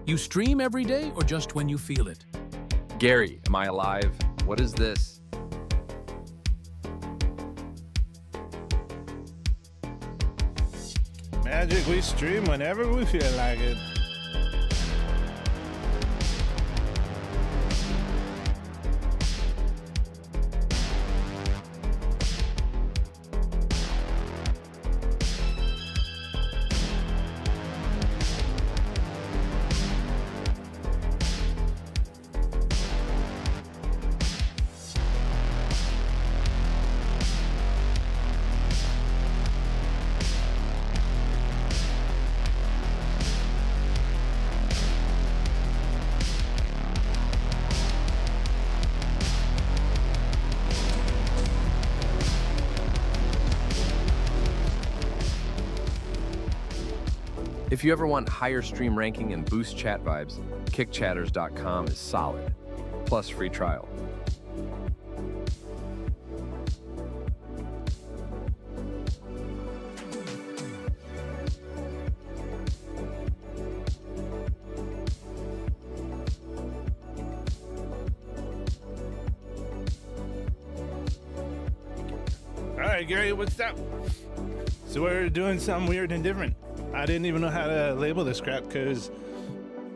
You stream every day or just when you feel it? Gary, am I alive? What is this? Magic, we stream whenever we feel like it. If you ever want higher stream ranking and boost chat vibes, kickchatters.com is solid, plus free trial. All right, Gary, what's up? So we're doing something weird and different. I didn't even know how to label this crap because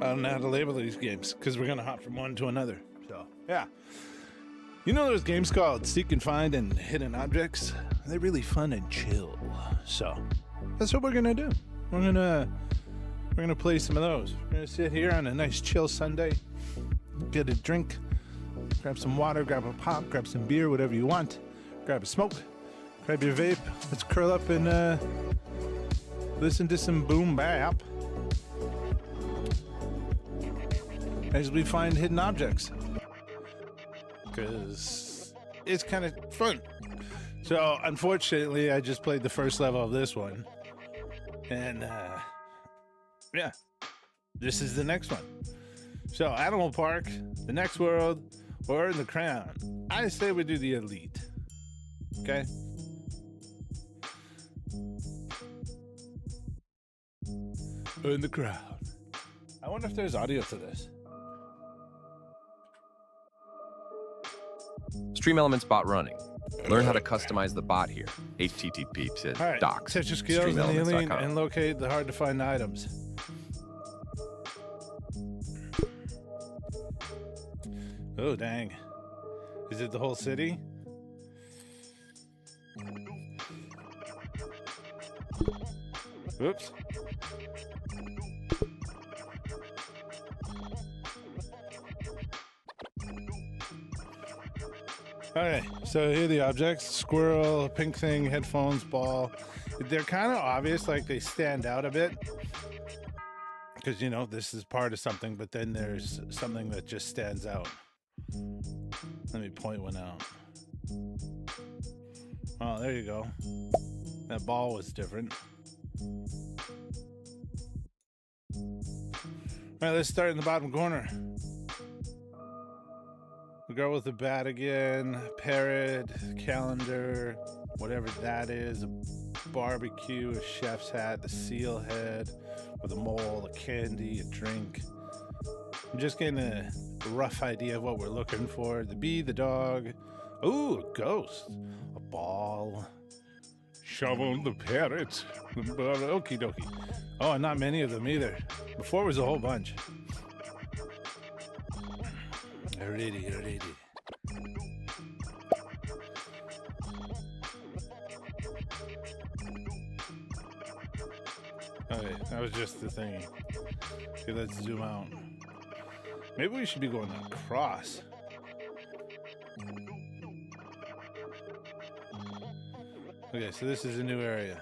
I don't know how to label these games because we're going to hop from one to another. So, yeah. You know those games called Seek and Find and Hidden Objects? They're really fun and chill. So, that's what we're going to do. We're going to play some of those. We're going to sit here on a nice chill Sunday, get a drink, grab some water, grab a pop, grab some beer, whatever you want. Grab a smoke, grab your vape. Let's curl up and listen to some boom bap as we find hidden objects, because it's kind of fun. So unfortunately I just played the first level of this one, and yeah, this is the next one. So Animal Park, the next world, or in the Crown. I say we do the Elite. Okay. In the crowd. I wonder if there's audio to this. Stream Elements bot running. Learn how to customize the bot here. HTTP All right, docs. test your skills in the alien streamelements.com. and locate the hard to find items. Oh, dang. Is it the whole city? Oops. Okay, so here are the objects: squirrel, pink thing, headphones, ball. They're kind of obvious, like they stand out a bit, because you know this is part of something, but then there's something that just stands out. Let me point one out. Oh, there you go. That ball was different. All right, let's start in the bottom corner. The girl with the bat again, parrot, calendar, whatever that is, a barbecue, a chef's hat, the seal head with a mole, a candy, a drink. I'm just getting a rough idea of what we're looking for. The bee, the dog. Ooh, a ghost. A ball. Shovel, the parrot. Okie dokie. Oh, and not many of them either. Before was a whole bunch. Alrighty. Okay, that was just the thingy. Okay, let's zoom out. Maybe we should be going across. Okay, so this is a new area.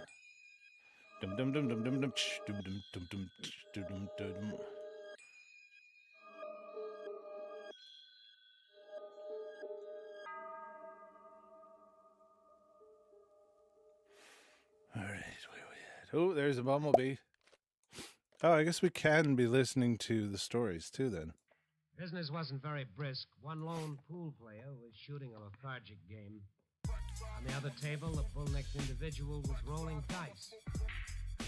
Dum dum dum dum dum dum dum dum dum dum dum dum. All right, where we at? Oh, there's a bumblebee. Oh, I guess we can be listening to the stories too then. Business wasn't very brisk. One lone pool player was shooting a lethargic game. On the other table, a bull-necked individual was rolling dice.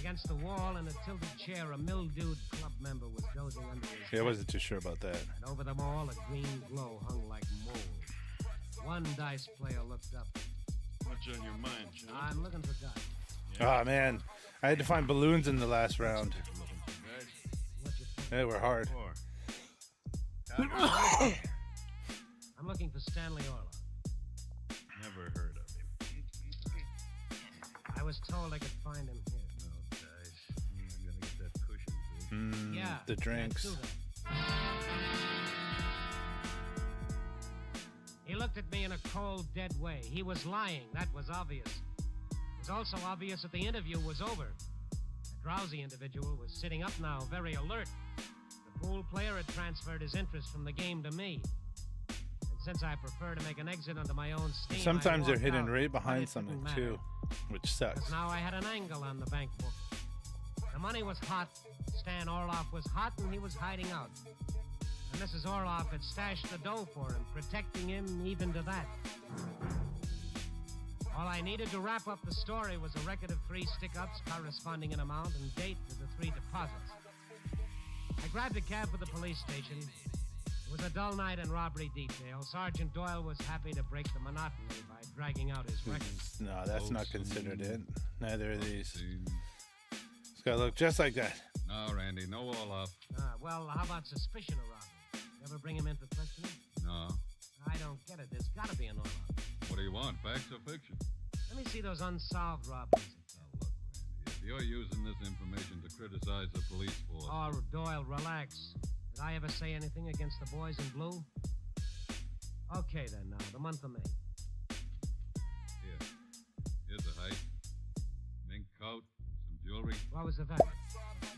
Against the wall in a tilted chair, a mildewed club member was dozing under his Yeah, I hat. wasn't too sure about that. And over them all, a green glow hung like mold. One dice player looked up. What's on your mind, Jim? I'm looking for guys. Oh, man. I had to find balloons in the last round. What you think? They were hard. I'm looking for Stanley Orloff. Never heard of him. I was told I could find him here. No, guys. I'm gonna get that cushion, see? Yeah. The drinks. that too, then. He looked at me in a cold, dead way. He was lying. That was obvious. It was also obvious that the interview was over. A drowsy individual was sitting up now, very alert. The pool player had transferred his interest from the game to me. And since I prefer to make an exit under my own steam, Sometimes I they're walked hidden out, right but behind it something, didn't too, which sucks. Because now I had an angle on the bank book. The money was hot. Stan Orloff was hot, and he was hiding out. And Mrs. Orloff had stashed the dough for him, protecting him even to that. All I needed to wrap up the story was a record of 3 stick-ups corresponding in amount and date to the 3 deposits. I grabbed a cab for the police station. It was a dull night in robbery detail. Sergeant Doyle was happy to break the monotony by dragging out his records. No, that's not considered it. Neither of these. It's got to look just like that. No, Randy, no Olaf. Well, how about suspicion of robbery? You ever bring him in for questioning? No. I don't get it. There's got to be an Orloff. What do you want, facts or fiction? Let me see those unsolved robberies. Now, look, Randy, if you're using this information to criticize the police force... Oh, Doyle, relax. Did I ever say anything against the boys in blue? Okay, then, now, the month of May. Here. Here's a heist. Mink coat, some jewelry. What was the value?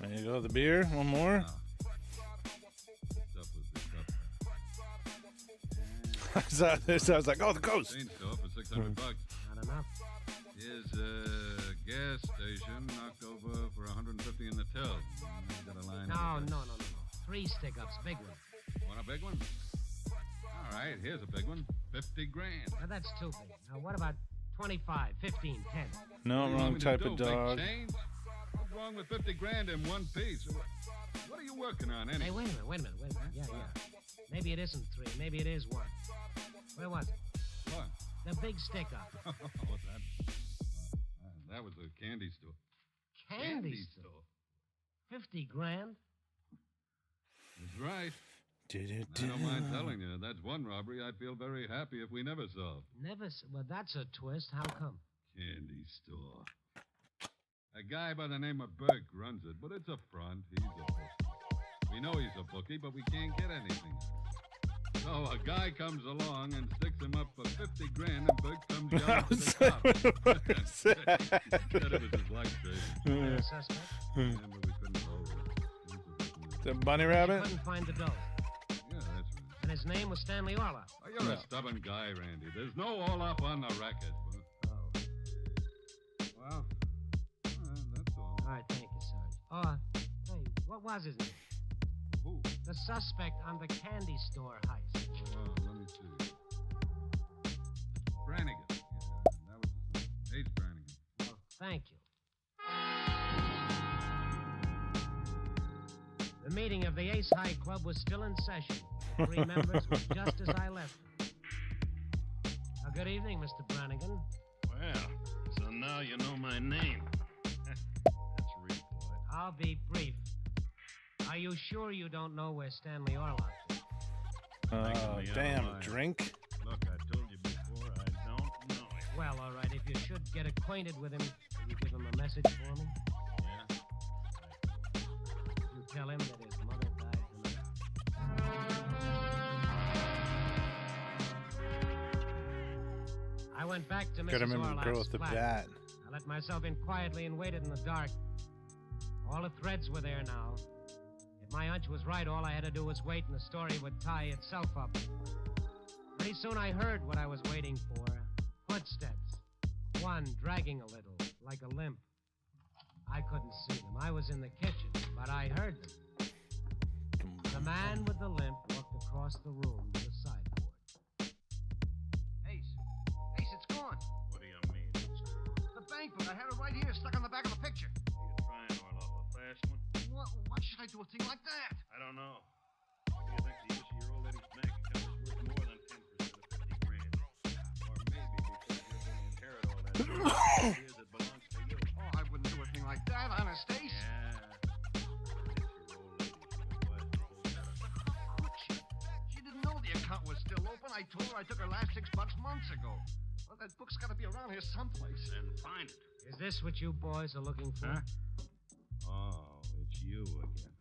There you go, the beer. One more. Now, what's up with this up? I saw this. I was like, oh, the ghost. Chain store for $600. Not enough. Here's a gas station knocked over for $150 in the till. Got a line. No. 3 stick-ups, big one. Want a big one? All right, here's a big one. 50 grand. Now, that's too big. Now, what about 25, 15, 10? No, What do you want wrong me to type do, of make dog. change? What's wrong with 50 grand in one piece? What are you working on anyway? Hey, wait a minute. Yeah. Maybe it isn't 3. Maybe it is 1. Where was it? What? The big stick-up. What's that? That was a candy store. Candy store. 50 grand? That's right. I Do-do-do. don't mind telling you, that's one robbery I'd feel very happy if we never solved. Well, that's a twist. How come? Candy store. A guy by the name of Burke runs it, but it's a front. He's a bookie. We know he's a bookie, but we can't get anything. So a guy comes along and sticks him up for 50 grand, and Burke comes down to the cops. Said it was his life saving. The suspect? Remember, we couldn't hold it. The bunny rabbit? Couldn't find the dough. Yeah, that's right. And his name was Stanley Orloff. Oh, you're a stubborn guy, Randy. There's no Olaf on the record. Oh. Well, that's all. All right, thank you, Sarge. Oh, hey, what was his name? Who? The suspect on the candy store heist. Well, let me see. Brannigan. Yeah, that was his name. Ace Brannigan. Well, thank you. The meeting of the Ace High Club was still in session. 3 members were just as I left them. Good evening, Mr. Brannigan. Well, so now you know my name. That's Reed, boy. I'll be brief. Are you sure you don't know where Stanley Orloff is? Oh, damn, drink. Look, I told you before, I don't know him. Well, all right, if you should get acquainted with him, will you give him a message for me? Yeah? You tell him that his mother died tonight. I went back to Mrs. Gotta remember the girl Orloff's with the flat. bat. I let myself in quietly and waited in the dark. All the threads were there now. If my hunch was right, all I had to do was wait and the story would tie itself up. Pretty soon I heard what I was waiting for. Footsteps. One dragging a little, like a limp. I couldn't see them. I was in the kitchen, but I heard them. The man with the limp walked across the room to the sideboard. Ace, it's gone. What do you mean? The bank book. I had it right here, stuck on the back of the picture. You I do a thing like that? I don't know. What do you think the use of your old lady's bank account is worth more than 10% of 50 grand? Or maybe because you're going to inherit all that years it belongs to you. Oh, I wouldn't do a thing like that, honest Ace. Yeah. It's your old lady. But she didn't know the account was still open. I told her I took her last $6 months ago. Well, that book's got to be around here someplace. Then find it. Is this what you boys are looking for? Huh? Oh, it's you again.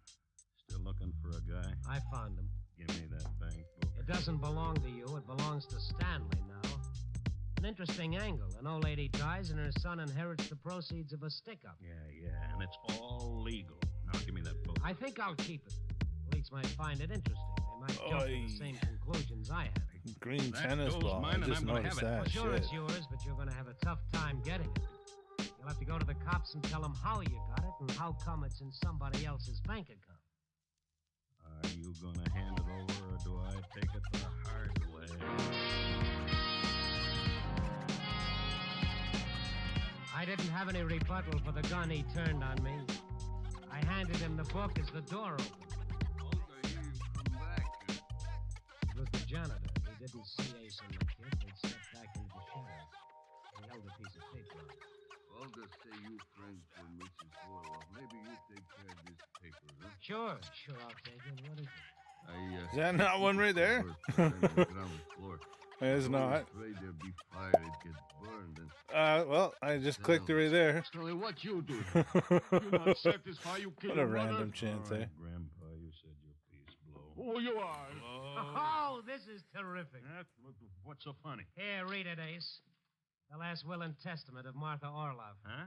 Still looking for a guy? I found him. Give me that bank book. It doesn't belong to you. It belongs to Stanley now. An interesting angle. An old lady dies and her son inherits the proceeds of a stick-up. Yeah, and it's all legal. Now give me that book. I think I'll keep it. Police might find it interesting. They might jump to the same conclusions I have. Green That tennis goes ball. mine I and just I'm gonna noticed have it. that. Well, sure, Shit. it's yours, but you're going to have a tough time getting it. You'll have to go to the cops and tell them how you got it and how come it's in somebody else's bank account. Are you gonna hand it over, or do I take it the hard way? I didn't have any rebuttal for the gun he turned on me. I handed him the book as the door opened. Olga, here you come back. It was the janitor. He didn't see Ace and the kid. They'd stepped back into the shadows. He held a piece of paper out. Olga say you friends for Mrs. Orloff. Maybe you take care of this paper, huh? Sure, I'll take it. What is it? Is that not one right there? Ground floor. It's not. Afraid there'll be fire. It gets burned. And Well, I just clicked it right there. Stanley, what you do? You're not satisfied. You kill What a your brother? random chance, All eh? right, Grandpa, you said your piece, blow. Oh, you are. Oh, this is terrific. What's so funny? Here, read it, Ace. The last will and testament of Martha Orloff. Huh?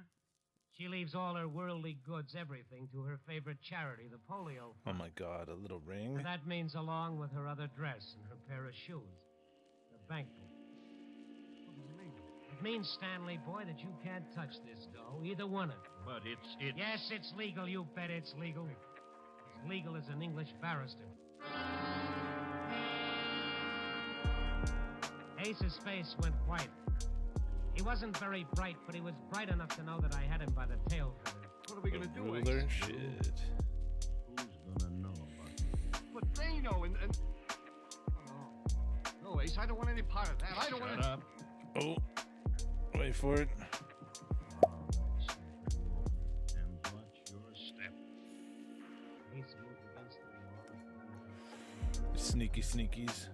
She leaves all her worldly goods, everything, to her favorite charity, the polio. Oh my God, a little ring. And that means along with her other dress and her pair of shoes. The bank book. What does it mean? It means, Stanley, boy, that you can't touch this dough, either one of you. But it's... Yes, it's legal, you bet it's legal. As legal as an English barrister. Ace's face went white. He wasn't very bright, but he was bright enough to know that I had him by the tail feather. What are we going to do, Ruler, Ace? shit. Who's gonna know about it? But they know, and... Oh, no, Ace, I don't want any part of that. I don't want Shut up. Oh, wait for it. All right, Sniper, and watch your step. Ace moved against the wall. Sneaky sneakies.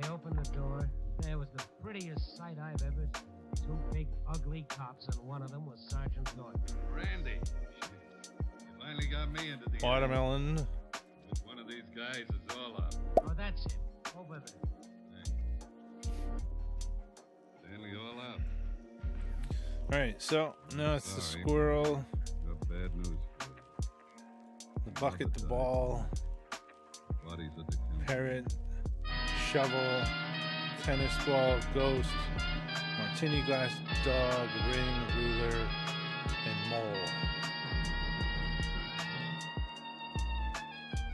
I opened the door. There was the prettiest sight I've ever seen. Two big, ugly cops, and one of them was Sergeant Norton. Randy, you finally got me into the... Watermelon. With one of these guys is all up. Oh, that's him. Over there. Stanley, all up. All right, so now it's the Sorry. squirrel, Got bad news for you. the bucket, the ball, Bodies at the camp. parrot, shovel, tennis ball, ghost, martini glass, dog, ring, ruler, and mole.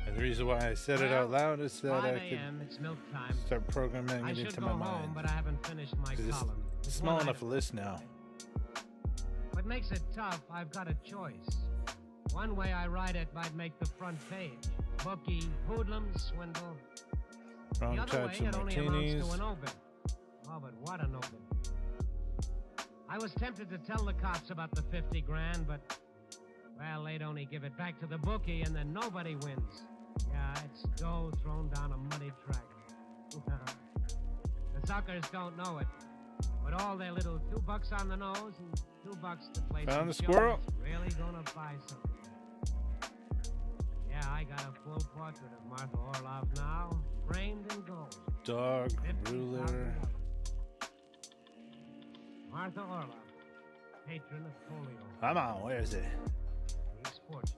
And the reason why I said it out loud is that 5 I could a.m. It's milk time. start programming I it should into go my home, mind. but I haven't finished my 'Cause column. it's There's small one enough item list now. What makes it tough, I've got a choice. One way I write it might make the front page. Bookie, hoodlum, swindle. Wrong The other types way, of it only martinis. amounts to an obit. Oh, but what an obit. I was tempted to tell the cops about the 50 grand, but, well, they'd only give it back to the bookie, and then nobody wins. Yeah, it's dough thrown down a muddy track. The suckers don't know it, but all their little $2 on the nose and $2 to play Found some the squirrel. shows really gonna buy something. Yeah, I got a full portrait of Martha Orloff now, framed in gold. Dog, $50,000. ruler. Martha Orloff, patron of polio. Come on, where is it? He's fortunate.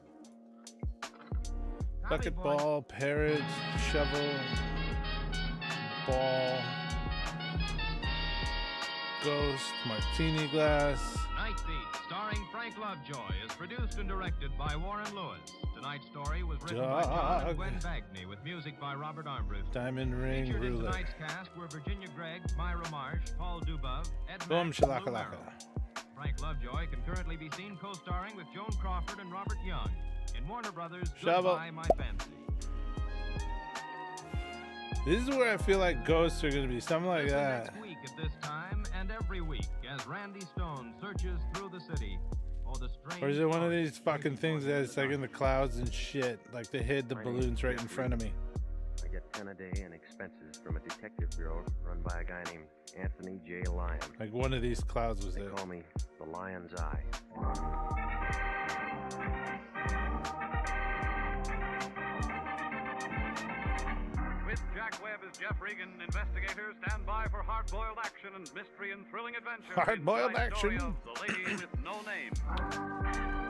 Bucket Copy, boy. ball, parrot, shovel, ball, ghost, martini glass. Night Beat, starring Frank Lovejoy, is produced and directed by Warren Lewis. Tonight's story was written by John Dog. and Gwen Bagney, with music by Robert Armbruster. Diamond ring, Featured in ruler. tonight's cast were Virginia Gregg, Myra Marsh, Paul Dubov, Ed Boom, Mack, and Lou shakalaka. Merrill. Frank Lovejoy can currently be seen co-starring with Joan Crawford and Robert Young in Warner Brothers' Shovel. Goodbye, My Fancy. This is where I feel like ghosts are going to be. Something like Listen that. next week at this time and every week as Randy Stone searches through the city for the strange. Or is it one of stories these fucking things that's like in the clouds and shit? Like they hid the balloons right in front of me. I get 10 a day in expenses from a detective bureau run by a guy named Anthony J. Lyon. Like one of these clouds was They it. call me the Lion's Eye. With Jack Webb as Jeff Regan, investigators stand by for hard-boiled action and mystery and thrilling adventure. Hard-boiled in tonight's story action. of The Lady with No Name.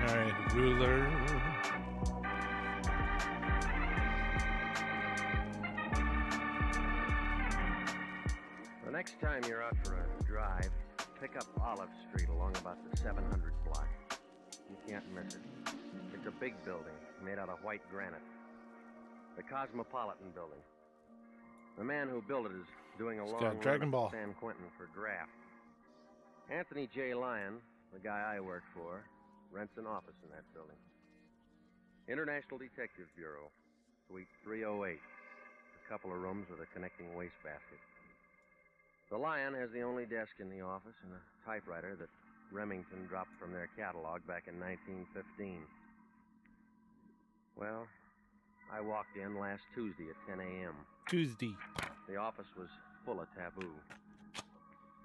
Alright, ruler. The next time you're out for a drive, pick up Olive Street along about the 700 block. You can't miss it. It's a big building made out of white granite. The Cosmopolitan Building. The man who built it is doing a It's long got run Dragon at Ball. San Quentin for draft. Anthony J. Lyon, the guy I work for, rents an office in that building. International Detective Bureau, Suite 308. A couple of rooms with a connecting wastebasket. The Lion has the only desk in the office and a typewriter that Remington dropped from their catalog back in 1915. Well, I walked in last Tuesday at 10 a.m. Tuesday. The office was full of taboo.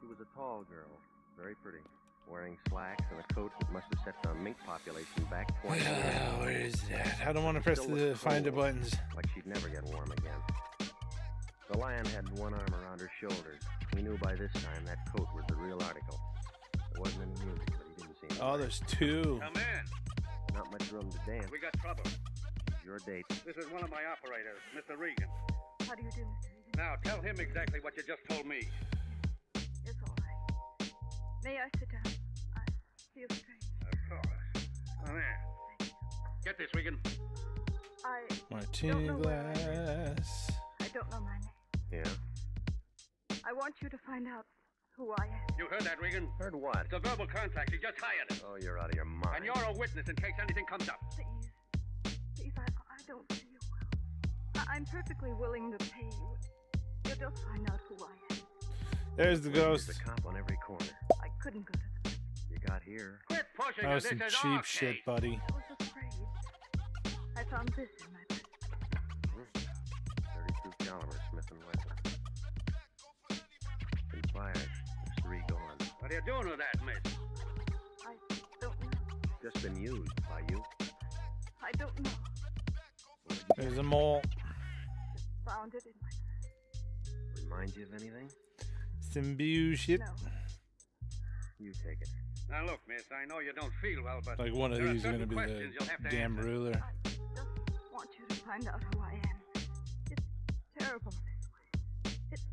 She was a tall girl, very pretty, wearing slacks and a coat that must have set the mink population back 20 years. Where is that? I don't want to press Still the looked find the cold, buttons. like she'd never get warm again. The Lion had one arm around her shoulders. We knew by this time that coat was the real article. There wasn't any music, but he didn't seem Oh, there's two. Come in. not much room to dance. We got trouble. Your date. This is one of my operators, Mr. Regan. How do you do, Mr. Regan? Now, tell him exactly what you just told me. It's all right. May I sit down? I feel strange. Of course. Come here. Get this, Regan. I Martini don't know where I live. glass. I don't know my name. Yeah? I want you to find out who I am. You heard that, Regan? Heard what? It's a verbal contract. You just hired it. Oh, you're out of your mind. And you're a witness in case anything comes up. Please, I don't feel well. I'm perfectly willing to pay you. You'll just find out who I am. There's the There's ghost. a cop on every corner. I couldn't go to the bank. You got here. Quit pushing That it. was This some is cheap our shit, case. buddy. I was afraid. I found this in my bag. 32 caliber Smith & Wesson. Been fired. There's 3 gone. What are you doing with that, miss? I don't know. Just been used by you. I don't know. There's a mole. Just found it in my bag. Remind you of anything? Some bullshit. No. You take it. Now, look, miss, I know you don't feel well, but Like one of there are these is certain gonna be questions you'll have the to damn answer. ruler. I just want you to find out who I am. It's terrible this way. It's...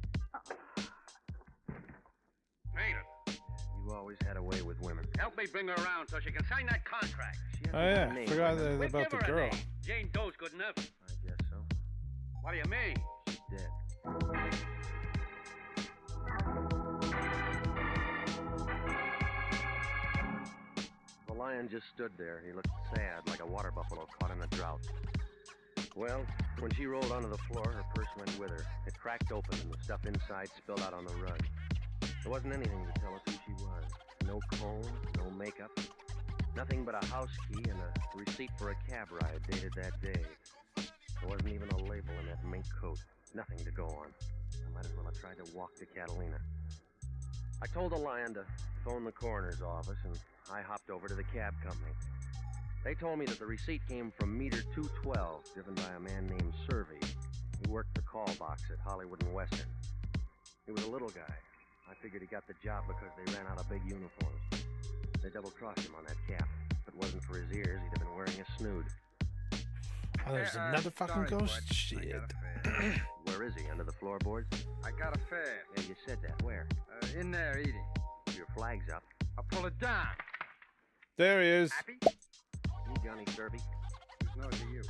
Ain't it? You always had a way with women. Help me bring her around so she can sign that contract. She had Oh a yeah, name, forgot remember? We'll about the give her a girl. name. Jane Doe's good enough. I guess so. What do you mean? She's dead. The Lion just stood there. He looked sad, like a water buffalo caught in a drought. Well, when she rolled onto the floor, her purse went with her. It cracked open and the stuff inside spilled out on the rug. There wasn't anything to tell us who she was. No comb, no makeup. Nothing but a house key and a receipt for a cab ride dated that day. There wasn't even a label in that mink coat. Nothing to go on. I might as well have tried to walk to Catalina. I told the Lion to phone the coroner's office, and I hopped over to the cab company. They told me that the receipt came from meter 212, driven by a man named Servey, who worked the call box at Hollywood and Western. He was a little guy. I figured he got the job because they ran out of big uniforms. They double-crossed him on that cap. If it wasn't for his ears, he'd have been wearing a snood. Oh, there's another fucking ghost. Shit. Where is he? Under the floorboards? I got a fare. Yeah, you said that. Where? In there eating. Your flag's up. I'll pull it down. There he is. Happy? You, Johnny Servey? No to you.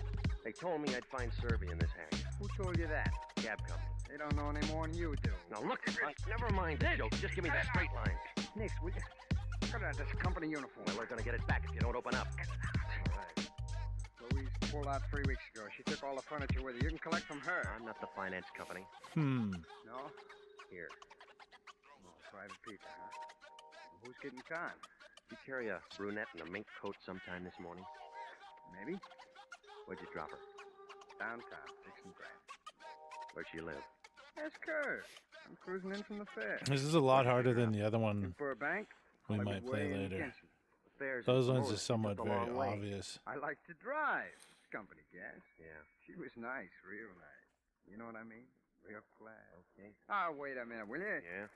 They told me I'd find Serby in this hangar. Who told you that? Cab company. They don't know any more than you do. Now look, punk, never mind the joke. Just give me that straight line. Nix, will you? Cut out this company uniform. Well, we're gonna get it back if you don't open up. All right. Louise pulled out 3 weeks ago. She took all the furniture with her. You can collect from her. I'm not the finance company. No? Here. Oh, private people, huh? Well, who's getting con? Did you carry a brunette in a mink coat sometime this morning? Maybe. Where'd you drop her? Downtown, Dixon Grant. Where'd she live? Ask her. I'm cruising in from the fair. This is a lot harder than the other one Burbank. we Hollywood might play Way in later. Kinston. Fair's Those in ones Florida. are somewhat Just a very long way. obvious. I like to drive. Company gas. Yeah. She was nice, real nice. You know what I mean? Real class. Okay. Oh, wait a minute, will you? Yeah.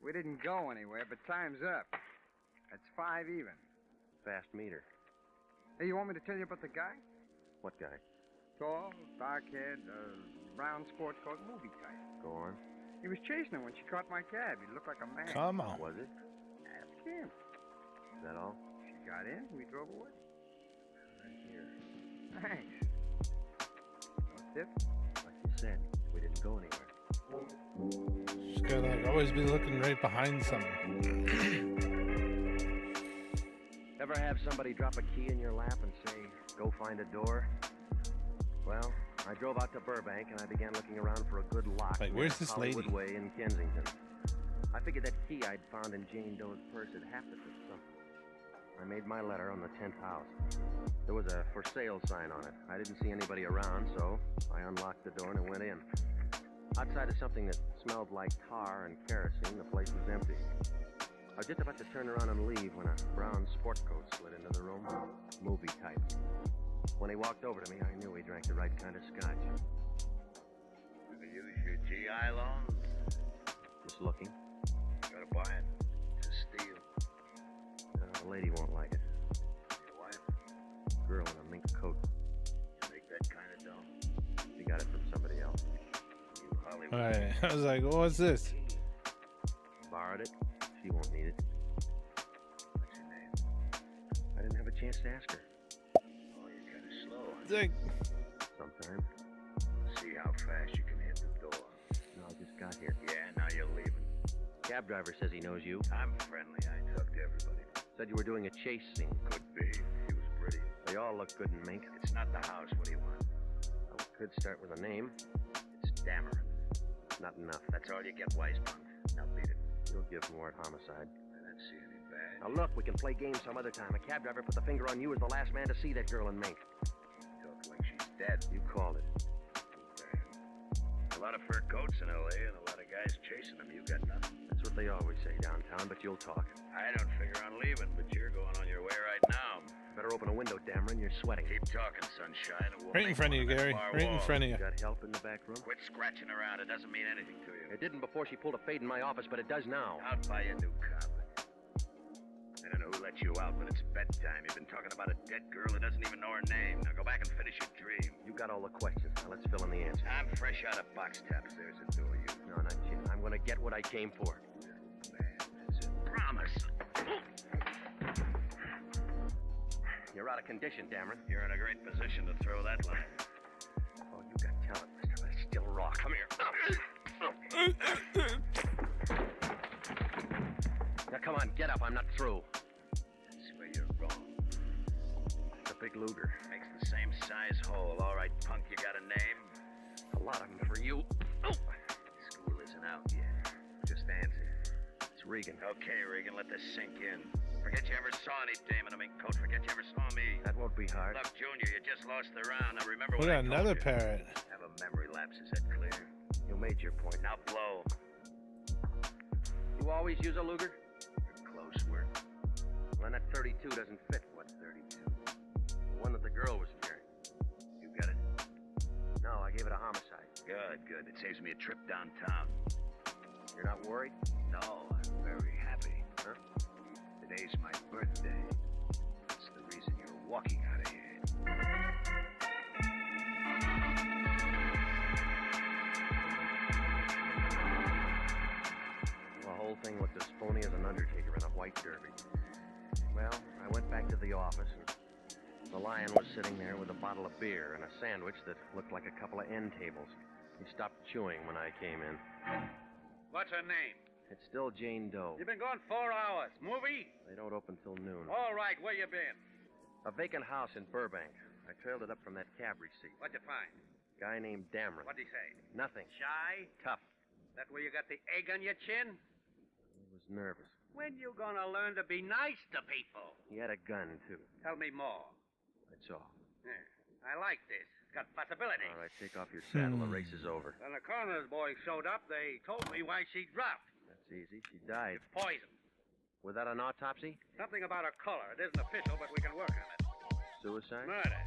We didn't go anywhere, but time's up. That's 5 even. Fast meter. Hey, you want me to tell you about the guy? What guy? Tall, dark head, brown sport coat, movie type. Go on. He was chasing her when she caught my cab. He looked like a man. Come on. Was it? Ask him. Is that all? She got in, we drove away. Right here. Thanks. No tip? Like you said, we didn't go anywhere. Just gotta like always be looking right behind something. Ever have somebody drop a key in your lap and say, go find a door? Well, I drove out to Burbank and I began looking around for a good lock. Like, near where's this Hollywood lady? Way in Kensington. I figured that key I'd found in Jane Doe's purse had have to fit something. I made my letter on the 10th house. There was a for sale sign on it. I didn't see anybody around, so I unlocked the door and went in. Outside of something that smelled like tar and kerosene, the place was empty. I was just about to turn around and leave when a brown sport coat slid into the room, movie type. When he walked over to me, I knew he drank the right kind of scotch. You can use your GI loan. Just looking. Gotta buy it to steal. The lady won't like it. Your wife, Girl in a mink coat. you make that kind of dough. She got it from somebody else. You Hollywood. Alright, I was like, what's this? Borrowed it. She won't need it. What's your name? I didn't have a chance to ask her. Oh, you're kind of slow. It's like, Sometime. See how fast you can hit the door. No, I just got here. Yeah, now you're leaving. Cab driver says he knows you. I'm friendly. I talk to everybody. Said you were doing a chase scene. Could be. He was pretty. They all look good in mink. It's not the house. What do you want? Well, we could start with a name. It's Dameron. Not enough. That's all you get, wise punk. Now beat it. You'll give more at homicide. I didn't see any bad. Now look, we can play games some other time. A cab driver put the finger on you as the last man to see that girl in mink. Talk like she's dead. You called it. A lot of fur coats in L.A. and a lot of guys chasing them. You got nothing. That's what they always say downtown, but you'll talk. I don't figure on leaving, but you're going on your way right now. Better open a window, Dameron. You're sweating. Keep talking, sunshine. and we'll right in make front of one you, that Gary. far Right in wall. front of you. Got help in the back room? Quit scratching around. It doesn't mean anything to you. It didn't before she pulled a fade in my office, but it does now. Out by a new cop. I don't know who let you out, but it's bedtime. You've been talking about a dead girl who doesn't even know her name. Now go back and finish your dream. You got all the questions. Now let's fill in the answers. I'm fresh out of box taps. There's a door you. No, not you. I'm gonna get what I came for. Man, that's a promise. You're out of condition, Dameron. You're in a great position to throw that line. Oh, you got talent, mister, but it's still raw. Come here. Now, come on, get up. I'm not through. That's where you're wrong. It's a big Luger. Makes the same size hole. All right, punk, you got a name? A lot of them for you. Oh. School isn't out yet. Just answer. It's Regan. Okay, Regan, let this sink in. Forget you ever saw any dame in a mink coat. Forget you ever saw me. That won't be hard. Look, Junior, you just lost the round. Now remember we what I got told another you. parrot. Have a memory lapse. Is that clear? You made your point. Now blow. You always use a Luger? Close work. Well, that 32 doesn't fit. What's 32? The one that the girl was carrying. You got it? No, I gave it a homicide. Good, good. It saves me a trip downtown. You're not worried? No, I'm very happy. Huh? Today's my birthday. That's the reason you're walking out of here. The whole thing looked as phony as an undertaker in a white derby. Well, I went back to the office and The lion was sitting there with a bottle of beer and a sandwich that looked like a couple of end tables. He stopped chewing when I came in. What's her name? It's still Jane Doe. You've been gone 4 hours. Movie? They don't open till noon. All right, where you been? A vacant house in Burbank. I trailed it up from that cab receipt. What'd you find? Guy named Dameron. What'd he say? Nothing. Shy? Tough. That where you got the egg on your chin? He was nervous. When you gonna learn to be nice to people? He had a gun, too. Tell me more. That's all. Yeah, I like this. It's got possibility. All right, take off your saddle. The race is over. When the coroner's boys showed up, they told me why she dropped. That's easy. She died. Poison. Without an autopsy? Something about her color. It isn't official, but we can work on it. Suicide? Murder.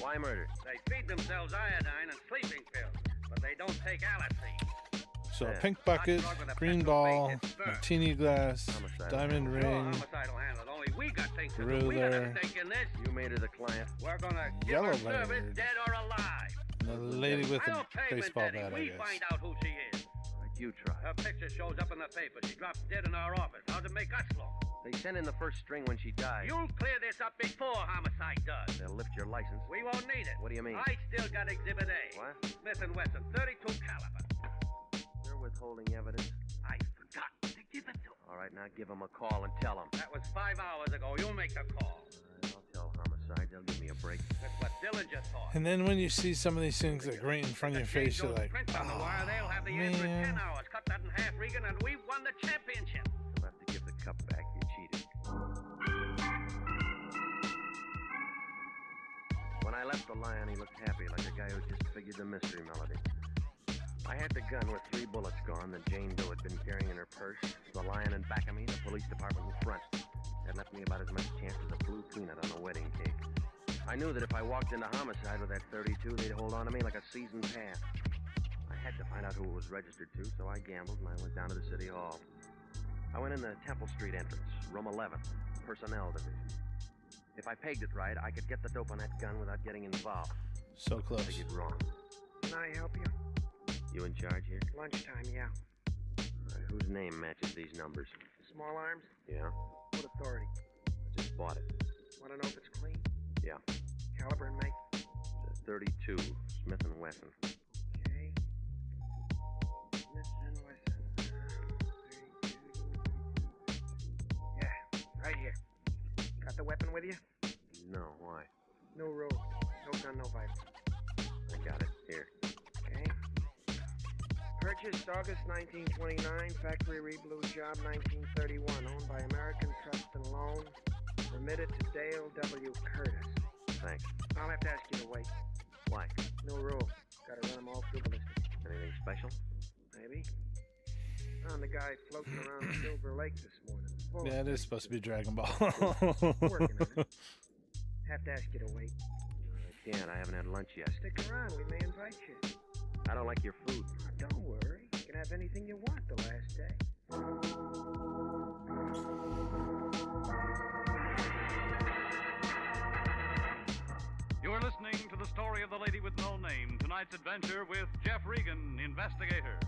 Why murder? They feed themselves iodine and sleeping pills, but they don't take iracing. So a pink bucket, green ball, martini glass, diamond ring, Homicide will handle it. Only we got things to do. We got a stake in this. You made her the client. We're gonna give Yellow her service, bird. dead or alive. the lady with the I'll pay baseball Mendetti. bat, I We guess. find out who she is. You try. Her picture shows up in the paper. She drops dead in our office. How's it make us look? They sent in the first string when she died. You'll clear this up before homicide does. They'll lift your license. We won't need it. What do you mean? I still got Exhibit A. What? Smith & Wesson, 32 caliber. You're withholding evidence. I forgot to give it to him. All right, now give them a call and tell them. That was 5 hours ago. You'll make the call. All right, I'll tell homicide. They'll give me a break. That's what Dillinger thought. And then when you see some of these things like right in front of your face, you're like, Prints on the wire, they'll have the answer in 10 man. hours. Cut that in half, Regan, and we've won the championship. You'll have to give the cup back. You cheated. When I left the lion, he looked happy, like a guy who just figured the mystery melody. I had the gun with 3 bullets gone that Jane Doe had been carrying in her purse, the lion in back of me, the police department in front. That left me about as much chance as a blue peanut on a wedding cake. I knew that if I walked into homicide with that 32, they'd hold on to me like a season pass. I had to find out who it was registered to, so I gambled and I went down to the city hall. I went in the Temple Street entrance, room 11, personnel division. If I pegged it right, I could get the dope on that gun without getting involved. So close. I figured wrong. Can I help you? You in charge here? Lunchtime, yeah. All right, whose name matches these numbers? Small arms? Yeah? What authority? I just bought it. Want to know if it's clean? Yeah. Caliber and make? It's a 32, Smith & Wesson. Okay. Smith & Wesson. 32. Yeah, right here. Got the weapon with you? No, why? No rule. No gun, no violence. I got it. Here. Okay. Purchased August 1929, factory reblue job 1931, owned by American Trust and Loan, remitted to Dale W. Curtis. Thanks. I'll have to ask you to wait. Why? No rule. Gotta run them all through ballistics. Anything special? Maybe. Found the guy floating around Silver Lake this morning. Full Yeah, of it is supposed to be Dragon Ball. working on it. Have to ask you to wait. I can't. I haven't had lunch yet. Stick around. We may invite you. I don't like your food. Don't worry. You can have anything you want the last day. You're listening to the story of the lady with no name. Tonight's adventure with Jeff Regan, investigator.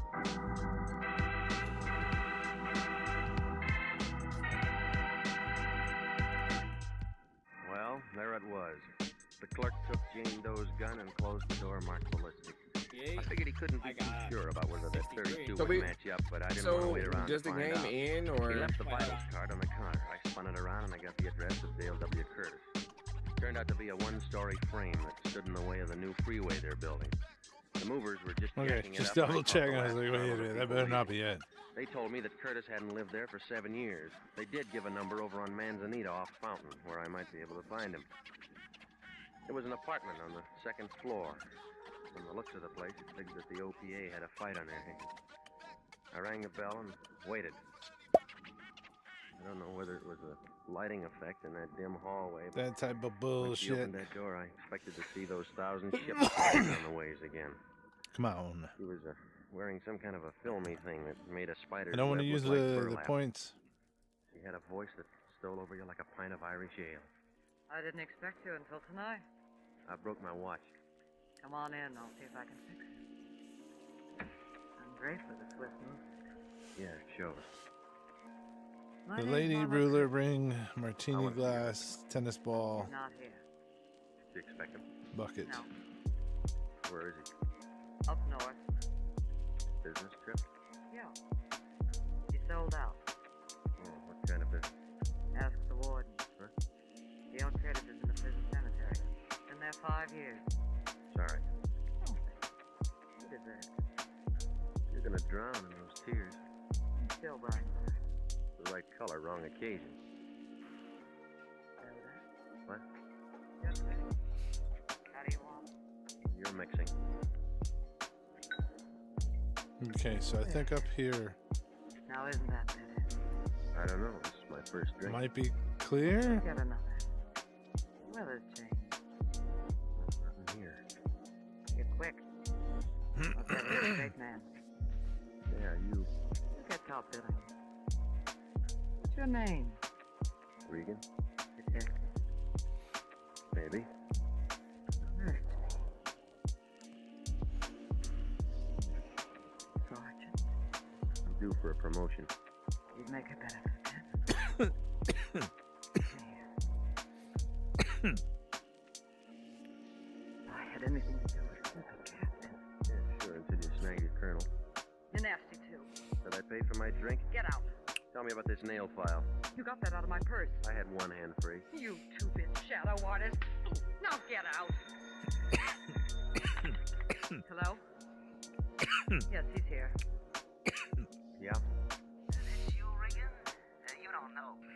Well, there it was. The clerk took Jane Doe's gun and closed the door marked ballistic. I figured he couldn't be too sure about whether that 32 would match up, but I didn't want to wait around does to the find game out. in, or He left the vitals card on the counter. I spun it around and I got the address of Dale W. Curtis. Turned out to be a one-story frame that stood in the way of the new freeway they're building. The movers were just Okay, jacking it just up. and I double caught checking. the I was last like, crowd wait a of minute, that people better not leaving. be it. They told me that Curtis hadn't lived there for 7 years. They did give a number over on Manzanita off Fountain, where I might be able to find him. It was an apartment on the 2nd floor. From the looks of the place, it figured that the OPA had a fight on their hands. I rang the bell and waited. I don't know whether it was a lighting effect in that dim hallway. but That type of when she bullshit. opened that door, I expected to see those 1,000 ships on the ways again. Come on. She was wearing some kind of a filmy thing that made a spider's I don't want to web use look like the burlap. points. She had a voice that stole over you like a pint of Irish ale. I didn't expect you until tonight. I broke my watch. Come on in, I'll see if I can fix it. I'm great for the Swiss move. Yeah, show us. My The name's lady, Mama ruler, Chris. ring, martini glass, tennis ball. Not here. Do you expect him? Bucket. No. Where is he? Up north. Business trip? Yeah. He sold out. Oh, what kind of business? Ask the warden. Huh? He owns creditors in the prison cemetery. Been there 5 years. Sorry. Oh, you deserve it. You're gonna drown in those tears. Still burning. The right color, wrong occasion. What? Just me. How do you want? You're mixing. Okay, so I think up here Now isn't that better? I don't know. This is my first drink. might be clear. Get another. Weather's changed. Nothing here. Get quick. I'll tell you, a big man. Yeah, you. You get top billing. What's your name? Regan? Detective. Maybe. Alert. Sergeant. I'm due for a promotion. You'd make a better lieutenant. If I had anything to do with it, Captain. Yeah, sure, until you snag your colonel. You're nasty, too. Did I pay for my drink? Get out. Tell me about this nail file. You got that out of my purse. I had one hand free. You two-bit shadow artist. Now get out. Hello? Yes, he's here. Yeah? Is you, Regan? You don't know me.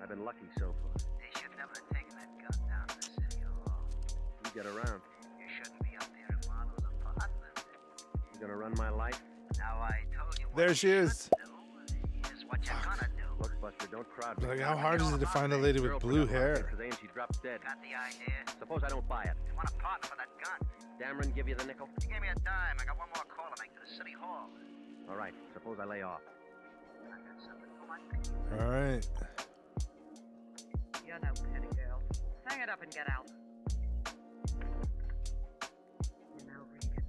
I've been lucky so far. They should never have taken that gun down to the city hall. You get around. You shouldn't be up there in Marlo's apartment. You gonna run my life? Now I told you what There she is. is what you're gonna do. Look, Buster, don't crowd me. Like, how hard is it to find a lady with blue hair? Today and she drops dead. Got the idea? Suppose I don't buy it. You want a partner for that gun? Dameron give you the nickel? You gave me a dime. I got one more call to make to the city hall. All right, suppose I lay off. I got something for my pinky. All right. You're no petty girl. Hang it up and get out. You know, Regan,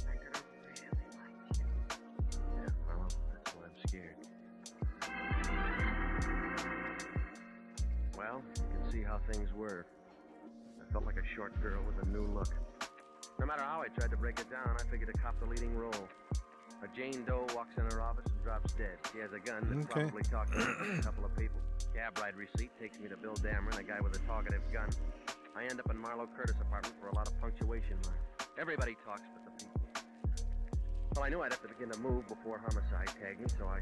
I could have really liked you. Yeah, well, that's why I'm scared. Well, you can see how things were. I felt like a short girl with a new look. No matter how I tried to break it down, I figured to cop the leading role. A Jane Doe walks in her office and drops dead. She has a gun that probably talked to a couple of people. Cab ride receipt takes me to Bill Dameron, a guy with a talkative gun. I end up in Marlo Curtis' apartment for a lot of punctuation marks. Everybody talks but the people. Well, I knew I'd have to begin to move before homicide tagged me, so I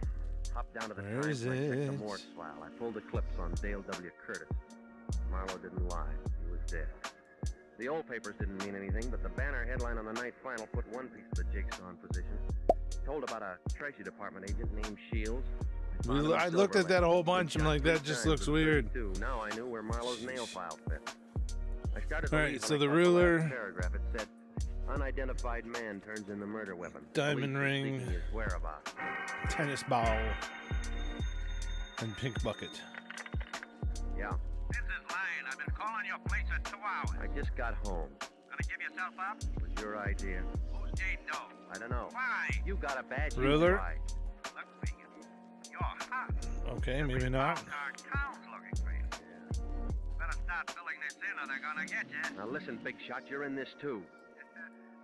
hopped down to the Where Times is and I checked it? the morgue file. I pulled the clips on Dale W. Curtis. Marlo didn't lie. He was dead. The old papers didn't mean anything, but the banner headline on the night final put one piece of the jigsaw in position. Told about a Treasury Department agent named Shields. I looked at that a whole bunch. I'm like, that just looks weird. Now I knew where Marlo's nail file fit. I started to All right, read so when I the caught ruler- last paragraph. It said, unidentified man turns in the murder weapon. Diamond Police are ring. seeking his whereabouts. Tennis ball. And pink bucket. Yeah, This is Lane. I've been calling your place for 2 hours. I just got home. Gonna give yourself up? It was your idea. Who's Jane Doe? I don't know. Why? You got a badge. you Ruler? try. Look, Regan, you're hot. Okay, maybe not. Our town's looking for you. Better start filling this in or they're gonna get you. Now listen, big shot, you're in this too.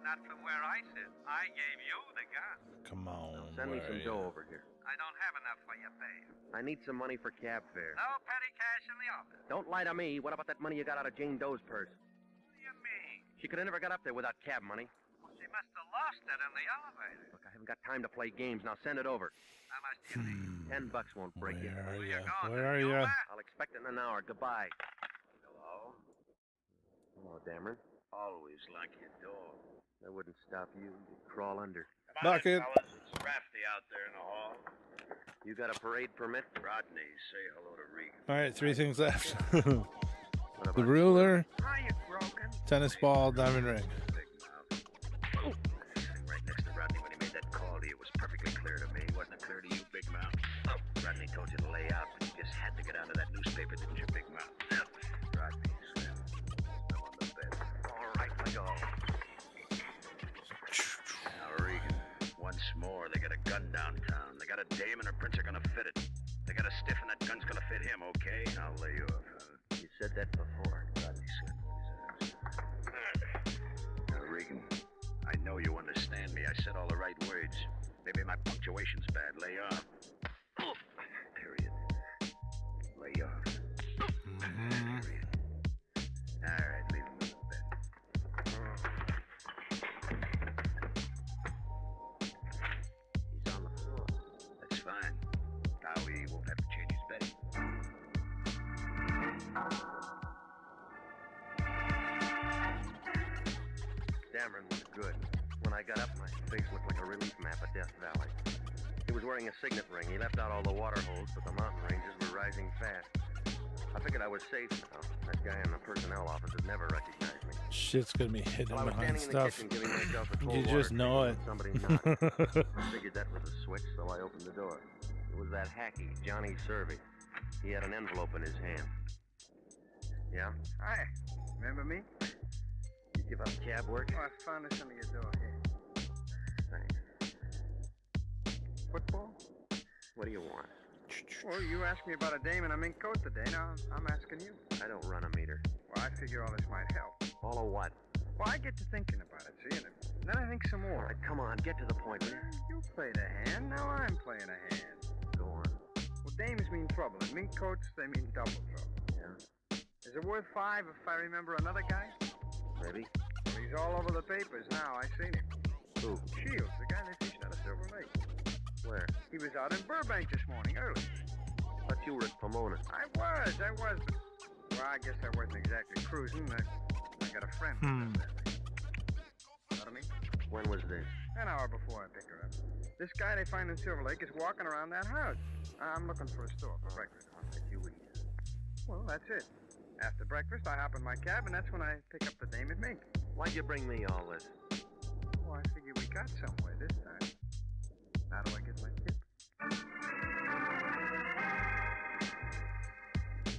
Not from where I sit. I gave you the gun. Come on. Send me some Ray. dough over here. I don't have enough for your pay. I need some money for cab fare. No petty cash in the office. Don't lie to me. What about that money you got out of Jane Doe's purse? What do you mean? She could have never got up there without cab money. She must have lost it in the elevator. Look, I haven't got time to play games. Now send it over. How much do you need? $10 won't break you. Where are Where you? you going? Where are You you? back? I'll expect it in an hour. Goodbye. Hello? Hello, Dameron. Always like your door. That wouldn't stop you. You'd crawl under. Come on, Bucket. fellas. It's Rafty out there in the hall. You got a parade permit? Rodney, say hello to Regan. All right, 3 things left. What The about ruler, Are you broken? tennis ball, diamond ring. Big mouth. Sitting right next to Rodney when he made that call to you, it was perfectly clear to me. Wasn't it clear to you, Big Mouth? Rodney told you to lay out, but you just had to get out of that newspaper, didn't you, Big Mouth? Rodney, Slim. I'm on the bed. All right, let go. Now, Regan, once more, they got a gun downtown. They got a dame and her prince are gonna fit it. They got a stiff and that gun's gonna fit him, okay? I'll lay you off. You said that before. Rodney Slim. said all the right words. Maybe my punctuation's bad. Lay off. Period. Lay off. Period. All right, leave him in the bed. He's on the floor. That's fine. Now he won't have to change his bedding. Dameron was good. When I got up, my face looked like a relief map of Death Valley. He was wearing a signet ring. He left out all the water holes, but the mountain ranges were rising fast. I figured I was safe now. That guy in the personnel office had never recognized me. Shit's gonna be hidden While I was behind standing in the stuff. kitchen giving myself a cold You just water know it. treatment when somebody knocked. I figured that was a switch, so I opened the door. It was that hacky, Johnny Servey. He had an envelope in his hand. Yeah? Hi. Remember me? You give up cab work? Oh, I found this under your door here. Thanks. Football? What do you want? Well, you asked me about a dame in a mink coat today. Now I'm asking you. I don't run a meter. Well, I figure all this might help. All of what? Well, I get to thinking about it, see, and then I think some more. All right, come on, get to the point, will you? You played a hand, now I'm playing a hand. Go on. Well, dames mean trouble, and mink coats, they mean double trouble. Yeah? Is it worth 5 if I remember another guy? Maybe. Well, he's all over the papers now. I seen him. Who? Shields, the guy they fished out of Silver Lake. Where? He was out in Burbank this morning, early. Thought you were at Pomona. I was, but... Well, I guess I wasn't exactly cruising. I got a friend. Know what I mean? When was this? An hour before I pick her up. This guy they find in Silver Lake is walking around that house. I'm looking for a store for breakfast. I'll let you eat. Well, that's it. After breakfast, I hop in my cab, and that's when I pick up the dame at Mink. Why'd you bring me all this? Well, I figure we got somewhere this time. How do I get my tip?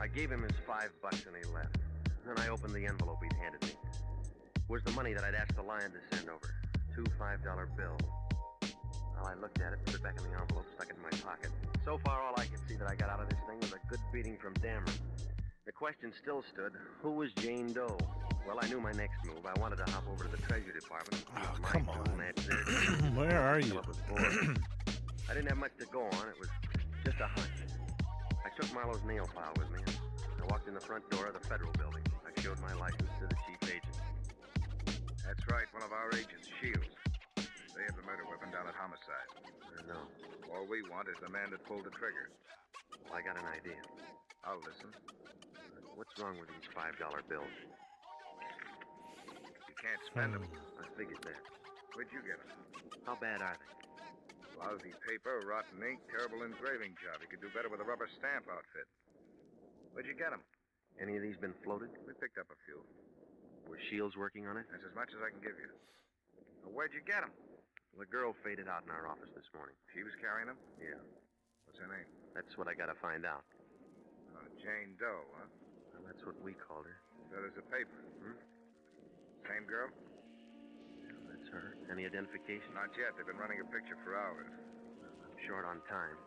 I gave him his $5 and he left. Then I opened the envelope he'd handed me. It was the money that I'd asked the Lion to send over. 2 $5 bills. Well, I looked at it, put it back in the envelope, stuck it in my pocket. So far, all I could see that I got out of this thing was a good beating from Dameron. The question still stood, who was Jane Doe? Well, I knew my next move. I wanted to hop over to the Treasury Department. Oh, come on. Where are you? I didn't have much to go on. It was just a hunch. I took Marlowe's nail file with me, and I walked in the front door of the Federal Building. I showed my license to the chief agent. That's right, one of our agents, Shields. They have the murder weapon down at Homicide. I know. All we want is the man that pulled the trigger. Well, I got an idea. I'll listen. What's wrong with these $5 bills? You can't spend them. I figured that. Where'd you get them? How bad are they? Lousy paper, rotten ink, terrible engraving job. You could do better with a rubber stamp outfit. Where'd you get them? Any of these been floated? We picked up a few. Was Shields working on it? That's as much as I can give you. Well, where'd you get them? The girl faded out in our office this morning. She was carrying them? Yeah. What's her name? That's what I gotta find out. Jane Doe, huh? Well, that's what we called her. So does the paper. Same girl? Yeah, that's her. Any identification? Not yet. They've been running a picture for hours. I'm short on time.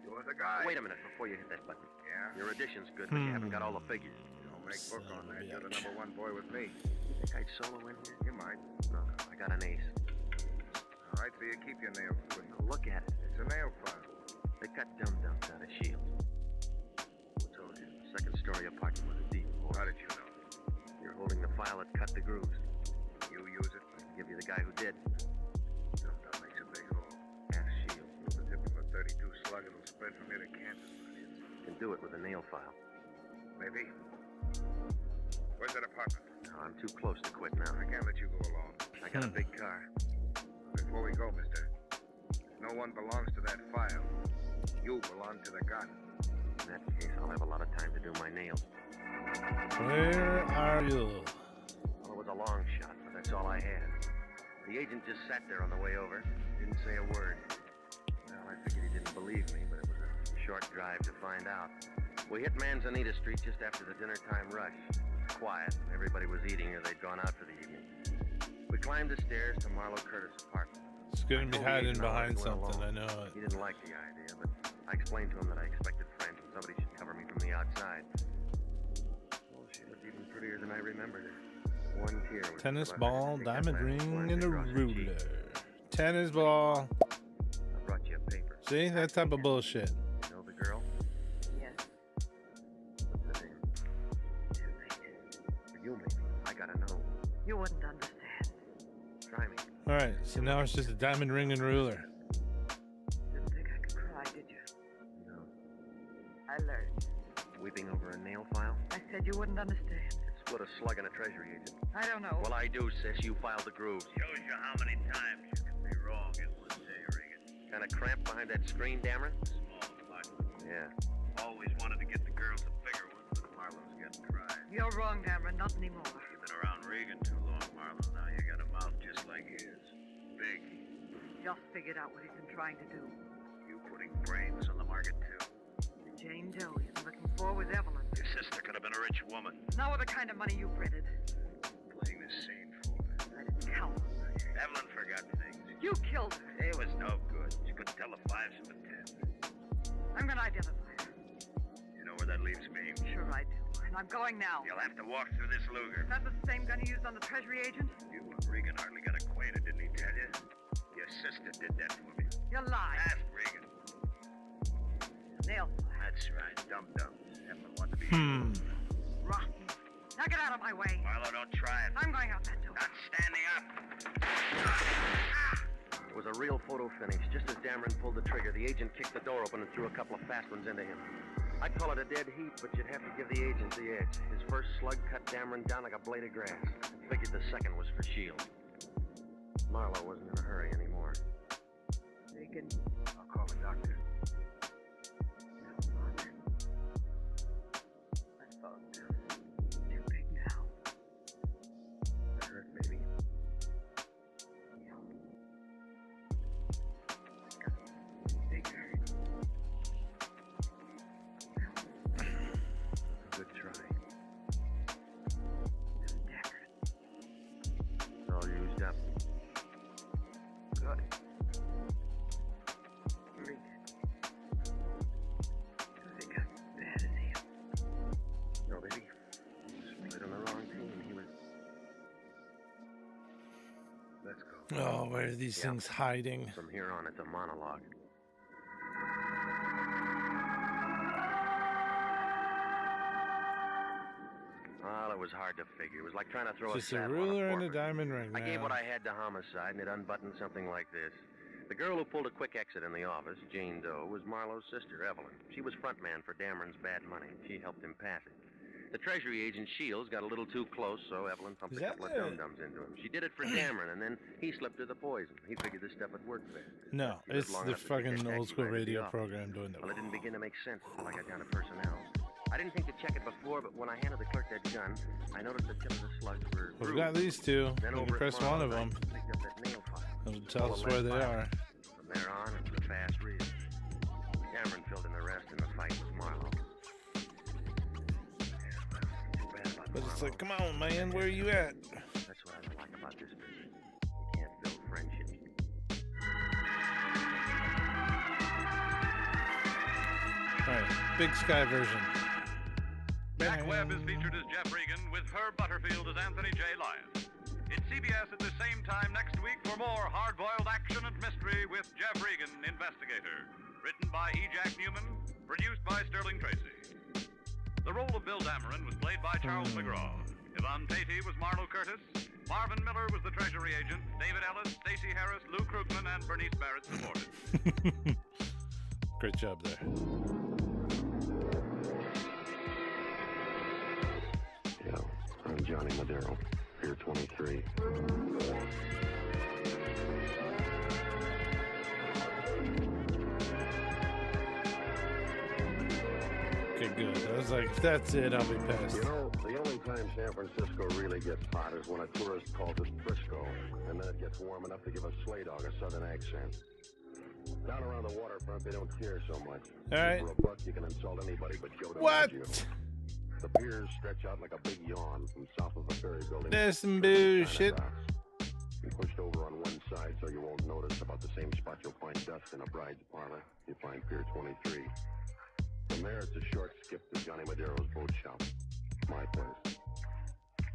You're the guy. Wait a minute before you hit that button. Yeah? Your addition's good, but you haven't got all the figures. Don't make book on that. You're the number 1 boy with me. You think I'd solo in here? You might. No, I got an ace. All right, so you keep your nail file. Now look at it. It's a nail file. They cut dum-dums out of Shields. Who told you? Second story apartment with a deep hole. How did you know? You're holding the file that cut the grooves. You use it? I can give you the guy who did. Dum-dum makes a big hole. Ask Shields. With the tip of a 32 slug, it'll spread from here to Kansas. Can do it with a nail file. Maybe. Where's that apartment? No, I'm too close to quit now. I can't let you go alone. I got a big car. Before we go, mister, no one belongs to that file. You belong to the gun. In that case, I'll have a lot of time to do my nails. Where are you? Well, it was a long shot, but that's all I had. The agent just sat there on the way over. Didn't say a word. Well, I figured he didn't believe me, but it was a short drive to find out. We hit Manzanita Street just after the dinner time rush. It was quiet. Everybody was eating or they'd gone out for the evening. We climbed the stairs to Marlowe Curtis' apartment. It's gonna be hiding behind something, I know it. He didn't like the idea, but I explained to him that I expected friends and somebody should cover me from the outside. Well, she looked even prettier than I remembered her. One tear was Tennis left. ball, diamond ring, and a ruler. Tennis ball. I brought you a paper. See? That type of bullshit. You know the girl? Yes. What's her name? For you, maybe. I gotta know. You wouldn't understand. Try me. Alright, so now it's just a diamond ring and ruler. Didn't think I could cry, did you? No. I learned. Weeping over a nail file? I said you wouldn't understand. Split a slug in a treasury agent. I don't know. Well, I do, sis. You filed the grooves. Shows you how many times you can be wrong in one day, Regan. Kind of cramped behind that screen, Dameron? Small much. Yeah. Always wanted to get the girls a bigger one, but Marlowe's got pride. You're wrong, Dameron. Not anymore. You've been around Regan too long, Marlowe. Now you got a mouth just like his. Big. Just figured out what he's been trying to do. You putting brains on the market, too. Jane Doe he's been looking for with Evelyn. Your sister could have been a rich woman. Not with the kind of money you printed. Playing this scene for her. I didn't count. Evelyn forgot things. You killed her. It was no good. She couldn't tell the fives from the tens. I'm gonna identify her. You know where that leaves me? Sure I do. And I'm going now. You'll have to walk through this Luger. Is that the same gun you used on the Treasury agent? You and Regan hardly got acquainted, didn't he tell you? Your sister did that for me. You lied. Ask Regan. Nail file. That's right, dum-dums. Evelyn wanted to be Rotten. Now get out of my way. Marlowe, don't try it. I'm going out that door. Not standing up. It was a real photo finish. Just as Dameron pulled the trigger, the agent kicked the door open and threw a couple of fast ones into him. I'd call it a dead heat, but you'd have to give the agent the edge. His first slug cut Dameron down like a blade of grass. I figured the second was for shield. Marlowe wasn't in a hurry anymore. Regan. I'll call the doctor. Too big now. That hurt, baby. Bigger. Good try. Decker. It's all used up. Good. Regan. They got bad as him. No, baby. He was played on the wrong team. He was... Let's go. Oh, where are these things hiding? From here on, it's a monologue. Well, it was hard to figure. It was like trying to throw Just a a saddle ruler on and a forklift. diamond ring. I gave now. what I had to homicide, and it unbuttoned something like this. The girl who pulled a quick exit in the office, Jane Doe, was Marlowe's sister, Evelyn. She was frontman for Dameron's bad money. She helped him pass it. The Treasury agent Shields got a little too close, so Evelyn pumped a couple of dum-dums into him. She did it for Dameron, and then he slipped her the poison. He figured this stuff would work best. No, He lived it's long the enough to see fucking that old school taxi ride at the radio office. program doing that. Well, it didn't begin to make sense until I got down to personnel. I didn't think to check it before, but when I handed the clerk that gun, I noticed the tip of the slugs were We've got these two. Then You over can at press one of Marlowe's, them. I picked up that nail file. It'll tell us Full of where lead they pipe. are. From there on, it was a fast reel. Cameron filled in the rest in the fight with Marlowe. But it's like, come on, man, where are you at? That's what I like about this business. You can't build friendships. Alright, Big Sky version. Jack Webb is featured as Jeff Regan, with Herb Butterfield as Anthony J. Lyon. It's CBS at the same time next week for more hard-boiled action and mystery with Jeff Regan, Investigator. Written by E. Jack Newman, produced by Sterling Tracy. The role of Bill Dameron was played by Charles McGraw. Yvonne Patey was Marlowe Curtis. Marvin Miller was the Treasury agent. David Ellis, Stacey Harris, Lou Krugman, and Bernice Barrett supported. Great job there. Yeah, I'm Johnny Madero, Pier 23. Okay, good. I was like, if that's it, I'll be pissed. You know, the only time San Francisco really gets hot is when a tourist calls it Frisco, and then it gets warm enough to give a sleigh dog a southern accent. Down around the waterfront, they don't care so much. All right. For a buck, you can insult anybody but Joe What? DiMaggio. The piers stretch out like a big yawn from south of the ferry building. There's some to the bullshit. China docks. You pushed over on one side so you won't notice. About the same spot you'll find dust in a bride's parlor. You find Pier 23. From there, it's a short skip to Johnny Madero's boat shop. My place.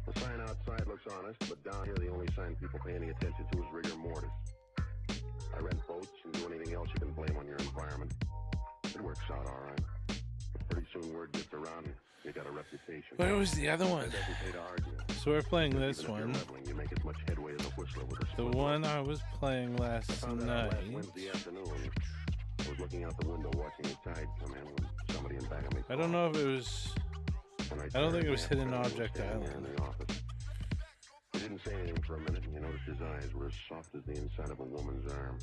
The sign outside looks honest, but down here the only sign people pay any attention to is rigor mortis. I rent boats and do anything else you can blame on your environment. It works out all right. But pretty soon word gets around and you got a reputation. Where was the other one? It doesn't pay to argue. So we're playing this Even if you're one. leveling, you make as much headway as a whistler with a The split one I was playing last found out night. last Wednesday afternoon. I was looking out the window watching the tide come in when somebody in back of me. I don't know if it was. I don't think it was Hidden Object Island. He didn't say anything for a minute, and you noticed his eyes were as soft as the inside of a woman's arm.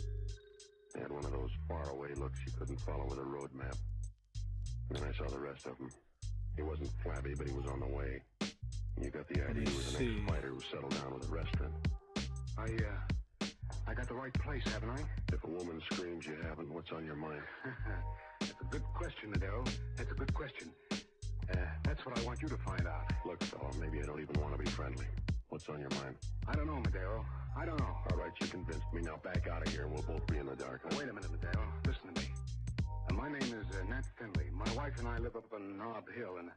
He had one of those faraway looks you couldn't follow with a road map. And then I saw the rest of him. He wasn't flabby, but he was on the way. You got the idea he was an ex-fighter who settled down with a restaurant. I got the right place, haven't I? If a woman screams you haven't, what's on your mind? That's a good question, Adele. That's a good question. That's what I want you to find out. Look, fella, maybe I don't even want to be friendly. What's on your mind? I don't know, Madeo. I don't know. All right, you convinced me. Now back out of here and we'll both be in the dark. Wait a minute, Madeo. Listen to me. My name is Nat Finley. My wife and I live up on Nob Hill, and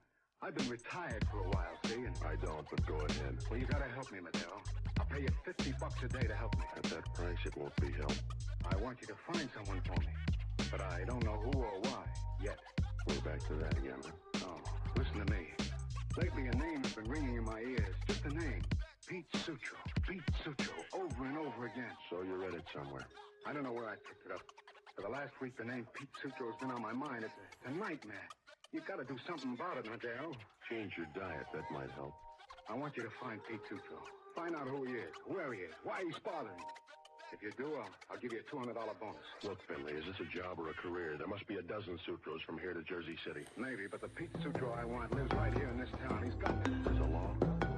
I've been retired for a while, see? And I don't, but go ahead. Well, you gotta help me, Madeo. I'll pay you $50 a day to help me. At that price, it won't be help. I want you to find someone for me, but I don't know who or why yet. We're back to that again, huh? Oh, listen to me. Lately, a name has been ringing in my ears. Just a name. Pete Sutro. Pete Sutro. Over and over again. So you read it somewhere. I don't know where I picked it up. For the last week, the name Pete Sutro has been on my mind. It's a nightmare. You gotta do something about it, Madeo. Change your diet. That might help. I want you to find Pete Sutro. Find out who he is, where he is, why he's bothering you. If you do, I'll give you a $200 bonus. Look, Finley, is this a job or a career? There must be a dozen Sutros from here to Jersey City. Maybe, but the Pete Sutro I want lives right here in this town. He's got it. There's a law.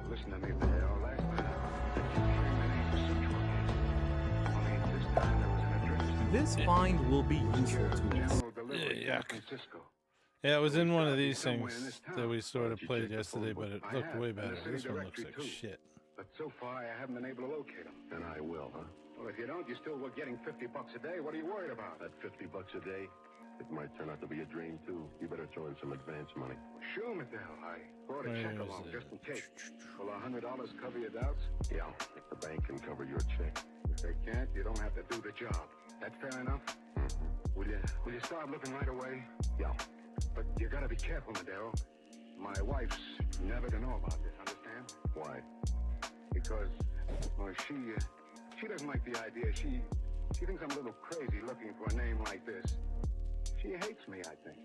Listen to me, Madeo. Last night I heard the name Sutro. Only this time there was an address. This find will be useful to us. Yuck. Yeah, it was in one of these things that we sort of played yesterday, but it looked way better. This one looks like shit. But so far, I haven't been able to locate him. And I will, huh? Well, if you don't, you're still getting $50 a day. What are you worried about? That $50 a day, it might turn out to be a dream, too. You better throw in some advance money. Sure, Madeo. I brought a check along just in case. Will $100 cover your doubts? Yeah, if the bank can cover your check. If they can't, you don't have to do the job. That fair enough? Mm-hmm. Will you start looking right away? Yeah. But you gotta be careful, Madeo. My wife's never to know about this, understand? Why? Because, well, she doesn't like the idea. She thinks I'm a little crazy looking for a name like this. She hates me, I think.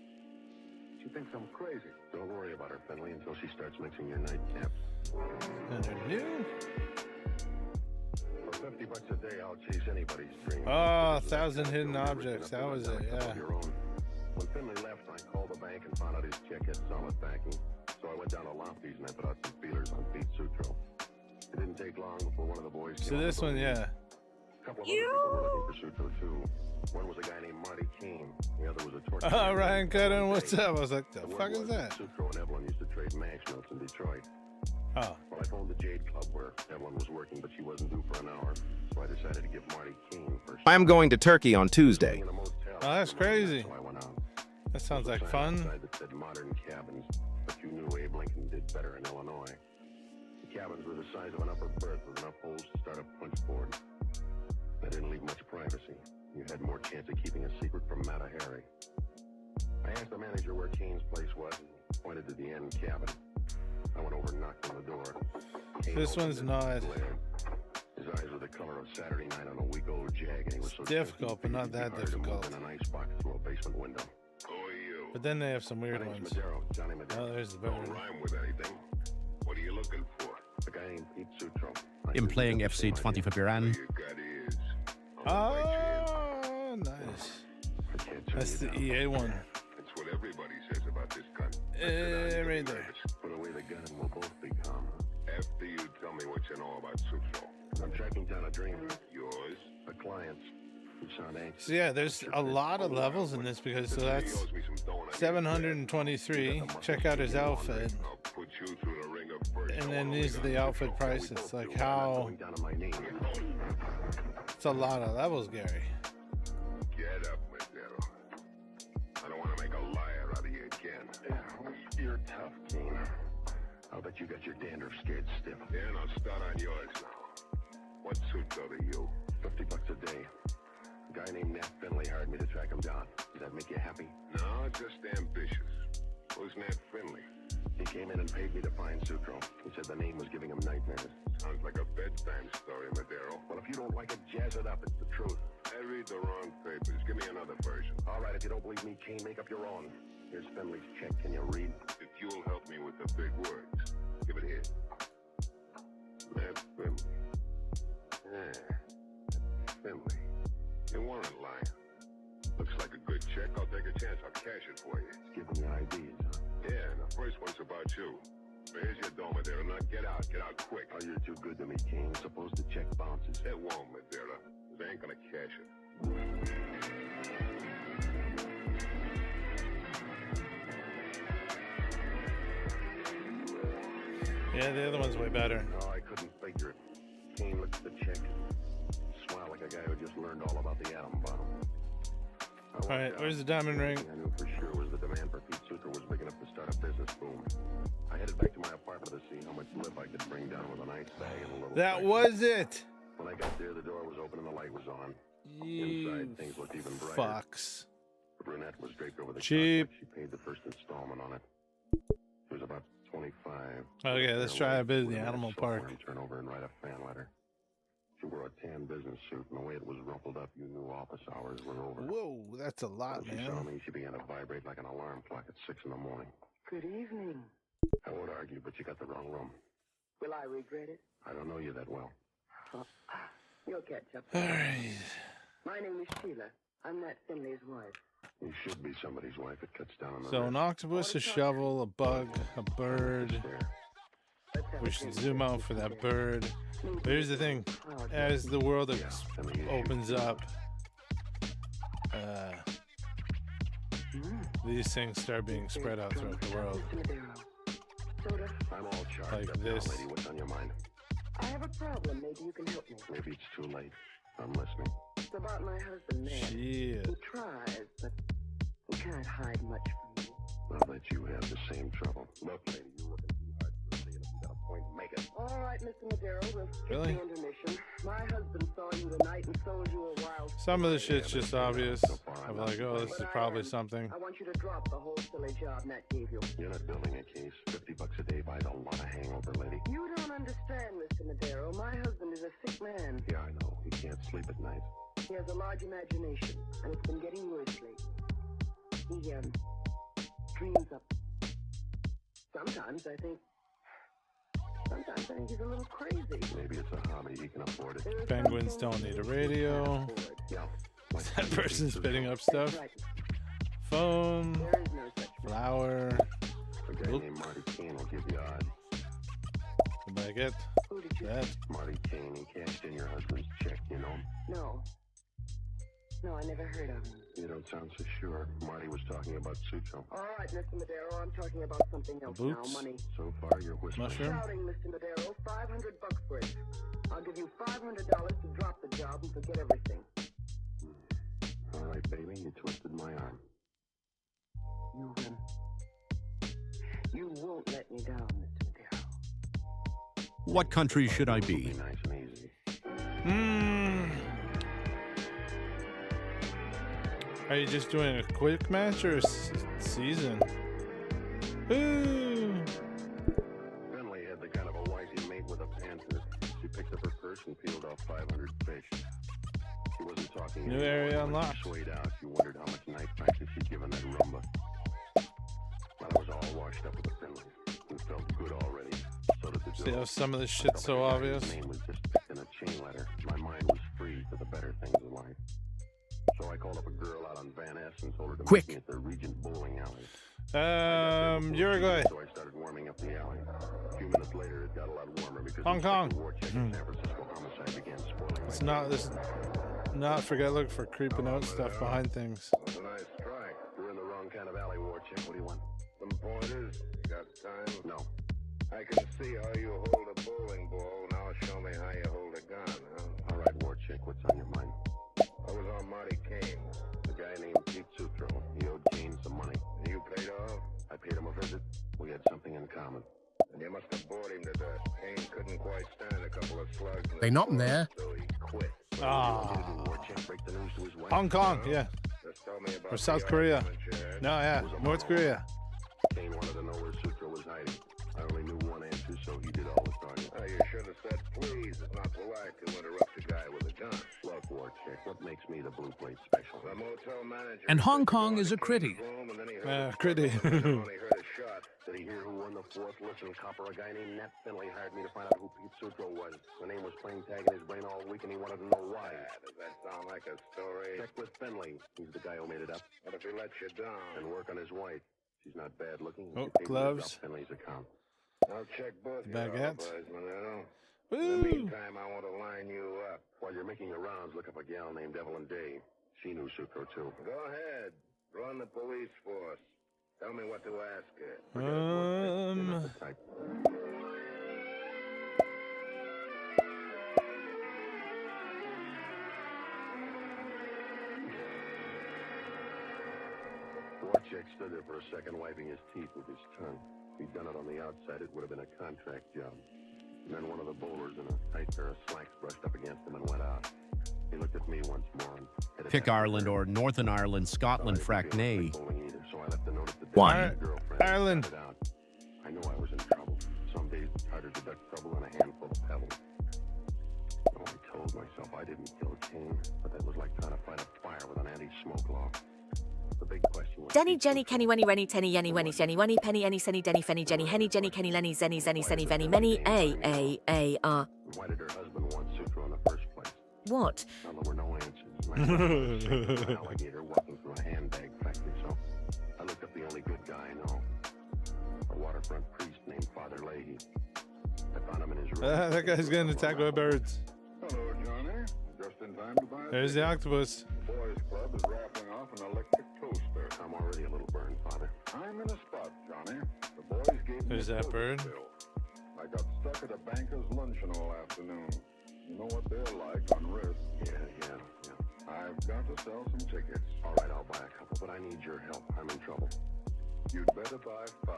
She thinks I'm crazy. Don't worry about her, Finley, until she starts mixing your nightcaps. And they're new. For $50 a day, I'll chase anybody's dream. Oh, 1,000 hidden objects. That was it, yeah. When Finley left, I called the bank and found out his check had solid backing. So I went down to Lofty's and I put out some feelers on Pete Sutro. It didn't take long before one of the boys came. So this one, yeah. A couple of other people were looking for Sutro too. One was a guy named Marty Keene. The other was a torture. Oh, Ryan Cutting, what's up? I was like, the fuck is that? Sutro and Evelyn used to trade max notes in Detroit. Oh. Well, I phoned the Jade Club where Evelyn was working, but she wasn't due for an hour. So I decided to give Marty Keene first. I'm going to Turkey on Tuesday. Oh, that's crazy. So I went out. That sounds like fun. That said modern cabins, but you knew Abe Lincoln did better in Illinois. The cabins were the size of an upper berth with enough holes to start a punch board. They didn't leave much privacy. You had more chance of keeping a secret from Mata Hari. I asked the manager where Keene's place was and pointed to the end cabin. I went over and knocked on the door. This one's not. His eyes were the color of Saturday night on a week-old Jag, and he was so difficult, but not that difficult. In an icebox through a basement window. But then they have some weird ones. Johnny Madero. Oh, there's the better Don't one. rhyme with anything. What are you looking for? A guy named Pete Sutro. I'm playing FC 20 for Biran. Oh, nice. That's the EA one. That's what everybody says about this gun. Right there. Put away the gun and we'll both be calm. After you tell me what you know about Sutro. I'm tracking down a dream. Yours? A client's. You sound anxious. So yeah, there's a lot of levels in this because so that's 723. Check out his outfit. And then these are the outfit prices. Like how it's a lot of levels, Gary. Get up, Madero. I don't want to make a liar out of you again. You're tough, Keene. I'll bet you got your dandruff scared stiff. Yeah, and I'll start on yours now. What's Sutro to you? $50 a day. guy named Nat Finley hired me to track him down. Does that make you happy? No, just ambitious. Who's Nat Finley? He came in and paid me to find Sutro. He said the name was giving him nightmares. Sounds like a bedtime story, Madero. Well, if you don't like it, jazz it up. It's the truth. I read the wrong papers. Give me another version. All right, if you don't believe me, Kane, make up your own. Here's Finley's check. Can you read? If you'll help me with the big words. Give it here. Nat Finley. Yeah. Finley. You weren't lying. Looks like a good check. I'll take a chance. I'll cash it for you. It's giving you ideas, huh? Yeah, and the first one's about you. But here's your dough, Madeira. Now get out. Get out quick. Oh, you're too good to me, Kane. Suppose the check bounces. It won't, Madeira. Because I ain't gonna cash it. Yeah, the other one's way better. No, I couldn't figure it. Kane looks at the check. Smile like a guy who just learned all about the atom bomb. All right, where's the diamond ring? I knew for sure was the demand for Pete Sutro was big enough to start a business boom. I headed back to my apartment to see how much lip I could bring down with an ice bag and a little. That was it. When I got there, the door was open and the light was on. You Inside, things looked even brighter. fucks. The brunette was draped over the Cheap. couch. She paid the first installment on it. It was about 25. Okay, let's try a bit in the animal park. Turn over and write a fan letter. She wore a tan business suit, and the way it was rumpled up, you knew office hours were over. Whoa, that's a lot, When she saw man. me, she began to vibrate like an alarm clock at 6 in the morning. Good evening. I won't argue, but you got the wrong room. Will I regret it? I don't know you that well. You'll catch up. All right. My name is Sheila. I'm Nat Finley's wife. You should be somebody's wife. It cuts down on the So risk. an octopus, a shovel, a bug, a bird. We should zoom out for that bird. But here's the thing. As the world opens up, these things start being spread out throughout the world. I'm all charged Like up this. now, lady. What's on your mind? I have a problem. Maybe you can help me. Maybe it's too late. I'm listening. It's about my husband, Ned. Shit. He tries, but he can't hide much from me. I'll let you have the same trouble. Look, lady, you're looking too hard for a thing, and if you got a point, make it. All right, Mr. Madero, we'll skip Really? the intermission. My husband saw you tonight and sold you a wild... Some of the shit's just obvious. I'm like, oh, this is probably something. I want you to drop the whole silly job Nat gave you. You're not building a case. $50 a day buys a lot of hangover, lady. You don't understand, Mr. Madero. My husband is a sick man. Yeah, I know. He can't sleep at night. He has a large imagination, and it's been getting worse lately. He, dreams up. Sometimes I think he's a little crazy. Maybe it's a hobby. He can afford it. Penguins don't need a radio. Yeah. That person's spitting up stuff. Phone. Flower. A guy named Marty Kane will give you odds. Did I get that? Marty Kane, he cashed in your husband's check, you know? No. No, I never heard of him. You don't sound so sure. Marty was talking about Sutro. All right, Mr. Madero, I'm talking about something else now. Boots? Money. So far, you're whispering. Mushroom? Shouting, Mr. Madero, $500 for it. I'll give you $500 to drop the job and forget everything. All right, baby, you twisted my arm. You won't let me down, Mr. Madero. What country should I be? Nice and easy. Are you just doing a quick match or a season? Ooh. Finley had the kind of a wife he made with a panther. She picked up her purse and peeled off 500 fish. She wasn't talking New anymore. area When unlocked. she swayed out, you wondered how much night practice she'd given that rumba. But I was all washed up with the Finley. It felt good already. So did the See how dough. some of this shit's so obvious? His name was just picked in a chain letter. My mind was free for the better things in life. So I called up a girl out on Van Ness and told her to Quick. meet me at the Regent Bowling Alley. Uruguay. So I started warming up the alley. A few minutes later, it got a lot warmer because Hong Kong. War check in San Francisco homicide began spoiling. It's not this. Not forget look for creeping out stuff behind things. That's a nice try. You're in the wrong kind of alley, war chick. What do you want? Some pointers? You got time? No. I can see how you hold a bowling ball. Now show me how you hold a gun, huh? All right, war chick. What's on your mind? I was on Marty Kane. The guy named Pete Sutro. He owed Kane some money. You paid off? I paid him a visit. We had something in common. And you must have bored him to death. Kane couldn't quite stand a couple of slugs. They not in there. So he quit. Hong Kong, yeah. Or South Korea. No, yeah, North Korea. Kane wanted to know where Sutro was hiding. I only knew one answer, so he did all the talking. You should have said please. It's not polite to interrupt a guy with a gun. Look, Warchick, what makes me the blue plate special? The motel manager. And Hong Kong is a critty. Critty. Did he hear who won the fourth? Listen, Copper, a guy named Nat Finley hired me to find out who Pete Sutro was. The name was playing tag in his brain all week, and he wanted to know why. Does that sound like a story? Check with Finley. He's the guy who made it up. What if he lets you down? And work on his wife. She's not bad looking. Oh, gloves. Finley's account. I'll check both Baguettes. In the meantime, I want to line you up. While you're making your rounds, look up a gal named Evelyn Day. She knew Sutro, too. Go ahead. Run the police force. Tell me what to ask her. Warchick stood there for a second, wiping his teeth with his tongue. If he'd done it on the outside, it would have been a contract job. And then one of the bowlers in a tight pair of slacks brushed up against him and went out. He looked at me once more. Pick Ireland or Northern Ireland, Scotland, frack nay. So I left a note at the One. Ireland. I knew I was in trouble. Some days it's harder to duck trouble than a handful of pebbles. Oh, I told myself I didn't kill Kane, but that was like trying to fight a fire with an anti-smoke law. The big question was... Denny, Jenny, Kenny, Wenny, Renny, Tenny, Yenny, Wenny, Jenny, Wenny, Penny, Any, Senny, Denny, Fenny, Jenny, Henny, Jenny, Kenny, Lenny, Zenny, Zenny, Senny, Venny, Many, A. Why did her husband want Sutro in the first place? What? Well, there were no answers. An alligator walking through a handbag factory, so I looked up the only good guy I know. A waterfront priest named Father Leahy. I found him in his room. That guy's getting attacked by birds. Hello, Johnny. Just in time to buy. There's the octopus. The boys' club is raffling off an electric toaster. I'm already a little burned, Father. I'm in a spot, Johnny. The boys gave me There's that bird. bill. I got stuck at a banker's luncheon all afternoon. You know what they're like on risk. Yeah. I've got to sell some tickets. All right, I'll buy a couple, but I need your help. I'm in trouble. You'd better buy 5.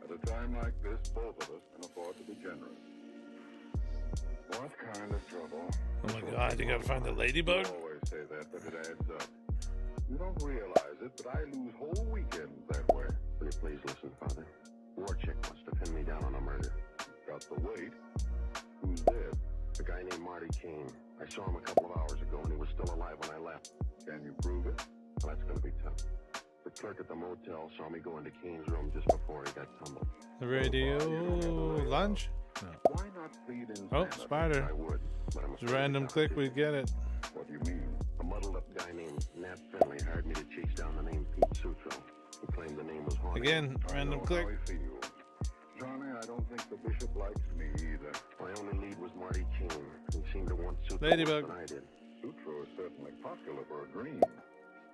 At a time like this, both of us can afford to be generous. What kind of trouble? Oh my God, you gotta find the ladybug? I always say that, but it adds up. You don't realize it, but I lose whole weekends that way. Will you please listen, Father? Warchick wants to pin me down on a murder. Got the weight. Who's dead? A guy named Marty Kane. I saw him a couple of hours ago, and he was still alive when I left. Can you prove it? Well, that's going to be tough. The clerk at the motel saw me go into Kane's room just before he got tumbled. The radio lunch? No. Why not plead insanity? Oh, spider. I would, but I'm It's a random click, we get it. What do you mean? A muddled-up guy named Nat Finley hired me to chase down the name Pete Sutro. He claimed the name was haunted. Again, random click. How I feel. Johnny, I don't think the bishop likes me either. My only lead was Marty Kane. He seemed to want Sutro Ladybug. worse than I did. Sutro is certainly popular for a dream.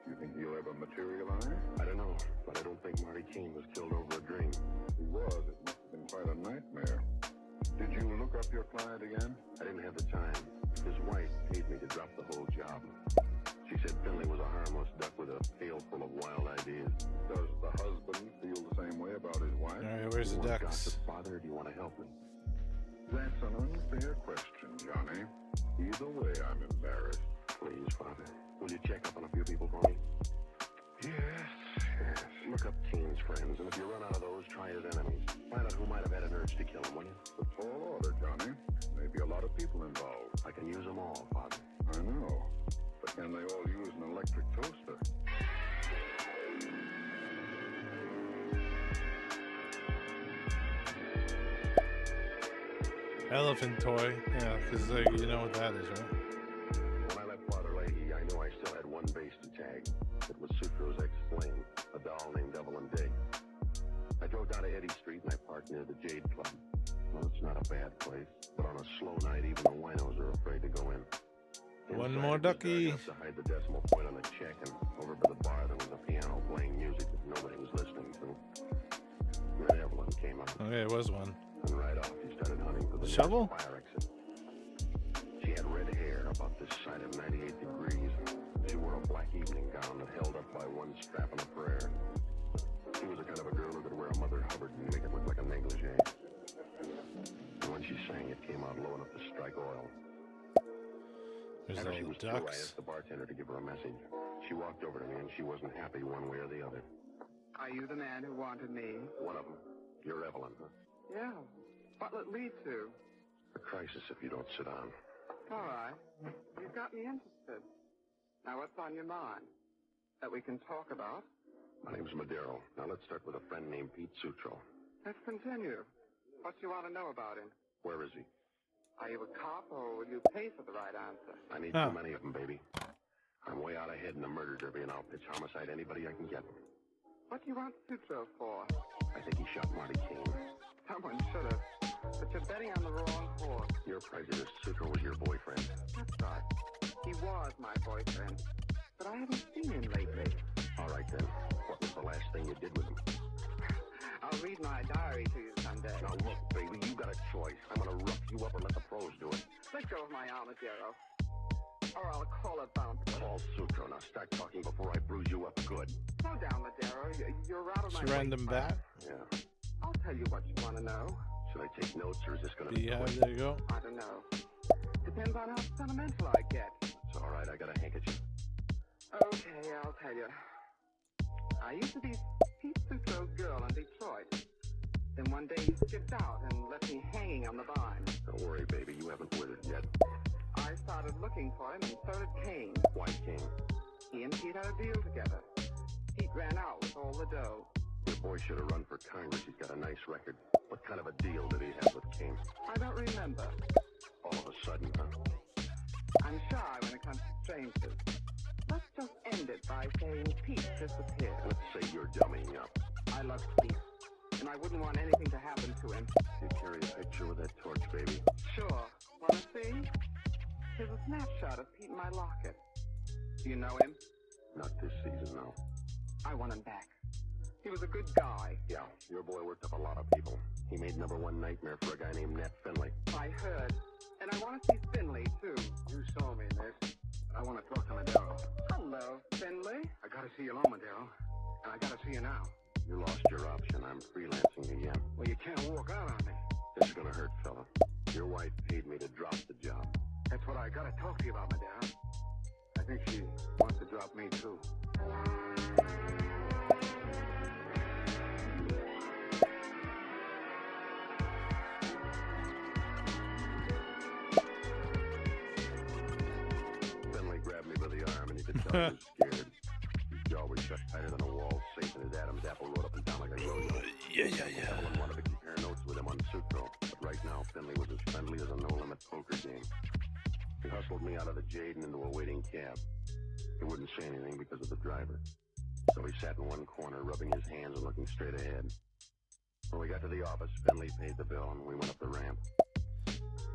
You think he'll ever materialize? I don't know, but I don't think Marty Kane was killed over a dream. He was. It must have been quite a nightmare. Did you look up your client again? I didn't have the time. His wife paid me to drop the whole job. She said Finley was a harmless duck with a pail full of wild ideas. Does the husband feel the same way about his wife? All right, where's the ducks? Father, do you want to help me? That's an unfair question, Johnny. Either way, I'm embarrassed. Please, Father. Will you check up on a few people for me? Yes. Look up Kane's friends, and if you run out of those, try his enemies. Find out who might have had an urge to kill him, will you? It's a tall order, Johnny. Maybe a lot of people involved. I can use them all, Father. I know. But can they all use an electric toaster? Elephant toy. Yeah, because you know what that is, right? When I left Father Leahy, I knew I still had one base to tag. It was Sutro's ex-flame, a doll named Evelyn Day. I drove down to Eddy Street and I parked near the Jade Club. Well, it's not a bad place, but on a slow night, even the winos are afraid to go in. One Inside, more it was ducky. dark enough to hide the decimal point on the check, and over by the bar there was a piano playing music that nobody was listening to. Then Evelyn came up. Okay, it was one. And right off, he started hunting for the Shovel? nearest fire exit. She had red hair about this side of 98 degrees. She wore a black evening gown that held up by one strap and a prayer. She was the kind of a girl who could wear a Mother Hubbard and make it look like a negligee. And when she sang, it came out low enough to strike oil. There's After all she the was through, I ducks. asked the bartender to give her a message. She walked over to me and she wasn't happy one way or the other. Are you the man who wanted me? One of them. You're Evelyn, huh? Yeah. What'll it lead to? A crisis if you don't sit down. All right. You've got me interested. Now, what's on your mind? That we can talk about? My name's Madero. Now let's start with a friend named Pete Sutro. Let's continue. What do you want to know about him? Where is he? Are you a cop, or will you pay for the right answer? I need too many of them, baby. I'm way out ahead in the murder derby, and I'll pitch homicide anybody I can get. What do you want Sutro for? I think he shot Marty King. Someone should have. But you're betting on the wrong horse. You're prejudiced. Sutro was your boyfriend. That's right. He was my boyfriend. But I haven't seen him lately. All right, then. What was the last thing you did with him? I'll read my diary to you someday. Now, look, baby, you got a choice. I'm going to rough you up and let the pros do it. Let go of my arm, Madero. Or I'll call a bouncer. Call Sutro. Now, start talking before I bruise you up good. Slow down, Madero. You're out of my Random bat? Yeah. I'll tell you what you want to know. Should I take notes, or is this going to be Yeah, quick? there you go. I don't know. Depends on how sentimental I get. It's all right. I got a handkerchief. Okay, I'll tell you. I used to be Pete Sutro's girl in Detroit. Then one day he skipped out and left me hanging on the vine. Don't worry, baby. You haven't withered yet. I started looking for him, and so did Kane. Why King? He and Pete had a deal together. Pete ran out with all the dough. Your boy should have run for Congress. He's got a nice record. What kind of a deal did he have with King? I don't remember. All of a sudden, huh? I'm shy when it comes to strangers. Let's just end it by saying Pete disappeared. Let's say you're dummying up. I love Pete, and I wouldn't want anything to happen to him. You carry a picture with that torch, baby? Sure. Wanna see? Here's a snapshot of Pete in my locket. Do you know him? Not this season, no. I want him back. He was a good guy. Yeah, your boy worked up a lot of people. He made #1 nightmare for a guy named Nat Finley. I heard. And I want to see Finley, too. You saw me, miss. I want to talk to Madero. Hello, Finley. I gotta see you alone, Madero. And I gotta see you now. You lost your option. I'm freelancing again. Well, you can't walk out on me. This is gonna hurt, fella. Your wife paid me to drop the job. That's what I gotta talk to you about, Madero. I think she wants to drop me, too. Finley grabbed me by the arm, and you could tell he was scared. His jaw was shut tighter than a wall safe, and his Adam's apple rode up and down like a yo-yo. Yeah. Evelyn wanted to compare notes with him on Sutro, but right now Finley was as friendly as a no-limit poker game. He hustled me out of the Jade and into a waiting cab. He wouldn't say anything because of the driver. So he sat in one corner, rubbing his hands and looking straight ahead. When we got to the office, Finley paid the bill, and we went up the ramp.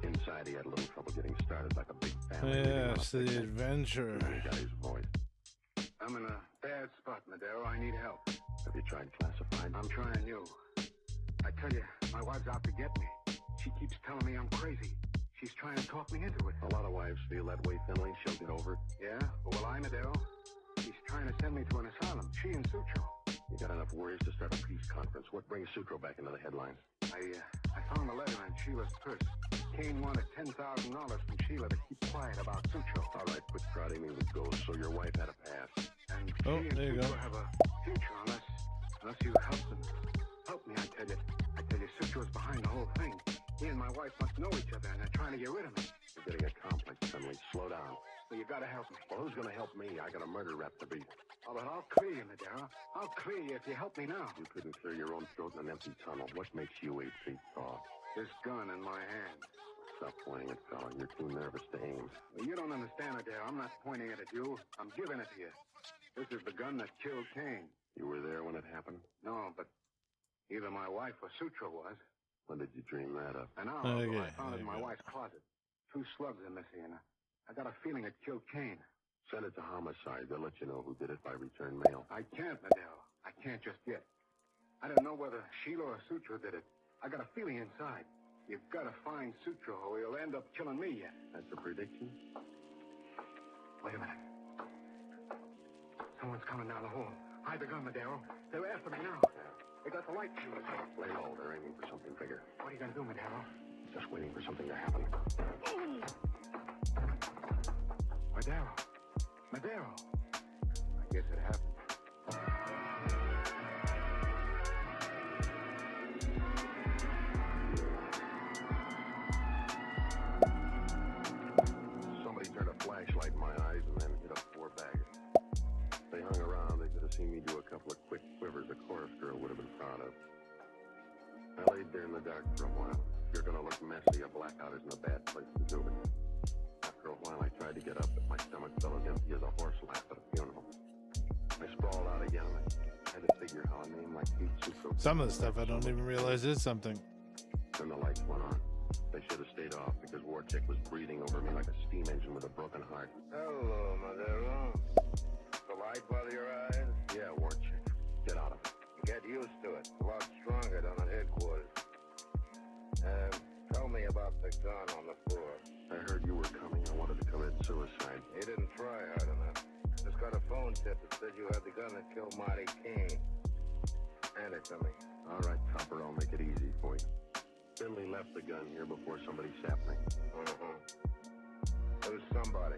Inside, he had a little trouble getting started, like a big family. Yes, the adventure. He got his voice. I'm in a bad spot, Madero. I need help. Have you tried classified? I'm trying you. I tell you, my wife's out to get me. She keeps telling me I'm crazy. She's trying to talk me into it. A lot of wives feel that way, Finley. She'll get over it. Yeah? Well, I, Madero. She's trying to send me to an asylum. She and Sutro. You got enough worries to start a peace conference. What brings Sutro back into the headlines? I found a letter in Sheila's purse. Kane wanted $10,000 from Sheila to keep quiet about Sutro. All right, quit crowding me with ghosts, so your wife had a pass. And Oh, she and there you Sutro go. have a future unless you help them. Help me, I tell you. Sutro's behind the whole thing. He and my wife must know each other, and they're trying to get rid of me. You're getting a complex, Finley. Slow down. Well, you gotta help me. Well, who's gonna help me? I got a murder rap to beat. Oh, but I'll clear you, Madero. I'll clear you if you help me now. You couldn't clear your own throat in an empty tunnel. What makes you 8 feet tall? This gun in my hand. Stop pointing it, fella. You're too nervous to aim. Well, you don't understand, Madero. I'm not pointing it at you. I'm giving it to you. This is the gun that killed Kane. You were there when it happened? No, but either my wife or Sutro was. When did you dream that up? An hour ago, I found it in my wife's closet. 2 slugs are missing, and I got a feeling it killed Kane. Send it to homicide. They'll let you know who did it by return mail. I can't, Madero. I can't just yet. I don't know whether Sheila or Sutro did it. I got a feeling inside. You've got to find Sutro, or he'll end up killing me yet. That's a prediction? Wait a minute. Someone's coming down the hall. Hide the gun, Madero. They're after me now. They got the light shooters. Lay low. They're aiming for something bigger. What are you going to do, Madero? Just waiting for something to happen. Madero. I guess it happened. Somebody turned a flashlight in my eyes and then hit a four-bagger. They hung around. They could have seen me do a couple of quick quivers a chorus girl would have been proud of. I laid there in the dark for a while. If you're going to look messy, a blackout isn't a bad place to do it. After a while, I tried to get up, but my stomach felt as empty as a horse lap at a funeral. I sprawled out again, and I had to figure how a name like Pete Sucro... Some of the stuff I don't even realize is something. Then the lights went on. They should have stayed off because Warchick was breathing over me like a steam engine with a broken heart. Hello, Madero. The light bother your eyes? Yeah, Warchick. Get out of it. Get used to it. A lot stronger down at headquarters. Tell me about the gun on the floor. I heard you were coming. I wanted to commit suicide. You didn't try hard enough. Just got a phone tip that said you had the gun that killed Marty King. Hand it to me. All right, Copper, I'll make it easy for you. Finley left the gun here before somebody sapped me. Who's somebody?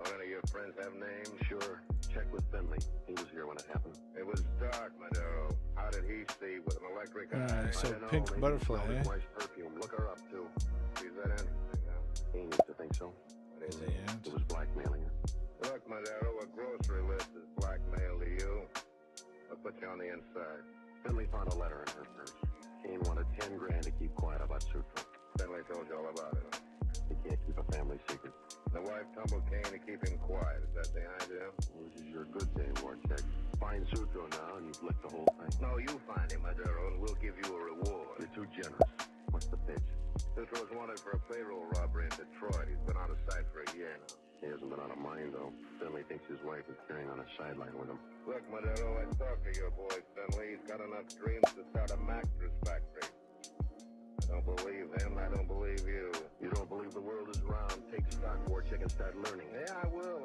Don't any of your friends have names? Sure. Check with Finley. He was here when it happened. It was dark, Madero. How did he see with an electric eye? So Pink Butterfly, eh? Wife's perfume. Look her up, too. She's that interesting, huh? He needs to think so. Is he? It was blackmailing her. Look, Madero, a grocery list is blackmail to you. I'll put you on the inside. Finley found a letter in her purse. Kane wanted 10 grand to keep quiet about Sutro. Finley told you all about it, huh? He can't keep a family secret. The wife tumbled Kane to keep him quiet. Is that the idea? Well, this is your good day, Warcheck. Find Sutro now and you've licked the whole thing. No, you find him, Madero, and we'll give you a reward. You're too generous. What's the pitch? Sutro's wanted for a payroll robbery in Detroit. He's been out of sight for a year now. He hasn't been out of mind, though. Finley thinks his wife is carrying on a sideline with him. Look, Madero, I talked to your boy, Finley. He's got enough dreams to start a mattress factory. I don't believe him. I don't believe you. You don't believe the world is round? Take stock, Warcheck, and start learning. Yeah, I will.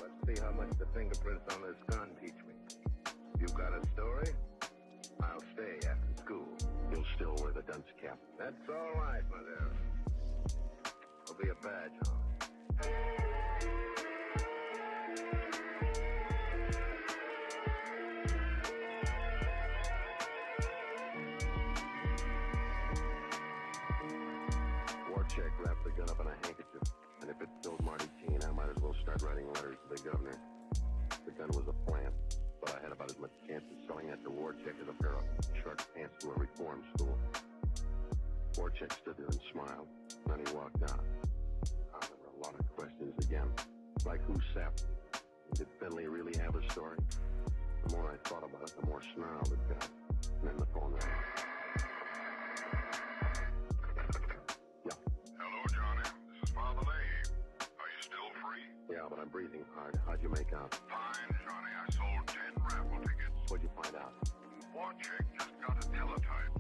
Let's see how much the fingerprints on this gun teach me. You got a story? I'll stay after school. You'll still wear the dunce cap. That's all right, Madero. It'll be a badge on it. Warcheck wrapped the gun up in a handkerchief, and if it killed Marty Keene, I might as well start writing letters to the governor. The gun was a plant, but I had about as much chance of selling it to Warcheck as a pair of short pants to a reform school. Warcheck stood there and smiled, and then he walked out. There were a lot of questions again, like who sapped him? Did Finley really have a story? The more I thought about it, the more snarled it got. And then the phone rang. Hello, Johnny. This is Father Leahy. Are you still free? Yeah, but I'm breathing hard. How'd you make out? Fine, Johnny. I sold 10 raffle tickets. What'd you find out? Warcheck just got a teletype.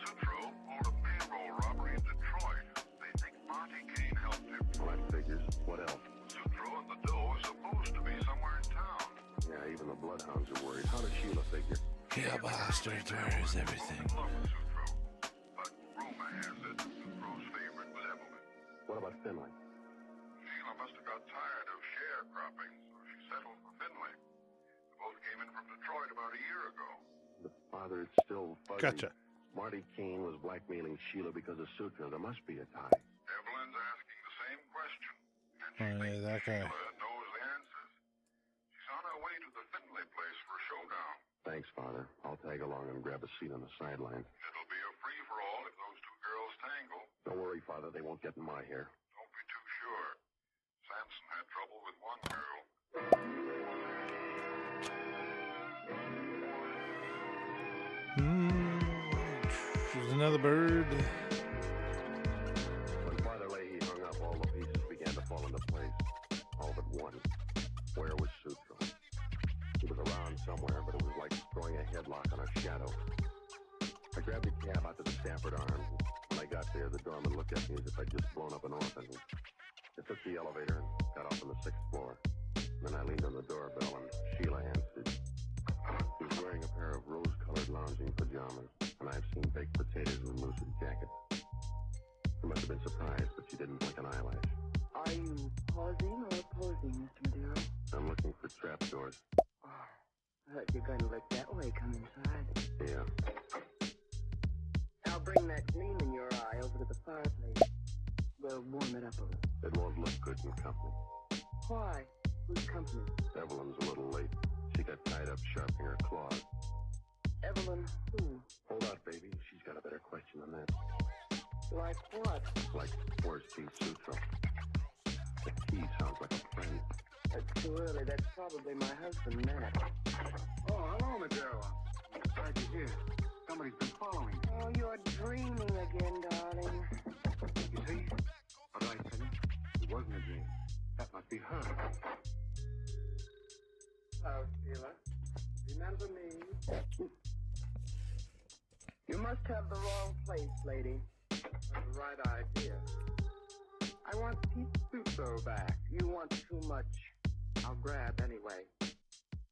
Sutro pulled a payroll robbery in Detroit. They think Marty Kane helped him. Well, that figures. What else? Sutro and the dough is supposed to be somewhere in town. Yeah, even the bloodhounds are worried. How does Sheila figure? Yeah, bastard, where is everything? But rumor has it that Sutro's favorite was Evelyn. What about Finley? Sheila must have got tired of sharecropping, so she settled for Finley. They both came in from Detroit about a year ago. The father is still fuzzy. Gotcha. Marty Keene was blackmailing Sheila because of Sutro. There must be a tie. Evelyn's asking the same question, and she Oh, yeah, thinks that guy. Sheila knows the answers. She's on her way to the Finley place for a showdown. Thanks, Father. I'll tag along and grab a seat on the sidelines. It'll be a free-for-all if those two girls tangle. Don't worry, Father. They won't get in my hair. Don't be too sure. Samson had trouble with one girl. There's another bird. When Father Leahy hung up, all the pieces began to fall into place. All but one. Where was Sutro? He was around somewhere, but it was like throwing a headlock on a shadow. I grabbed a cab out to the Stafford Arms. When I got there, the doorman looked at me as if I'd just blown up an orphan. I took the elevator and got off on the 6th floor. Then I leaned on the doorbell and Sheila answered. She was wearing a pair of rose-colored lounging pajamas, and I've seen baked potatoes with lucid jackets. She must have been surprised, but she didn't blink an eyelash. Are you pausing or posing, Mr. Madero? I'm looking for trapdoors. Oh, I heard you're gonna look that way. Come inside. Yeah. I'll bring that gleam in your eye over to the fireplace. We'll warm it up a little. It won't look good in company. Why? Who's company? Evelyn's a little late. She got tied up sharpening her claws. Evelyn who? Hold out, baby. She's got a better question than that. Like what? Like, where's Pete Sutro? The key sounds like a friend. It's too early. That's probably my husband, Matt. Oh, hello, Madero. I'm glad you're here. Somebody's been following you. Oh, you're dreaming again, darling. You see? What did I tell you? It wasn't a dream. That must be her. Hello, Sheila. Remember me? You must have the wrong place, lady. Or the right idea. I want Pete Sutro back. You want too much. I'll grab anyway.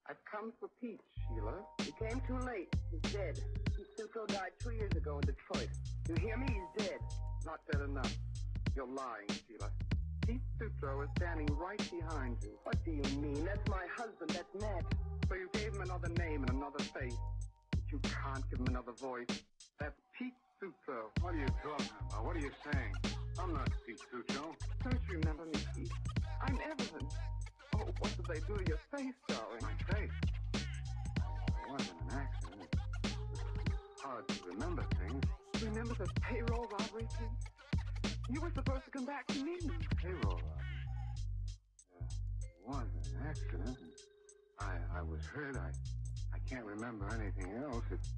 I've come for Pete, Sheila. You came too late. He's dead. Pete Sutro died 2 years ago in Detroit. You hear me? He's dead. Not dead enough. You're lying, Sheila. Pete Sutro is standing right behind you. What do you mean? That's my husband. That's Matt. So you gave him another name and another face. But you can't give him another voice. That's Pete Sutro. What are you talking about? What are you saying? I'm not Pete Sutro. Don't you remember me, Pete? I'm Evelyn. Oh, what did they do to your face, darling? My face? It wasn't an accident. It's hard to remember things. Remember the payroll robbery, Pete? You were supposed to come back to me. Payroll robbery? It wasn't an accident. I was hurt. I can't remember anything else. It's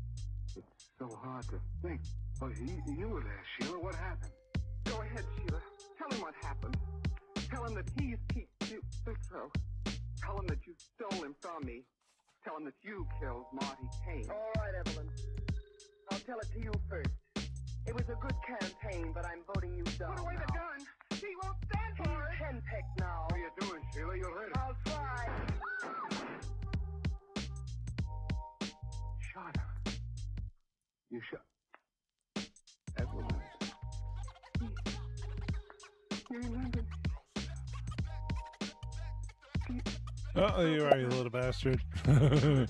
so hard to think. Well, you were there, Sheila. What happened? Go ahead, Sheila. Tell him what happened. Tell him that he's Pete Sutro. Tell him that you stole him from me. Tell him that you killed Marty Kane. All right, Evelyn. I'll tell it to you first. It was a good campaign, but I'm voting you down. Put away the gun. He won't stand for it. Henpecked now. What are you doing, Sheila? You'll hurt him. I'll try. Shot her. You shot Evelyn. You remember? Oh, you are, you little bastard. You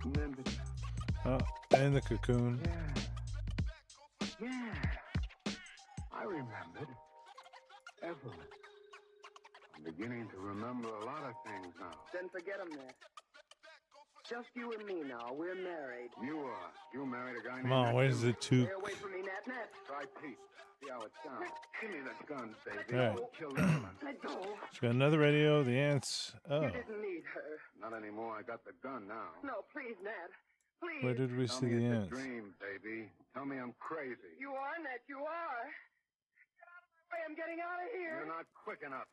remember? Oh, and the cocoon. Yeah. I remembered. Evelyn. I'm beginning to remember a lot of things now. Then forget him, Matt. Just you and me now. We're married. You are. You married a guy named... Come on, where's the two? Stay away from me, Nat. Try Pete. See how it sounds. Give me the gun, baby. Yeah. I will kill Evelyn. Let go. She's got another radio. The ants. Oh. You didn't need her. Not anymore. I got the gun now. No, please, Nat. Please. Where did we Tell see me the it's ants? a dream, baby. Tell me I'm crazy. You are, Nat. You are. Get out of my way. I'm getting out of here. You're not quick enough.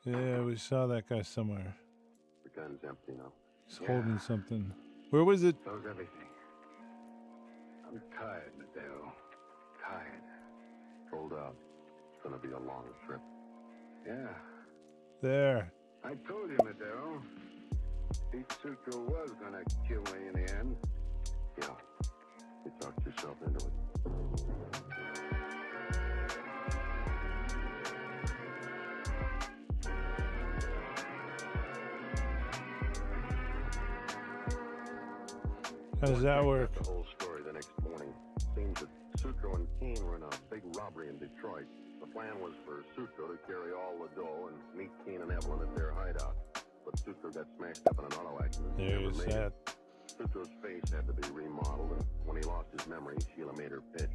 Yeah, we saw that guy somewhere. The gun's empty now. He's holding something. Where was it? So's everything. I'm tired, Madeo. Tired. Hold out. It's gonna be a long trip. Yeah. There. I told you, Madeo. Pete Sutro was gonna kill me in the end. Yeah. You talked yourself into it. How does that work? The whole story the next morning. Seems that Sutro and Kane were in a big robbery in Detroit. The plan was for Sutro to carry all the dough and meet Kane and Evelyn at their hideout. But Sutro got smashed up in an auto accident. There's that. Sutro's face had to be remodeled, and when he lost his memory, Sheila made her pitch.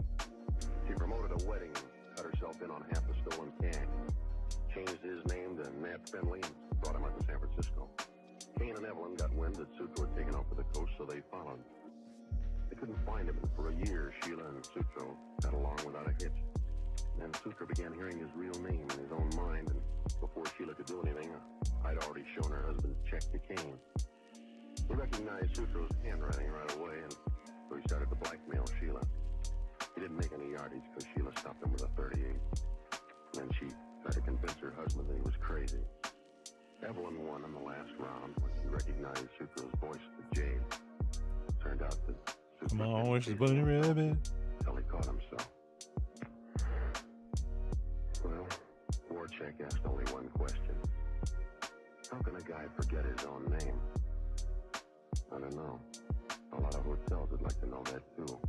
She promoted a wedding and cut herself in on half the stolen cash. Changed his name to Nat Finley and brought him out to San Francisco. Kane and Evelyn got wind that Sutro had taken off for the coast, so they followed. They couldn't find him, and for a year, Sheila and Sutro got along without a hitch. Then Sutro began hearing his real name in his own mind, and before Sheila could do anything, I'd already shown her husband's check to Kane. He recognized Sutro's handwriting right away, and so he started to blackmail Sheila. He didn't make any yardage because Sheila stopped him with a .38. Then she tried to convince her husband that he was crazy. Evelyn won in the last round when she recognized Sutro's voice at the jail. Turned out that Come on, where's the bunny rabbit? until he caught himself. Well, Warcheck asked only one question. How can a guy forget his own name? I don't know. A lot of hotels would like to know that too.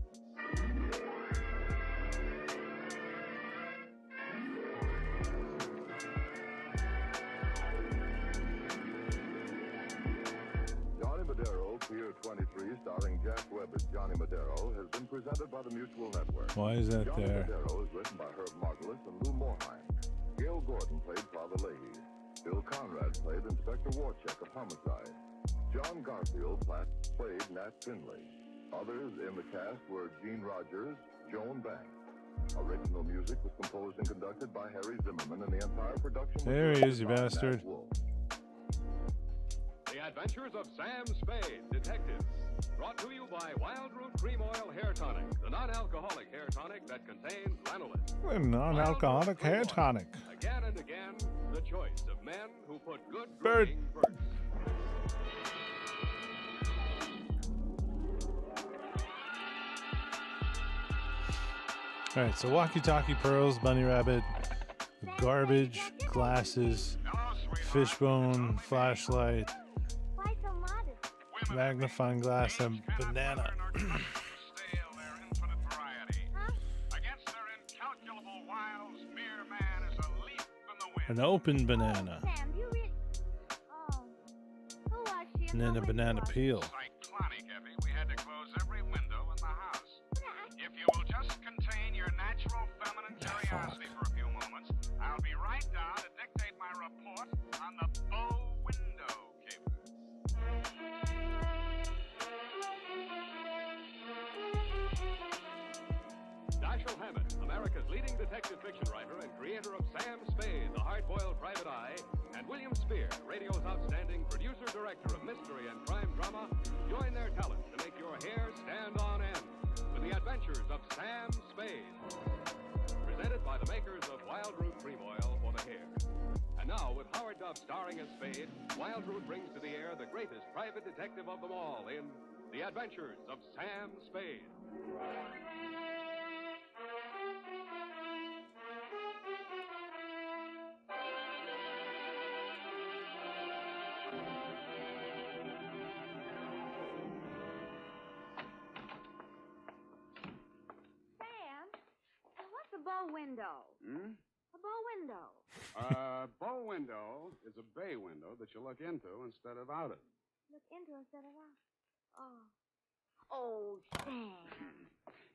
Johnny Madero, Pier 23, starring Jack Webb as Johnny Madero, has been presented by the Mutual Network. Why is that Johnny there? Madero is written by Herb Margolis and Lou Morheim. Gail Gordon played Father Leahy. Bill Conrad played Inspector Warcheck of Homicide. John Garfield played Nat Finley. Others in the cast were Gene Rogers, Joan Banks. Original music was composed and conducted by Harry Zimmerman, and the entire production was There he directed is, you by Nat bastard. Wolf. The Adventures of Sam Spade, Detective. Brought to you by Wild Root Cream Oil Hair Tonic, the non-alcoholic hair tonic that contains lanolin. A non-alcoholic hair tonic. Again and again, the choice of men who put good Bird. grooming first. All right, so walkie-talkie, pearls, bunny rabbit, garbage, glasses, fishbone, flashlight, Why so modest? magnifying glass, and banana. An open banana. Sam, you really... Oh. Who was she? And then a banana peel. Cyclonic, Effie. We had to close every window in the house. If you will just contain your natural feminine curiosity for a few moments, I'll be right down to dictate my report on the bow window caper. Dashiell Hammett, America's leading detective fiction writer and creator of Sam Spade, the hard-boiled private eye, and William Spear, radio's outstanding producer-director of mystery and crime drama, join their talents to make your hair stand on end with the adventures of Sam Spade. Presented by the makers of Wild Root Cream Oil for the hair. And now, with Howard Duff starring as Spade, Wild Root brings to the air the greatest private detective of them all in The Adventures of Sam Spade. Sam, what's a bow window? Hmm? A bow window. Bow window is a bay window that you look into instead of out of. Look into instead of out. Oh. Oh, Sam.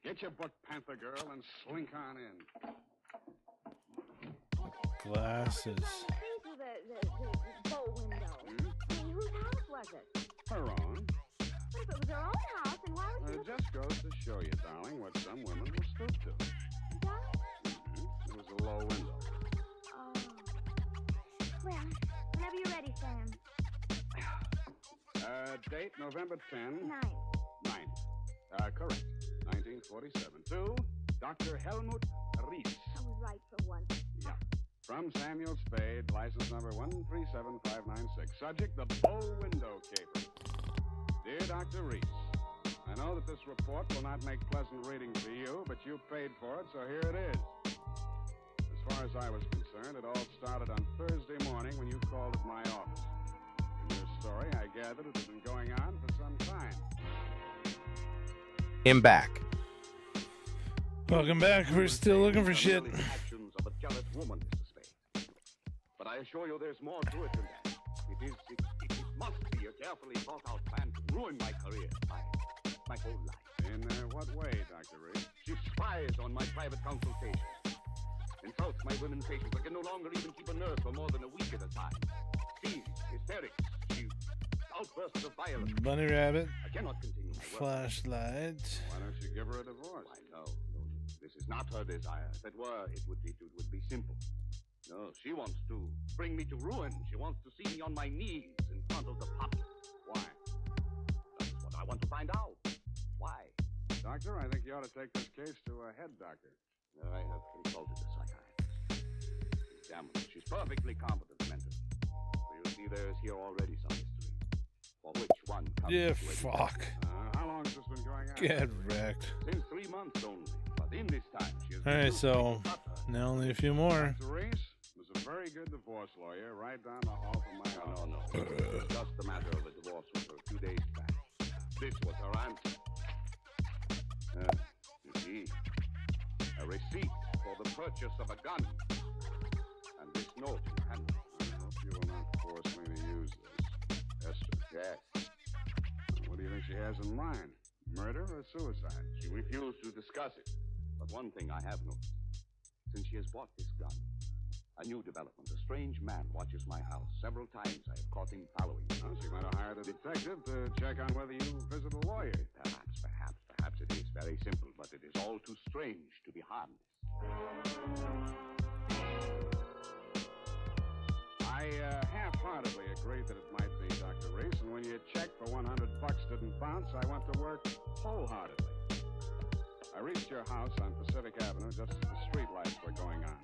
Get your book, Panther Girl, and slink on in. Glasses. See through the bow window. I mean, whose house was it? Her own. But if it was her own house, then why would she It just goes to show you, darling, what some women will stoop to. It was a low window. Oh. Well, whenever you're ready, Sam. Date November 10. 9. Correct. 1947. To Dr. Helmut Ries. I was right for once. Yeah. From Samuel Spade, license number 137596. Subject, the bow window caper. Dear Dr. Ries, I know that this report will not make pleasant reading for you, but you paid for it, so here it is. As far as I was concerned, it all started on Thursday morning when you called at my office. In your story, I gathered it had been going on for some time. Him back. Welcome back. We're still looking for shit. Actions of a jealous woman, Mr. Spade. But I assure you there's more to it than that. It must be a carefully thought out plan to ruin my career, my whole life. In what way, Dr. Reed? She spies on my private consultations. Insults my women patients. I can no longer even keep a nurse for more than a week at a time. Scenes, hysterics, she outbursts of violence. Bunny rabbit. I cannot continue my work. Flashlight. Why don't you give her a divorce? Why, no. This is not her desire. If it were, it would be simple. No, she wants to bring me to ruin. She wants to see me on my knees in front of the public. Why? That's what I want to find out. Why? Doctor, I think you ought to take this case to a head doctor. I have consulted a psychiatrist. Examined. She's perfectly competent mentally. So you see there is here already some history. For which one comes Yeah, to a fuck. How long has this been going on? Get wrecked. Since 3 months only. But in this time, she has All right, so now only a few more. Dr. Reese was a very good divorce lawyer right down the hall from my house. No. It was just a matter of a divorce with her 2 days back. This was her answer. You see, a receipt for the purchase of a gun. And this note in hand. I hope you will not force me to use this. Esther, yes. What do you think she has in mind? Murder or suicide? She refused to discuss it. But one thing I have noticed. Since she has bought this gun, a new development. A strange man watches my house. Several times I have caught him following me. Well, she might have hired a detective to check on whether you visit a lawyer. Perhaps it is very simple, but it is all too strange to be harmless. I half-heartedly agreed that it might be Dr. Reese, and when you checked for $100 didn't bounce, I went to work wholeheartedly. I reached your house on Pacific Avenue just as the street lights were going on.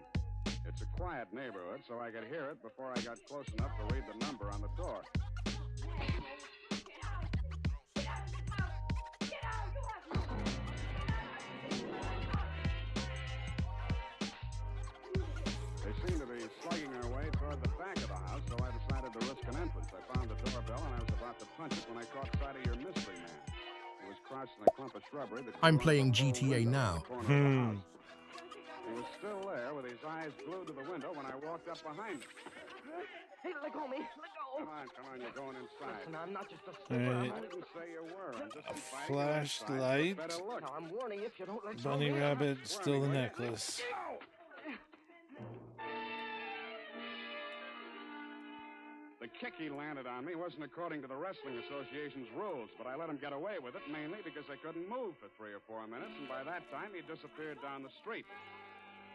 It's a quiet neighborhood, so I could hear it before I got close enough to read the number on the door. They seemed to be slugging their way toward the back of the house, so I decided to risk an entrance. I found the doorbell, and I was about to punch it when I caught sight of your mystery man. He was crouched in a clump of shrubbery that I'm playing GTA now. He was still there with his eyes glued to the window when I walked up behind him. Hey, let go of me. Let go. Come on, you're going inside. Listen, I'm not just a All sniffer. right. I didn't say you were. I'm just inviting you Flashlight. inside. Better look. Now, I'm warning you if you don't let go. Bunny rabbit, still the necklace. The kick he landed on me wasn't according to the Wrestling Association's rules, but I let him get away with it mainly because I couldn't move for 3 or 4 minutes, and by that time he disappeared down the street.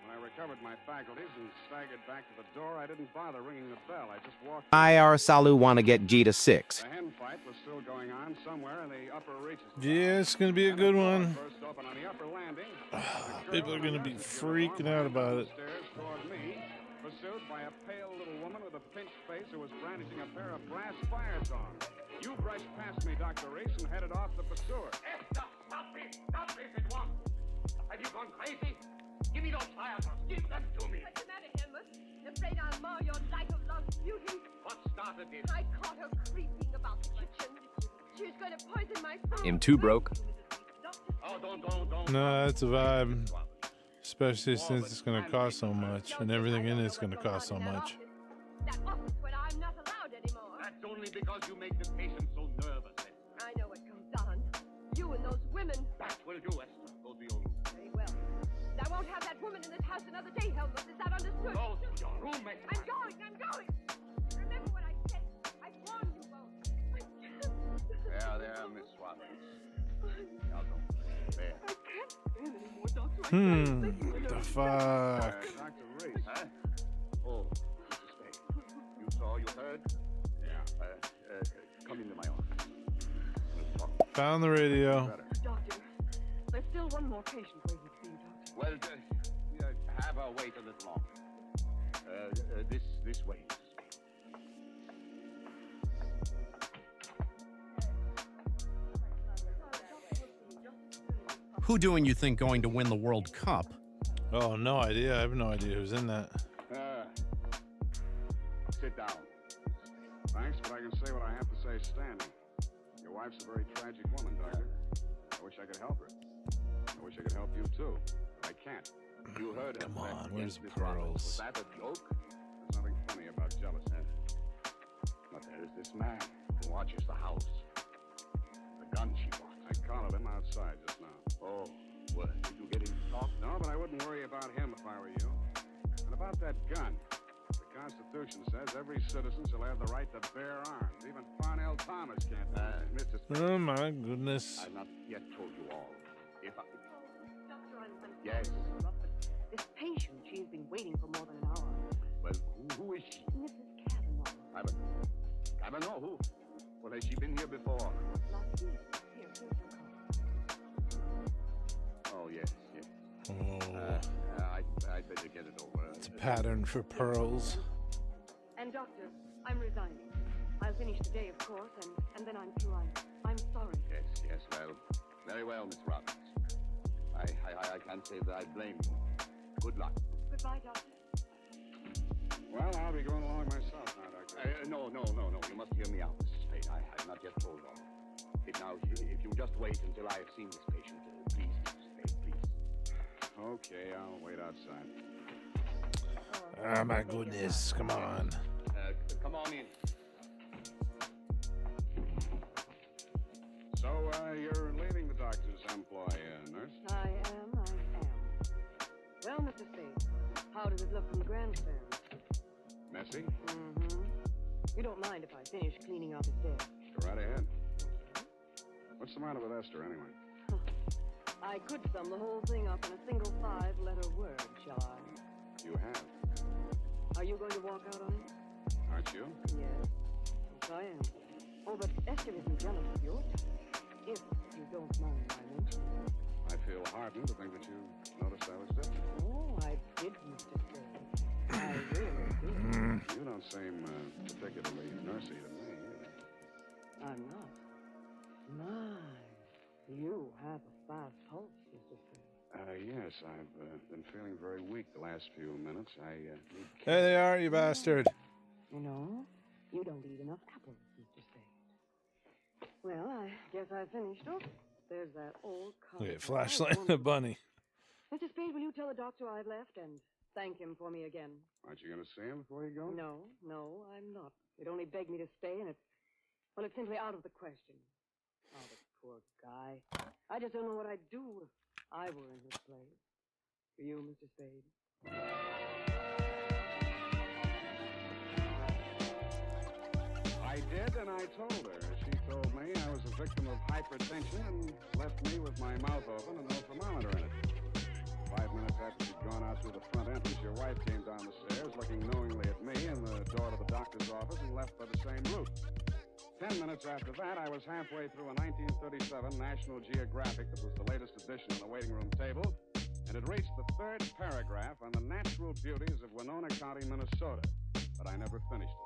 When I recovered my faculties and staggered back to the door, I didn't bother ringing the bell. I just walked. IR Salu wanna get G to 6. The hen fight was still going on somewhere in the upper reaches. Yeah, it's gonna be a good one. First open on the upper landing. People are gonna be freaking out about it. Stairs toward me, pursued by a pale little woman with a pinched face who was brandishing a pair of brass fire tongs. You brushed past me, Dr. Reese, and headed off the pursuer. Esther, stop me! Stop this at once! Have you gone crazy? Give me those fire tongs. Give them to me. What's the matter, Helmut? Afraid I'll mar your light of love's beauty? What started this? I caught her creeping about the kitchen. She was going to poison my food. M2 broke. Oh, don't. No, that's a vibe. Especially since it's gonna cost so much, and everything in it's gonna cost so much. That office where I'm not allowed anymore. That's only because you make the patient so nervous, Esther. I know what goes on. You and those women. That will do, Esther. Go to your room. Very well. I won't have that woman in this house another day, Helmut. Is that understood? Go to your room, Esther. I'm going. Remember what I said. I warned you both. There, Miss Watson. Now don't. There. I can't stand anymore, Doctor. What the fuck? Dr. Reese. Huh? Oh, Mrs. Spade. You saw, you heard? Yeah. Come into my office. Let's talk. Found the radio. Doctor, there's still one more patient waiting for you, Doctor. Well, have her wait a little longer. This way. Who doing you think going to win the World Cup? Oh, no idea. I have no idea who's in that. Sit down. Thanks, but I can say what I have to say standing. Your wife's a very tragic woman, Doctor. I wish I could help her. I wish I could help you, too. I can't. You heard her. Come on, where's Miss Pearls? Roberts. Was that a joke? There's nothing funny about jealousy. But there is this man who watches the house. The gun she bought. I collared him outside just now. Oh, well, did you get him to talk? No, but I wouldn't worry about him if I were you. And about that gun. The Constitution says every citizen shall have the right to bear arms. Even Parnell Thomas can't. Mr. Oh, my goodness. I've not yet told you all. If I... Doctor, I'm Yes. This patient, she's been waiting for more than an hour. Well, who is she? Mrs. Kavanaugh. Kavanaugh? Who? Well, has she been here before? Last week. Here, here's your card. Oh, yes. Oh, I'd better get it over. it's a pattern for Pearls. And Doctor, I'm resigning. I'll finish today, of course, and then I'm through. I'm sorry. Yes, well, very well, Miss Robbins. I can't say that I blame you. Good luck. Goodbye, Doctor. Well, I'll be going along myself now, Doctor. No. You must hear me out, Mrs. Spade. I have not yet told all. If you just wait until I have seen this patient, please, Mrs. Spade, please. Okay, I'll wait outside. Oh, my goodness. Come on. Come on in. So, you're leaving the doctor's employ, nurse? I am. Well, Mr. Spade, how does it look from the grandstand? Messy? Mm-hmm. You don't mind if I finish cleaning out his desk? Go right ahead. What's the matter with Esther, anyway? I could sum the whole thing up in a single 5-letter word, shall I? You have. Are you going to walk out on it? Aren't you? Yes, I am. Oh, but Esther isn't jealous of your type, if you don't mind my mentioning. I feel heartened to think that you noticed I was different. Oh, I did, Mr. Spade. I really did. You don't seem particularly nursey to me. I'm not. My, you have a fast pulse, Mr. Spade. Yes, I've been feeling very weak the last few minutes. There they are, you bastard. You know, you don't eat enough apples, Mr. Spade. Well, I guess I finished. Oh, there's that old car. Look at flashlight and a bunny. Mr. Spade, will you tell the doctor I've left and thank him for me again? Aren't you going to see him before you go? No, I'm not. It only begged me to stay, and it's simply out of the question. Oh, the poor guy. I just don't know what I'd do if I were in his place. For you, Mr. Spade. I did, and I told her. She told me I was a victim of hypertension and left me with my mouth open and no thermometer in it. 5 minutes after she'd gone out through the front entrance, your wife came down the stairs looking knowingly at me and the door to the doctor's office and left by the same route. 10 minutes after that, I was halfway through a 1937 National Geographic that was the latest edition on the waiting room table, and had reached the 3rd paragraph on the natural beauties of Winona County, Minnesota, but I never finished it.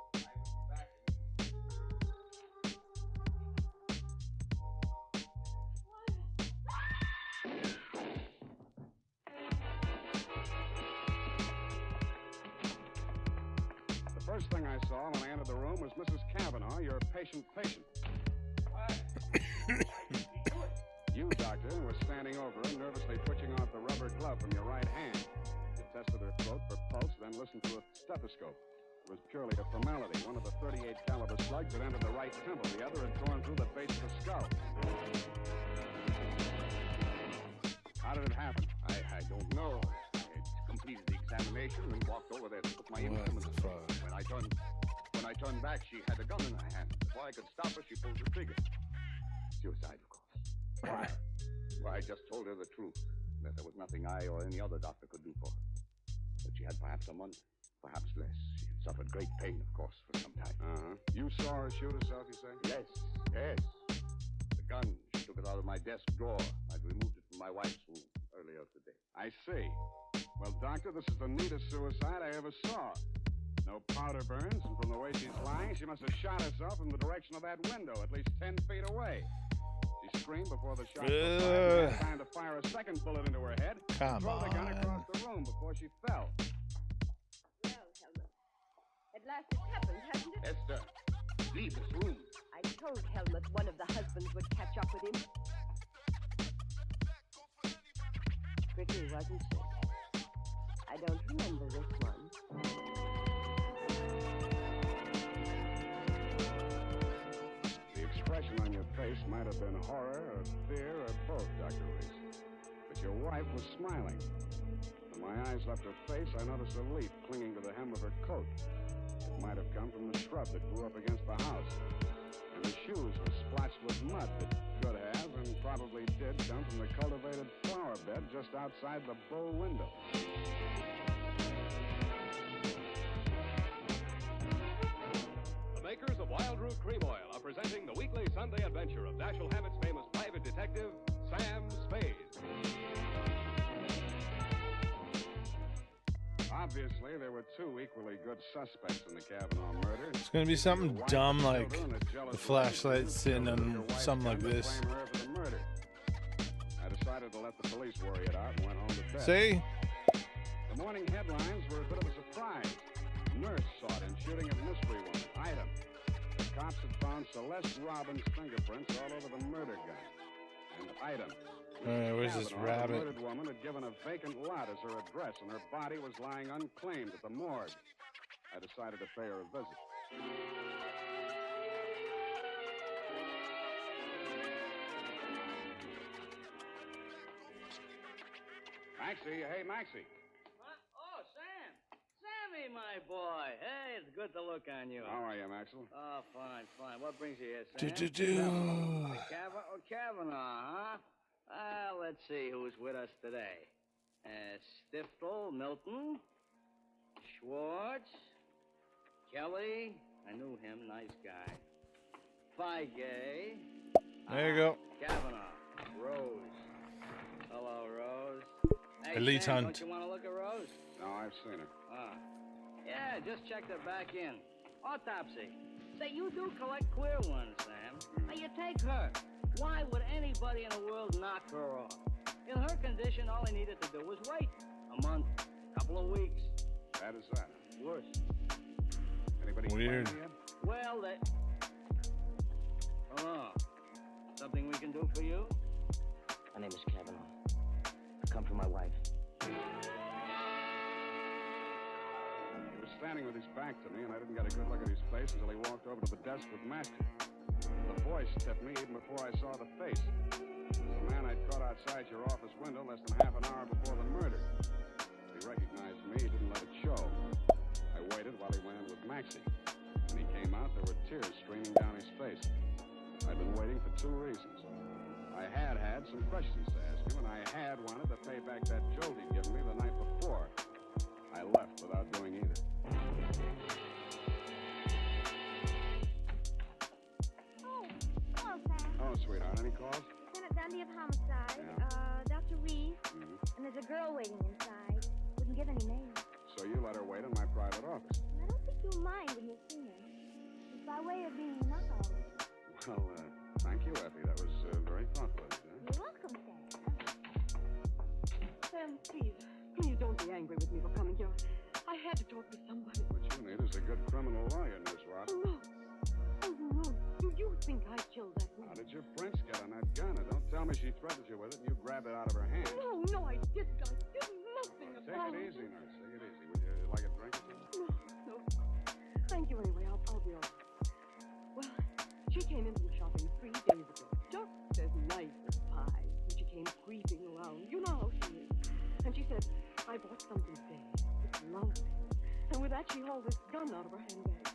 The first thing I saw when I entered the room was Mrs. Kavanaugh, your patient. You, doctor, were standing over her, nervously twitching off the rubber glove from your right hand. You tested her throat for pulse, then listened to a stethoscope. It was purely a formality. One of the .38 caliber slugs had entered the right temple. The other had torn through the base of the skull. How did it happen? I don't know. I completed the examination and walked over there to put my instruments in. When I turned back, she had a gun in her hand. Before I could stop her, she pulled the trigger. Suicide, of course. Why? Well, I just told her the truth, that there was nothing I or any other doctor could do for her. That she had perhaps a month, perhaps less. She had suffered great pain, of course, for some time. You saw her shoot herself, you say? Yes. The gun, she took it out of my desk drawer. I'd removed it from my wife's room earlier today. I see. Well, doctor, this is the neatest suicide I ever saw. No powder burns, and from the way she's lying, she must have shot herself in the direction of that window, at least 10 feet away. She screamed before the shot was fired, trying to fire a second bullet into her head, and throw the gun across the room before she fell. Well, Helmut, at last it's happened, hasn't it? Esther, leave this room. I told Helmut one of the husbands would catch up with him. Pretty, wasn't she? I don't remember this one. The expression on your face might have been horror or fear or both, Dr. Reese. But your wife was smiling. When my eyes left her face, I noticed a leaf clinging to the hem of her coat. It might have come from the shrub that grew up against the house. And her shoes were splotched with mud that could have and probably did come from the cultivated flower bed just outside the bow window. The makers of Wild Root Cream Oil are presenting the weekly Sunday adventure of Dashiell Hammett's famous private detective, Sam Spade. Obviously, there were two equally good suspects in the Kavanaugh murder. It's gonna be something dumb like the flashlight sitting on something like this. I decided to let the police worry it out and went home to bed. See? The morning headlines were a bit of a surprise. Nurse sought in shooting of mystery woman. Item. The cops had found Celeste Robbins' fingerprints all over the murder gun. And item. Alright, where's this Kavanaugh, rabbit? The murdered woman had given a vacant lot as her address, and her body was lying unclaimed at the morgue. I decided to pay her a visit. Maxie, hey, Maxie. Oh, Sam. Sammy, my boy. Hey, it's good to look on you. How are you, Maxwell? Oh, fine, fine. What brings you here, Sam? Kavanaugh, huh? Let's see who's with us today. Stiftel, Milton, Schwartz, Kelly. I knew him, nice guy. Feige. There you go. Kavanaugh. Rose. Hello, Rose. Hey, Elite Sam, Hunt. Don't you want to look at Rose? No, I've seen her. Yeah, just checked her back in. Autopsy. Say, you do collect clear ones, Sam. Now, you take her. Why would anybody in the world knock her off? In her condition, all he needed to do was wait. A month, couple of weeks. Bad as that. Worse. Anybody Weird. find her yet? Well, Hello. Something we can do for you? My name is Kavanaugh. I come for my wife. He was standing with his back to me, and I didn't get a good look at his face until he walked over to the desk with Maxie. The voice tipped me even before I saw the face. It was the man I'd caught outside your office window less than half an hour before the murder. He recognized me, he didn't let it show. I waited while he went in with Maxie. When he came out, there were tears streaming down his face. I'd been waiting for two reasons. I had some questions to ask him, and I had wanted to pay back that jolt he'd given me the night before. I left without doing either. Hello, Sam. Oh, sweetheart, any calls? Lieutenant Dundee of Homicide, Dr. Reese, and there's a girl waiting inside. Wouldn't give any names. So you let her wait in my private office? I don't think you'll mind when you see her. It's by way of being nice. Well, thank you, Effie. That was very thoughtful of you. You're welcome, Sam. Sam, please don't be angry with me for coming here. I had to talk to somebody. What you need is a good criminal lawyer, Nurse Rock. Oh, no. Do you think I killed that woman? How did your prints get on that gun? Now, don't tell me she threatened you with it and you grabbed it out of her hand. No, I didn't. I did nothing about Take it easy, Nurse. Take it easy. Would you like a drink or something? No. Thank you anyway. I'll be all right. Well, she came into the shopping 3 days ago, just as nice as pie. And she came creeping around. You know how she is. And she said, I bought something today. It's lovely. And with that, she hauled this gun out of her handbag.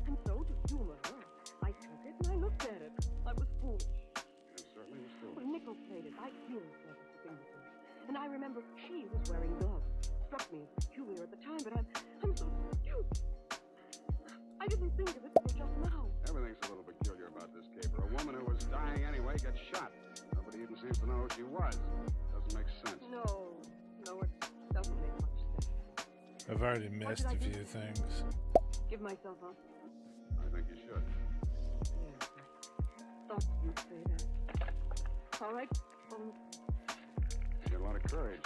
And so, to humor her, I took it and I looked at it. I was foolish. It certainly was foolish. Well, nickel-plated. I knew it was a fingerprint. And I remember she was wearing gloves. Struck me as peculiar at the time, but I'm so stupid. I didn't think of it until just now. Everything's a little peculiar about this caper. A woman who was dying anyway gets shot. Nobody even seems to know who she was. Doesn't make sense. No, it doesn't make much sense. I've already missed a few things. Give myself up. I think you should. Yes, I thought you'd say that. All right. You got a lot of courage.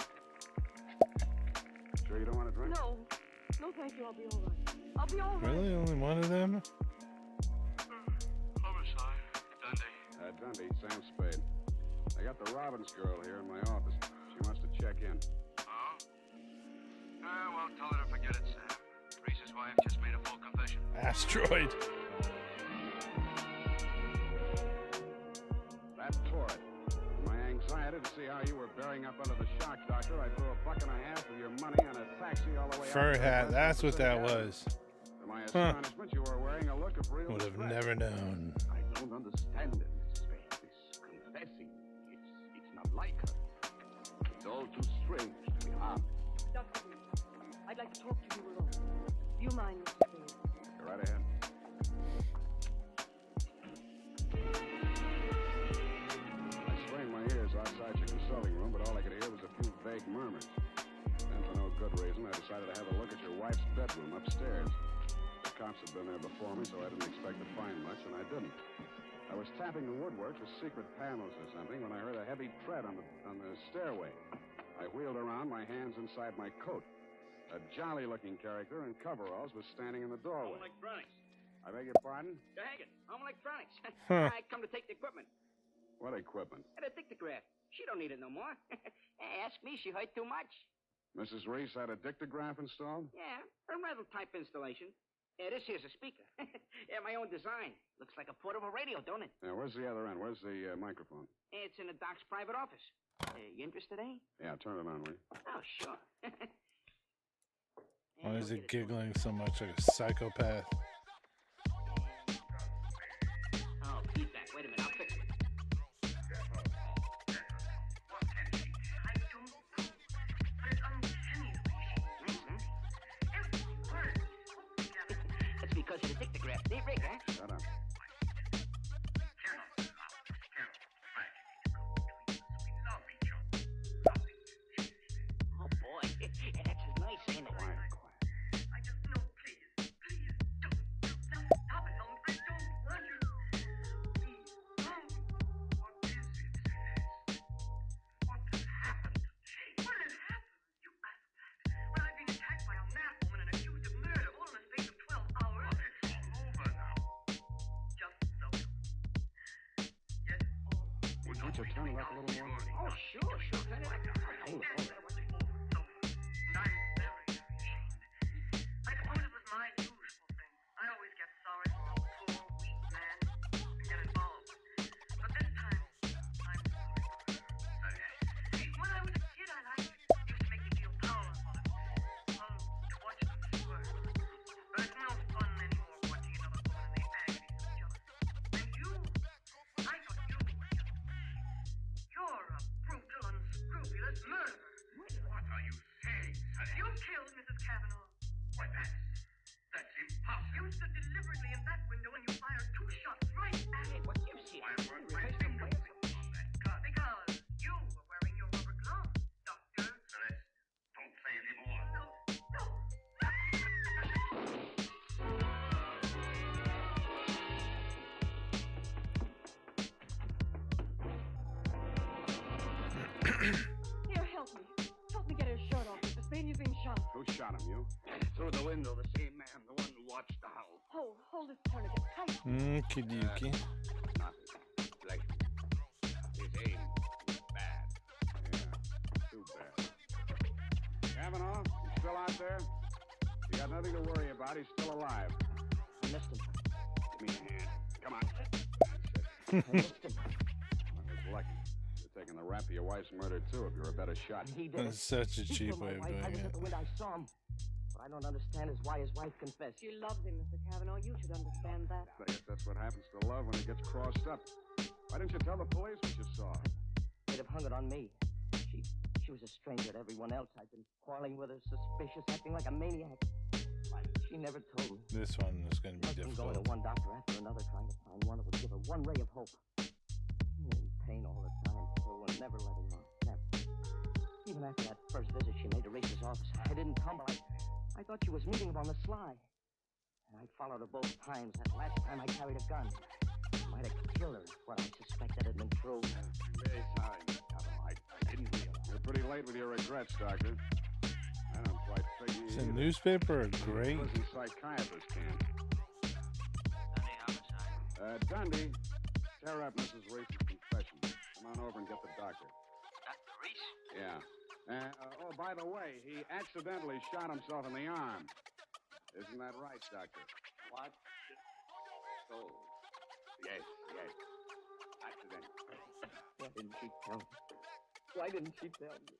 Sure you don't want to drink? No, thank you. I'll be all right. I'll be all right. Really? Only one of them? Homicide, Dundee. Dundee, Sam Spade. I got the Robbins girl here in my office. She wants to check in. Oh? Well, tell her to forget it, Sam. Reese's wife just made a full confession. Asteroid. That tore it. In my anxiety to see how you were bearing up under the shock, Doctor, I threw $1.50 of your money on a taxi all the way Fur out. hat. That's what that was. To my astonishment, you were wearing a look of real Would have distress. never known. I don't understand it, Mr. Spade. This confessing, it's not like her. It's all too strange to be harmed. Dr. Reese, I'd like to talk to you alone. Do you mind, Mr. Spade? Go right ahead. I strained my ears outside your consulting room, but all I could hear was a few vague murmurs. And for no good good reason, I decided to have a look at your wife's bedroom upstairs. The cops had been there before me, so I didn't expect to find much, and I didn't. I was tapping the woodwork for secret panels or something when I heard a heavy tread on the stairway. I wheeled around, my hands inside my coat. A jolly-looking character in coveralls was standing in the doorway. Home electronics. I beg your pardon? Dang it. Home electronics. Huh. I come to take the equipment. What equipment? And a dictograph. She don't need it no more. Ask me, she heard too much. Mrs. Reese had a dictograph installed? Yeah, a rental type installation. Yeah, this here's a speaker. Yeah, my own design. Looks like a portable radio, don't it? Yeah, where's the other end? Where's the microphone? It's in the doc's private office. You interested, eh? Yeah, turn it on, will you? Oh, sure. Why is it giggling so much like a psychopath? Oh, feedback. Wait a minute, I'll fix it. That's because of the dictograph. They rig, huh? Shut up. Oh, boy. Yeah, that's as nice, ain't it? Why don't you turn it up a little more? Oh, sure. Turn it up. Hold it. Here, help me. Help me get his shirt off. Mr. Spade, he's being shot. Who shot him, you? Through the window, the same man, the one who watched the house. Hold this tourniquet tight. Kidookie. Nothing. Like, his aim was bad. Yeah, too bad. Kavanaugh, you still out there? You got nothing to worry about. He's still alive. I missed him. Give me a hand. Come on. I missed him. Well, it's lucky. You're taking the rap for your wife's murder, too, if you're a better shot. He did. That's such a He cheap killed my way of wife. I doing was it. at the window. I saw him. What I don't understand is why his wife confessed. She loves him, Mr. Cavanaugh. You should understand that. I guess that's what happens to love when it gets crossed up. Why didn't you tell the police what you saw? They'd have hung it on me. She was a stranger to everyone else. I'd been quarreling with her, suspicious, acting like a maniac. She never told me. This one is going to be I've been going to difficult. one doctor after another, trying to find one that would give her one ray of hope. In pain all the time, too, and never letting up. Never. Even after that first visit she made to Reese's office, I didn't tumble. I thought she was meeting him on the sly. And I followed her both times. That last time I carried a gun. I might have killed her if what I suspected had been true. I'm very sorry, Miss Cavanaugh. I didn't realize. You're pretty late with your regrets, Doctor. I don't quite figure Is you a either. newspaper great? Prison psychiatrist can. Dundee, tear up Mrs. Reese's confession. Come on over and get the doctor. Dr. Reese? Yeah. Oh, by the way, he accidentally shot himself in the arm. Isn't that right, Doctor? What? Oh, yes. Accident. Why didn't she tell me? Why didn't she tell me?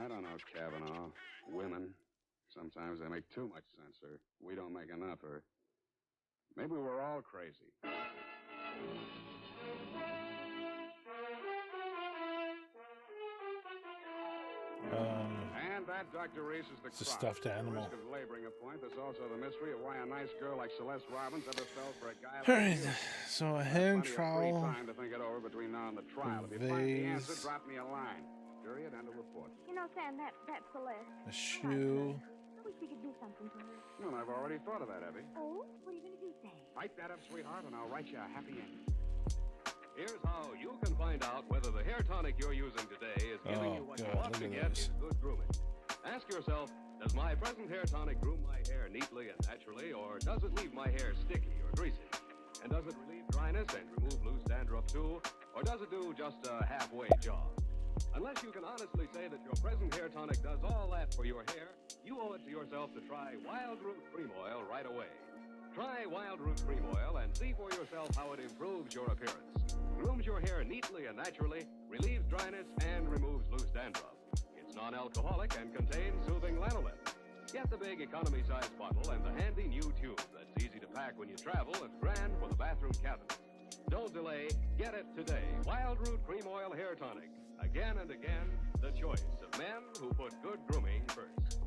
I don't know, Kavanaugh. Women, sometimes they make too much sense, or we don't make enough, or maybe we're all crazy. And that, Dr. Reese, is the It's a crux. stuffed animal. At the risk of laboring a point, there's also the mystery of why a nice girl like Celeste Robbins ever fell for a guy like All right, you. so a hand Plenty of free trowel. time to think it over between now and the trial. If you find the answer, Vase. drop me a line. period and a report. You know, Sam, that Celeste. A shoe. I wish we could do something for her. Well, I've already thought of that, Abby. Oh? What are you going to do, Sam? Type that up, sweetheart, and I'll write you a happy ending. Here's how you can find out whether the hair tonic you're using today is giving you what you ought to get in good grooming. Ask yourself, does my present hair tonic groom my hair neatly and naturally, or does it leave my hair sticky or greasy? And does it relieve dryness and remove loose dandruff too, or does it do just a halfway job? Unless you can honestly say that your present hair tonic does all that for your hair, you owe it to yourself to try Wild Root Cream Oil right away. Try Wild Root Cream Oil and see for yourself how it improves your appearance, grooms your hair neatly and naturally, relieves dryness, and removes loose dandruff. It's non-alcoholic and contains soothing lanolin. Get the big economy-size bottle and the handy new tube that's easy to pack when you travel and grand for the bathroom cabinet. Don't delay. Get it today. Wild Root Cream Oil Hair Tonic. Again and again, the choice of men who put good grooming first.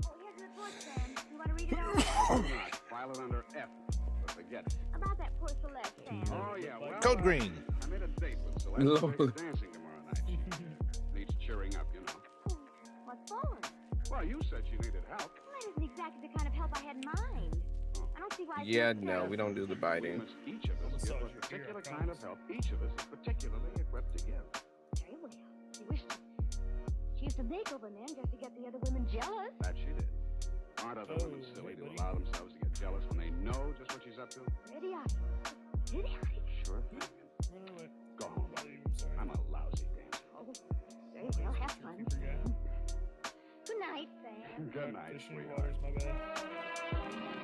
Oh, here's the report, Sam. You want to read it out? File it under F, but forget it. About that poor Celeste, Sam. Oh, yeah, well... Code green. I made a date with Celeste. We're dancing tomorrow night. Needs cheering up, you know. What for? Well, you said she needed help. Well, that isn't exactly the kind of help I had in mind. I don't see why I Yeah, can't no, serve. we don't do the biting. Each of us give a particular kind of help. Each of us is particularly equipped to give. Very well. She used to make over men just to get the other women jealous. That she did. Aren't other women silly to allow themselves to get jealous when they know just what she's up to? Idiotic. Idiotic. Sure thing. Go home. I'm a lousy dancer. Oh, very well. Have fun. Good night, Sam. Good night, sweetheart. My bad.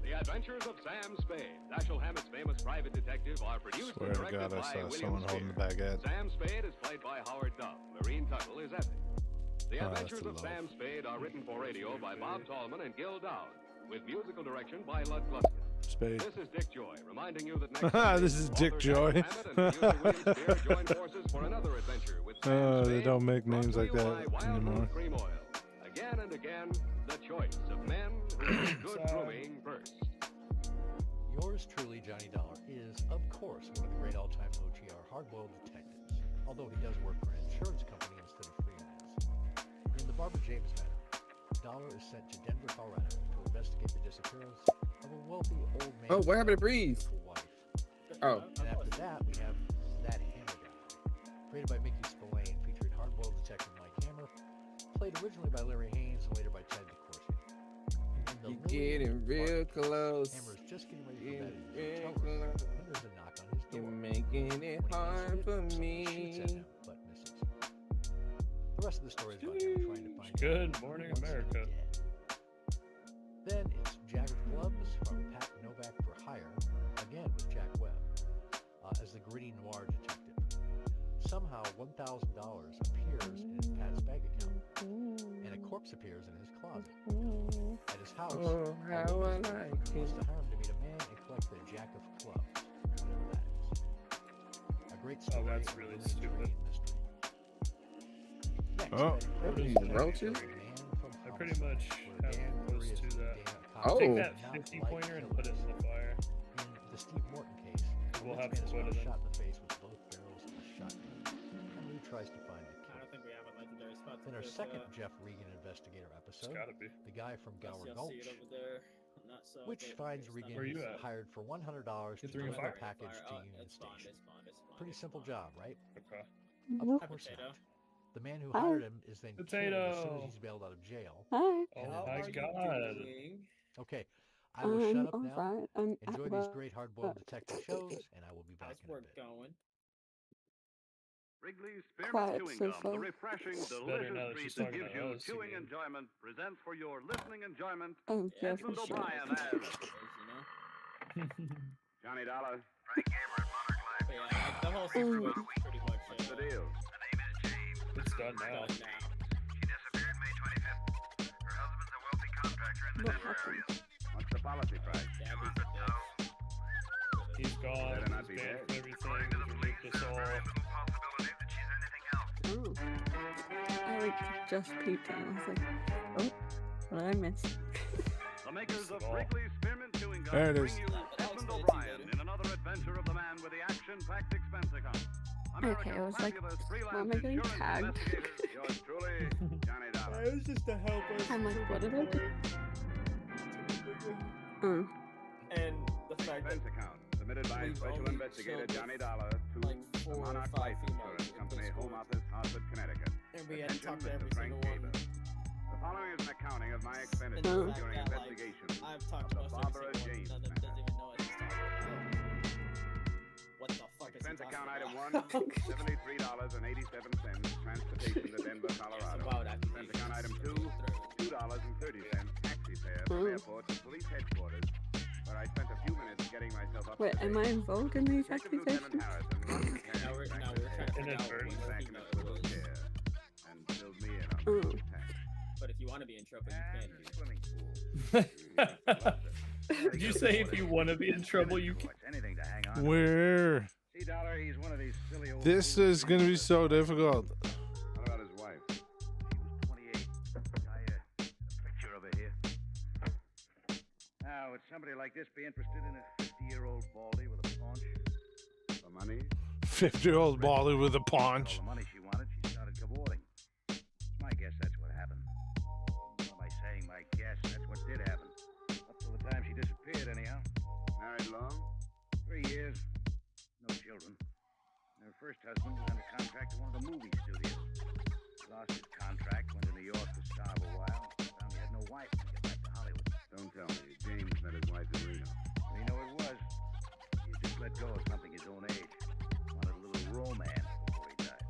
The Adventures of Sam Spade, Dashiell Hammett's famous private detective, are produced and Swear to directed God, I by saw William someone holding the baguette. Sam Spade is played by Howard Duff. Lorene Tuttle is Effie. The Oh, that's Adventures a of love. Sam Spade are written for radio by Bob Tallman and Gil Dowd, with musical direction by Lud Gluskin. Spade. This is Dick Joy, reminding you that next Sunday, This is Dick Joy. Hammett and producer William Spear join forces for another adventure with Sam Oh, they Spade, don't make brought names to like you that by Wild anymore. Root Cream Oil. Again and again, the choice of men who put good grooming first. Yours truly, Johnny Dollar, is, of course, one of the great all-time OTR hard-boiled detectives, although he does work for an insurance company instead of freelance. In the Barbara James matter, Dollar is sent to Denver, Colorado to investigate the disappearance of a wealthy old man. Oh, what happened to Breeze? Wife. Oh. And after that, we have That Hammer Guy, created by Mickey Spillane, featuring hard-boiled detective Mike Hammer, played originally by Larry Haynes and later by Ted DeCourcy. You're getting real close. Hammer's just getting ready for bed in Real his hotel room close. when there's a knock on his door. You're making it hard for me. Shoots at him, but misses. The rest of the story is about him trying to find Good out morning, who wants him America. dead. Then it's Jack of Clubs from Pat Novak for Hire, again with Jack Webb, as the gritty noir detective. Somehow $1,000 appears in Pat's bank account, and a corpse appears in his closet. At his house, Oh, how I like wants it. to hire him to meet a man and collect the Jack of Clubs, whatever that is. A great story. that's of really mystery stupid. and mystery. Next, Oh. Betty These Page, roaches? Man from I pretty Homicide, much where have Dan close Curry is to the that. Dan Oh. Take that not 50 like pointer and killers. put it in the fire. In the Steve Morton case, We'll the have rich man is footage found then. shot in the face with both barrels of a shotgun. And Lou tries to find the I killer. don't think we have a legendary spot. In our second Jeff Regan investigator episode, gotta be. the guy from Gower Gulch, which okay, finds stop. Regan Where you is at? hired for $100 to Get the ring of deliver a fire? package to Union Station. Pretty simple job, right? Okay. Of course not. The man who hired him is then killed as soon as Potato. he's bailed out of jail. Hi. Oh And my then god. Okay, I will shut up now. Alright. I'm at Enjoy these work. great hard-boiled detective shows, and I will be back in a bit. going? Wrigley's Quiet Spearmint Chewing so Gum, far. the refreshing, It's better now that delicious she's treat that talking gives about you us chewing again. enjoyment, presents for your listening enjoyment Oh, Jeff, Edmund shut O'Brien up. as Johnny Dollar. The whole situation is pretty much. What's the deal? It's done now. What happened? What's the policy price? He's gone. Better not He's be banned dead. from everything. He's removed us all. Oh. I like just peeped and I was like, oh. What I missed? The makers of Wrigley Spearmint Chewing Gum There it bring is. you Edmund O'Brien in another adventure of the man with the action-packed expense account. Okay, I was like, why am I getting tagged? Yours truly, Johnny Dollar. It was just to help us. I'm like, what did I do? Oh. And the fact that Expense account submitted by we've Special only Investigator showed Johnny Dollar to like the 4 or Monarch 5 Life females Insurance in Company, this Home group. Office, Hartford, Connecticut. And we had to talk to Attention, every Mr. Frank single one. Gaber. The following is an accounting of my And expenditures the during fact that, like, investigation I've of talked to the most Barbara every James single one, none of them doesn't even know what he's talking about. What the fuck is he Expense talking account item about? 1, $73.87, transportation to Denver, Colorado. about Expense account item 2, $2.30, taxi fare from airport to police headquarters, where I spent a few minutes getting myself up Wait, to am date. I involved in these Detective accusations? Lieutenant Harrison locked his Now we're hands trying back to in his figure out back what in his he swivel knows. chair and filled me in on the attack. But if you want to be in trouble, you can. Swimming pool. Did you say if you want to be in trouble, you can? Anything to hang on. Where? See, Dollar, he's one of these silly old This fools. is gonna be so difficult. What about his wife? She was 28. I, a picture of her here. Now, would somebody like this be interested in a 50-year-old baldy with a paunch? For money? 50-year-old baldy with a paunch. All the money she wanted, she started cavorting. It's my guess that's what happened. What am I saying? My guess. That's what did happen. Up till the time she disappeared, anyhow. Married long? 3 years. No children. Her first husband was under contract to one of the movie studios. Lost his contract, went to New York to starve a while. Found he had no wife to get back to Hollywood. Don't tell me. James met his wife in Reno. Reno it was. He had just let go of something his own age. Wanted a little romance before he died.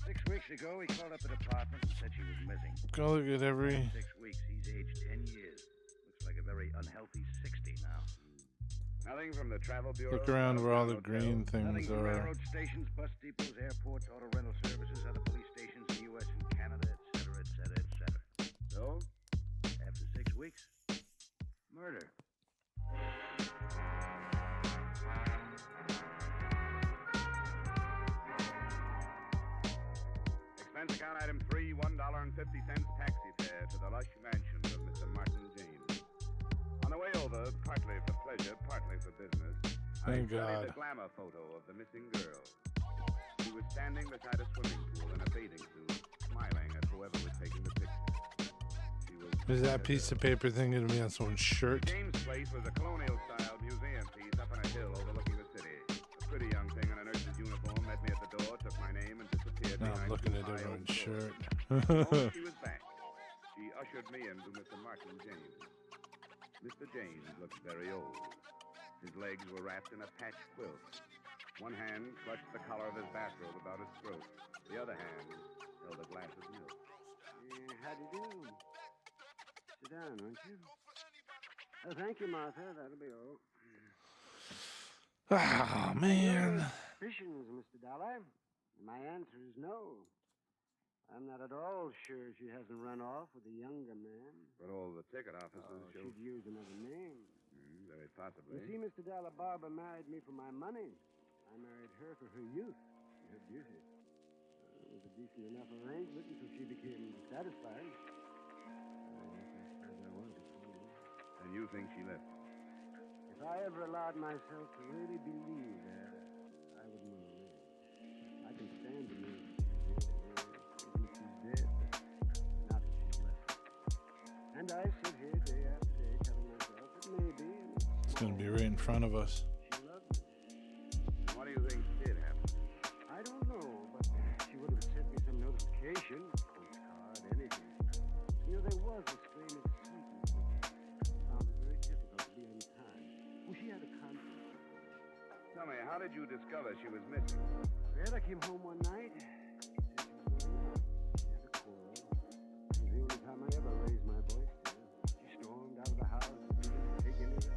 6 weeks ago, he called up the department and said she was missing. Go look at every. 6 weeks, he's aged 10 years. Looks like a very unhealthy 60 now. Nothing from the travel bureau. Look around where all the hotel. green Nothing things from are. railroad stations, bus depots, airports, auto rental services, other police stations in the U.S. and Canada, etc., etc., etc. So? After 6 weeks, murder. Expense account item 3, $1.50 taxi fare to the lush mansion of Mr. Martin James. On the way over, partly for pleasure, partly for business, Thank I studied God. the glamour photo of the missing girl. She was standing beside a swimming pool in a bathing suit, smiling at whoever was taking the picture. She was Is that piece of paper thing gonna be on someone's shirt? James' place was a colonial-style museum piece up on a hill overlooking the city. A pretty young thing in a nurse's uniform met me at the door, took my name, and disappeared Now behind I'm looking two at high everyone's oak shirt. doors. The moment she was back, she ushered me into Mr. Martin James. Mr. James looked very old. His legs were wrapped in a patch quilt. One hand clutched the collar of his bathrobe about his throat. The other hand held a glass of milk. How do you do? Sit down, won't you? Oh, thank you, Martha. That'll be all. Oh, man. Suspicions, Mr. Dollar. My answer is no. I'm not at all sure she hasn't run off with a younger man. But all the ticket officers show... She'd use another name. Very possibly. You see, Mr. Dollar, Barbara married me for my money. I married her for her youth and her beauty. It was a decent enough arrangement until she became dissatisfied. I was a fool. And you think she left? If I ever allowed myself to really believe her, I wouldn't want to live. I can stand to believe she's dead. Not that she's left. And I sit here day after day telling myself it may be. It's gonna be right in front of us. She loved me. What do you think did happen? I don't know, but she would have sent me some notification, postcard, anything. You know, there was a strain of sweetness that found it very difficult to be on time. Well, she had a conflict. Tell me, how did you discover she was missing? Well, I came home one night. She said she was going out. She had a quarrel. It was the only time I ever raised my voice to her. She stormed out of the house and didn't take any of the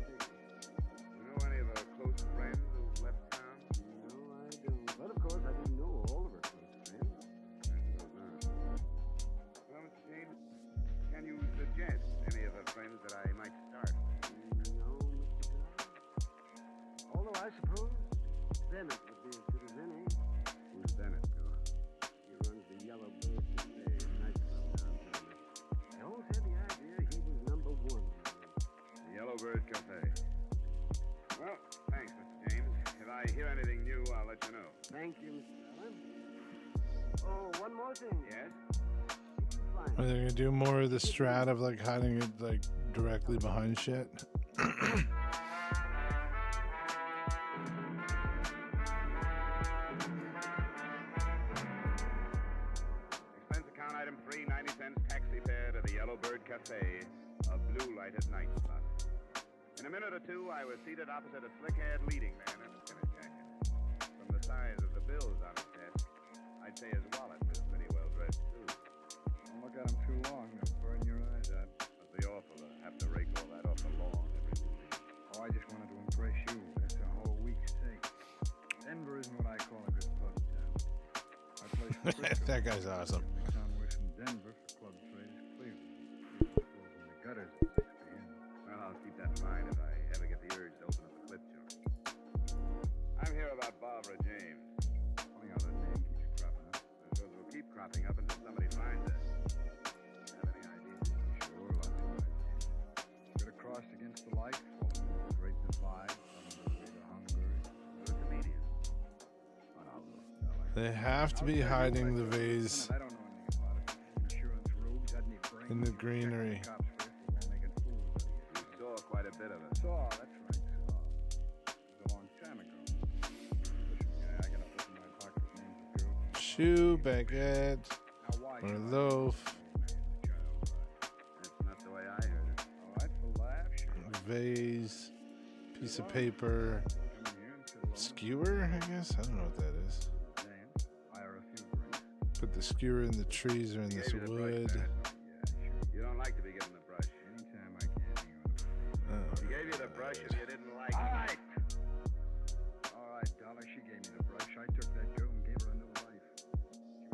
You know any of her close friends who left town? No, I don't. But of course, I didn't know all of her close friends. Well, Mr. James, can you suggest any of her friends that I might start? No, Mr. Dollar. Although I suppose Bennett would be as good as any. Who's Bennett, girl? He runs the Yellow Bird Cafe in Nightclub downtown. They always had the I hear anything new, I'll let you know. Thank you, Mr. Allen. Oh, one more thing. Yes? Are they gonna do more of the strat of like hiding it like directly behind shit? Expense account item 3, 90 cents taxi fare to the Yellowbird Cafe, a blue lighted night spot. In a minute or two, I was seated opposite a slick-haired leading man in a skinny jacket. From the size of the bills on his desk, I'd say his wallet was pretty well dressed, too. Don't look at them too long. They'll burn your eyes out. Must be awful to have to rake all that off the lawn every morning. Oh, I just wanted to impress you. That's a whole week's take. Denver isn't what I call a good pub town. My place in Frisco. That guy's awesome. The town worse than Denver for club trade is Cleveland. People falls in the gutters at 6 p.m. Well, I'll keep that in mind if I ever get the urge to open up a clip joint. I'm here about Barbara James. Funny how that name keeps cropping up. I suppose it'll keep cropping up until somebody finds her. Have any ideas? Sure, lots of ideas. Could have crossed against the light, fallen into the great divide, come under the weight of hunger. You're a comedian. But I'll look, darling. They have to be hiding the vase I don't know anything about it. Insurance rogues had any brains. in the greenery. Cops first, they won't make it fools of you. You saw quite a bit of her. Saw, that's right, saw. It was a long time ago. Listen, guy, I gotta open my pocket with names of girls. Shoe, baguette, Now, why or should I loaf, That's not the way I heard it. All right, for laughs, sure. vase, piece of paper, Come in here and sit alone. skewer, I guess? I don't know what that is. Dance, hire a few drinks. Put the skewer in the trees or in this Gave you the brush, wood. Bennett. Yeah, sure. You don't like to be given the brush. Anytime I can, you want to. He gave you the brush and you didn't like All it. right. All right, Dollar, she gave me the brush. I took that girl and gave her a new life.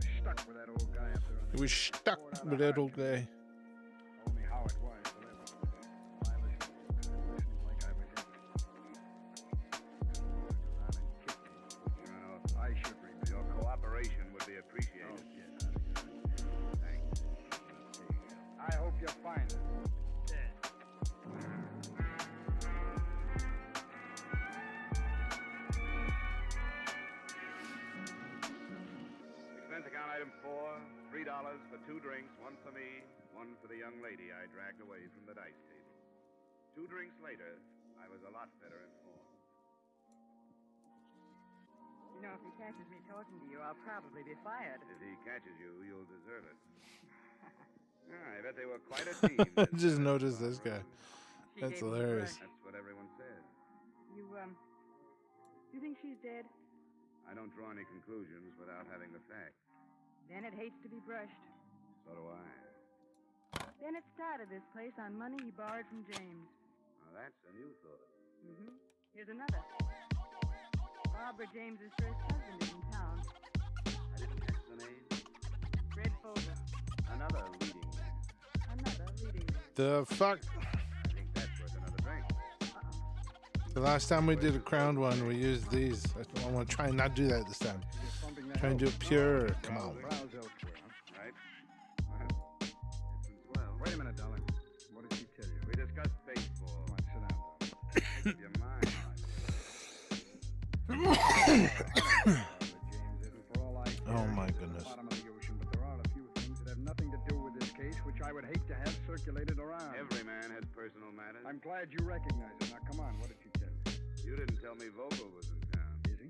She was stuck with that old guy up there. It was stuck with that old guy. Told me how it was, believe me. I listened like I was in it. Turned around and kicked me. You know, I should remember. your cooperation would be appreciated. Oh, get out of here. Thanks. I hope you find it. Expense account item 4, $3 for 2 drinks, one for me, one for the young lady I dragged away from the dice table. 2 drinks later, I was a lot better informed. You know, if he catches me talking to you, I'll probably be fired. If he catches you, you'll deserve it. I bet they were quite a team. I just noticed this guy. She That's gave me the hilarious. brush. That's what everyone says. You think she's dead? I don't draw any conclusions without having the facts. Bennett hates to be brushed. So do I. Bennett started this place on money he borrowed from James. Now that's a new thought. Mm-hmm. Here's another. Barbara James's first husband is in town. I didn't catch the name. Fred Fogel. Another leading man. Another leading man. The fuck? I think that's worth another drink. The last time we did a crowned one, we used these. I want to try and not do that this time. Try and do it pure. Come on. Browse elsewhere, huh? Right? Well, it's as well. Wait a minute, darling. What did she tell you? We discussed baseball. Come on, sit down, darling. Make up your mind. Oh my goodness. Bottom of the ocean, but there are a few things that have nothing to do with this case, which I would hate to have circulated around. Every man has personal matters. I'm glad you recognize it. Now, come on, what did she tell you? You didn't tell me Vogel was in town. Is he?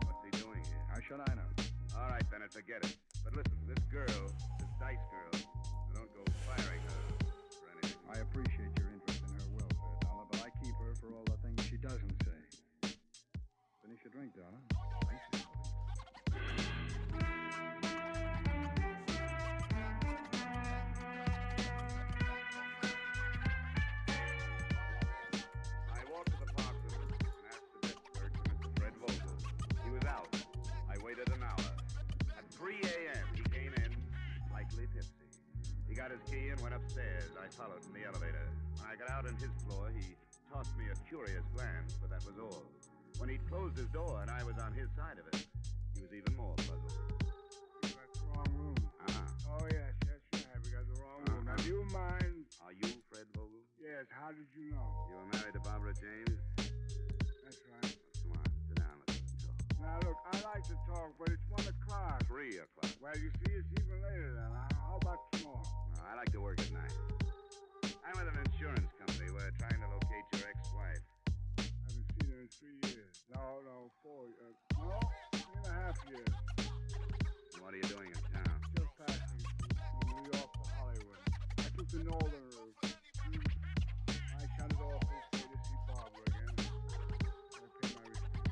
What's he doing here? How should I know? All right, Bennett, forget it. But listen, this girl, this Dice girl, don't go firing her for anything. I appreciate your interest in her welfare, Dollar, but I keep her for all the things she doesn't say. Finish your drink, Dollar. Thanks. I walked to the parson and asked the desk clerk for Mr. Fred Vogel. He was out. I waited an hour. At 3 a.m., he came in, slightly tipsy. He got his key and went upstairs. I followed in the elevator. When I got out on his floor, he tossed me a curious glance, but that was all. When he'd closed his door and I was on his side of it, he was even more puzzled. You got the wrong room. Oh, yes, that's right. We got the wrong room. Now, do you mind? Are you Fred Vogel? Yes, how did you know? You were married to Barbara James? That's right. Smart. Did talk, but it's 1 o'clock. 3 o'clock. Well, you see, it's even later then. How about tomorrow? No, I like to work at night. I'm with an insurance company. We're trying to locate your ex-wife. I haven't seen her in 3 years. No, 4 years. No, 3.5 years. What are you doing in town? Just passing from New York to Hollywood. I took the northern route. I shunted off this way to see Barbara again. I paid my respects.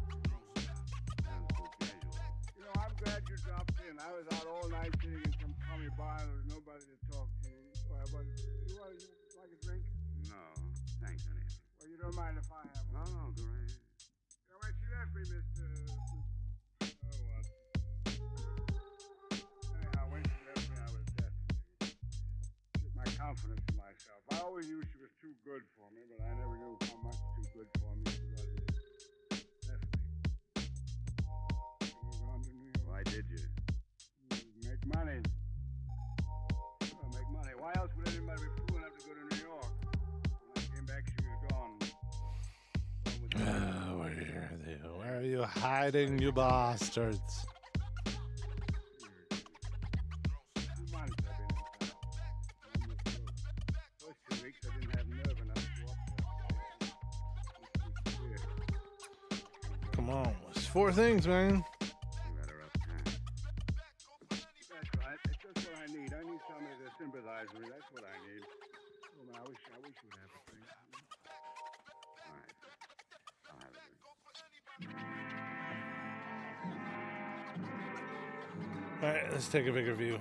Sounds so casual. You know, I'm glad you dropped in. I was out all night sitting in some crummy bar and there was nobody to talk to. Well, but you like a drink? No, thanks, honey. Well, you don't mind if I have one? No, go right ahead. Yeah, well, she left me, Mr. Oh, what? Anyhow, when she left me, I was destitute. Took my confidence in myself. I always knew she was too good for me, but I never knew how much too good for me she wasn't. Left me. I moved on to New York. Why did you? Make money. Well, make money. Why else would anybody be fool enough to go to New York? When I came back, she was gone. Where are you hiding, you bastards? 2 months I've been in town. First 2 weeks I didn't have nerve enough to go up there. Come on, it's 4 things, man. You got a rough time. That's right. It's just what I need. I need somebody to sympathize with me. That's what I need. Oh, man, I wish you'd have a drink. All right. I'll have a drink. All right, let's take a bigger view.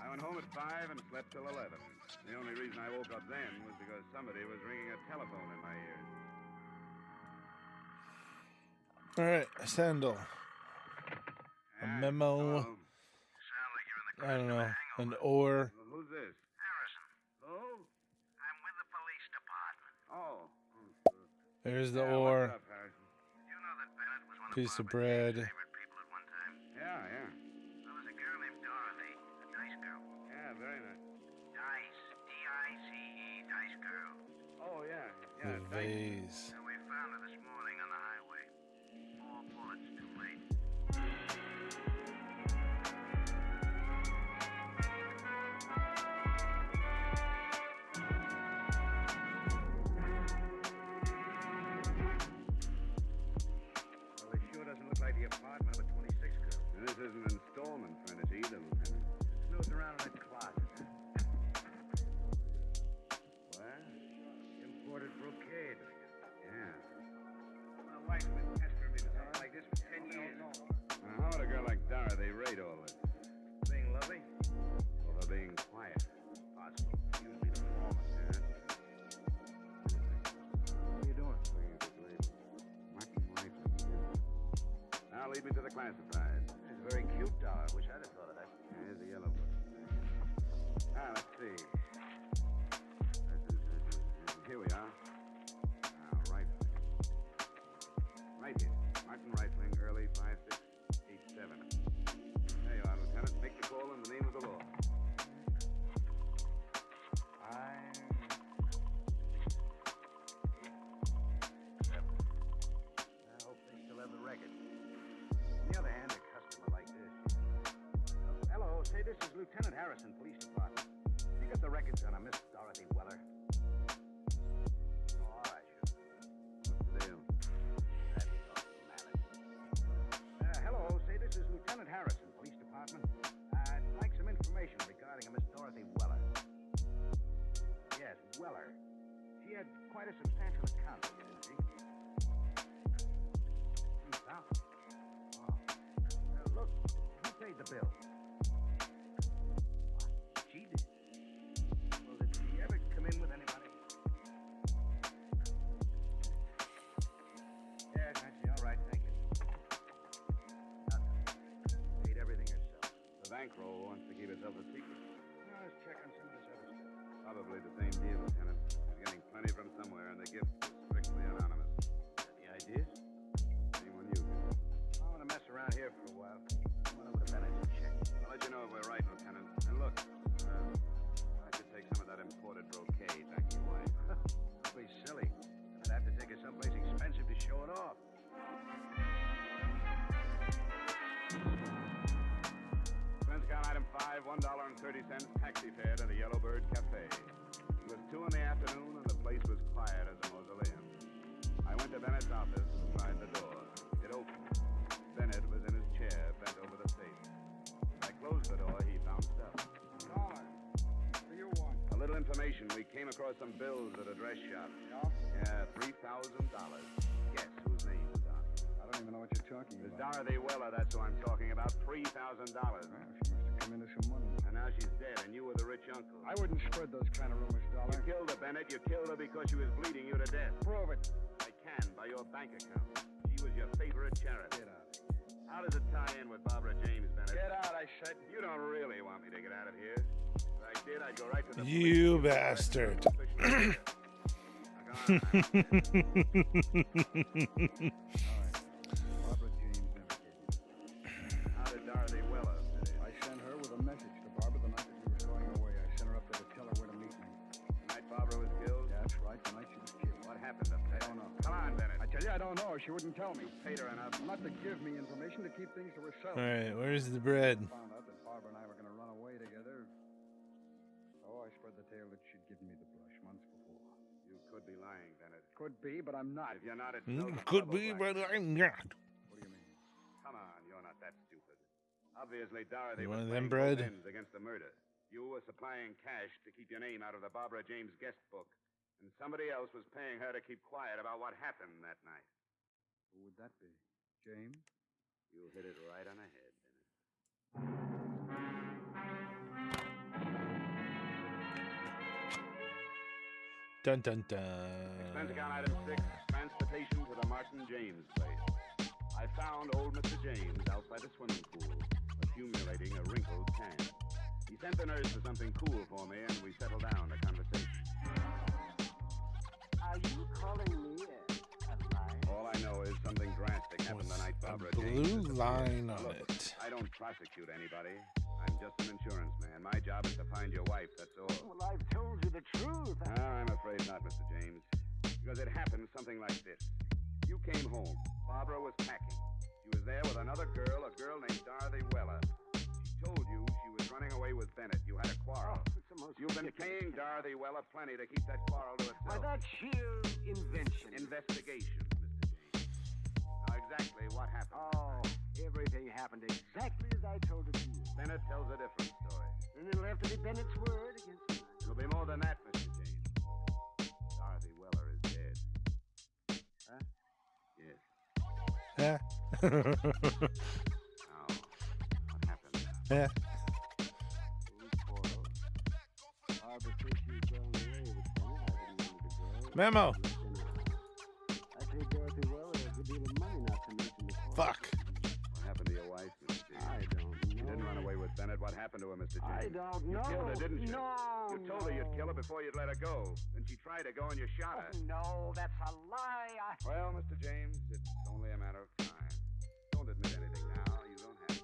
I went home at 5 and slept till 11. The only reason I woke up then was because somebody was ringing a telephone in my ears. All right, a sandal. A memo. I don't know. An oar. Who's this? Harrison. Who? I'm with the police department. Oh. There's the Yeah, oar. what's up, Harrison? You know that Bennett was one Piece of of bread. favorite people at one time. Yeah. There was a girl named Dorothy, a dice girl. Yeah, very nice. Dice. D-I-C-E, dice girl. Oh, yeah. The vase. And we found her this morning on the highway. 4 bullets too late. Well, it sure doesn't look like the apartment of a 26 girl. And this isn't installment furniture either, Lieutenant. Snooped around in that closet. What? Imported brocade. Yeah. My wife's been pestering me for something like this for 10 years. Now, how would a girl like Dorothy rate all this? Being lovely? Or her being quiet? Possible. Usually the former. Yeah. What are you doing? Looking at this label. Martin Rifle. Now lead me to the classified. It's a very cute doll. I wish I'd have thought of that. Here's the yellow book. Let's see. Here we are. Rifling. Right here. Martin Rifling, early 5687. There you are, Lieutenant. Make the call in the name of the law. I hope they still have the record. On the other hand, a customer like this. Hello, say this is Lieutenant Harrison, Police Department. You got the records on a Miss Dorothy Weller? Oh, all right, sure. What's the deal? Hello, say this is Lieutenant Harrison, Police Department. I'd like some information regarding a Miss Dorothy Weller. Yes, Weller. She had quite a substantial account, didn't she? 3,000. Oh. Look, who paid the bill? What? She did. Well, did she ever come in with anybody? Yes, Nancy, all right, thank you. Nothing. Paid everything herself. The bankroll wants to keep itself a secret. Now, let's check on some of this other stuff. Probably the same deal, Lieutenant. He's getting plenty from somewhere, and the gift is strictly anonymous. Any ideas? Anyone you can. I want to mess around here for a while. I went over to Bennett's and checked. I'll let you know if we're right, Lieutenant. And look, I could take some of that imported brocade back to your wife. Don't be silly. I'd have to take her someplace expensive to show it off. $1.30 taxi fare to the Yellowbird Cafe. It was 2 in the afternoon and the place was quiet as a mausoleum. I went to Bennett's office and tried the door. It opened. Bennett was in his chair, bent over the safe. As I closed the door, he bounced up. Dollar. What do you want? A little information. We came across some bills at a dress shop. Yeah, $3,000. Guess whose name was on it? I don't even know what you're talking It was about. Dorothy Weller, that's who I'm talking about. $3,000. She must have come into some money. And now she's dead, and you were the rich uncle. I wouldn't spread those kind of rumors, Dollar. You killed her, Bennett. You killed her because she was bleeding you to death. Prove it. I can, by your bank account. She was your favorite charity. Get out. How does it tie in with Barbara James, Bennett? Get out, I said. You don't really want me to get out of here. If I did, I'd go right to the You bastard. Barbara James never did it. How did Dorothy Weller fit in? I sent her with a message to Barbara the night that we were going away. I sent her up there to tell her where to meet me. The night Barbara was killed? That's right, the night she was killed. What happened up there? I don't know. Come on, Bennett. I tell you, I don't know. She wouldn't tell me. You paid her enough. Not to give me information, to keep things to herself. All right, where's the bread? I found out that Barbara and I were going to run away together. Oh, I spread the tale that she'd given me the brush months before. You could be lying, Bennett. Could be, but I'm not. If you're not, it's Could be, but I'm not. What do you mean? Come on, you're not that stupid. Obviously, Dorothy You was want playing them bread? both ends against the murder. You were supplying cash to keep your name out of the Barbara James guest book, and somebody else was paying her to keep quiet about what happened that night. Who would that be? James? You hit it right on the head, Bennett. Dun dun dun. Expense account item 6, transportation to the Martin James place. I found old Mr. James out by the swimming pool, accumulating a wrinkled tan. He sent the nurse for something cool for me, and we settled down to conversation. Are you calling me a liar? All I know is something drastic happened the night Barbara James Blue disappeared. line on Look, it. I don't prosecute anybody. I'm just an insurance man. My job is to find your wife, that's all. Well, I've told you the truth. I'm afraid not, Mr. James. Because it happened something like this. You came home. Barbara was packing. She was there with another girl, a girl named Dorothy Weller. She told you she was running away with Bennett. You had a quarrel. It's the most You've been paying Dorothy Weller plenty to keep that quarrel to Why, herself. that's sheer invention. Investigation, Mr. James. Now, exactly what happened? Oh, everything happened exactly as I told it to you. Bennett tells a different story. And it'll have to be Bennett's word against mine. It'll be more than that, Mr. James. Dorothy Weller is dead. Huh? Yes. Yeah. Now, what happened? Yeah. Barbara said she was going away with Bennett. I didn't want her to go. Memo. I paid Dorothy Weller a good deal of money not to mention the cost. Fuck. What happened to your wife, Mr. James? I don't know. You didn't run away with Bennett. What happened to her, Mr. James? I don't You know. killed her, didn't you? No. You told her you'd kill her before you'd let her go. Then she tried to go and you shot her. No, that's a lie. Well, Mr. James, it's only a matter of time. Don't admit anything now. You don't have to.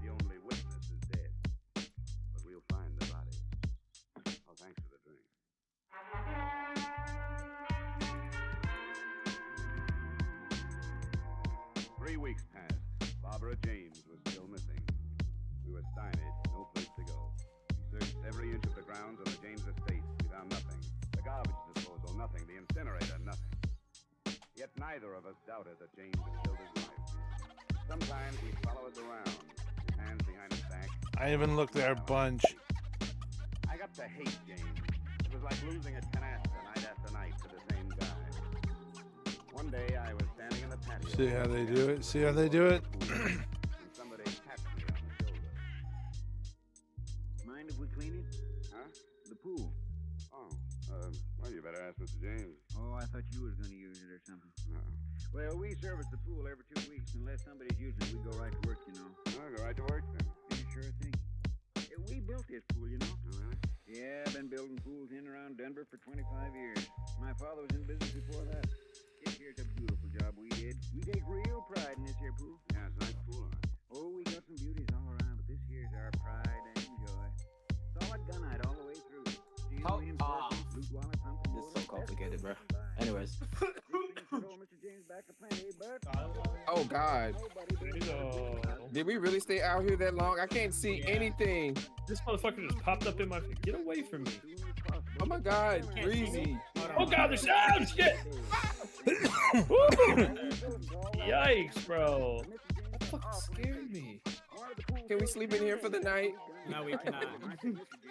The only witness is dead. But we'll find the body. Oh, thanks for the drink. 3 weeks passed. Barbara James was still missing. We were stymied, no place to go. We searched every inch of the grounds on the James estate. We found nothing. The garbage disposal, nothing. The incinerator, nothing. Yet neither of us doubted that James had killed his wife. Sometimes he'd follow us around, his hands behind his back. I even looked there a bunch. I got to hate James. It was like losing a canasta night after night to the same guy. One day I was standing in the patio. See how they do it? See how they do it? And somebody tapped me on the shoulder. Mind if we clean it? Huh? The pool. Oh, well, you better ask Mr. James. Oh, I thought you was going to use it or something. No. Well, we service the pool every 2 weeks. Unless somebody's using it, we go right to work, you know. I'll go right to work then. Yeah, sure thing. We built this pool, you know. Oh, really? Yeah, I've been building pools in and around Denver for 25 years. My father was in business before that. This here's a beautiful job we did. We take real pride in this here pool. Yeah, it's a nice pool, huh? Oh, we got some beauties all around, but this here's our pride and joy. Solid gunite all the way through. Steel reinforcements, loot wallet, pumpkin This is so motor, complicated, bro. Anyways. These things put old Mr. James back to plenty, but Oh God. nobody Did we really stay out here that long? I can't see anything. This motherfucker just popped up in my. Get away from me! Oh my God, breezy. Oh God, there's shit! Yikes, bro! That fucking scared me. Can we sleep in here for the night? No, we cannot.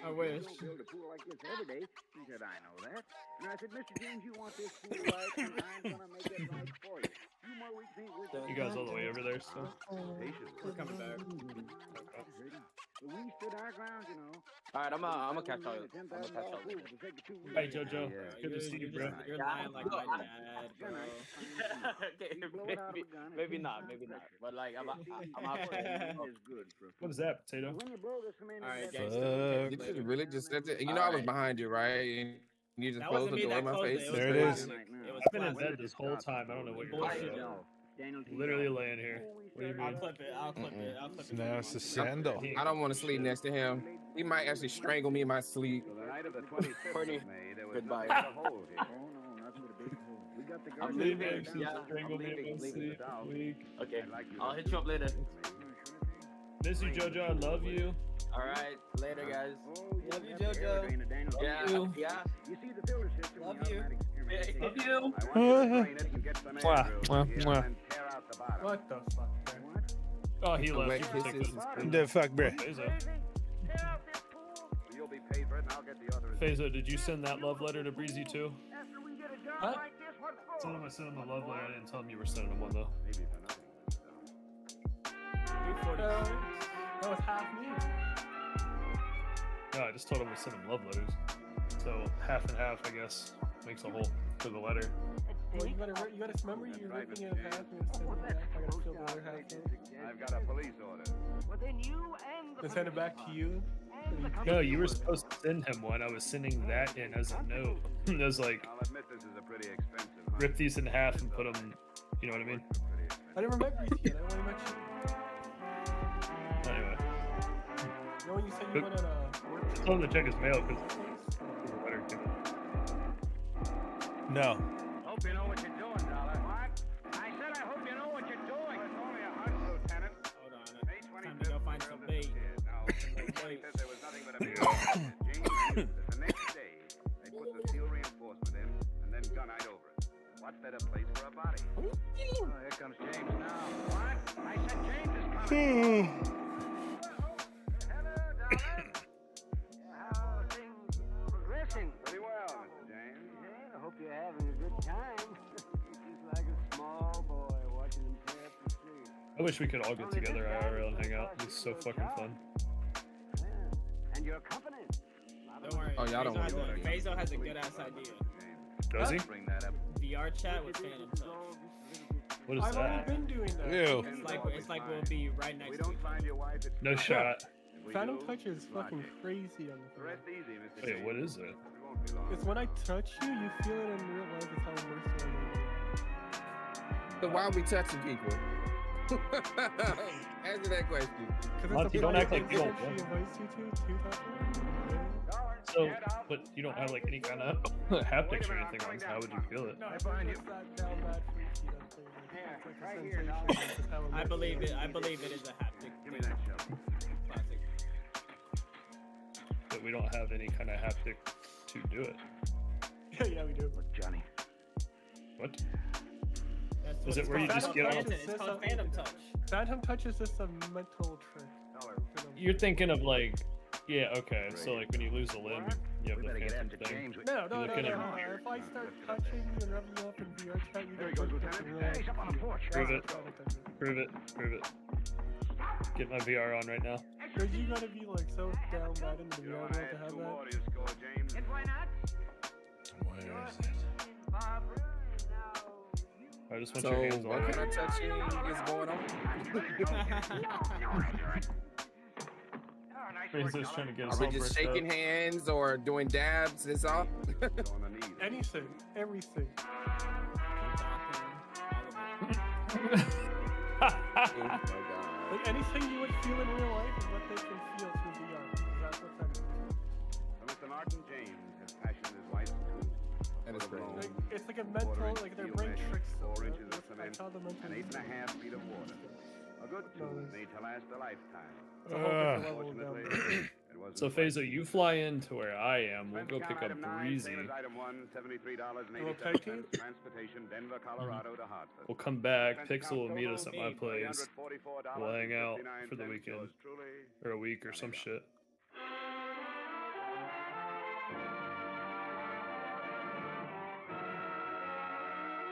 I wish. He said, I know that. And I said, Mr. James, you want this pool right, and I'm going to make it right for you. 2 more weeks ain't worth it. You guys all the way over there still? We're coming back. We stood our ground, you know. All right, I'm gonna catch all. I'm gonna catch all. Hey Jojo, good to see you, bro. You're lying like my dad, bro. Maybe not, but like I'm out there. What is that, Potato? Alright, You just really just said it. You know I was behind you, right? And you just That closed wasn't the me door in that my closed face. it. There it is. It was I've been in classic. bed this whole time. I don't know what you're Bullshit. talking about. Literally laying here. What do you I'll mean? clip it. I'll clip it. I'll clip it. No, it's a sandal. I don't want to sleep next to him. He might actually strangle me in my sleep. So the night of the 25th of May, there was Goodbye. nothing but a hole here. Oh, no, nothing but a big hole. We got the I'm girls leaving. in there. Yeah, Strangle I'm me in leaving. my sleep. Weak. Okay, I'll hit you up later. Miss you, Jojo. I love you. All right, later, guys. Love you, Jojo. Yeah. You see the filter system. Love the you. automatic steering. Love you. I want you to drain it and get some air Mwah, through mwah, here mwah. and tear out the bottom. What the fuck? Oh, he left. Wet You kisses ridiculous. is cool. The fuck, bruh. Fazo. You'll be paid for it, and I'll get the authorization. Fazo, did you send that love letter to Breezy too? After we get a job Huh? like this, what for? Tell him I sent him a love letter. I didn't tell him you were sending him one though. Maybe for nothing. 240. That was half me. No, I just told him we sent him love letters. So half and half, I guess, makes a whole for the letter. Well, you gotta remember you're ripping it in half and sending it back. I gotta fill the other half in. I've got a police order. Well, then you and the To send it back to you. No, you were supposed to send him one. I was sending that in as a note. It was like, I'll admit this is a pretty expensive hunt. rip these in half and put them, you know what I mean? I never met Breezy yet. I only met you. Anyway, You know when you said you went on just told him to check his mail because the letter came in. No. Hope you know what you're doing, Dollar. What? I said I hope you know what you're doing. It's only a hunt, Lieutenant. Hold on. May Time to 25th, go find some bait. Now, May 25th, there was nothing but a big James used it. The next day, they put the steel reinforcement in and then gunite over it. What better place for a body? Oh, here comes James now. What? I said James is coming. Hello, Dollar. How are things progressing? Pretty well, Mr. James. Yeah, I hope you're having a good time. Just like a small boy watching him tear up the street. I wish we could all get together IRL and hang out. It's so fucking fun. And your company. Don't worry. Oh, y'all don't want to do it. Fazo has a good ass idea. Does he? Bring that up. VR chat with Phantom Touch. What is I've already that? been doing that. Ew. It's like we'll be right We next to don't each find your wife. It's No shot. If we Phantom do, Touch is fucking crazy on the phone. rest easy, Mr. Wait, what is it? It won't be long. It's when I touch you, you feel it in real life. It's how it works. So why are we touching people? Answer that question. Monty, don't act like you don't She want. invites you to touch her. So, but you don't have like any kind of haptics or anything on, so how would you feel it? No, it's just that down bad freaky. That's like a sensation. I believe it. I believe it is a haptic. Give me that shovel. Classic. But we don't have any kind of haptic to do it. Yeah, we do. Look, Johnny. What? That's Is what it it's where you called. just Phantom get Touch. off? It's called Phantom Touch. Phantom Touch is just a mental trick. You're thinking of like, yeah, okay. So like when you lose a limb, you have the phantom thing. No. You're looking at- If I start touching you and rubbing you up in VR chat, you There he get goes, hooked up Lieutenant. in real Hey, he's up on the porch. Prove it. Prove it. Prove it. Get my VR on right now. Because you gotta be like so down bad in the You VR want to to add have two that. more to your score, James? And why not? Where is it? Barbara, now I just want So your hands what on kind it. of touching is going on? Fraser's trying to get us Are we all just bricked shaking up. hands or doing dabs? That's all? Anything, everything. Like anything you would feel in real life is what they can feel through VR. That's what that means. Mr. Martin James has fashioned his wife's tooth. That is crazy. Like, it's like a mental, like their brain tricks them. 4 inches of That's cement, how the mental and 8.5 feet of water. A good tune made to last a lifetime. It's a whole different level of dumb. So Fazo, you fly in to where I am. We'll go pick up Item 9, Breezy. same as item 1, Little tag team? $73.87. Transportation, Denver, Colorado to Hartford. We'll come back. Pixel will meet us at my place. We'll hang out for the weekend. Or a week or some shit.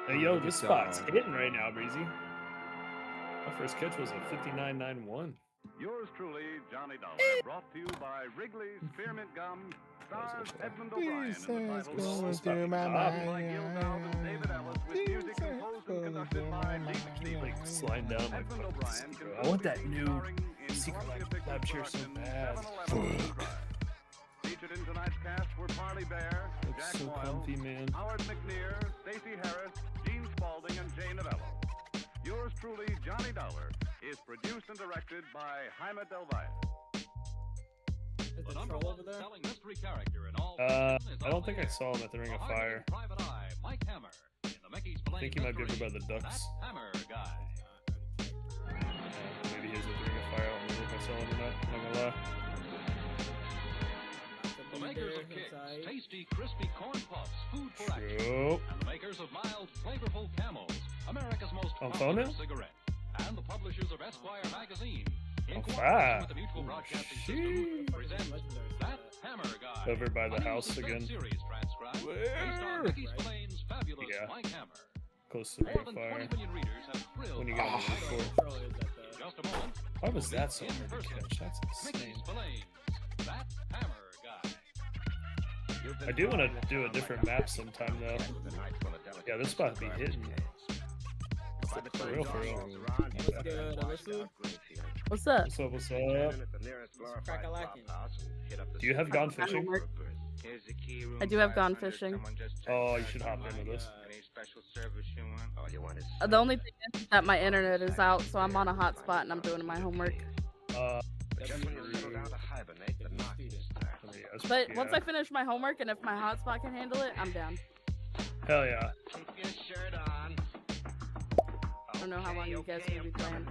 Hey, yo, this spot's hitting right now, Breezy. My first catch was a 59.91. Yours truly, Johnny Dollar, brought to you by Wrigley's Spearmint Gum, stars Edmund O'Brien in the title role. David Ellis with music composed and conducted by Deep Stevens. Sliding down my Edmund O'Brien I want that new secret lab chair so bad. Featured in tonight's cast were Parley Bear, Looks Jack so Boyle, comfy, man. Howard McNear, Stacey Harris, Gene Spalding, and Jay Novello. Yours truly, Johnny Dollar, is produced and directed by Jaime Del Valle. Is the troll over there? Mystery character in all I don't think I saw him at the Ring of Fire. Private Eye, Mike Hammer, in the Mickey's I think he might be over by the Ducks. Hammer guy. Maybe he's at the Ring of Fire. I don't remember if I saw him or not. I'm not gonna lie. The makers of Kicks, tasty, crispy corn puffs, food for action. Yo. And the makers of mild, flavorful Camels, America's most On phone popular now? cigarette. And the publishers of Esquire magazine, in Oh, cooperation wow. with the Mutual Broadcasting System, present That Hammer Guy. Over by the a new house suspense again. Series transcribed based on Mickey Spillane's fabulous Yeah. Mike Hammer. Close to the Ring More of than 20 Fire. million readers have thrilled When you get on the by report. In just a moment, Why was that so hard to catch? That's Mickey insane. Spillane's That Hammer Guy. I do want to do a different map sometime though. Yeah, this spot be hitting. For real, for real. What's good, Alyssa? What's up? What's up? What's up? Crack-a-lacking. Do you have gone fishing? I do have gone fishing. Oh, you should hop into this. The only thing is that my internet is out, so I'm on a hotspot and I'm doing my homework. But once I finish my homework and if my hotspot can handle it, I'm down. Hell yeah. I don't know how long you guys will be playing.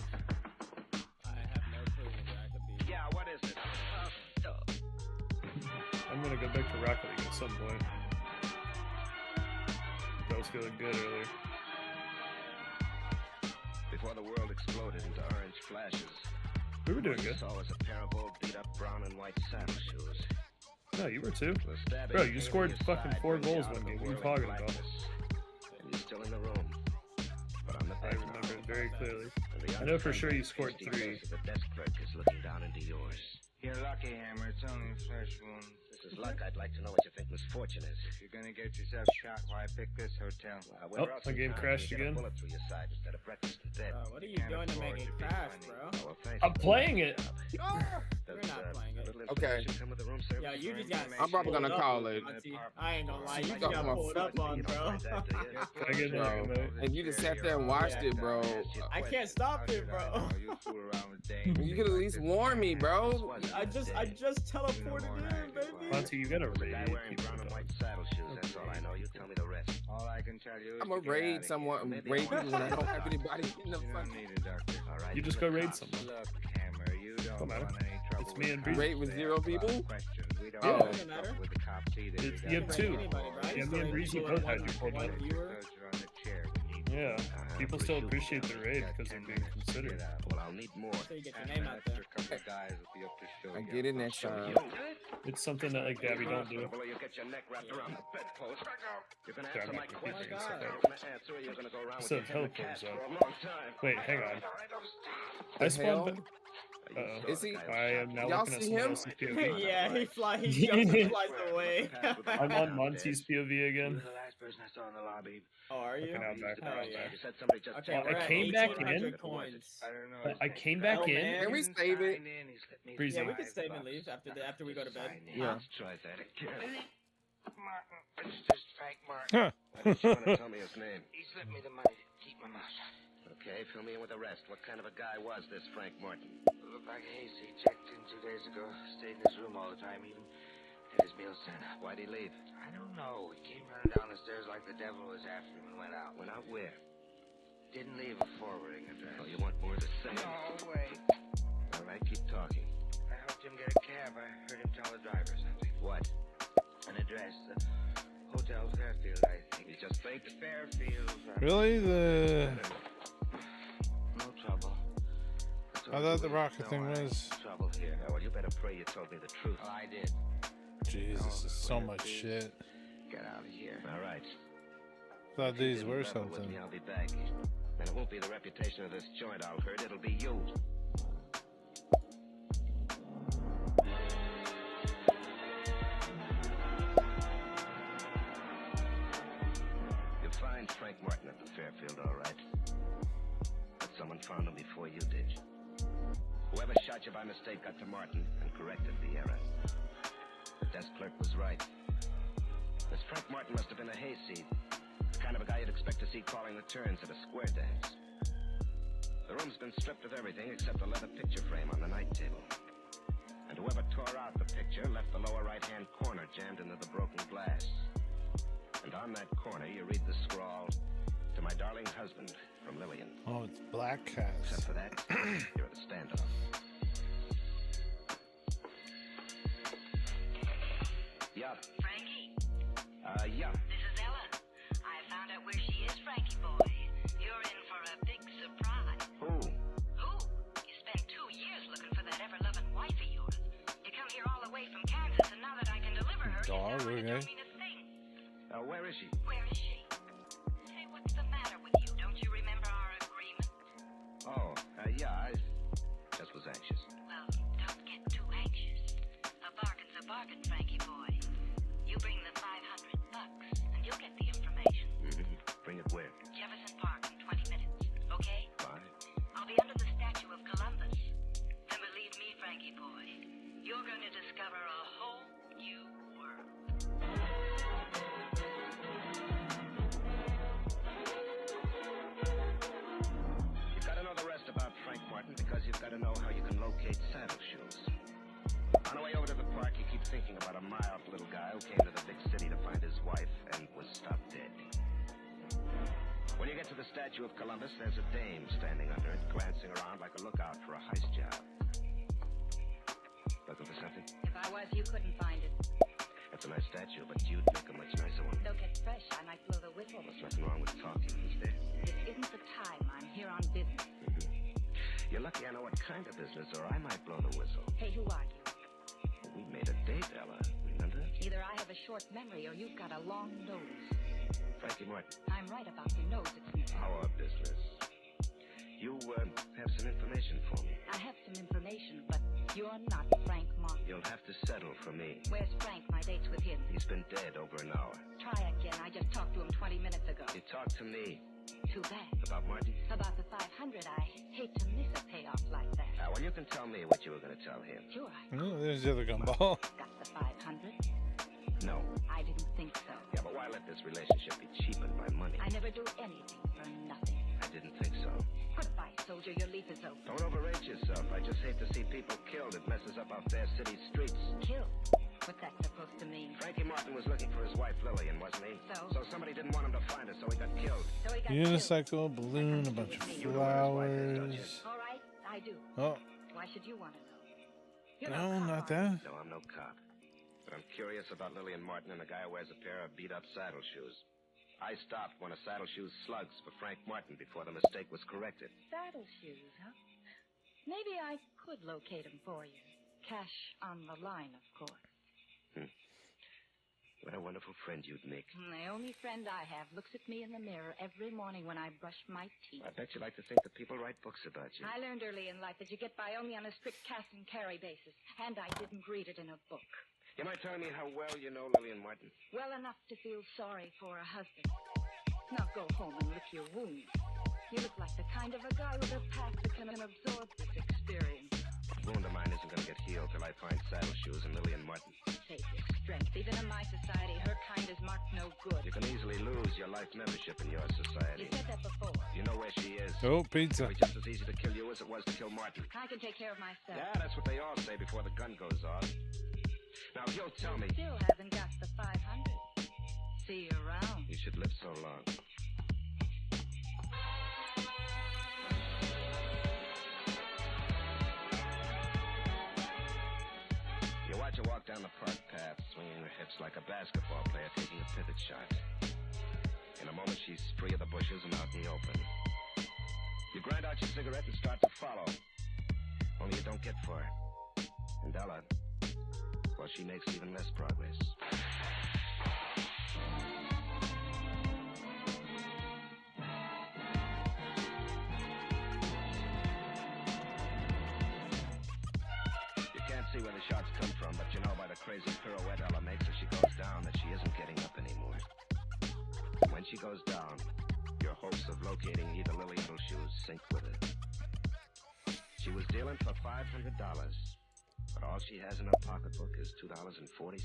Yeah, what is it? I'm gonna go back to Rocket League at some point. That was feeling good earlier. Before the world exploded into orange flashes, We were doing good. saw was a pair of old beat-up brown and white saddle shoes. No, you were too. Bro, you scored fucking 4 goals one game. What are you talking about? And you're still in the room. But on the I remember it very clearly. I know for sure you scored 3. The desk clerk is looking down into yours. You're lucky, Hammer. It's only a fresh wound. This is luck. I'd like to know what you think misfortune is. If you're gonna get yourself shot, why pick this hotel? Oh, my game crashed again. Bullet through your side instead of breakfast in bed. What are you doing to make it crash, bro? I'm playing it. You're not playing it. Okay. Yeah, you just got. I'm probably gonna pulled call up, it. Monty. I ain't gonna lie, you just Got got my pulled up on, bro. Can I get that, Bro. And you just sat there and watched it, bro. I can't stop it, bro. You could at least warn me, bro. I just teleported in, baby. Monty, you gotta raid people. That's all I know. You tell me the rest. All I can tell you is I'm gonna raid someone, raid people when I don't have anybody in the fucking. You just go raid someone. Look, Hammer, you don't Don't matter. want any trouble It's me and Breezy. Raid with 0 people? We don't Yeah. have Doesn't matter. with the cops either. You have 2. Yeah, me and Breezy both had you pulled up. Yeah, people still appreciate the raid because they're being considered. Well, I'll need more. So you get your name out there. I get in that shot. It's something that like Gabby don't do. You get your neck wrapped around the bedpost. You're gonna Sorry, answer I'm my not question. confusing stuff You're out. gonna answer it. You're gonna go around with So your head in the teleport's cast up. for a long time. Wait, hang on. The I spawned. hell? Uh-oh. Is he? I am now Y'all looking at see someone him? else's POV. Yeah, he jumps and flies away. I'm on Monty's POV again. The last person I saw in the lobby. Oh, are you? Okay, now I'm back. Hell yeah. You said somebody just Okay, I we're at came back 1,800 in. coins. I don't know. I came back Oh, in. man. Can we save it? Breezy. Yeah, we can save and leave after we go to bed. Yeah. Let's try that again. Martin, it's just Frank Martin. Huh. Why don't you want to tell me his name? He slipped me the money to keep my mouth shut. Okay, fill me in with the rest. What kind of a guy was this Frank Martin? Looked like Hayes. He checked in 2 days ago. Stayed in his room all the time, even had his meals sent up. Why'd he leave? I don't know. He came running down the stairs like the devil was after him and went out. Went out where? Didn't leave a forwarding address. Oh, you want more to say? No, Frank Fairfield. Really? No trouble. I thought the rocket thing was. Trouble here. Well, you better pray you told me the truth. Oh, I did. Jeez, this is so much shit. Get out of here. All right. Thought these were With something. me, I'll be back. And it won't be the reputation of this joint I'll hurt. It'll be you. You'll find Frank Martin at the Fairfield, all right. But someone found him before you did. Whoever shot you by mistake got to Martin and corrected the error. The desk clerk was right. This Frank Martin must have been a hayseed. The kind of a guy you'd expect to see calling the turns at a square dance. The room's been stripped of everything except a leather picture frame on the night table. And whoever tore out the picture left the lower right-hand corner jammed into the broken glass. And on that corner you read the scrawl, "To my darling husband, from Lillian." Oh, it's Black Cast. Except for that, you're at a standoff. Yeah. Frankie? Yeah. This is Ellen. I found out where she is, Frankie boy. You're in for a big surprise. Who? Who? You spent 2 years looking for that ever-loving wife of yours. You come here all the way from Kansas, and now that I can deliver her, Dog, you okay. don't mean a thing. Where is she? Where is she? Say, what's the matter with you? Don't you remember our agreement? Oh, yeah, I just was anxious. Well, don't get too anxious. A bargain's a bargain, Frankie boy. You bring the $500, and you'll get the information. Bring it where? Jefferson Park in 20 minutes, okay? Fine. I'll be under the statue of Columbus. And believe me, Frankie boy, you're going to discover a whole new world. You've got to know the rest about Frank Martin because you've got to know how you can locate saddle shoes. On the way over to the park, you keep thinking about a mild little guy who came to the big city to find his wife and was stopped dead. When you get to the statue of Columbus, there's a dame standing under it, glancing around like a lookout for a heist job. Looking for something? If I was, you couldn't find it. That's a nice statue, but you'd make a much nicer one. Don't get fresh. I might blow the whistle. There's nothing wrong with talking, is there? This isn't the time. I'm here on business. You're lucky I know what kind of business, or I might blow the whistle. Hey, who are you? We made a date, Ella. Remember? Either I have a short memory or you've got a long nose. Frankie Martin. I'm right about the nose, it's me. Our business. You have some information for me. I have some information, but you're not Frank Martin. You'll have to settle for me. Where's Frank? My date's with him. He's been dead over an hour. Try again. I just talked to him 20 minutes ago. He talked to me. Too bad. About Martin? About the 500. I hate to miss a payoff like that. Well, you can tell me what you were going to tell him. Sure. Oh, there's the other gumball. Got the 500? No. I didn't think so. Yeah, but why let this relationship be cheapened by money? I never do anything for nothing. I didn't think so. Goodbye, soldier. Your leaf is open. Don't overrate yourself. I just hate to see people killed. It messes up our fair city streets. Killed? What's that supposed to mean? Frankie Martin was looking for his wife Lillian, wasn't he? So somebody didn't want him to find her, so he got killed. Unicycle, balloon, a bunch of flowers. All right, I do. Oh. Why should you want to know? You're No, not that. No, I'm no cop. But I'm curious about Lillian Martin and a guy who wears a pair of beat-up saddle shoes. I stopped one of saddle shoes slugs for Frank Martin before the mistake was corrected. Saddle shoes, huh? Maybe I could locate them for you. Cash on the line, of course. What a wonderful friend you'd make. The only friend I have looks at me in the mirror every morning when I brush my teeth. I bet you like to think that people write books about you. I learned early in life that you get by only on a strict cash and carry basis, and I didn't read it in a book. You might tell me how well you know Lillian Martin. Well enough to feel sorry for a husband. Now go home and lick your wounds. You look like the kind of a guy with a past that can absorb this experience. That wound of mine isn't going to get healed till I find saddle shoes and Lillian Martin. Save your strength. Even in my society, her kind is marked no good. You can easily lose your life membership in your society. You said that before. You know where she is. Oh, pizza. It'll be just as easy to kill you as it was to kill Martin. I can take care of myself. Yeah, that's what they all say before the gun goes off. Now, you'll tell me. Still haven't got the 500. See you around. You should live so long. You watch her walk down the park path, swinging her hips like a basketball player taking a pivot shot. In a moment, she's free of the bushes and out in the open. You grind out your cigarette and start to follow. Only you don't get far. And Ella, well, she makes even less progress. You can't see where the shots come from, but you know by the crazy pirouette Ella makes as she goes down that she isn't getting up anymore. When she goes down, your hopes of locating either Lily or Shoes sink with it. She was dealing for $500, but all she has in her pocketbook is $2.40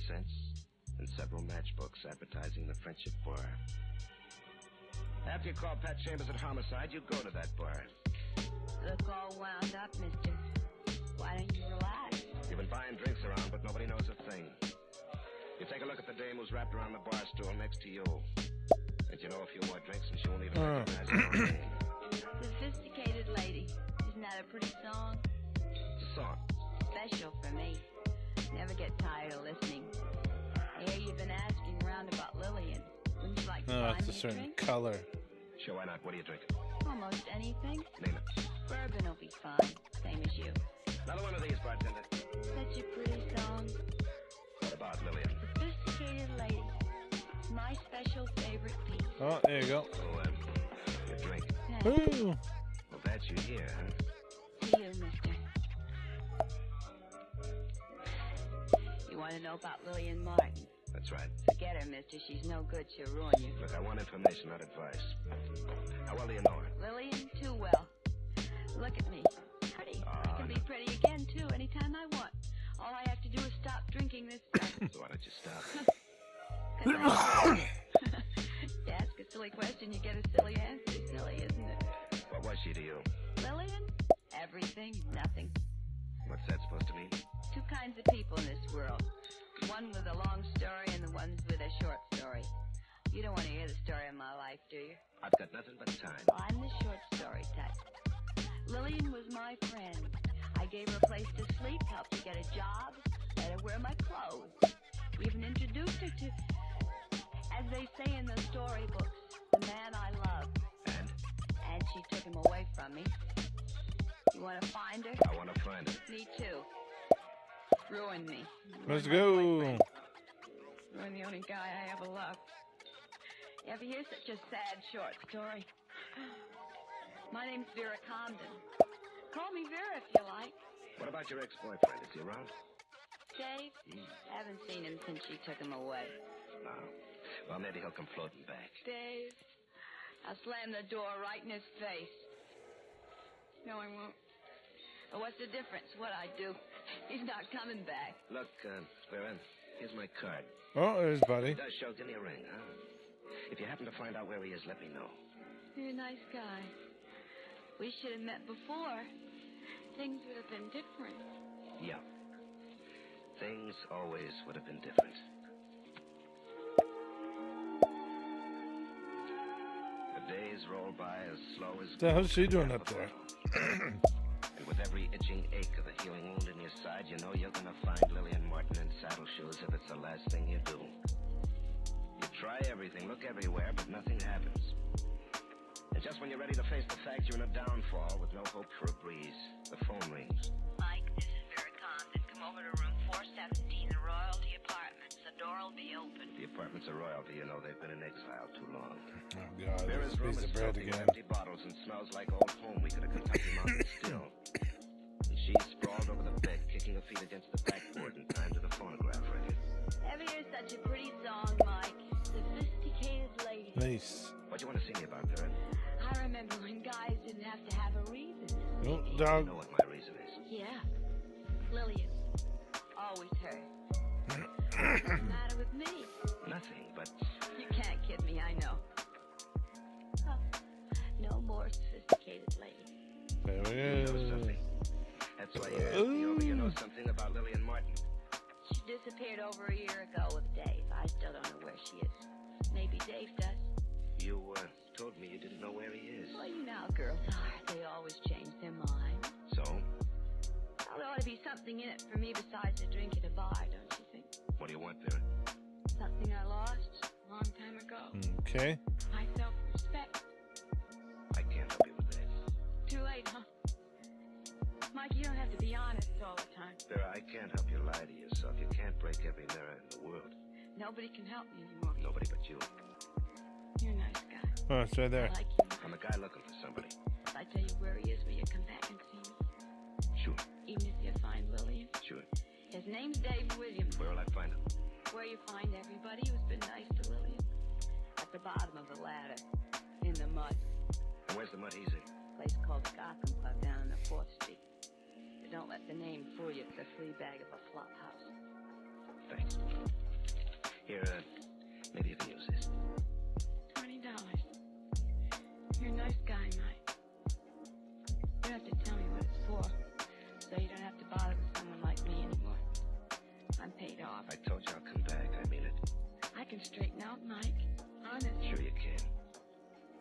and several matchbooks advertising the Friendship Bar. After you call Pat Chambers at Homicide, you go to that bar. Look all wound up, mister. Why don't you relax? You've been buying drinks around, but nobody knows a thing. You take a look at the dame who's wrapped around the bar stool next to you. And you know a few more drinks and she won't even recognize her name. Sophisticated lady. Isn't that a pretty song? It's a song. Special for me. Never get tired of listening. I hear you've been asking around about Lillian. Wouldn't you like to buy it's me a certain drink? color. Sure, why not? What are you drinking? Almost anything. Name it. Bourbon will be fine. Same as you. Another one of these, bartender. Such a pretty song. What about Lillian? Sophisticated lady. My special favorite piece. Oh, there you go. Oh, your drink. Ooh. Well, that's you here, huh? To you, mister. You want to know about Lillian Martin? That's right. Forget her, mister. She's no good. She'll ruin you. Look, I want information, not advice. How well do you know her? Lillian, too well. Look at me. Pretty. I can be pretty again, too, anytime I want. All I have to do is stop drinking this stuff. So why don't you stop? You ask a silly question, you get a silly answer. Silly, isn't it? What was she to you? Lillian? Everything, nothing. What's that supposed to mean? Two kinds of people in this world. One with a long story and the ones with a short story. You don't want to hear the story of my life, do you? I've got nothing but time. Well, I'm the short story type. Lillian was my friend. I gave her a place to sleep, helped her get a job, let her wear my clothes. Even introduced her to, as they say in the storybooks, the man I love. And she took him away from me. You want to find her? I want to find her. Me too. Ruined me. Let's Ruined my go. boyfriend. Ruined the only guy I ever loved. You ever hear such a sad short story? My name's Vera Condon. Call me Vera if you like. What about your ex-boyfriend? Is he around? Dave? Haven't seen him since she took him away. No. Well, maybe he'll come floating back. Dave? I'll slam the door right in his face. No, I won't. But what's the difference? What I do? He's not coming back. Look, Vera, here's my card. Oh, there's Buddy. If it does show, give me a ring, huh? If you happen to find out where he is, let me know. You're a nice guy. We should have met before. Things would have been different. Yeah. Things always would have been different. The days roll by as slow as... What the hell's she doing up there? And with every itching ache of a healing wound in your side, you know you're gonna find Lillian Martin in saddle shoes if it's the last thing you do. You try everything, look everywhere, but nothing happens. And just when you're ready to face the fact you're in a downfall with no hope for a breeze, the phone rings. Mike, this is Vera Condon. Come over to room 417, the Royalty Apartments. The door will be open. The apartments are royalty, you know, they've been in exile too long. Oh, God, Vera's this room piece is of bread filthy with again. empty bottles and smells like old home week at a Kentucky mountain still. And she's sprawled over the bed, kicking her feet against the backboard in time to the phonograph record. Ever hear such a pretty song, Mike? Sophisticated lady. Nice. What do you want to see me about, Vera? I remember when guys didn't have to have a reason. Oh, You dog. know what my reason is. Yeah. Lillian. Always her. What's the matter with me? Nothing, but... You can't kid me, I know. Oh, no more sophisticated lady. There we You know go. something. That's why you asked me over. You know something about Lillian Martin. She disappeared over a year ago with Dave. I still don't know where she is. Maybe Dave does. You told me you didn't know where he is. Well, you know how girls are. They always change their mind. So? Well, there ought to be something in it for me besides a drink at a bar, don't you think? What do you want, Vera? Something I lost? long time ago. Okay. My self-respect. I can't help you with that. Too late, huh? Mike, you don't have to be honest all the time. Vera, I can't help you lie to yourself. You can't break every mirror in the world. Nobody can help me anymore. Nobody but you. You're a nice guy. Oh, it's right there. I like you. I'm a guy looking for somebody. If I tell you where he is, will you come back and see me? Sure. Even if you find Lillian? Sure. His name's Dave Williams. Where will I find him? Where you find everybody who's been nice to Lillian. At the bottom of the ladder. In the mud. And where's the mud he's in? A place called the Gotham Club down on the 4th Street. But don't let the name fool you. It's a flea bag of a flop house. Thanks. Here, maybe you can use this. $20. You're a nice guy, Mike. You don't have to tell me what it's for, so you don't have to bother with someone like me anymore. I'm paid off. I told you I'll come back. I mean it. I can straighten out, Mike. Honest. Sure you can.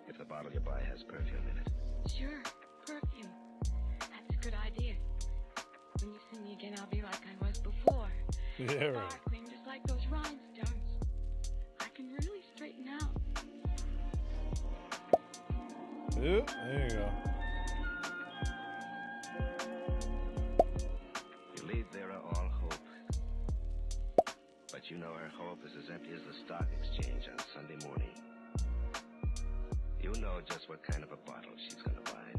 If the bottle you buy has perfume in it. Sure. Perfume. That's a good idea. When you see me again, I'll be like I was before. Yeah, right. Sparkling, just like those rhinestones. I can really straighten out. Ooh, there you go. You leave Vera all hope. But you know her hope is as empty as the stock exchange on Sunday morning. You know just what kind of a bottle she's gonna buy.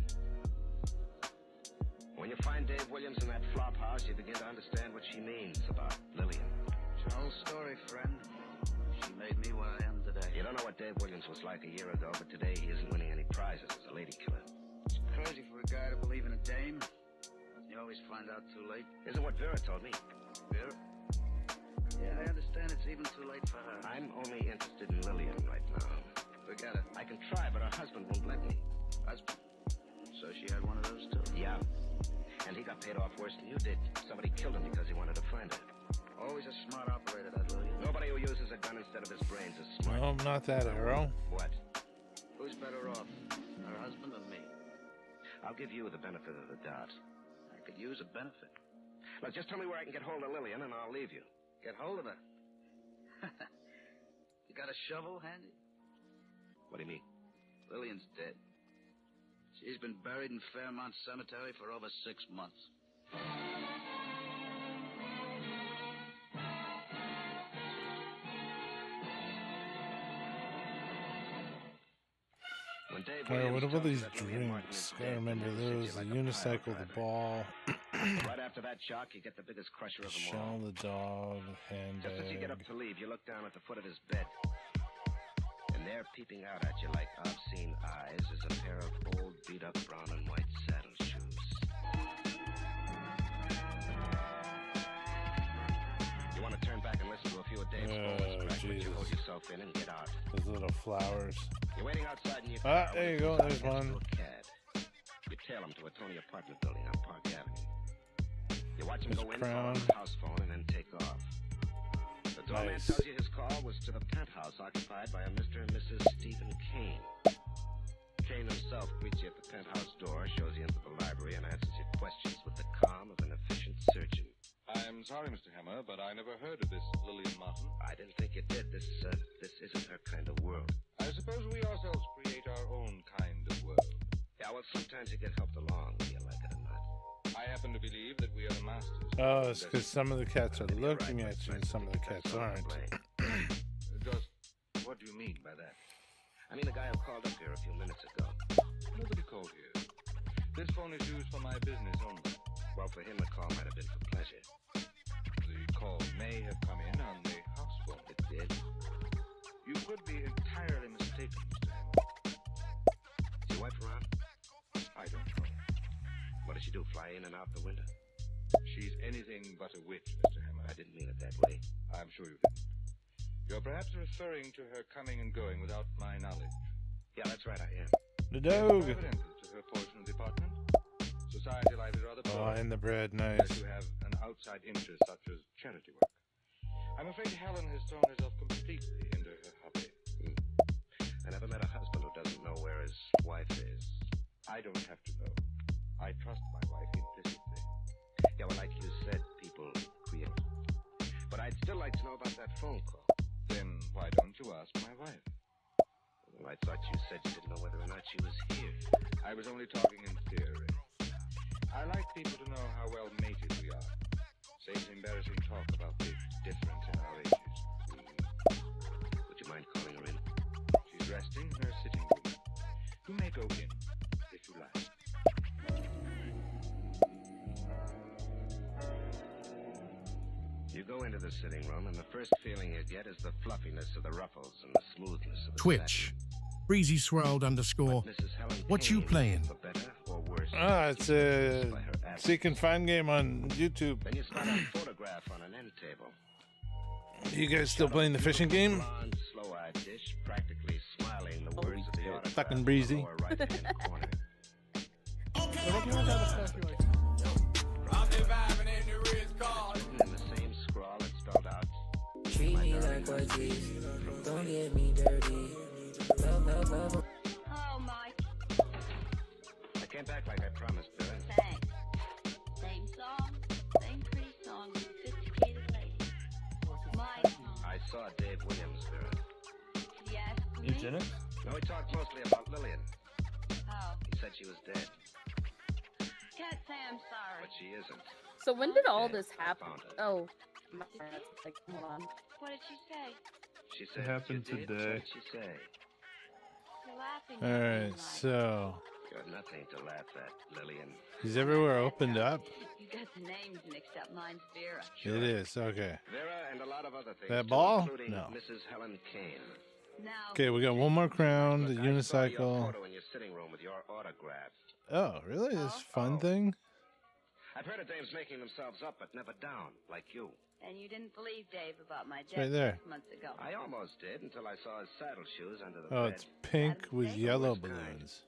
When you find Dave Williams in that flop house, you begin to understand what she means about Lillian. It's your whole story, friend. She made me what I am today. You don't know what Dave Williams was like a year ago, but today he isn't winning any prizes as a lady killer. It's crazy for a guy to believe in a dame. You always find out too late. Isn't what Vera told me. Vera? Yeah, I understand it's even too late for her. I'm only interested in Lillian right now. Forget it. I can try, but her husband won't let me. Husband? So she had one of those too? Yeah. And he got paid off worse than you did. Somebody killed him because he wanted to find her. Always a smart operator, that Lillian. Nobody who uses a gun instead of his brains is smart. No, not that arrow. What? Who's better off? Her husband or me? I'll give you the benefit of the doubt. I could use a benefit. Look, just tell me where I can get hold of Lillian and I'll leave you. Get hold of her. You got a shovel handy? What do you mean? Lillian's dead. She's been buried in Fairmount Cemetery for over 6 months. When Dave Wait, what Williams about told these you that Lillian Martin is drinks? Gotta dead, remember he treated those. you The like a unicycle, the firecracker. ball, Right after that shock, you get the biggest crusher of them all. shell, the dog, Just as you get up handbag. to leave, you look down at the foot of his bed. And there, peeping out at you like obscene eyes, is a pair of old, beat-up brown and white saddle shoes. You want to turn back and listen to a few of Dave's poems, correct? But you hold yourself in and get out. Those little flowers. You're waiting outside in your Ah, car. there you go. when There's gets one. to a cad. You tail him to a Tony apartment building on Park Avenue. You watch him There's go a in, call crown. on the house phone, and then take off. The doorman Nice. tells you his call was to the penthouse occupied by a Mr. and Mrs. Stephen Kane. Kane himself greets you at the penthouse door, shows you into the library, and answers your questions with the calm of an efficient surgeon. I'm sorry, Mr. Hammer, but I never heard of this Lillian Martin. I didn't think you did. This isn't her kind of world. I suppose we ourselves create our own kind of world. Yeah, well, sometimes you get helped along, whether you like it or not. I happen to believe that we are the masters. Oh, it's because some of the cats are looking at you and some of the cats aren't. Just what do you mean by that? I mean the guy who called up here a few minutes ago. Nobody called here. This phone is used for my business only. Well, for him, the call might have been for pleasure. The call may have come in on the house phone. It did. You could be entirely mistaken, Mr. Hammer. Is your wife around? I don't know. What does she do, fly in and out the window? She's anything but a witch, Mr. Hammer. I didn't mean it that way. I'm sure you didn't. You're perhaps referring to her coming and going without my knowledge. Yeah, that's right, I am. The There's dog. private entrance to her portion of the apartment. Society life is rather Oh, boring. and the bread, Unless nice. you have an outside interest such as charity work. I'm afraid Helen has thrown herself completely into her hobby. I never met a husband who doesn't know where his wife is. I don't have to know. I trust my wife implicitly. Yeah, well, like you said, people create. But I'd still like to know about that phone call. Then why don't you ask my wife? Well, I thought you said you didn't know whether or not she was here. I was only talking in theory. I like people to know how well mated we are. Saves embarrassing talk about the difference in our ages. Would you mind calling her in? She's resting in her sitting room. You may go in, if you like. You go into the sitting room, and the first feeling you get is the fluffiness of the ruffles and the smoothness of the Twitch. Breezy swirled underscore. What you playing? It's a seek and find game on YouTube. Then you spot a photograph on an end table. You guys still playing the fishing game? Blonde, slow-eyed dish, practically smiling the words of the autograph. Fucking breezy. In the lower right-hand corner. In the same scrawl, it spelled out. Treat me like what is. Don't get me dirty. Love. Oh, Mike. I came back like I promised, Bill. Thanks. Same song, same pretty song with a sophisticated lady. My song. I saw Dave Williams, Bill. Did he ask for me? Eugenics? No, we talked mostly about Lillian. Oh. He said she was dead, Can't say I'm sorry. but she isn't. So when did all this happen? Oh, my like, hold on. What did she say? She It said happened you did? today. What'd she say? You're laughing. All right, so You're nothing to laugh at, Lillian. is everywhere opened up? You got the names mixed up. Mine's Vera. It is, okay. Vera and a lot of other things. That too, ball? including No. Mrs. Helen Kane. Now. Okay, we got one more crown, the Look, I saw your unicycle. photo in your sitting room with your autograph. Oh, really? This fun thing? I've heard of dames making themselves up, but never down, like you. And you didn't believe Dave about my It's right death there. 6 months ago. I almost did until I saw his saddle shoes under the Oh, bed. it's pink with yellow balloons.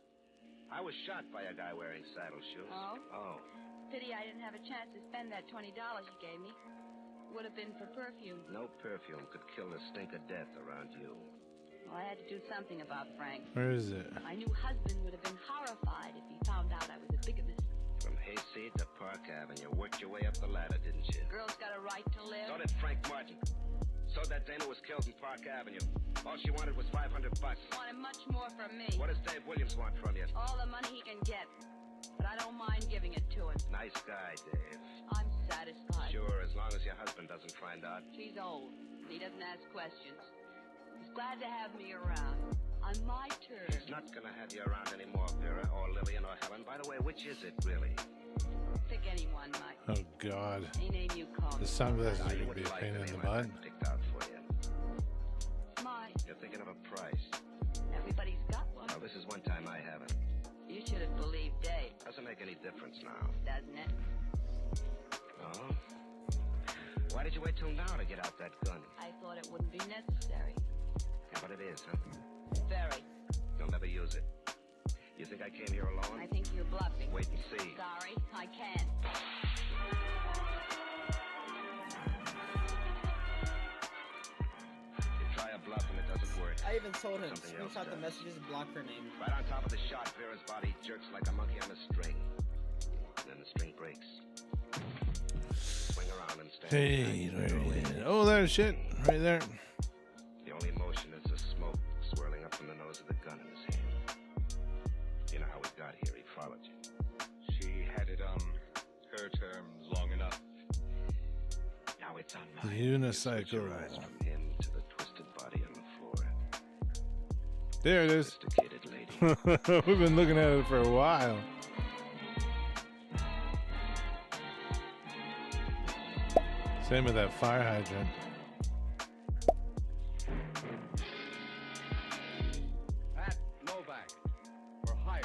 I was shot by a guy wearing saddle shoes. Oh? Oh. Pity I didn't have a chance to spend that $20 you gave me. Would have been for perfume. No perfume could kill the stink of death around you. Well, I had to do something about Frank. Where is it? My new husband would have been horrified if he found out I was a bigamist. From Hayseed to Park Ave, you worked your way up the ladder, didn't you? Girl's got a right to live. So did Frank Martin. So that dame who was killed in Park Avenue. All she wanted was $500. Wanted much more from me. What does Dave Williams want from you? All the money he can get. But I don't mind giving it to him. Nice guy, Dave. I'm satisfied. Sure, as long as your husband doesn't find out. She's old. He doesn't ask questions. He's glad to have me around. On my terms. He's not gonna have you around anymore, Vera, or Lillian, or Helen. By the way, which is it, really? Pick anyone, Mike. Oh, God. Any name you call The me. sunglasses Now, are you going to be a wouldn't pain like in the the name I butt. picked out for you. Mike. You're thinking of a price. Everybody's got one. Well, this is one time I haven't. You should have believed Dave. Doesn't make any difference now. Doesn't it? Oh? Why did you wait till now to get out that gun? I thought it wouldn't be necessary. Yeah, but it is, huh? Very. You'll never use it. You think I came here alone? I think you're bluffing. Wait and see. Sorry, I can't. You try a bluff and it doesn't work. I even told him, Something else screenshot the does. messages, block her name. Right on top of the shot, Vera's body jerks like a monkey on a string. And then the string breaks. Swing around and stand. Hey, where is it? Oh, there's shit. Right there. The only motion is the smoke swirling up from the nose of the gun in his hand. You know how we got here. He followed you. She had it on her terms long enough. Now it's on The mine. You switch unicycle. your eyes from him to the twisted body on the floor. There it is. Sophisticated lady. We've been looking at it for a while. Same with that fire hydrant. Pat Novak for hire.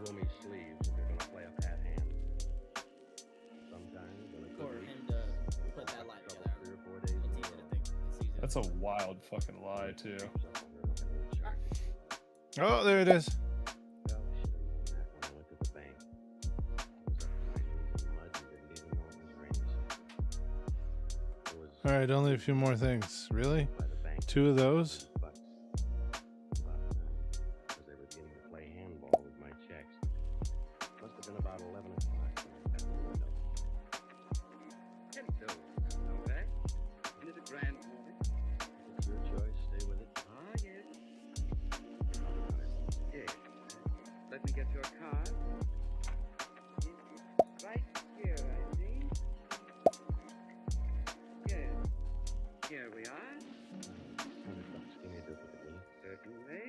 roomy sleeves if you're gonna play a pat hand. Sometimes in a good For week, him to put that line together. 3 or 4 days in a row. That's a wild fucking lie, too. Oh, there it is. Well, I should have known that when I went to the bank. I was up to my knees in mud and didn't even know it was raining. It was All right, only a few more things. Really? 2 of those? bucks. But as they were beginning to play handball with my checks, must have been about 11 o'clock when I got the window. Hello, Novak. Isn't it a grand morning? It's your choice. Stay with it. Ah, yes. Yes. Let me get your card. It's right here, I think. Yes. Here we are. $100. Give me a duplicate, will you? Certainly.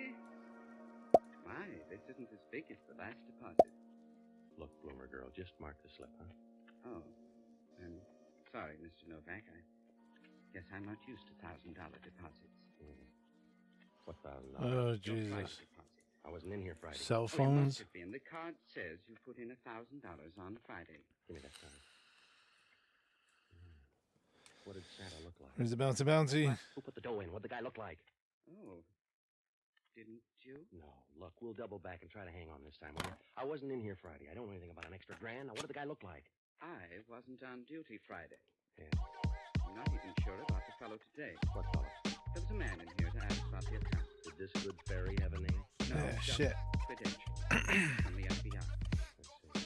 My, this isn't as big as the last deposit. Look, Bloomer girl, just mark the slip, huh? Oh. I'm sorry, Mr. Novak. I guess I'm not used to $1,000 deposits. What $1,000? Oh, Your Friday Jesus. deposit. I wasn't in here Friday. Cell Oh, you phones? must have been. The card says you put in $1,000 on Friday. Give me that card. What did Santa look like? Where's the bouncy bouncy? Who put the dough in? What'd the guy look like? Oh. Didn't you? No, look, we'll double back and try to hang on this time. Will you? I wasn't in here Friday. I don't know anything about an extra grand. Now, what did the guy look like? I wasn't on duty Friday. Yeah. I'm not even sure about the fellow today. What fellow? There was a man in here to ask about the account. Did this good fairy have a name? No, Ah, just shit. credentials from the FBI. Let's see.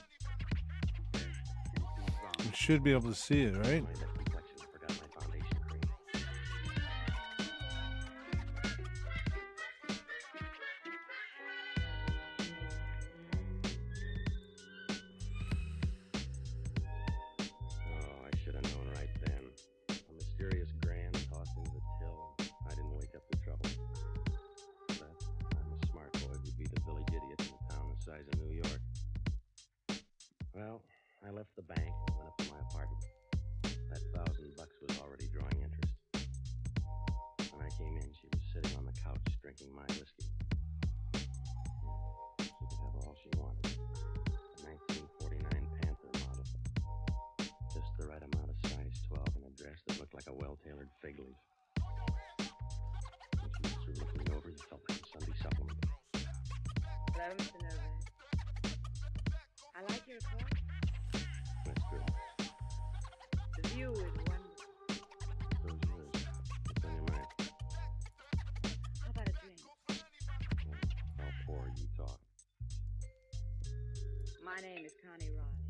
Anything wrong? You should be able to see it, right? Mind that complexion. I forgot my foundation cream. Oh, I should have known right then. A mysterious grand tossed into the till. I didn't wake up the trouble. But I'm a smart boy who'd be the village idiot in a town the size of New York. Well, I left the bank and went up to my apartment. That $1,000 was already drawing interest. When I came in, she was sitting on the couch drinking my whiskey. She could have all she wanted. A 1949 Panther model. Just the right amount of size 12 in a dress that looked like a well-tailored fig leaf. When she was through looking me over, you felt like a Sunday supplement. Hello, Mr. Novak. I like your car. That's good. The view is wonderful. So's yours. What's on your mind? How about a drink? How poor you talk. My name is Connie Riley.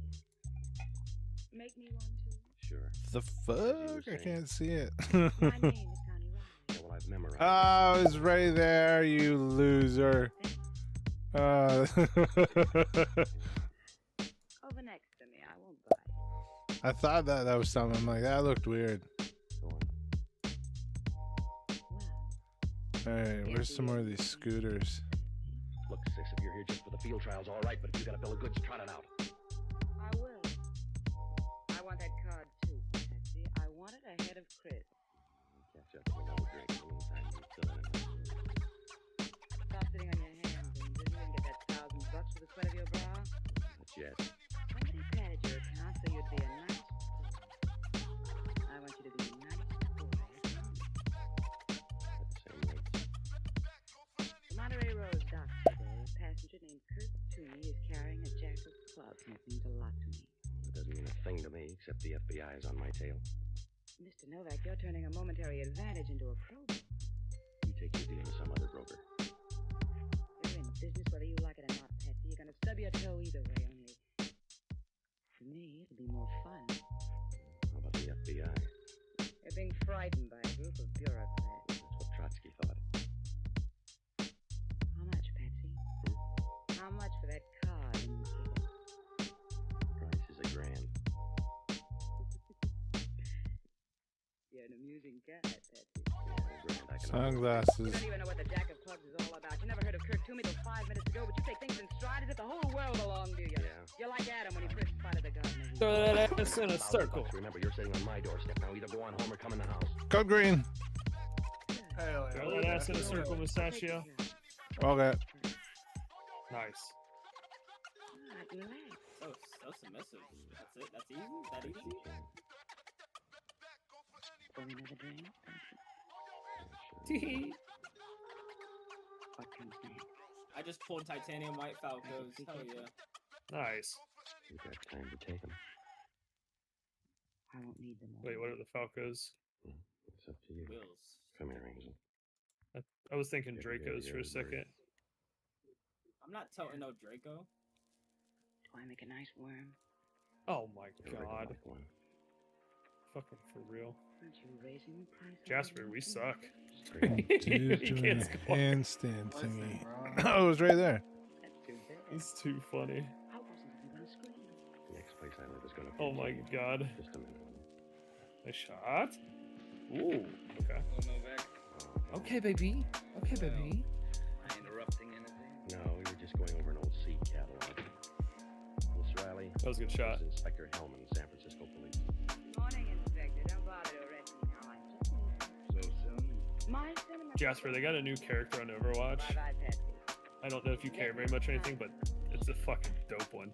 Make me one too. Sure. The fuck? I can't see it. My name is Connie Riley. Yeah, well, I've memorized. Oh, it's right there, you loser. Over next to me. I won't bite. I thought that was something. I'm like, that looked weird. Go on. All right, where's some more of these scooters? Look, sis, if you're here just for the field trials, all right, but if you got a bill of goods, trot it out. I will. I want that card too, Patsy. I want it ahead of Chris. Catch up with another drink in the meantime. You still in it. Stop sitting on your hands and didn't even get that $1,000 for the sweat of your brow. Not yet. Somebody padded your account so you'd be a nice boy. I want you to be a nice boy. At the same rate. The Monterey Rose dock today, a passenger named Kurt Toomey is carrying a jack of clubs, and it means a lot to me. It doesn't mean a thing to me, except the FBI is on my tail. Mr. Novak, you're turning a momentary advantage into a problem. You take your deal to some other broker. You're in business whether you like it or not, Patsy. You're gonna stub your toe either way, only for me, it'll be more fun. How about the FBI? You're being frightened by a group of bureaucrats. That's what Trotsky thought. How much, Patsy? How much for that card when you get it? Price is $1,000. You're an amusing cat, Patsy. Yeah, $1,000. I can Sunglasses. You don't even know what the Jack of Clubs is all about. You never heard of Kurt Toomey till 5 minutes ago, but you take things in stride as if the whole world belonged to you. Yeah. You're like Adam when he first spotted the garden. Throw that ass in a circle. Remember, you're sitting on my doorstep. Now either go on home or come in the house. Code green. Hell Throw that ass in a circle, Mustachio. Okay. Nice. So submissive. That's it. That's easy. That easy. For another drink? What comes next? I just pulled titanium white Falcos. Hell yeah. Nice. You've got time to take them. I won't need them all. Wait, what are the Falcos? It's up to you. Wheels. Come here, Angel. I was thinking Dracos for a second. I'm not toting no Draco. Do I make a nice worm? Oh my god. Fucking for real. Aren't you raising the price? Jasper, we suck. Dude, doing a handstand thingy. Oh, it was right there. It's too funny. How wasn't it gonna scream? The next place I live is gonna. Oh my god. Just a minute. Nice shot. Ooh. Okay. Okay, baby. Okay, baby. Interrupting anything? No, we were just going over an old seed catalog. Miss Riley. That was a good shot. This is Inspector Hellman, San Francisco Police. Morning, Inspector. Don't bother to arrest me now. I'm just So soon? my cinema. Jasper, they got a new character on Overwatch. I don't know if you care very much or anything, but it's a fucking dope one.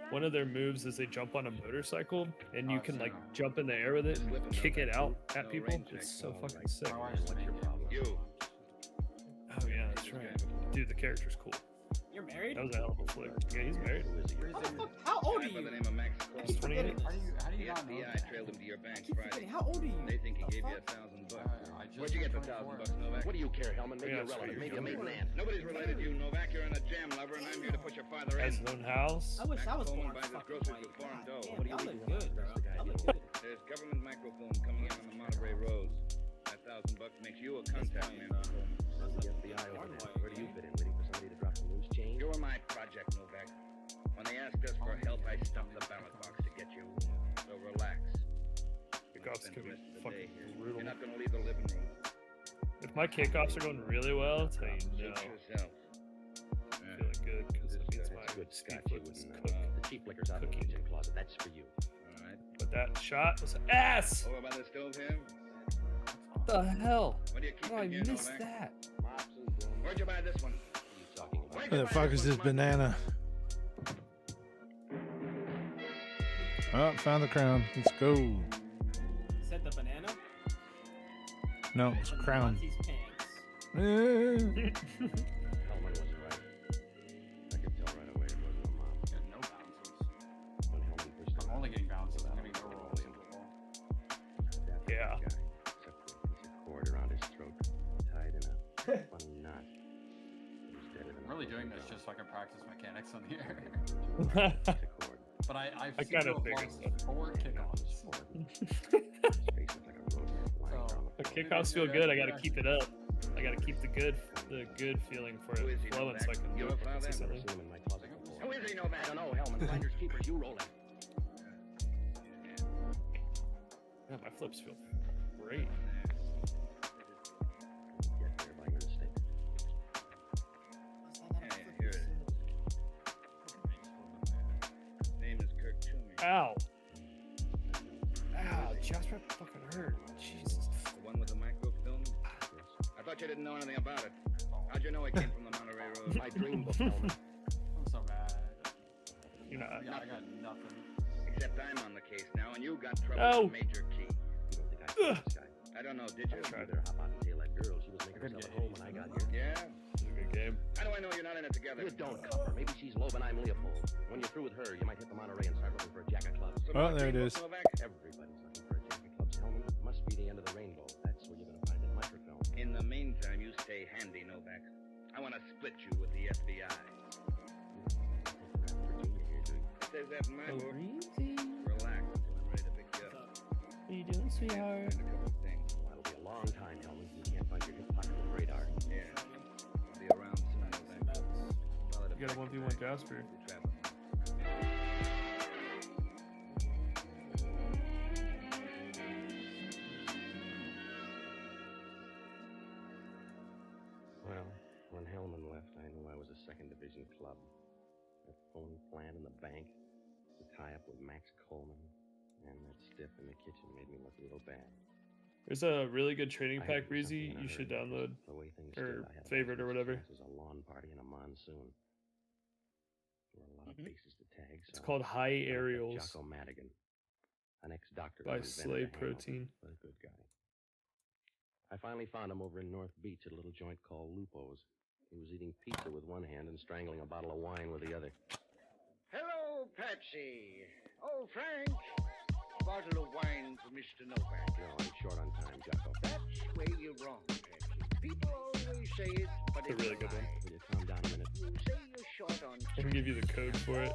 One of their moves is they jump on a motorcycle, and you can like jump in the air with it and kick it out at people. It's so fucking sick. Oh yeah, that's right. Dude, the character's cool. You're married? That was a hell of a flick. Yeah, he's married. How old are you? He's 28. How do you not know? I trailed him to your bank Friday. How old are you? They think he gave you $1,000. Where'd you get the $1,000, Novak? What do you care, Hellman? Maybe a relative, maybe a maiden aunt. Nobody's related to you, Novak. You're in a jam lover, and I'm here to push your father in. Has his own house. I wish I was born buys his fucking groceries white. with foreign dough. Damn, y'all look good, bro. Y'all look good. There's government microfilm coming in on the Monterey Roads. That $1,000 makes you a contact man. The FBI over there. Where do you fit in? Waiting for somebody to drop the loose change? You were my project, Novak. When they asked us for help, I stuffed the ballot box to get you. So relax. Kickoffs could be fucking brutal. You're not gonna leave the living room. If my kickoffs are going really well, I'll tell you no. Yourself. I'm feeling good because it means my good Scotch. speed flip is cooked. The cheap liquor's out of the kitchen closet. That's for you. All right. But that shot was ass! Over by the stove here? What the hell? What do you keep How I in here, missed Novak? that? Where'd you buy this one? Where the fuck is this banana? Oh, found the crown. Let's go. Said the banana? No, it's a crown. Monty's pants. Hellman wasn't right. I could tell right away it wasn't a mom. Yeah, no bounces. When Hellman pushed I'm only getting bounces. I'm getting no rolls in football. Yeah. Except for a piece of cord around his throat, tied in a funny knot. He was dead I'm really doing this just so I can practice mechanics on the air. But I've I seen kind you of have figured lost 4 kickoffs. The kickoffs feel good. I gotta keep it up. I gotta keep the good feeling for it flowing so I can do it consistently. Who is he, Novak? I don't know, Hellman. Finders keepers, you roll it. Yeah, my flips feel great. Get there by mistake. Here it is. Name is Kirk Toomey. Ow. Ow, Jasper fucking hurt. Jesus. The one with the microfilm? I thought you didn't know anything about it. How'd you know it came from the Monterey Road? My dream book, Hellman. I'm so mad. You're not. Yeah, I got nothing. Except I'm on the case now, and you got trouble No. with Major Key. You don't think I killed this guy? I don't know, did you? You better hop out and tail that girl. She was making herself at home when I got here. Yeah? It's a good game. How do I know you're not in it together? You don't cover. Maybe she's Loeb and I'm Leopold. When you're through with her, you might hit the Monterey and start looking for a jack of clubs. Oh, there it is. Everybody's looking for a jack of clubs, Hellman. It must be the end of the rainbow. That's where you're going to find that microfilm. In the meantime, you stay handy, Novak. I want to split you with the FBI. It says that in my book. Relax until I'm ready to pick you up. What are you doing, sweetheart? And a couple of things. Well, it'll be a long time, Hellman. You can't find your hip pocket on the radar. Yeah. I'll be around soon, Novak. You got a 1v1 Jasper. Well, when Hellman left, I knew I was a second division club. That phony plan in the bank, the tie-up with Max Coleman, and that stiff in the kitchen made me look real bad. There's a really good training I pack, had to do Breezy. something You should in a hurry. download The way things or stood, I had favorite or whatever. This was a lawn party and a monsoon. There were a lot of bases to tag. It's So called High I looked up Aerials Jocko Madigan, an ex-doctor by who invented Slay the handle, Protein. but a good guy. I finally found him over in North Beach at a little joint called Lupo's. He was eating pizza with one hand and strangling a bottle of wine with the other. Hello, Patsy. Oh, Frank. A bottle of wine for Mr. Novak. No, I'm short on time, Jocko. That's where you're wrong, Patsy. People always say it, but It's a really good one. Will you calm down a minute? You say you're short on I can give you the code for it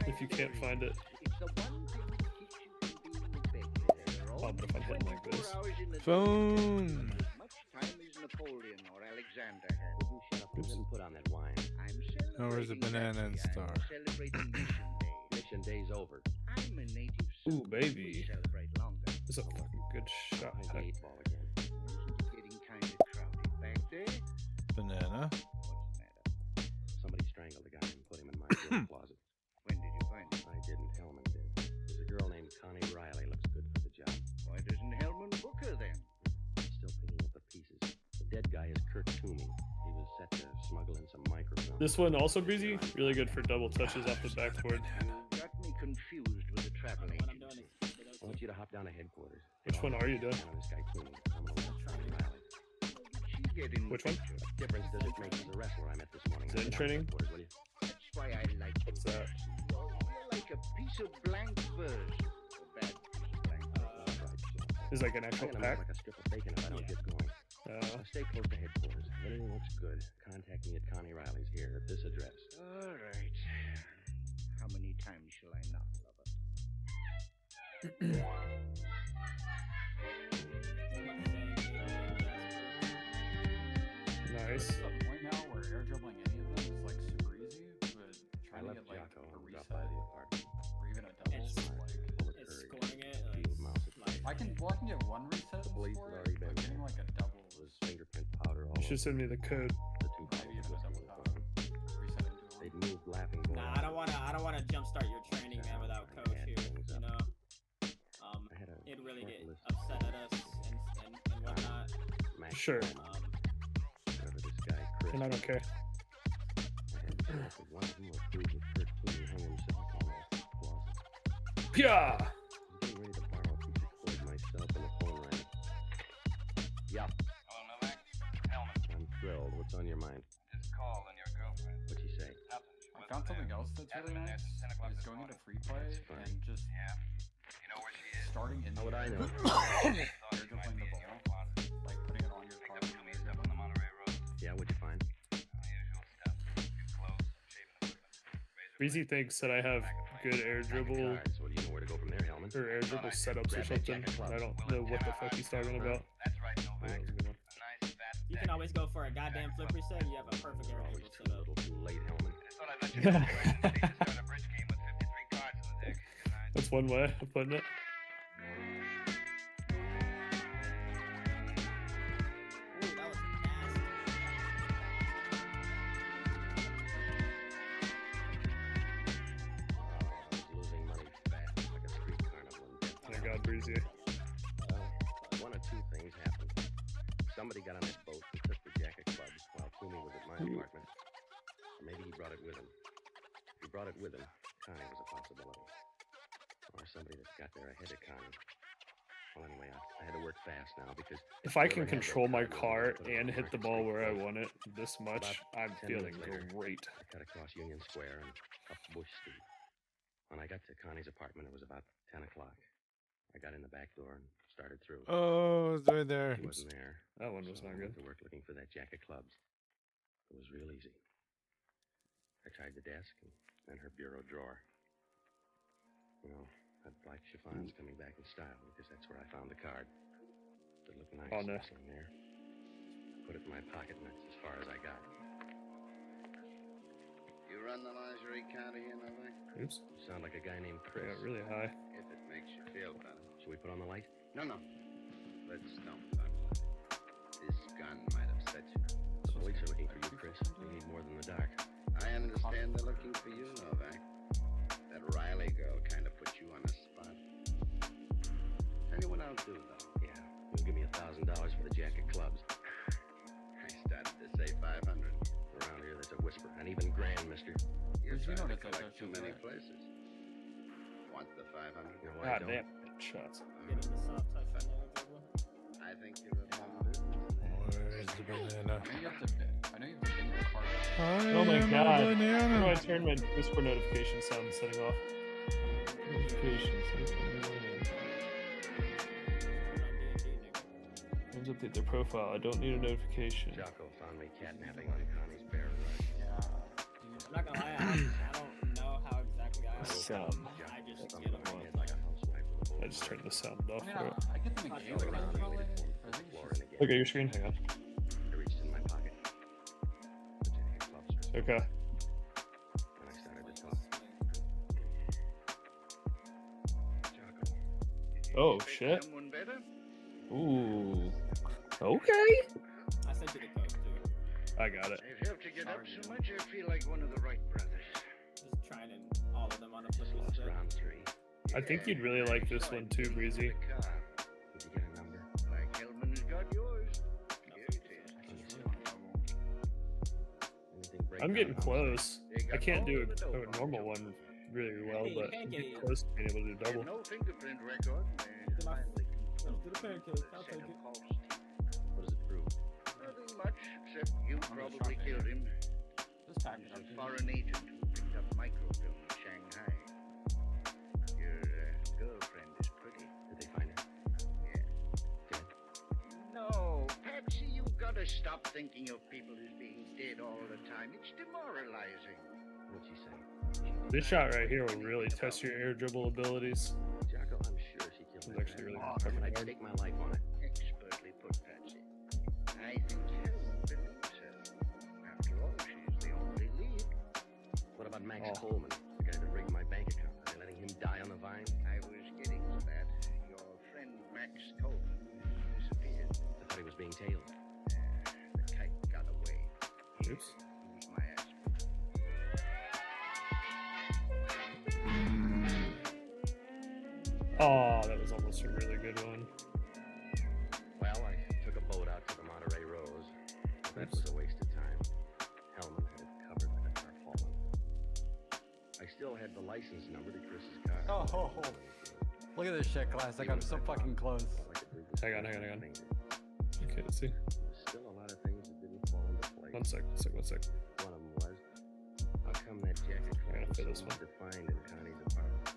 if you can't find it. It's the one thing that keeps you from being the Oh, but if I'm hitting like this. Phone. Much time as Napoleon or Alexander had. Would you shut up and put on that wine? I'm Oh, where's the banana and star? celebrating Mission Day. Mission Day's over. I'm a native Ooh, baby. celebrate longer. It's a fucking good shot. How's the 8-ball again? Getting kind of crowded back there. Banana. What's the matter? Somebody strangled the guy and put him in my girl closet. When did you find it? I didn't. Hellman did. There's a girl named Connie Riley. Looks good for the job. Why doesn't Hellman book her then? Still picking up the pieces. The dead guy is Kurt Toomey. He was set to smuggle in some microfilm. This one also breezy, really good for double touches off the backboard. You got me confused with the travel agency. I want you to hop down to headquarters. Which one are you doing? Down on this guy Toomey. I'm gonna let Connie Riley. She get in Which one? What difference does it make to the wrestler I met this morning? Zen training? Will you? That's why I like you. What's that? You're like a piece of blank verse. A bad piece of blank verse. Is like an I'm actual gonna make pack? like a strip of bacon if I don't get going. I'll stay close to headquarters. If anything looks good, contact me at Connie Riley's here at this address. All right. How many times shall I knock, lover? Nice. There's a point now where air dribbling any of them is like super easy, but trying to get like Jocko a and reset dropped by the apartment. or even a double It's- is like It's scoring it. Like, I can get one reset The police for had it, already but been getting like a double was fingerprint powder all You should send me the code. the two maybe even a double balls reset into one. They'd moved laughing. nah, I don't wanna jumpstart your training, man, without coach here. You know, it'd really get upset at us and whatnot. Sure. Whoever this guy Chris And I don't care. I had to look at one of them or prove that Kurt Toomey hung himself on my closet. Yeah. I was getting ready to borrow a piece of cord myself and the phone rang. Yeah. Hello, Novak. Hellman. I'm thrilled. What's on your mind? Just call on your girlfriend. What'd she say? Nothing. I found something else that's really nice. Is going into free play and just You know where she is? starting in How would I know? air dribbling the ball, like putting it on your car. Up on the Monterey Road. Yeah, what'd you find? Usual stuff. New clothes, shaving equipment. Breezy thinks that I have good air dribble Cards. Well, do you know where to go from there, Hellman? or air dribble setups or something. I don't know what the fuck he's talking about. That's right, Novak. That was a good one. Nice fat You can always go for a goddamn flip reset. You have a perfect air Always dribble too setup. little, too late, Hellman. I thought I'd let you know. Start a bridge game with 53 cards in the deck. That's one way of putting it. Ooh, that was nasty. I was losing money fast, like a street carnival in death. My God, Breezy. Well, one of two things happened. Somebody got on that boat and took the jacket clubs while Toomey was at my apartment. Or maybe he brought it with him. If he brought it with him, Connie was a possibility. Or somebody that got there ahead of Connie. Well, anyway, I had to work fast now because If I whoever can had that control my card car put it and on hit the Market ball Street where I Close. want it this much, About I'm 10 feeling minutes later, great. I cut across Union Square and up Bush Street. When I got to Connie's apartment, it was about 10 o'clock. I got in the back door and started through. Oh, it's right there. He wasn't there. That one was So not I good. went to work looking for that jack of clubs. It was real easy. I tried the desk and her bureau drawer. You know, that black chiffon's coming back in style because that's where I found the card. It looked nice. Oh, no. In there. I put it in my pocket and that's as far as I got. You run the lingerie counter here, Novak? Oops. You sound like a guy named Chris. Yeah, really high. If it makes you feel better. Should we put on the light? No. Let's don't touch it. This gun might upset you. The police are looking for you, Chris. We need more than the dark. I understand they're looking for you, Novak. That Riley girl kind of put you on the spot. Tell you what I'll do, though. Yeah. You'll give me $1,000 for the jack of clubs. I started to say 500. Around here, that's a whisper. And even grand, mister. You're you trying to notice that collect there's too many there? places. Want the 500? No, I God don't. damn, shots. Getting the soft touch on there, dribble. I think you're a bum business. Where is the banana? I know you have to bend your card. Oh my am a god. How banana. do I turn my Discord notification sound setting off? Notifications. Games update their profile. I don't need a notification. Jocko found me catnapping on Connie's bear rug. I'm not gonna lie, I don't know how exactly I Sound. I just get them. I just turned the sound off I mean, for it. I get them in games, but I don't know it. I think it's just... Look at your screen. Hang on. I reached in my pocket. The jacket clubs. Okay. And I started to talk. Jocko. Oh shit. Someone better? Ooh. Okay. I sent you the code too. I got it. I've helped you get up so much, I feel like one of the Wright brothers. Just trying in all of them on a flippy stick. Round 3. I think you'd really like this one too, Breezy. Did you get a number? Like Hellman has got yours. Here it is. I'm getting close. I can't do a normal one really well, but I'm getting close to being able to do double. No fingerprint record. Do the pancake. I'll take it. What does it prove? Nothing much, except you probably killed him. This package He's a foreign agent who picked up microfilm in Shanghai. Your girlfriend is pretty. Did they find her? Yeah. No, Patsy, you gotta stop thinking of people as being dead all the time. It's demoralizing. What'd she say? This shot right here will really test your air dribble abilities. Jocko, I'm sure she killed It's her. actually really But I'd hard. stake my life on it. Expertly put, Patsy. I think Helen believes her. After all, she's the only lead. What about Max Coleman, the guy that rigged my bank account? Are they letting him die on the vine? I was getting to that. Your friend Max Coleman disappeared. I thought he was being tailed. The kite got away. Oops. He was my ass. Oh, that was almost a really good one. Well, I took a boat out to the Monterey Rose. But that was a waste of time. Hellman had it covered like a tarpaulin. I still had the license number to Chris's car. Oh, look at this shit, classic. I'm so fucking close. Hang on. Okay, let's see. There's still a lot of things that didn't fall into place. One sec. One of them was, how come that jacket I gotta was fit so this one. defined in Connie's apartment?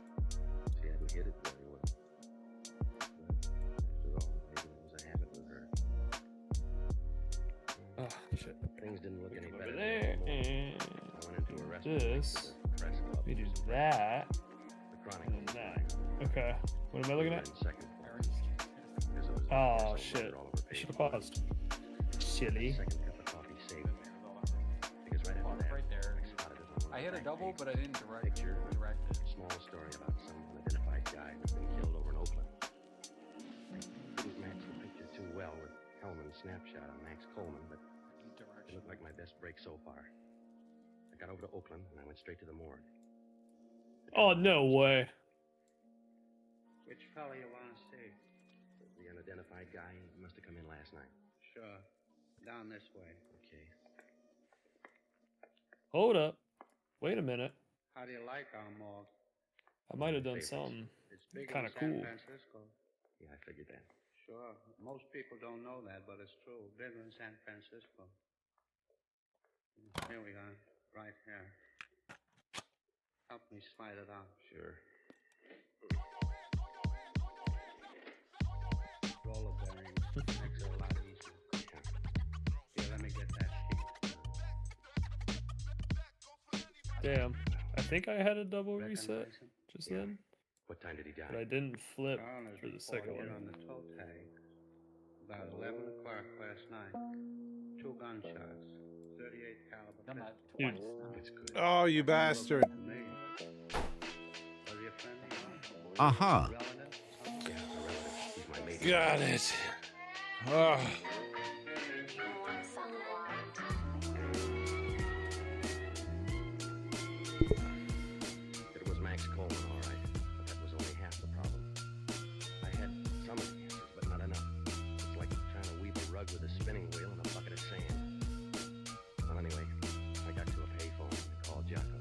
She hadn't hid it very well. But after all, maybe it was a habit with her. Oh, shit. Things didn't look any Over better. there, than and I went into a restaurant this. with the press club. We do that. The Chronicle. And that. Okay. What am I looking at? Second floor. Oh, shit. I should have paused. Silly. Second cup of coffee saved me. Because right after that, Right there. I spotted it on one I of hit the a back double, pages. but I didn't direct it. Small story about some unidentified guy who's been killed over in Oakland. I didn't match the picture too well with Hellman's snapshot on Max Coleman, but it looked like my best break so far. I got over to Oakland and I went straight to the morgue. Oh, no way. Which fella you want to see? The unidentified guy must have come in last night. Sure. Down this way. Okay. Hold up. Wait a minute. How do you like our morgue? I might have done something It's bigger kind of than San cool. Francisco. Yeah, I figured that. Sure. Most people don't know that, but it's true. Bigger than San Francisco. Here we are. Right here. Help me slide it out. Sure. Roller bearings. Makes it a lot easier. Here, let me get that sheet. Damn. I think I had a double reset just then, What time did he die? but I didn't flip Coroner's for the report second here one. on the toe tag. About 11 o'clock last night. 2 gunshots. 38 caliber. Done that Dude. twice. It's good. Oh, you bastard. Was he a friend of yours? Aha. Relative? Yeah, a relative. He's my mate. Got it. Oh. It was Max Coleman, all right, but that was only half the problem. I had some of the answers, but not enough. It's like trying to weave a rug with a spinning wheel and a bucket of sand. Well, anyway, I got to a payphone and called Jocko.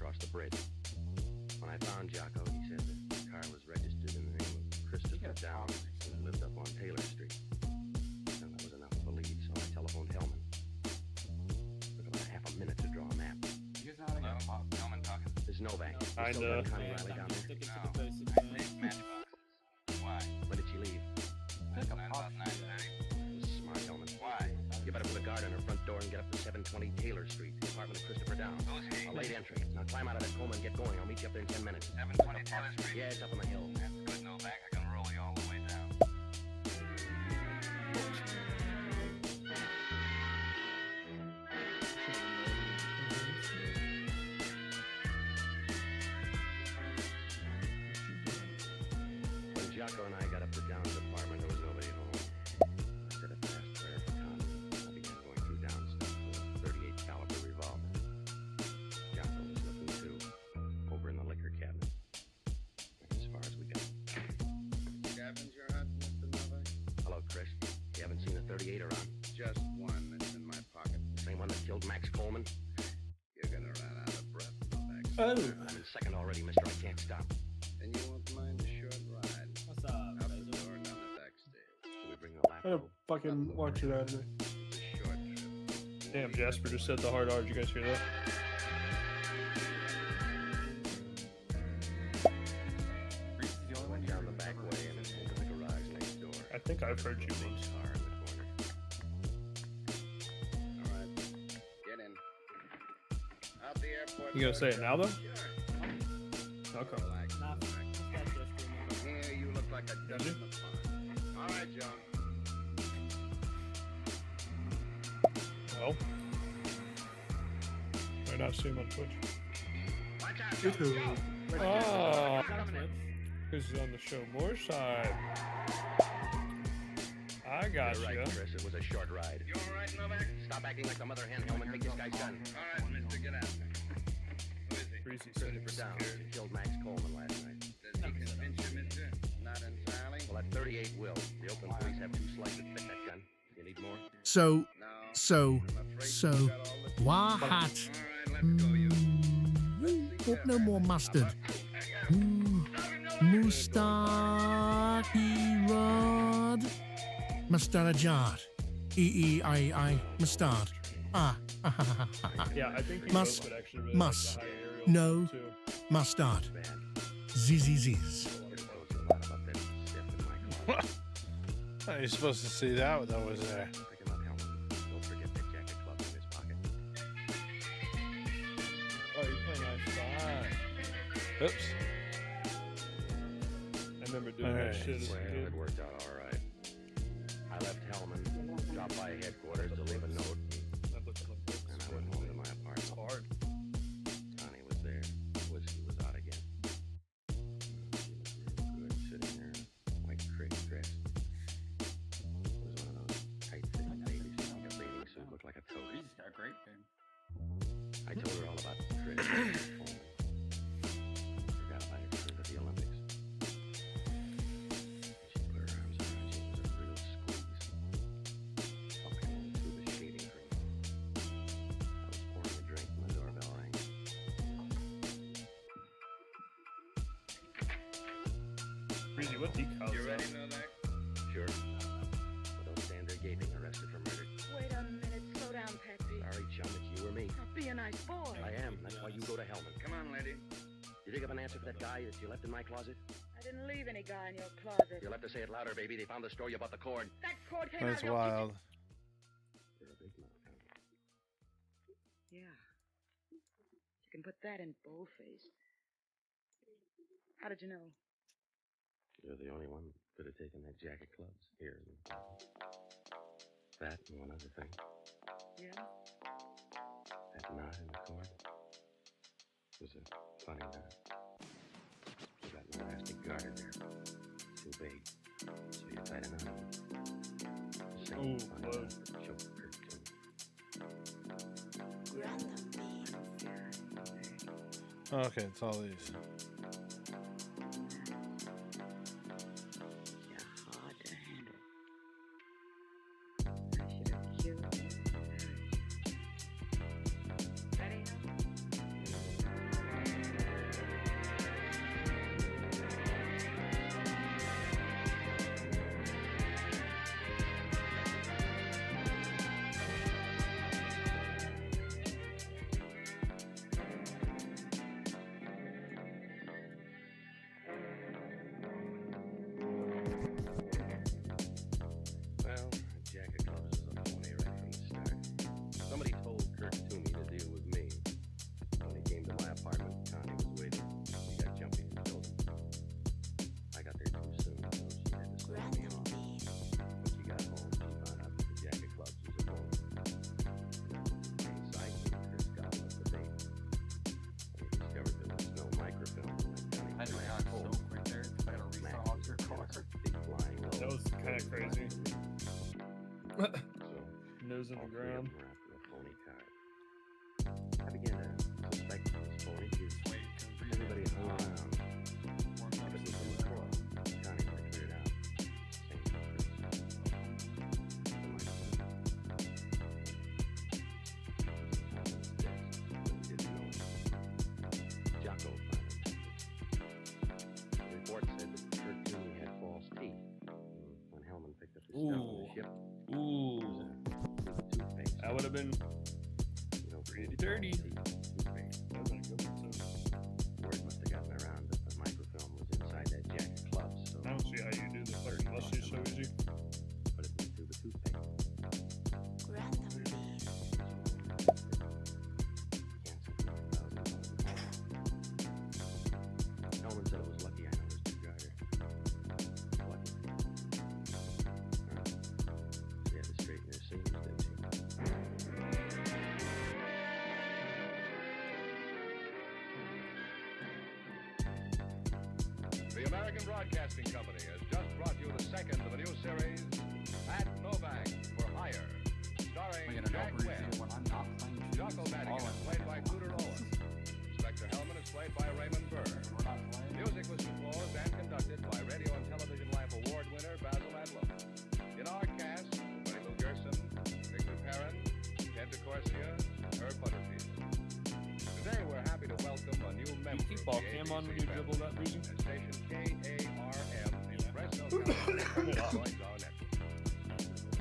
across the bridge. When I found Jocko, he said the car was registered in the name of Christopher Downs, who lived up on Taylor Street. And that was enough of a lead, so I telephoned Hellman. Took about half a minute to draw a map. You guys know how to get Hellman talking? There's Novak. I know. Connie Riley down there. Stick it to the basics, man. Matchboxes. Why? When did she leave? About 9:30. Smart, Hellman. Why? You better put a guard on her front door and get up to 720 Taylor Street, the apartment of Christopher Downs. A late entry. Now climb out of that coma and get going. I'll meet you up there in 10 minutes. 720 Taylor Street? Yeah, it's up on the hill. That's good, Novak. I can roll you all the way down. When Jocko and I got up to Downs' apartment, there was nobody home. I said a fast prayer for Tommy. I began going through Downs' stuff with a 38 caliber revolver. Jocko was looking too, over in the liquor cabinet. That's as far as we got. Scavenger hunt, Mr. Novak? Hello, Chris. You haven't seen a 38 around? Just one that's in my pocket. Same one that killed Max Coleman? You're gonna run out of breath, Novak. Oh. I'm in second already, mister. I can't stop. And you won't mind a short ride. What's up? Out the door, down the back stairs. Should we bring the I don't fucking watch it out of me. It's a short trip. Damn, Jasper just said the hard R. Did you guys hear that? Reese is the only one you Down the back way and into the garage next door. I think I've heard you once. Car in the corner. All right, get in. Out the airport. You gonna say it now, though? Okay. Relax, Nah, Novak. that's just true, man. From here, you look like a duck you? in the pond. All right, John. Well, might not see him on Twitch. Watch out, YouTube. Oh, Is that on Twitch? because he's on the show more side. I got You're you. right, Chris. It was a short ride. You all right, Novak? Stop acting like the mother hen, Hellman. Take this guy's gun. All right, mister, get out. Who is he? Breezy said he Christopher was Downs. scared. He killed Max Coleman last night. Does he convince you, mister? Not entirely. Well, that 38 will. The Oakland police have 2 slugs that fit that gun. You need more? So, No. so, I'm afraid so, you got all the... why hot? All right, let's go, you. Put no more mustard. Mustard, Rod. Mustarajard. E-E-I-I, mustard. Ah. Yeah, I think you Must- both would actually really must. like the high aerial No. too. Mustard. Zzzz. How are you supposed to see that that was there? Pick him up, Hellman. Don't forget that jacket club in his pocket. Oh, you're playing outside. Oops. I remember doing that Alright. shit as a Well, kid. it worked out all right. I left Hellman, dropped by headquarters to leave a note, I looked at the books. and I went home to my It's apartment. hard. Connie was there. Whiskey was out again. She looked real good sitting there in a white crepe dress. It was one of those tight-fitting babies. Like a bathing suit looked like a toad. Reese got a great game. I told her all about Chris. Forgot about her trip at the Olympics. She put her arms around me. It was a real squeeze. Fucking through the shaving cream. I was pouring a drink when the doorbell rang. Breezy, what decals You is ready, that? Novak? Sure. But don't stand there gaping, arrested for murder. Wait a minute, slow down, Patsy. Sorry, chum, it's you or me. Now, be a nice boy. I am. That's why you go to Hellman. Come on, lady. You dig up an answer for that guy that you left in my closet? I didn't leave any guy in your closet. You'll have to say it louder, baby. They found the store you bought the cord. That cord came That's out of your wild. You're a big mouth, huh? Yeah. You can put that in boldface. How did you know? You're the only one who could have taken that jacket clubs. Here. That and one other thing. Yeah? That knot in the cord was a funny knot. You got an elastic garter there. Too big. So you tied a knot. The same Ooh, funny whoa. knot that choked Kurt too. Okay, it's all these. You're hard to handle. I should have killed you. Ready? Nose in the ground. I began to suspect it was phony because everybody had hung around. Everything from the club. Connie had cleared out. Same purpose. Jocko finally took it. The report said that Kurt Cooney had false teeth. When Hellman picked up his stuff on the ship, Ooh. toothpaste. That would have been pretty dirty. Word must have gotten around that the microfilm was inside that jacket club, so I don't see how you do the fucking mustache so easy. put it through the toothpaste. Hellman said it was lucky I noticed the driver. Lucky. She had to straighten her seams, didn't she? The American Broadcasting Company has just brought you the second of a new series, Pat Novak for Hire, starring Jack Webb. Jocko Madigan is played by Cooter Owen. Inspector Hellman is played by Raymond Burr. Music was composed and conducted by Radio and Television Life Award winner Basil Adlam. In our cast, Buddy Lou Gerson, Victor Perrin, Ted DeCorsia, Herb Butterfield. Today we're happy to welcome a new member You keep ball cam on when you dribble that, Breezy? at station KARM in Fresno, California. Joins our network.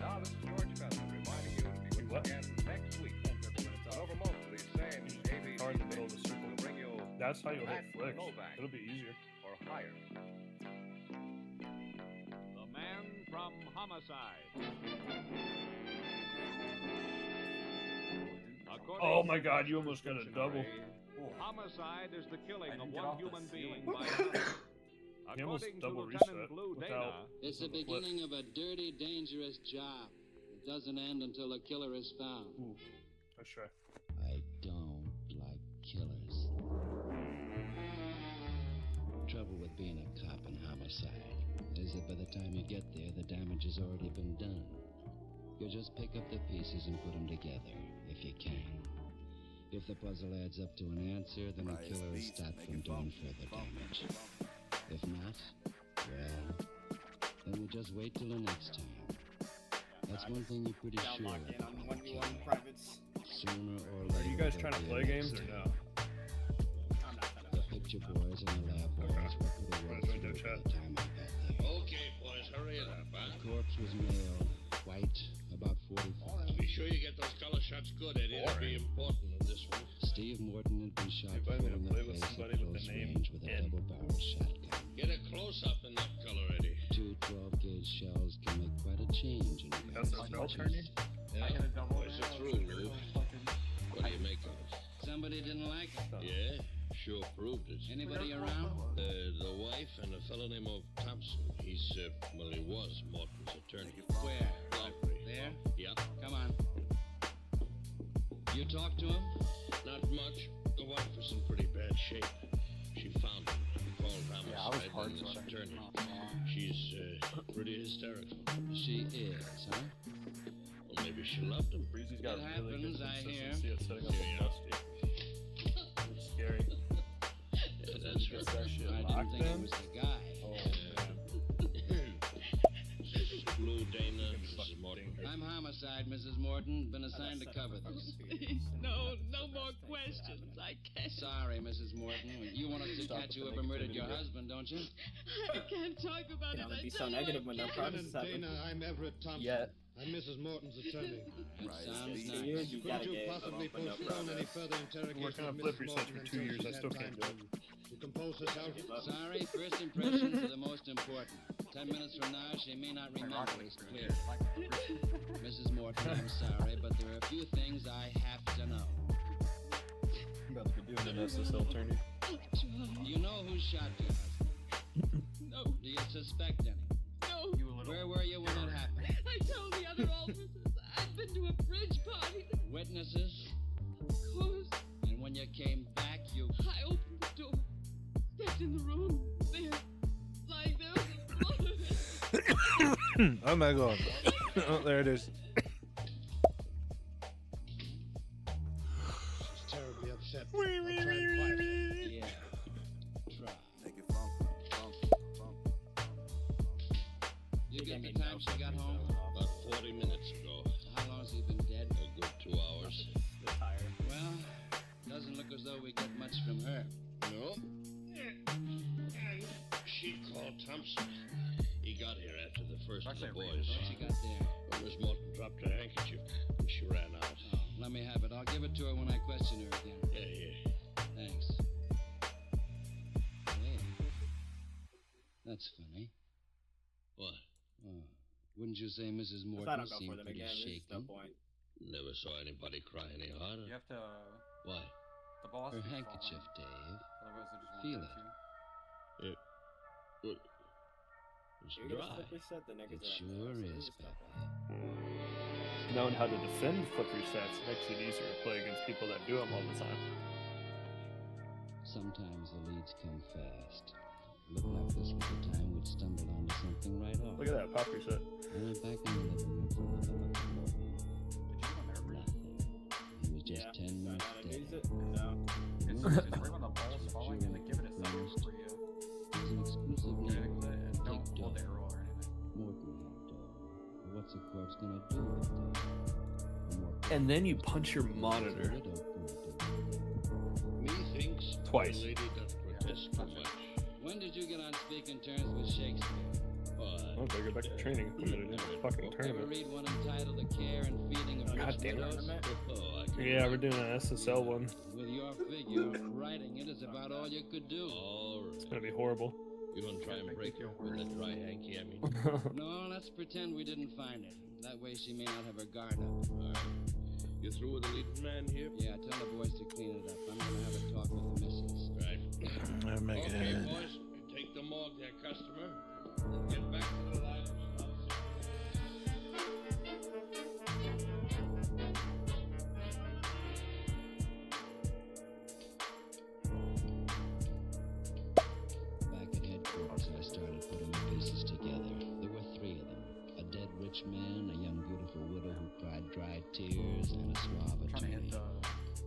Now this is George Fallon reminding you to be with us again next week. And over most of these same ABC Car in the middle of the stations, circle. we'll bring you That's how you'll hit Pat flicks. Novak It'll be easier. or Hire. The Man from Homicide. Oh my god, you almost got a double. Homicide is the killing of get one off the human being ceiling. by another. He almost According to double Lieutenant reset Blue without- Dana, It's the beginning of a dirty, dangerous job. It doesn't end until the killer is found. Ooh, let's try. I don't like killers. Trouble with being a cop in homicide is that by the time you get there, the damage has already been done. You just pick up the pieces and put them together, if you can. If the puzzle adds up to an answer, then the killer is stopped from doing further damage. If not, well, then you just wait till the next time. That's one thing you're pretty sure of. Sooner or later. Are you guys trying to play games or no? The picture boys and the lab boys were pretty well through by the time I got there. Okay, boys, hurry it up, huh? The corpse was male, white, about 45. Be sure you get those color shots good, Eddie. It'll be important in this one. Steve Morton had been shot If I'm full gonna in play the with face somebody at with close the name range with a N. double-barrel shotgun. Get a close-up in that color, Eddie. Two 12-gauge shells can make quite a change in a That's guy's a bell features. turning? Yeah. Where's it through, Lou? What do you make of it? Somebody didn't like it. Yeah, sure proved it. Anybody around? The wife and a fellow named Thompson. He's, well, he was Morton's attorney. Where? Loughry. There? Yeah. Come on. You talked to him? Not much. The wife was in pretty bad shape. She found him, called homicide, and his attorney. She's pretty hysterical. She is, huh? Well, maybe she loved him. Breezy's got It really good happens, I hear. consistency at setting up a dusty. It's scary. Yeah, that's right. That shit I didn't locked think in? it was the guy. Blue, Dana, Mrs. Morton. I'm homicide, Mrs. Morton. Been assigned to cover this. No more questions. I can't. Sorry, Mrs. Morton. You want us to catch whoever murdered your husband, don't you? I can't talk about Can it. only I be so don't negative like when no it. progress is happening. Dana, I'm Everett Thompson. Yeah. I'm Mrs. Morton's attorney. Sounds For nice. years, you gotta Couldn't you get possibly open up postpone any progress. further interrogation Working on of flip Mrs. resets Morton for 2 years. until I she's still had can't time do it. to compose herself? Sorry, first impressions are the most important. 10 minutes from now, she may not remember as clear. Mrs. Morton, I'm sorry, but there are a few things I have to know. I'm about to be doing an SSL tourney. You know who shot your husband? No. Do you suspect any? No. Where were you when it happened? I told the other officers I'd been to a bridge party. Witnesses? Of course. And when you came back, you... I opened the door, stepped in the room. There, lying there on the floor. Oh my god. Oh, there it is. Thompson got home? About 40 minutes ago. How long has he been dead? A good 2 hours. Retired. Well, doesn't look as though we get much from her. No. She called Thompson. He got here after the first of the boys. What she got there? Well, Miss Morton dropped her handkerchief and she ran out. Oh, let me have it. I'll give it to her when I question her again. Yeah. Thanks. Hey. That's funny. What? Oh, wouldn't you say Mrs. If I Morton don't go for seemed them pretty again, there's no shaken? point. Never saw anybody cry any harder. You have to. Why? The boss. Her keeps handkerchief, falling. Dave. Otherwise, they just won't Feel hurt it. you. Well, it's You're gonna dry. flip reset the niggas It sure is, Pepe. Knowing how to defend flip resets makes it easier to play against people that do them all the time. Sometimes the leads come fast. Looked like this was the time we'd stumbled onto something right off. Look at that pop reset. I went back in the living room for another look at Morton. Nothing. He was just 10 minutes dead. No. It's right when the ball's falling and they give it a second for you. It's an exclusive name. Don't hold the arrow or anything. Morton had dog. What's a corpse gonna do with it? And then you punch your monitor. Methinks Twice. the lady doth protest too much. When did you get on speaking terms with Shakespeare? Oh, they go back to training if we made it in a fucking Ever tournament. read one entitled The Care and Feeding of God Rich damn it. Widows? Yeah, we're doing an SSL one. With your figure, writing it is about all you could do. It's gonna be horrible. You want to try and break her with a dry hanky, I mean? No, let's pretend we didn't find it. That way she may not have her guard up. All right. You through with the leading man here? Yeah, tell the boys to clean it up. I'm gonna have a talk with the missus. Right. Okay, Okay, boys, take the morgue, their customer, and get back to the library. Back at headquarters, I started putting the pieces together. There were 3 of them. A dead rich man, a young beautiful widow who cried dry tears, and a suave attorney.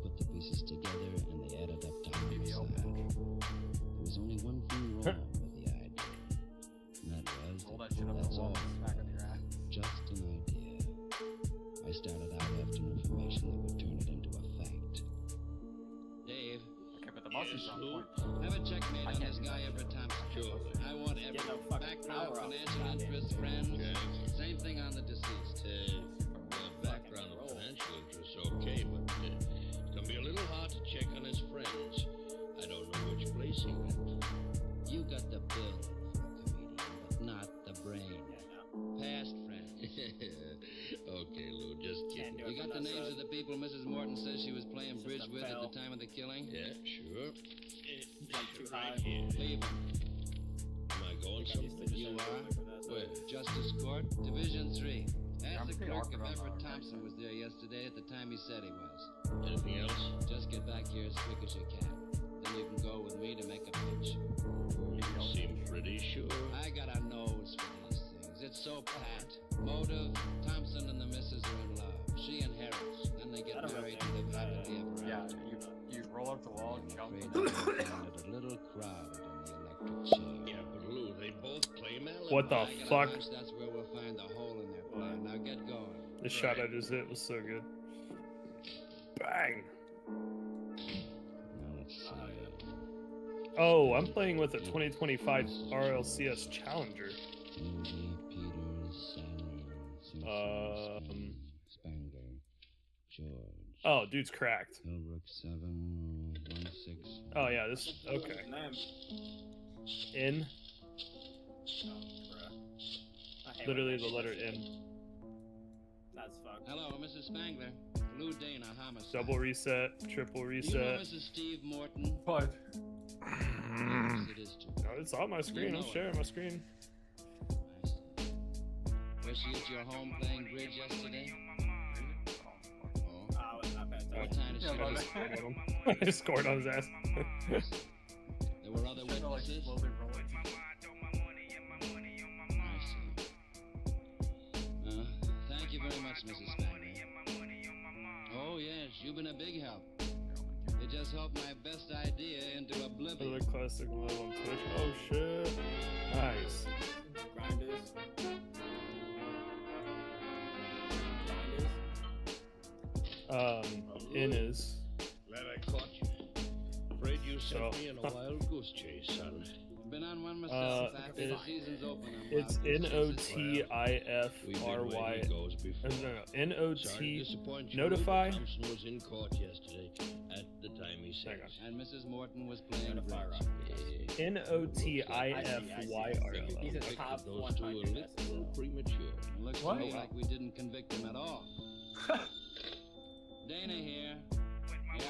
Put the pieces together, and they added up to homicide. There was only one thing wrong with the idea. And that was that's all. Just an idea. I started out after information that would turn it into a fact. Dave. Okay, but the boss is on point. Have a checkmate on this guy Everett Thompson. Sure. I want every background, financial interests, friends. Same thing on the deceased. Background of financial interests, okay, but it's gonna be a little hard to check on his friends. I don't know which place he went. You got the bill for a comedian, but not the brain. Past friends. Okay, Lou, just kidding. You got the names of the people Mrs. Morton says she was playing bridge with at the time of the killing? Yeah, sure. Too high. Leave 'em. Am I going something? You are? Where? Justice Court, Division 3. Ask the clerk if Everett Thompson was there yesterday at the time he said he was. Anything else? Just get back here as quick as you can. Then you can go with me to make a pitch. You seem pretty sure. I got a nose for these things. It's so pat. Motive, Thompson and the missus are in love. She inherits, and they get married and live happily ever after. You roll up the wall and jump. A little crowded in the electric chair. Yeah, but Lou, they both claim alibi. What the fuck? That's where we'll find the hole in their plan. Now get going. The shot I just hit was so good. Bang! Now let's see. Oh, I'm playing with a 2025 RLCS Challenger. Moody, Peters, Simpson, Spangler, George. Oh, dude's cracked. Hilbrook 716. Oh yeah, this okay. N. Literally the letter N. That's fucked. Hello, Mrs. Spangler. Lou Dana, homicide. Double reset, triple Do reset. you know Mrs. Steve Morton? What? It is too. No, it's on my screen. You I'm know sharing my screen. I see. Was she at your home playing bridge yesterday? Oh. I was not paying What attention. time did she I just scored on him. I just scored on his ass. There were other witnesses? I see. Thank you very much, Mrs. Spangler. Oh, yes, you've been a big help. You just helped my best idea into oblivion. Another classic level on Twitch. Oh shit. Nice. Grinders. In is. Glad I caught you. Afraid you sent me in a wild goose chase, son. Been on one myself after the season's open. It's NOTIFRY. No, NOT. Notify. Thompson was in court yesterday at the time he said. And Mrs. Morton was playing bridge. NOTIFYRLL. He's a top Those two are a little premature. Looks to me like we didn't convict him at all. Dana here. Yeah?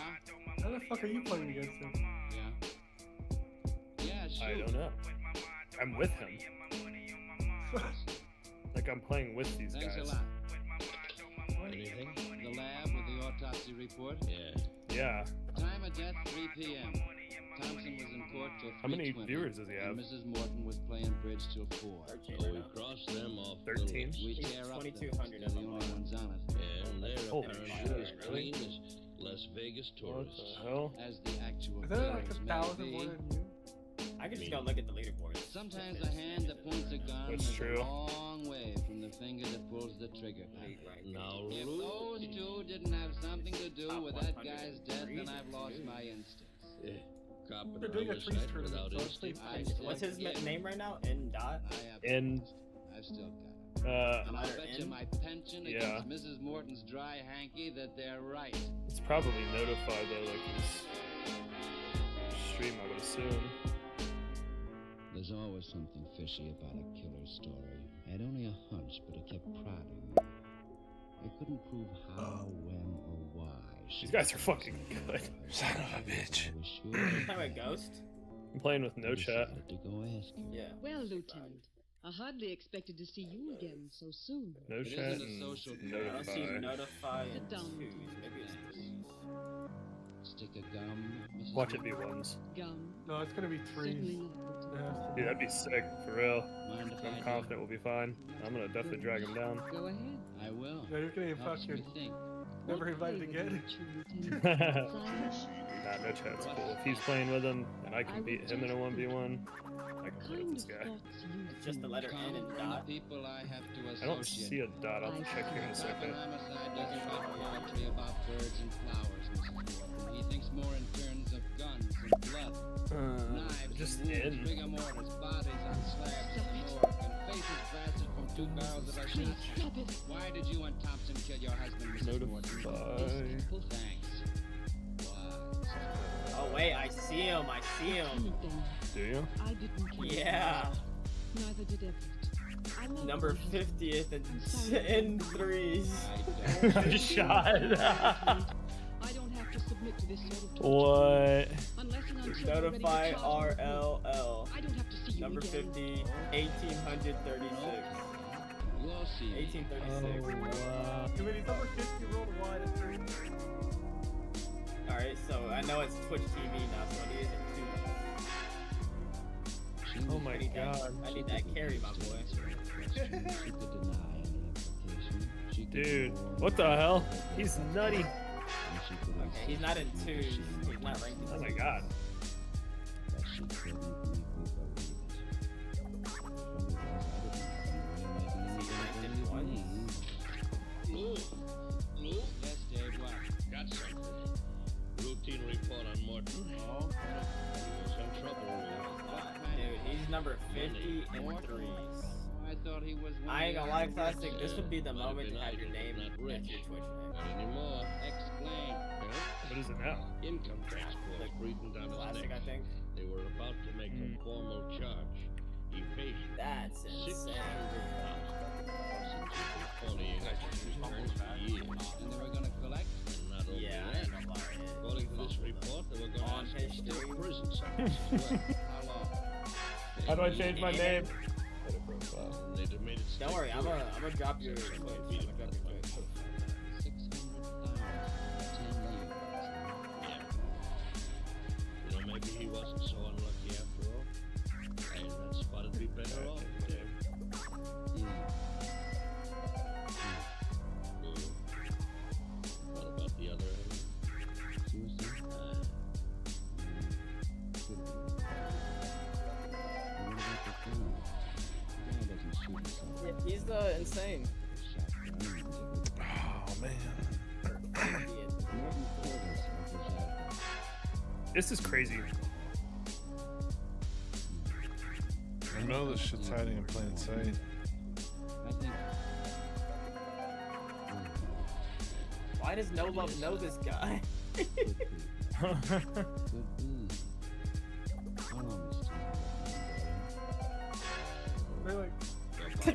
How the fuck are you playing against him? Yeah. Yeah, shoot. I don't know. I'm with him. Like I'm playing with these Thanks guys. a lot. Anything? The lab with the autopsy report? Yeah. Time of death, 3 p.m. Thompson was in court till 3:20. How many viewers does he have? And Mrs. Morton was playing bridge till 4. So we crossed them off. 13? We tear up 2,200 they're the only ones on it. Yeah, and they're Holy apparently as shit, clean as Las Vegas What tourists. the hell? As the actual Is that like killers may 1,000 more be. than you? I can just go look at the leaderboard. Sometimes the hand that points a gun That's is true. a long way from the finger that pulls the trigger. Now, If those two didn't have something to do with that guy's death, then I've lost my instincts. cop They're doing a on the trees side tournament, without so instinct. What's his name right now? N dot? N. I've still got it. Uh, And I bet you my pension yeah. against Mrs. Morton's dry hanky that they're right. It's probably notified though, like his stream, I would assume. There's always something fishy about a killer's story. I had only a hunch, but it kept prodding me. I couldn't prove how, when, or why. These guys are fucking good. Son of a bitch. You have a ghost? I'm playing with no chat. Yeah. Well, Lieutenant, I hardly expected to see you again so soon. No It chat isn't a and social I don't see notify. notify Sit and down. twos. Maybe it's threes. Stick a gum, Mrs. Watch it be ones. Gum. No, it's gonna be Certainly threes. not. It has to be. Dude, that'd be sick, for real. Mind if I I'm do? confident we'll be fine. I'm gonna definitely drag him down. Go ahead. I will. No, you're getting Helps me fucking think. never invited again. Nah, no chat's cool. If he's playing with him and I can beat him in a 1v1, I can play with this guy. It's just the letter N and From the dot. people I have to I don't associate. see a dot. I'll check here in a Cop second. and homicide doesn't write poetry about birds and flowers, Mrs. Morton. He thinks more in terms of guns and blood. Knives just and wounds, in. rigor mortis, bodies on slabs in the morgue, and faces blasted from 2 barrels of a shotgun. Why did you and Thompson kill your husband, Mrs. Morton? Notify. Thanks. Oh wait, I see him. I see him. Do you? I didn't kill you. Yeah. Neither did Everett. I love Number you. 50th in threes. Shot. I don't have to submit to this sort of torture. What? Unless and until you're ready to Notify charge me. RLL. I don't have to see you Number again. 50, 1836. We'll see. 1836. When he's number 50 worldwide, it's 3. Alright, so I know it's Twitch TV now, so it is a 2. Oh my god. I need that carry, my boy. She could deny any application. She could Dude, ignore what the hell? He's nutty. and she could Okay, he's not in 2s. He's not ranked in 2s. Oh my god. but she couldn't make me believe it. Lou, Yes, Dave, what? got something. Routine report on Morton. Oh? He was in trouble, Lou. Dude, he's number 50 in 3s. I thought he was one I ain't of gonna the lie, other Classic. ones. This would be the Might have moment to been have your idle, name not as rich. your Twitch name. Not anymore. Explain. What is it now? Income tax board breathing down his Classic, neck. I think. They were about to make a formal charge. Evasion. That's insane. And they were gonna collect? And not only Yeah, I that, ain't gonna lie. according to this report, they were going to On ask him for history. a prison sentence as well. How long? How do I change my name? And they'd have made it Don't worry, I'm gonna drop your Twitch. I'm gonna drop your Twitch. 600,000. 10 years. Yeah. You know, maybe he wasn't so unlucky after all. And that spot would be better off. Yeah. What about the other end? Suicide? Could be. And what about the gun? The guy doesn't shoot himself. Yeah, he's the insane. Shotgun. Oh man. The This is crazy. I know this shit's hiding in plain sight. Why does No Love know this guy?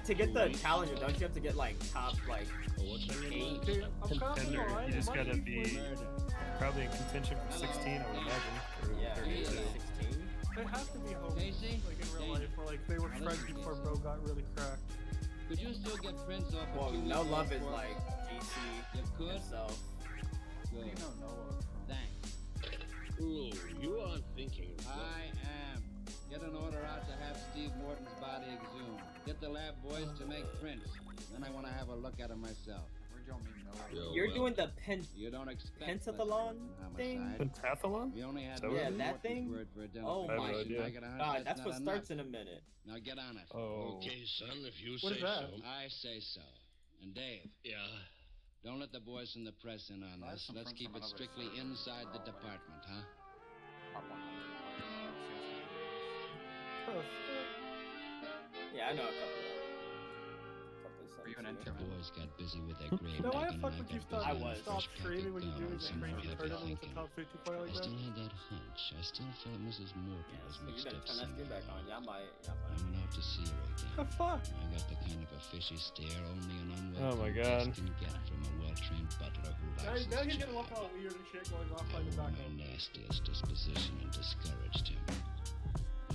To get the challenger, don't you have to get like top like 8? Contender. You just gotta be probably in contention for 16, I would imagine. Or Yeah, 32. 16. They have to be homies, like in real life, where like they were friends before bro got really cracked. Could you still get friends off? Well, No Love is like GC himself. Good. You know Noah. Thanks. Ooh, you aren't thinking. I am. Get an order out to have Steve Morton's body exhumed. Get the lab boys to make prints. Then I want to have a look at him myself. Where'd y'all meet Noah? You're doing the You don't expect pentathlon thing? Pentathlon? We only had Yeah, one that thing? word for Oh identification. my idea. god, that's what starts in a minute. Now get on it. Oh. Okay, son, if you What say is that? so. I say so. And Dave, Yeah. don't let the boys from the press in on That's this. some Let's friends keep from it another strictly state. inside the department, huh? Yeah, I know a couple Were you an The intern? boys got busy with their grave No, I digging, fuck and with you got stuff. I busy was. with Stop fresh trading when you do guns this and crazy heavy tournament with the thinking. top 50 player I like still that. had that hunch. I still felt Mrs. Morton was You mixed better up turn that screen back on. somehow. Y'all might. I went out to see her again. The fuck? I got the kind of a fishy stare only an Oh my unwelcome God. guest can get from a well-trained butler who Now, likes now his he's gonna job. look all weird and shit going off like the My background. nastiest disposition and discouraged him.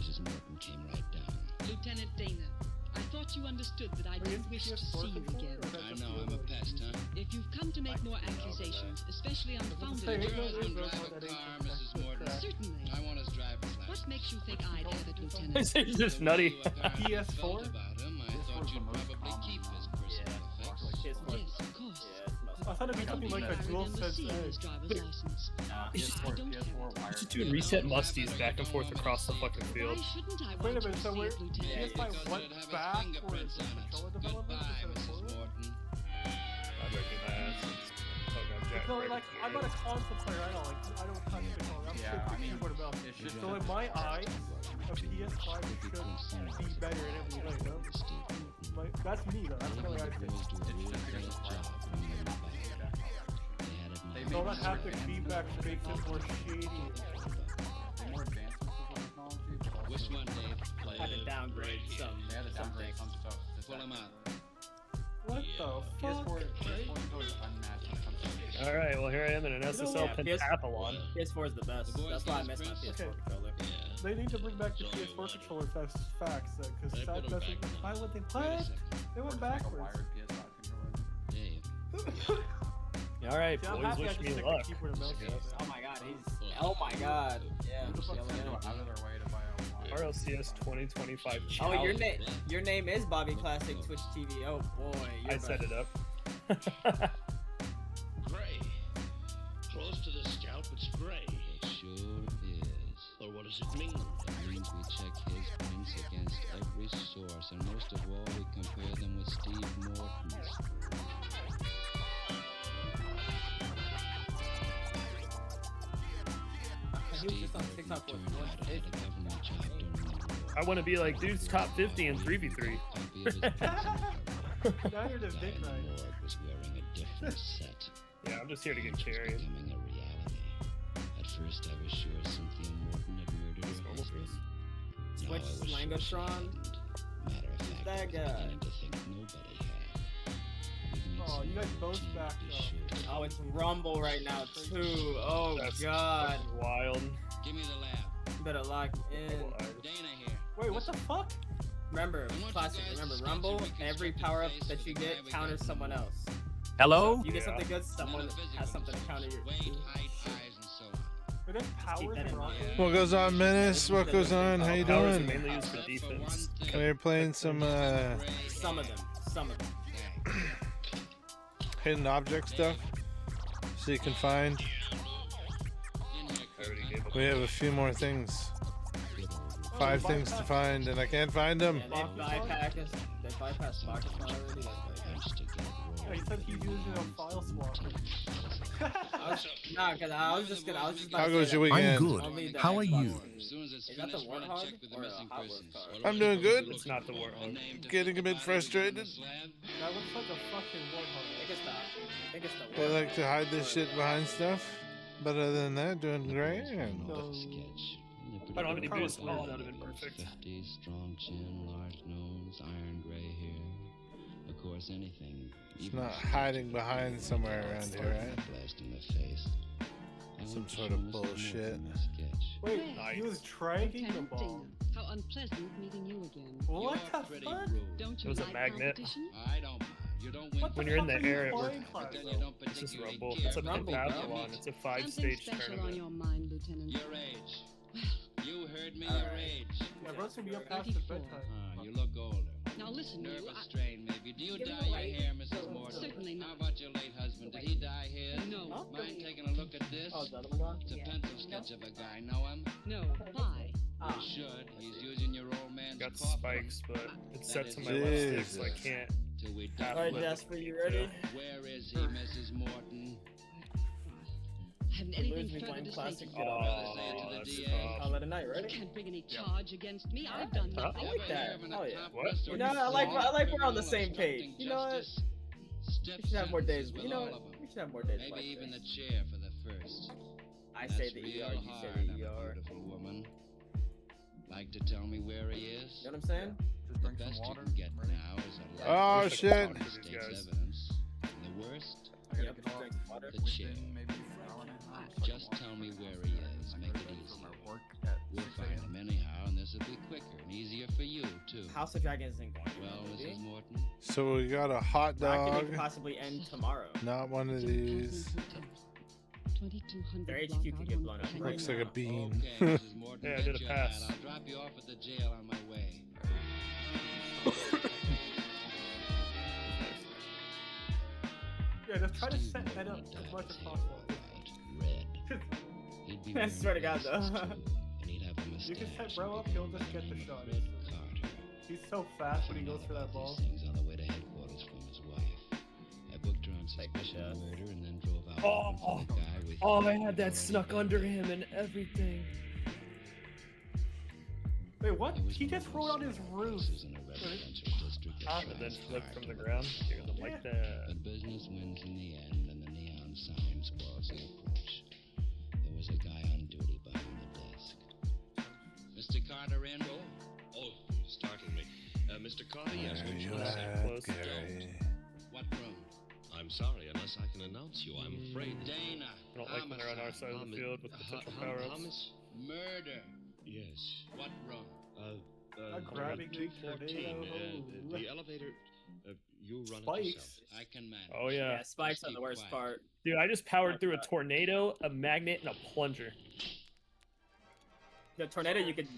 Mrs. Morton came right down. Lieutenant Dana, I thought you understood that I Are you didn't wish to see you again. I know, I'm a pest, huh? If you've come to make more accusations, especially unfounded Say, Your no, husband no, drive no, a that car, ain't Mrs. Morton. Certainly. I want his driver's license. What makes you think I'd have it, Lieutenant? This is just nutty. PS4? About him, I thought you'd probably keep his personal effects. Yes, Yes, of course. I thought it'd be something like a dual sense Seeing his edge. driver's license. Just doing reset musties back and forth across the fucking field. Why shouldn't I Wait a want you minute, to so see we're it, Lieutenant? PS5 went back for its controller development instead of forward? I'd recognize. Oh god, Jack. No, like I'm not a console player. I don't touch the controller. I'm Yeah, I strictly mean, keyboard and mouse. it should So in my eyes, a PS5 should be better in every way. You know? Like that's me though. That's the way I think. So that haptic feedback makes it more shady. More advancements with technology, but also Which one, Dave? Had to downgrade some. they had to downgrade things. some stuff. Pull him out. What the fuck? PS4 controllers unmatched when it comes to Alright, well here I am in an SSL pentathlon. PS4 is the best. That's why I miss my PS4 controller. They need to bring back the PS4 controller. That's facts, because that doesn't. Why would they? What? They went like a backwards. wired PS5 controller. Dave. Alright, See, I'm boys, happy I wish just me stick luck. to keyboard and mouse. Oh my god, he's. Oh my god. Yeah. Who the fuck's gonna go out of their way to buy a wired? RLCS 2025 Oh, challenge. your name is Bobby Classic Twitch TV. Oh boy. I set it up. Gray. Close to the scalp, it's gray. It sure is. Or what does it mean? It means we check his prints against every source, and most of all, we compare them with Steve Morton's. He was just on TikTok for one hit. I want to be like, dude's top 50 in 3v3. Now you're just dick right. Was wearing a different set. Yeah, I'm just here to get carried. Becoming a reality. At first, I was sure Cynthia Morton had murdered her husband. Now I Switch was sure she Langotron. hadn't. Matter of fact, That I was guy. beginning to think nobody had. We've made Oh, some you guys more both back changes, though. sure. Oh, it's Rumble right now too. Oh That's god. fucking wild. Give me the lab. Better lock in. Dana here. Wait, what the fuck? Remember, classic. Remember, Rumble. Every power up that you get counters someone else. Hello? So if you get something good, someone has something to counter your. Weight, height, eyes, and so on. Are there powers that in in mind. Rocket? What goes on, Menace? What goes on? How you Powers are doing? mainly used for defense. Come here playing some Some of them. Some of them. hidden object stuff. So you can find. I already gave up. We have a few more things. 5 things to find, and I can't find them. Yeah, they bypass Spock's already. Yeah, he said he's using a file swap. Nah, cause I was just about How to goes say your that. weekend? I'm good. Only the How are Xbox you? One. Is that the Warthog or a Hot Wheels car? I'm doing good. It's not the Warthog. Getting a bit frustrated. That looks like a fucking warthog. I think it's the They Warthog. like to hide this shit behind stuff. But other than that, doing great. I don't have any boost. Oh, that would have been perfect. 50, strong chin, large nose, iron gray hair. Of course, anything. It's not hiding behind somewhere around here, right? Blast in the face. Some sort of bullshit. Wait, he was dragging the ball. How unpleasant meeting you again. What the fuck? Don't It you was a like magnet. competition? I don't mind. You don't win. When you're in the air, it Flying works. class, Then though. you don't This is particularly Rumble. care It's a for the pentathlon. It's a Something 5-stage special on tournament. your mind, Lieutenant. Your age. You heard me, your age. Yeah, Russ will be up past his bedtime. You look older. Now listen, you. Nervous strain, maybe. Do you dye your hair, Mrs. Morton? Certainly not. How about your late husband? Did he dye his? No. Mind taking a look at this? Oh, is the other one gone? It's a pencil sketch of a guy. Know him? No. Why? You should. He's using your old man's Got coffin. spikes, but it's set to my left stick, so I can't. Till we half Alright, flip. Jasper, you ready? Where is he, Mrs. Morton? I haven't anything Lose me further playing to say. classic. to Get you. on Oh, that. that's I'll let it night, You ready? can't bring any charge against me. I've done Huh? nothing. I like that. Oh yeah. What? You know, I like we're on the same page. You know what? We should have more days. You know what? We should have more days Maybe like even this. the chair for the first. I That's say the real ER, you say hard the on a ER. beautiful woman. Like to tell me where he is? You know what I'm saying? Just The drink some best you water. can get now is a Oh, life shit. without the state's evidence. And the worst, I gotta Yep, get off drink some water. the chair. within maybe an hour and a half. Just tell me where he is. Make it easier. We'll find him anyhow, and this will be quicker and easier for you, too. House of Dragons isn't going to Well, be. Mrs. Morton, So we got a hot Bracket dog. could possibly end tomorrow. Not one of these. 2200 Their HQ could get blown up. block Right Looks like a now. bean. okay, Mrs. Morton, Yeah, I get did a your pass. hat. I'll drop you off at the jail on my way. Yeah, just try to set that up as much as possible. Red. He'd be I swear to God, wearing though. glasses, too, and he'd have a You can mustache. set bro up, he'll just get the shot. Red Carter. He's so fast when he goes for that ball. These things on the way to headquarters from his wife. I booked her on suspicion of murder and then drove out looking for the guy with Oh, I had that snuck under him and everything. Wait, what? He just rolled on his roof. in a residential district of And then Shrines flip Park. from the ground. Hear them like that. But business wins in the end, and the neon sign spoils the approach. There was a guy on duty behind the desk. Mr. Carter in? Oh, startled me. Mr. Carter, yes, There would you you have, close. Gary. What room? I'm sorry, unless I can announce you, I'm afraid. Dana. I don't like when they're on our side of the field with potential power-ups. Murder. Yes. What room? Grabbing the 214. tornado. The elevator, you run it Spikes. yourself. I can manage. Oh, yeah. Yeah, spikes are the worst part. Dude, I just powered through a tornado, a magnet, and a plunger. The tornado, you can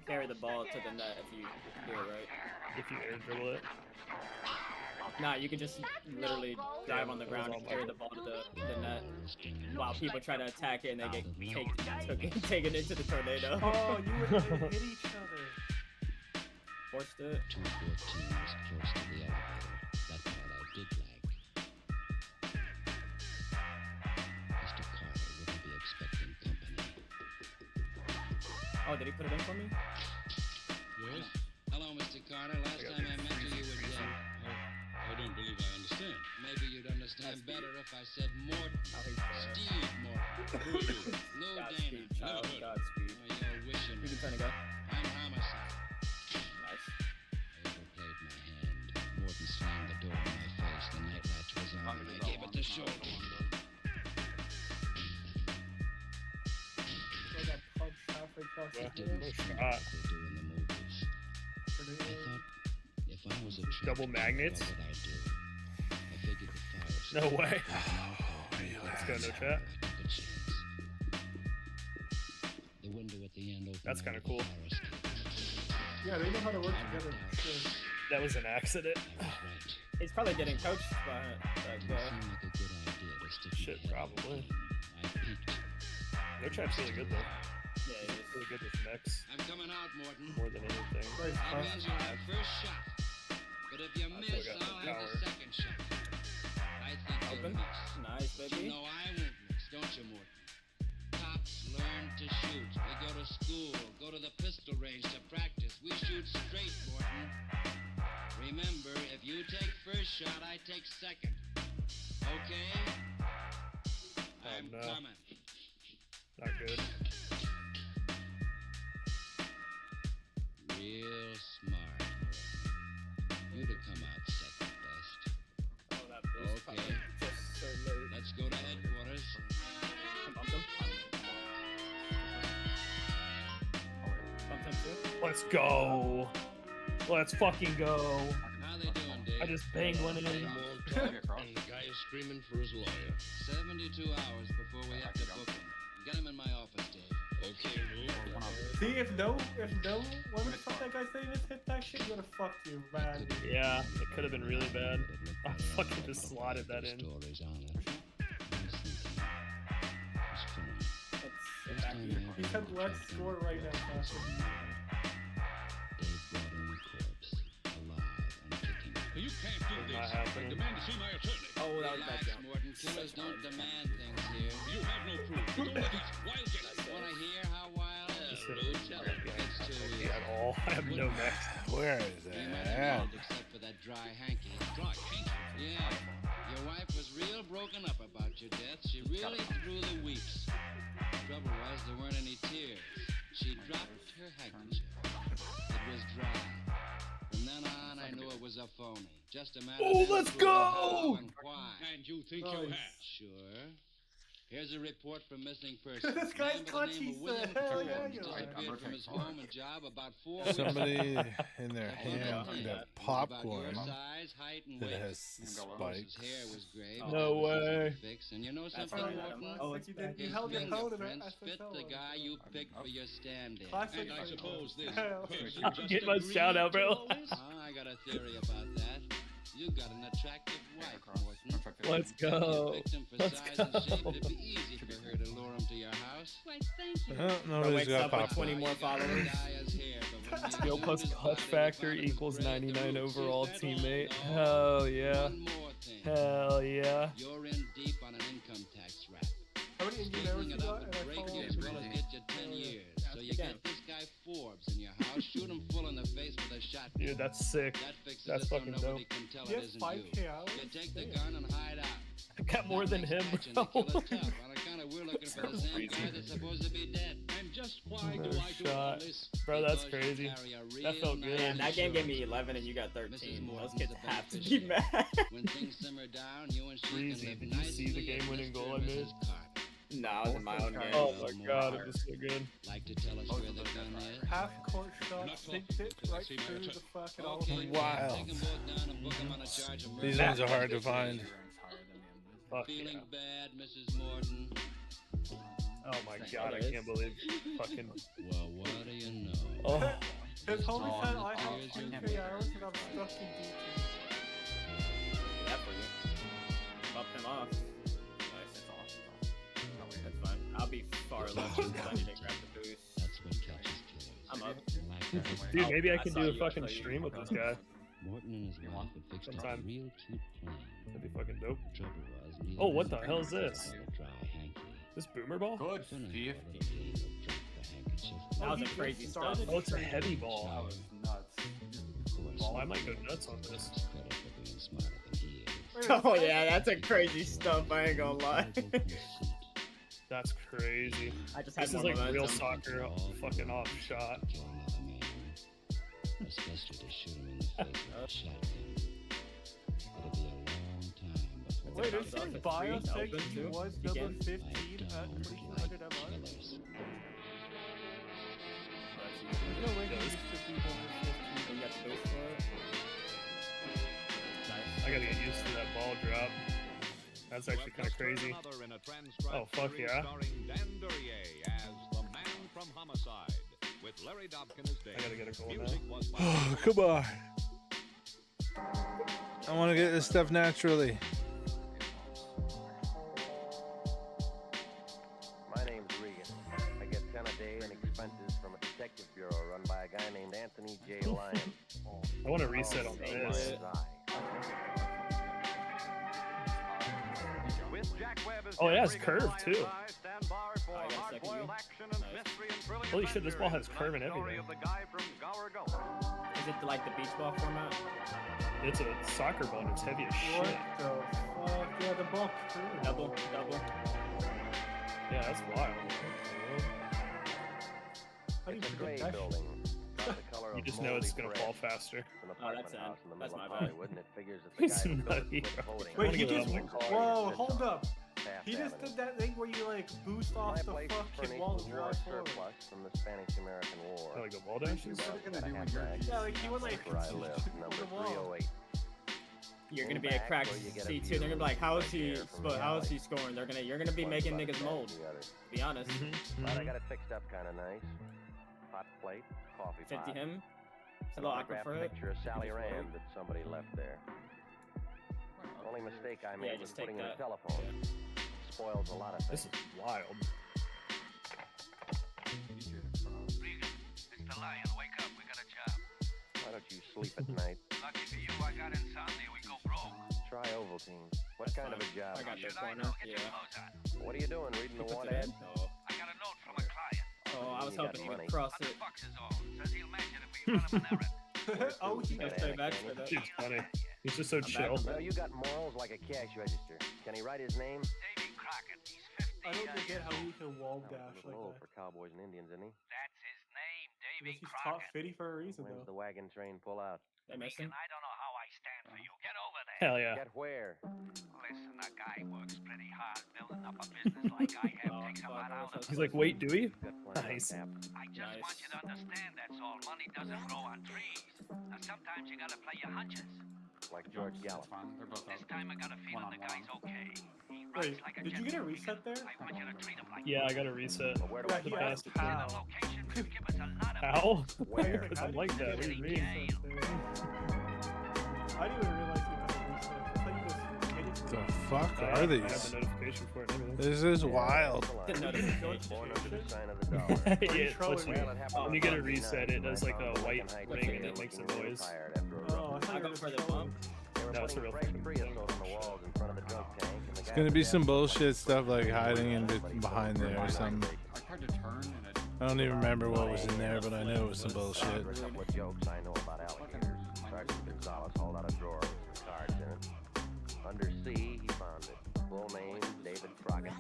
carry the ball to the net if you do it right. If you air dribble it. Nah, you can just literally dive on the ground and carry the ball to the net while people try to attack it and they get taken into the tornado. Oh, you would hit each other. Forced it. 214 was close to the elevator. That part I did like. Mr. Carter wouldn't be expecting company. Oh, did he put it in for me? Yes? Hello, Mr. Carter. Last time I met you, you were dead. I don't believe I understand. Maybe you'd understand better if I said Morton. Steve Morton. Lou Dana. Godspeed, child. Godspeed. Oh, you're wishing. You can turn and go. I'm homicide. Nice. I overplayed my hand. Morton slammed the door in my face. The night latch was on. I gave it the shoulder. Throw that punch halfway across the It field. didn't no seem shot. like they do in the movies. I thought if I was a Double magnets? what would I do? I figured the fire No way. Let's Let's go, no chat. The window at the end opened. That's kind of cool. Yeah, they know how to work together. Sure. That was an accident. He's probably getting coached by that guy. Shit, probably. I peeked. No chat's really good, though. Yeah, he is. Really good with mechs. I'm coming out, Morton. More than anything. That means you have first shot. But if you miss, got the I'll have power. the second shot. I think you'll Open. miss. Nice, baby. No, I won't miss. don't you, Morton? Cops learn to shoot. We go to school, go to the pistol range to practice. We shoot straight, Morton. Remember, if you take first shot, I take second. Okay? I'm coming. Not good. Real smart. You'd have come out second best. Oh, that boost Okay. just so late. Let's go to headquarters. Bumped him. Bumped him too. Let's go. Let's fucking go. How they doing, Dave? I just banged one in. And the guy is screaming for his lawyer. 72 hours before we have to book him. Get him in my office, Dave. Okay, Lou. See, if no what the fuck that guy saying just hit that shit, you would have fucked you, man. Yeah, it could have been really bad. I fucking just slotted that in. Stories on it. He said, let's score right now, Sasha. Dave brought in the corpse, alive and kicking. You can't do this. I demand to see my attorney. Oh, that was bad, Relax, Morton. Killers don't demand things here. You have no proof. You don't have these wild guesses. Want to hear how wild it is? Lou, tell him. It's too easy. At all. I have no neck. Where is You might that? have known, except for that dry hanky. Dry hanky? Yeah. Your wife was real broken up about your death. She really threw the weeps. Trouble was, there weren't any tears. She dropped her handkerchief. It was dry. From then on, I knew it was a phony. Just a matter Oh, of let's who, how, go! and why. And you think you have? Sure. Here's a report from missing person. This guy's Man by the clutchy, name of William hell Ford yeah, you're right. disappeared from his home and job about 4 weeks Somebody ago. in their hand got About popcorn your size, height, and that weight. has His spikes. hair was gray. No way. Fix. And you know That's something, right, Morton? Oh, Like it's you bad. did, you His held your phone in it. fingerprints fit the guy you picked for your stand-in. Classic. And I suppose this Hell. person just Get my agreed shout out, to bro. all this? I got a theory about that. You got an attractive wife, Morton. Let's go. You picked him for Let's size go. and shape. It'd be easy for her to lure him to your house. Why, thank you. Nobody's wakes got up with popcorn. 20 more followers. Skill plus clutch factor equals 99 overall teammate. Hell yeah. One more thing. Hell yeah. You're in deep on an income tax rap. How many Indian arrows Straightening you it got? up And and I breaking follow his will get you 10 years. So you get this guy Forbes in your house, shoot him full in the face with a shotgun. Dude, that's sick. That fixes That's it so fucking nobody dope. can tell He it has isn't 5K you. hours? You take the gun and hide out. I got more than him, bro. On account of we're looking for the same guy that's supposed to be dead. And just why do No I do all shot. this? Bro, that's Because you crazy. carry a That real felt good. nice Man, that game gave me insurance. 11 and you got 13. Mrs. Those Morton's kids a have to be beneficiary. mad. When things simmer down, you and she Breezy, can live did you see the nicely as game-winning Mr. goal I and made? Mrs. Carter. No, I was in my own game. Oh my god, it was so good. Like to tell us where the gun is? Half court shot, Not big talking tip, until I right see my through the attorney. fucking Okay, all Wow. take them both down and book them on a charge of murder. These ones are hard to find. Fuck Feeling yeah. bad, Mrs. Morton? Oh my god, I can't believe fucking. Well, what do you know? Oh. His homie said I have Here's your 2K hours and I'm stuck in DT. That for you. Bump him off. Nice. That's fine. I'll be far left because I need to grab the boost. That's what catches killers. I'm up. Dude, maybe I I can saw do a you, I fucking saw you. stream with this guy. Morton and his wife had fixed up a Sometime. real cute plan. That'd be fucking dope. Trouble was, neither Oh, what of the them hell is had this? a dry hanky. This boomer ball? Good. Sooner or 50. later, Dave would drop the handkerchief. That was he a just crazy stuff. started? Oh, it's a heavy ball. That was nuts. Of course, Oh, I might go nuts on this. Morton's credit for being smarter than he is. Oh yeah, that's a crazy stuff. I ain't gonna lie. That's crazy. I just had This is more like real momentum. soccer, fucking off shot. Kill another man, especially to shoot him in the face with a shotgun. It'll be a long time before Wait, Bounce is off his at bio three, saying open he too. was You number can. 15 I at don't 2200 like MI? killers. There's no way he used to be number 15. You got the boost for it. Nice. I gotta get used to that ball drop. That's actually kind of crazy. Oh, fuck yeah. Starring Dan Duryea as the man from Homicide, with Larry Dobkin as Dave. I gotta get a goal Music now. was by Oh, come on. I want to get this stuff naturally. My name's Regan. I get 10 a day in expenses from a detective bureau run by a guy named Anthony J. Lyon. I want to reset on this. Lion's Eye. Oh, it has curve too. Holy shit, this ball has curve and everything. Is it like the beach ball format? It's a soccer ball and it's heavy as shit. What the fuck? Yeah, the ball curve. Double. Yeah, that's wild. How do you It's a gray predict that building. About the color You of just know it's moldy gonna brick. fall faster. It's an Oh, apartment that's house in the That's middle of my bad. Hollywood, and it figures that the guy who built it was voting. Wait, he Wanna just. get that Whoa, hold up. Taft He just Avenue. did that thing where you like boost off My the place is fucking furnished wall with and war drive forward. surplus from the Spanish-American War. Oh, like the wall dashes? Yeah, like he went like. Where I live, number the wall. 308. You're gonna be a crack C2. They're gonna be like, how is he scoring? You're gonna be making niggas mold. To be honest. But I got it fixed up kind of nice. Hot plate, coffee 50 pot. him. It's a An little awkward autographed for it. picture of Sally Rand that somebody left there. Only mistake I made was just take putting in a that. telephone. Spoils a lot of This things. is wild. Mr. Lion, wake up. We got a job. Why don't you sleep at night? Lucky for you, I got insomnia. We go broke. Try Ovaltine. What kind of a job? I got Should that I corner. know? Get your Yeah. clothes on. What are you doing? Reading the Puts one it ad? in? I got a note from a client. Oh, I was You got hoping you money. could cross it. $100 is all. Says he'll mention if we run him an errand. Oh, he Yeah, straight back, straight back. Dude's funny. He's just so chill. No, you got morals like a cash register. Can he write his name? Davy Crockett. He's 50. I don't get how he can wall That dash was a like little old that. for cowboys and Indians, isn't he? That's his name, Davy He's top Crockett. 50 for a reason When's though. the wagon train pull out? They missed him. I don't know how I stand for you. Get over there. Hell yeah. Get where? Listen, a guy works pretty hard building up a business like I have. Takes a lot out of He's like, wait, do we? Got plenty on Nice. tap. I just want you to understand that's all. Money doesn't grow on trees. Now, sometimes you gotta play your hunches. Like George Gallup. This time I got a feeling the guy's okay. He Wait, runs like a did you get a reset there? I want you to treat him like Yeah, I got a reset. Well, where do Yeah, I he find asked it? how. location will give us a lot of How? Where? Because I'm like that. What do you mean? I didn't even realize you had a reset. I thought you just hit it. The fuck I are have these? the notification for it and everything. This is wild. Born under the sign of the dollar. Yeah, it lets you, Well, it happened when you get a on reset, it does like a Lincoln white Heights ring and area it makes a looking real noise. tired after a rough Oh, I thought I'll you go were for the just bump. They were No, it's a putting real fresh fucking creosote on the walls in front of the drunk tank. And the It's guy gonna be was some down bullshit stuff like hiding in behind there or something. I tried to turn and it. I don't even remember what was in there, but I know it was some bullshit. After a couple of jokes I know about alligators, Sergeant Gonzalez hauled out a drawer with some cards in it. Under C, he found it. Full name, David Crockett.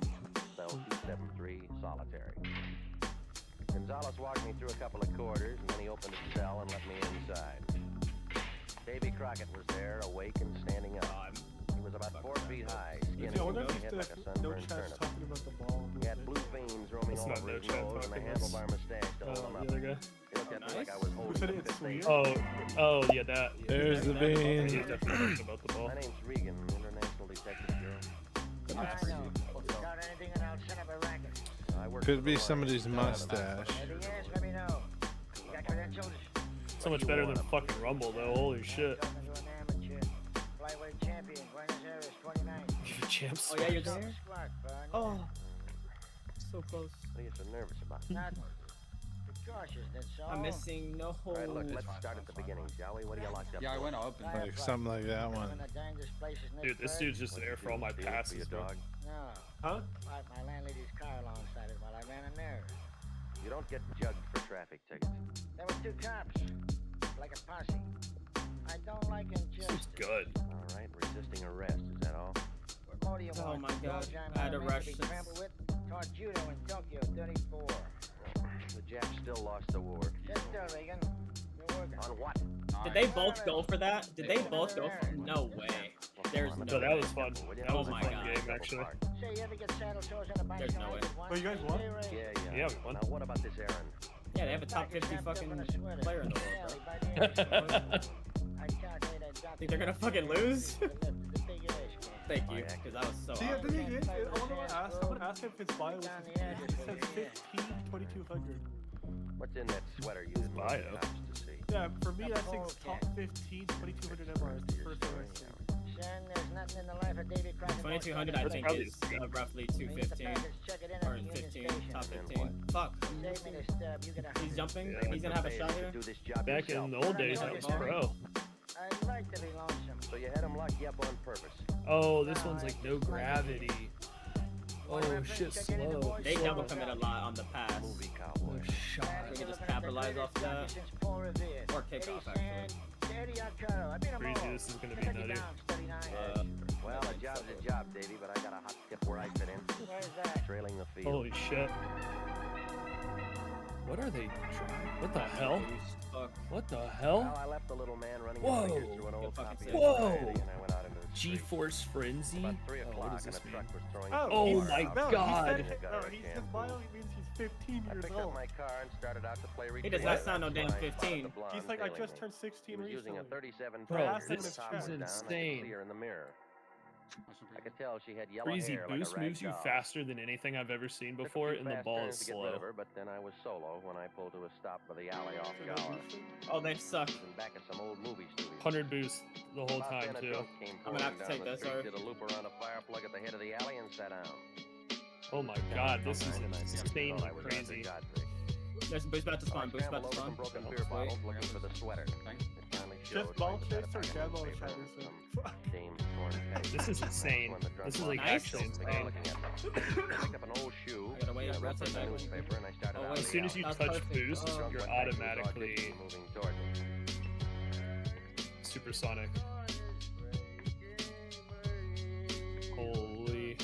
Cell 273, solitary. Gonzalez walked me through a couple of quarters, and then he opened his cell and let me inside. Davy Crockett was there, awake and standing up. He was about 4 feet high, skinny, I wonder and if head the like a no sunburned chat's turnip. talking about the ball. He had blue veins roaming It's all not over no his chat nose and a talking, handlebar mustache to hold him The up. other guy. He looked at me like I was Who holding said a it's fifth aid. Oh, yeah, that. Yeah, There's the He's bean. definitely talking about the ball. My name's Regan, International Detective Bureau. I work Could for be the somebody's Lions. mustache. Let me know. You got credentials? So much better than fucking Rumble, though. Holy shit. Flyweight champion, Buenos Aires, 29. You're champs. Oh yeah, you're there. Squad, bud. Oh, so close. What are you so nervous about? Nothing. Be cautious, that's all. I'm missing no All right, look, holes. let's start at the beginning, shall we? What are you locked up Yeah, I for? went up and Like something like that one. Dude, this dude's just there for all my Steal it for passes, your bro. dog. No. Huh? Parked my landlady's car alongside it while I ran a nerve. You don't get jugged for traffic tickets. There were 2 cops. Like a posse. I don't like This is injustice. good. All right, resisting arrest, is that all? What more do you Oh want? my God, Dogs I'm I had not to meant rush be since- trampled with? Taught judo in Tokyo, 34. The Japs still lost the war. Just still, Regan. You're working. On what? Did they both go for that? Did they both go for? No way. There's no. No, that was fun. That was a my fun God. game, actually. Say, you ever get saddle sores on a bicycle? There's no way. Oh, you guys won? Yeah, Yeah, we won. Now what about this errand? Yeah, they have a top 50 fucking player in the world, bro. Think they're gonna fucking lose? Thank you, because I was so. See, awkward. the thing is, I want to ask if it's bio. It says 15, 2200. What's in that sweater you didn't want the bio. cops to see? Yeah, for me, that thing's top 15, 2200 MR is the first thing I see. Son, there's nothing in the life of Davy Crockett. 2200, I think, probably is roughly 215 or 15, top 15. Fuck. Save me the stub. You get a He's jumping. Yeah, He's gonna have a shot here. Do this job Back yourself. in the old days, that was pro. I'd like to be lonesome. So you had him lock you up on purpose. Oh, this one's like no gravity. Oh shit, slow. They double commit a lot on the pass. Movie cowboy. Shot. We can just capitalize off that. Or kick off, actually. Crazy, this is gonna be nutty. Well, a job's a job, Davey, but I got a hot tip where I fit in. Where's that? Trailing the field. Holy shit. What are they trying? What the hell? What the hell? Well, I left the little man running Whoa. his fingers through an old copy of Whoa. Society, and I went out into the street. G-Force Frenzy? About 3 Oh, what o'clock, does and this a mean? truck was throwing Oh my god! He says bio, he means he's 15 I years picked old. up my car and started out to play He retreat. does not sound no damn 15. He's like, I just turned 16 He was using recently. a 37 Bro, Tiger. this The top is was down, I could insane. see her in the mirror. I could tell she had yellow Crazy hair like boost a rag moves you doll. faster than anything I've ever seen Took a before, few and the fast ball turns is to get rid of slow. her, but then I was solo when I pulled to a stop by the alley off Gower. Oh, they suck. And back at some old movie studio. 100 boost the whole About time then, a too. drunk came I'm gonna have to pouring take down the this, street, or- did a loop around a fire plug at the head of the alley and sat down. Oh my god, this is And I insanely thought I was crazy. after Godfrey. There's boost about to I spawn, boost about scrambled to over spawn. some broken beer bottles looking for the sweater. It finally showed. Just ball right chase or beside a jam ball newspaper and Henderson? some dame's torn peg. This is insane. When the drunk This is one like Nice. actually began insane. looking at me. I picked up an old shoe, I gotta wait, I I'm read rotating the that one. newspaper, and I started Oh, out wait. of As the soon as alley. you That's touch perfect. boost, Oh. Drunk you're went back to his automatically audition, moving toward me. supersonic. Holy.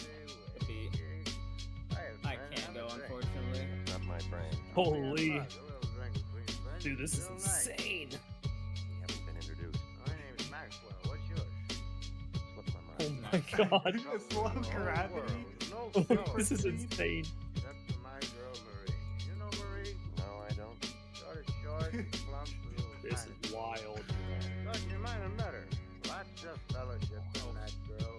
I can't go, unfortunately. It's not my brain. Holy. Dude, this is insane. You haven't been introduced. My name's Maxwell. What's yours? Slipped my Oh mind. my god. Slow gravity. This is insane. Except for my girl Marie. You know Marie? No, I don't. Sort of short, plump, little This tiny. is wild. Thought you might have met her. Lots of fellowship from that girl.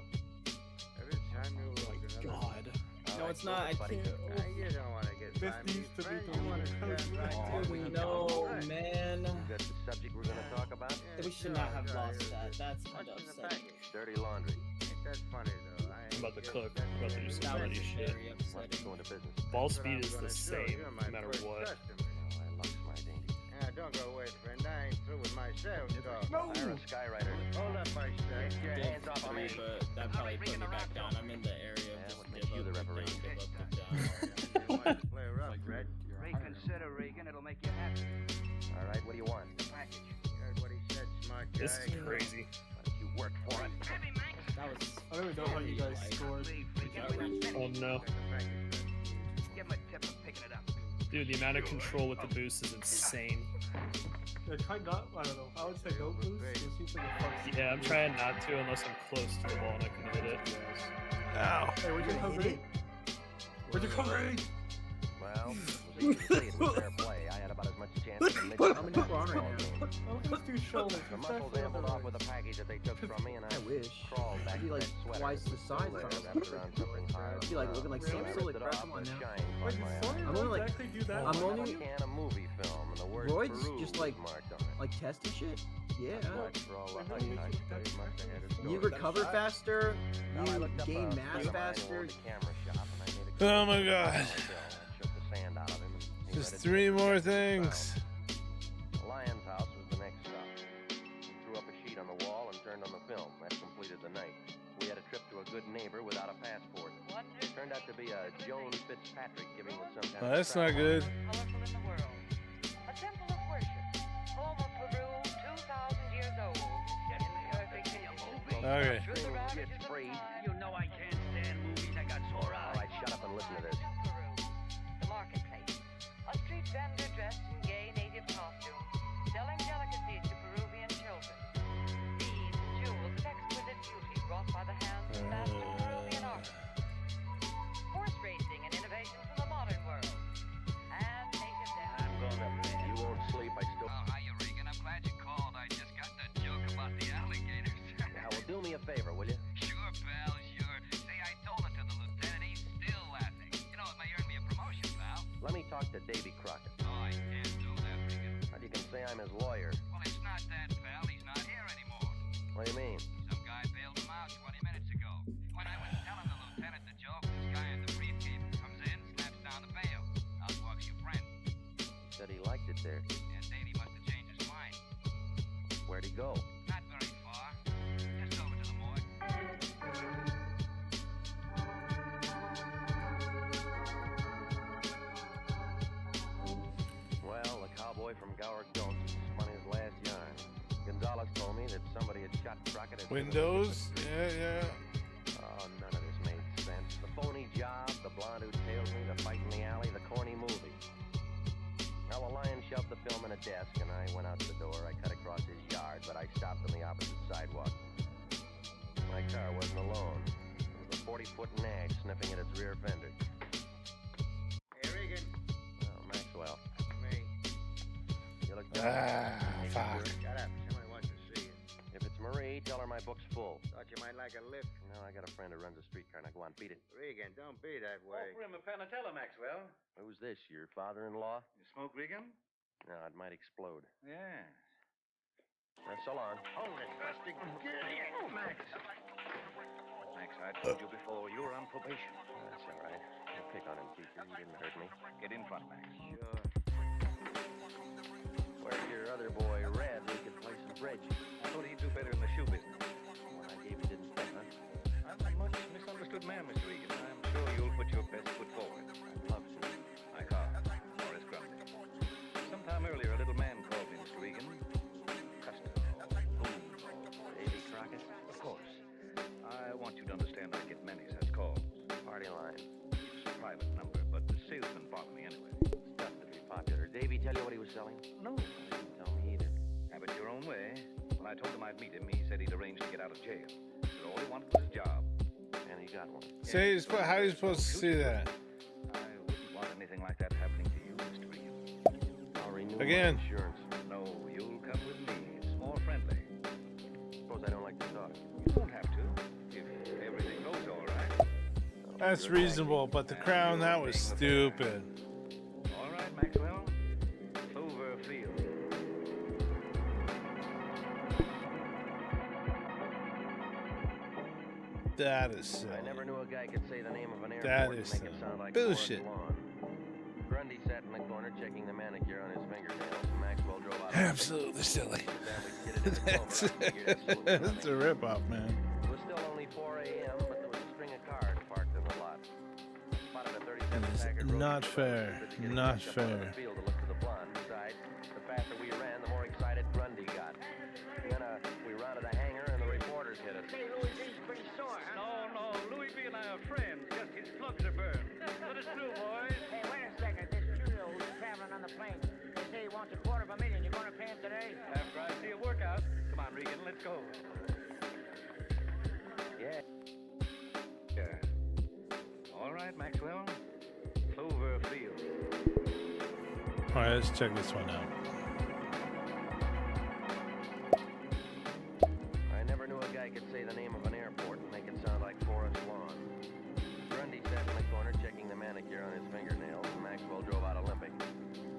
Every time you look at her. God. No, it's not. I can't. You don't want to get This by me, needs to be friend. deleted. You want to stand right there. No, man. That's the subject we're going to talk about? We should not have lost that. That's kind of What's in the upsetting. package? Dirty laundry. Ain't that funny though? I'm about to cook. I'm about to do some That nutty was shit. very Let's upsetting. go into business. Ball That's what speed I'm is the gonna do. same You're no my matter first what. customer. I love my dainty. Yeah, don't go away, friend. I ain't through with my sales talk. Ira Skyrider. Hold up, I say. Get your Did hands off of me. 3, but that probably put me back down. I'm in the area Yeah, of what just makes you the referee? give up, give down. You want to play rough, Red? Reconsider, Regan. It'll make you happy. All right, what do you want? The package. You heard what he said, smart guy. This is crazy. Why don't you work for it? That was. I don't even know how you guys scored. Oh no. Give him a tip for picking it up. Dude, the amount of control with the boost is insane. Yeah, try not. I don't know. I would say no boost. It seems like a fuck. Yeah, I'm trying not to unless I'm close to the ball and I can hit it. Ow. Hey, where'd you come in? Where'd you come in? Well, it was fair play. I had about as much chance as a midget. How many people are on right now? I'm gonna do shoulders. The muscles ambled off with a package that they took from me, and I wish. crawled back I'd be to like that sweater. twice the size There, of us. wrapped around something hard. I'd be like looking like Sam I Sully. ripped it Press off, them on the now. shine Wait, caught my did eye. Sawyer I'm only Roads like- actually do that? I'm On only- a can of movie film, and the word Roids Peru just like- was marked on it. Like testing shit? Yeah. That's why for all the hush-hush, they must have had it You stored. recover faster, Well, I you looked up gain a mass friend of mine who faster. owned a camera shop, and I made a Oh my God. I shook the sand out of him, and he Just read it 3 to more me. things. The Lion's house was the next stop. He threw up a sheet on the wall and turned on the film. That completed the night. We had a trip to a good neighbor without a passport. It turned out to be a Joan Fitzpatrick giving us some kind Oh, of that's strap not on. good. Colorful in the world. A temple of worship. Home of Peru, 2,000 years old. In perfect condition. Okay. Through the ravages of free. time. You know I can't stand movies. I got sore All eyes. right, shut up and listen to this. Peru. The marketplace. A street vendor dressed in gay native costume, selling delicacies to Peruvian children. These jewels of exquisite beauty brought by the hands of master Peruvian artists. Horse racing and innovation from the modern world. And native dance. I'm going to bed. You won't sleep. I still. Oh, hiya, Regan. I'm glad you called. I just got that joke about the alligators. Now, well, do me a favor, will you? Sure, pal, sure. Say, I told it to the lieutenant. He's still laughing. You know, it may earn me a promotion, pal. Let me talk to Davy Crockett. Oh, I can't do that, Regan. How you can say I'm his lawyer? Well, it's not that, pal. He's not here anymore. What do you mean? Some guy bailed him out 20 minutes ago. When I was telling the lieutenant the joke, this guy in the briefcase comes in, slaps down the bail. I'll talk to your friend. He said he liked it there. And Davey must have changed his mind. Where'd he go? Not boy from Gower Gulch spun his last yarn. Gonzalez told me that somebody had shot Crockett at Windows? Yeah. Oh, none of this made sense. The phony job, the blonde who tailed me, the fight in the alley, the corny movie. Now the lion shoved the film in a desk, and I went out the door. I cut across his yard, but I stopped on the opposite sidewalk. My car wasn't alone. It was a 40-foot nag sniffing at its rear fender. Hey, Regan. Oh, Maxwell. Me. You look fuck. Shut up. Somebody wants to see you. If it's Marie, tell her my book's full. Thought you might like a lift. No, I got a friend who runs a streetcar. Now go on, beat it. Regan, don't be that way. Offer him a Panatella, Maxwell. Who's this, your father-in-law? You smoke, Regan? No, it might explode. Yeah. So long. Hold it, Busty. Oh, Max. Max, I told you before, you were on probation. That's all right. I'll pick on him, teacher. He didn't hurt me. Get in front, Max. Sure. Where's your other boy, Red? We could play some bridge. I thought he'd do better in the shoe business. What I gave you didn't fit, huh? I'm a much misunderstood man, Mr. Regan. I'm sure you'll put your best foot forward. I'd love to. My car, Morris Grundy. Sometime earlier, a little man called me, Mr. Regan. Custer. Boom. Davy Crockett? Of course. I want you to understand I get many such calls. Party line. It's a private number, but the salesman bought me anyway. Stuff to be popular. Davy tell you what he was selling? No. He didn't tell me either. Have it your own way. When I told him I'd meet him, he said he'd arranged to get out of jail. Said all he wanted was a job. And he got one. Say, how are you supposed to see that? I wouldn't want anything like that happening to you, Mr. Regan. I'll renew Again. my insurance. No, you'll come with me. It's more friendly. Suppose I don't like to talk. You don't have to. If everything goes all right. That's reasonable, but the crown, that was stupid. All right, Maxwell. Cloverfield. That is silly. I never knew a guy could say the name of an airport That and is make it sound like bullshit. Forest Lawn. Grundy sat in the corner checking the manicure on his fingernails. Maxwell drove out. Absolutely silly. That's a ripoff, man. It was still only 4 a.m., but there was a string of cars parked in the lot. Spotted a 37 That is Packard not Roadster fair. busy getting Not rushed up onto fair. the field to look for the blonde. Besides, the faster we ran, the more excited Grundy got. Then we rounded a hangar and the reporters hit us. Hey, Louis V's pretty sore, huh? No, Louis V and I are friends. Just his plugs are burned. Let us through, boys. Hey, wait a second. This Julio who's traveling on the plane. They say he wants $250,000. You gonna pay him today? After I see a workout. Come on, Regan, let's go. Yeah. All right, Maxwell. Cloverfield. All right, let's check this one out. I never knew a guy could say the name of an airport and make it sound like Forest Lawn. Grundy sat in the corner checking the manicure on his fingernails, and Maxwell drove out Olympic.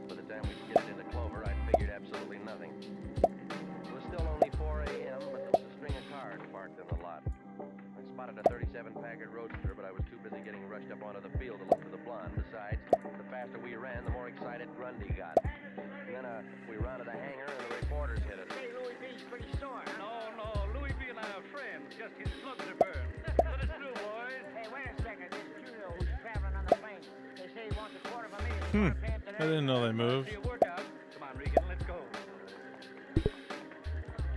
By the time we skidded into Clover, I'd figured absolutely nothing. It was still only 4 a.m., but there was a string of cars parked in the lot. I spotted a 37 Packard Roadster, but I was too busy getting rushed up onto the field to look for the blonde. Besides, the faster we ran, the more excited Grundy got. And then we rounded a hangar and the reporters hit us. Hey, Louis V's pretty sore, huh? No, Louis V and I are friends. Just his plugs are burned. Let us through, boys. Hey, wait a second. This Julio who's traveling on the plane. They say he wants $250,000. You gonna pay him today? I didn't know they moved. See a workout. Come on, Regan, let's go.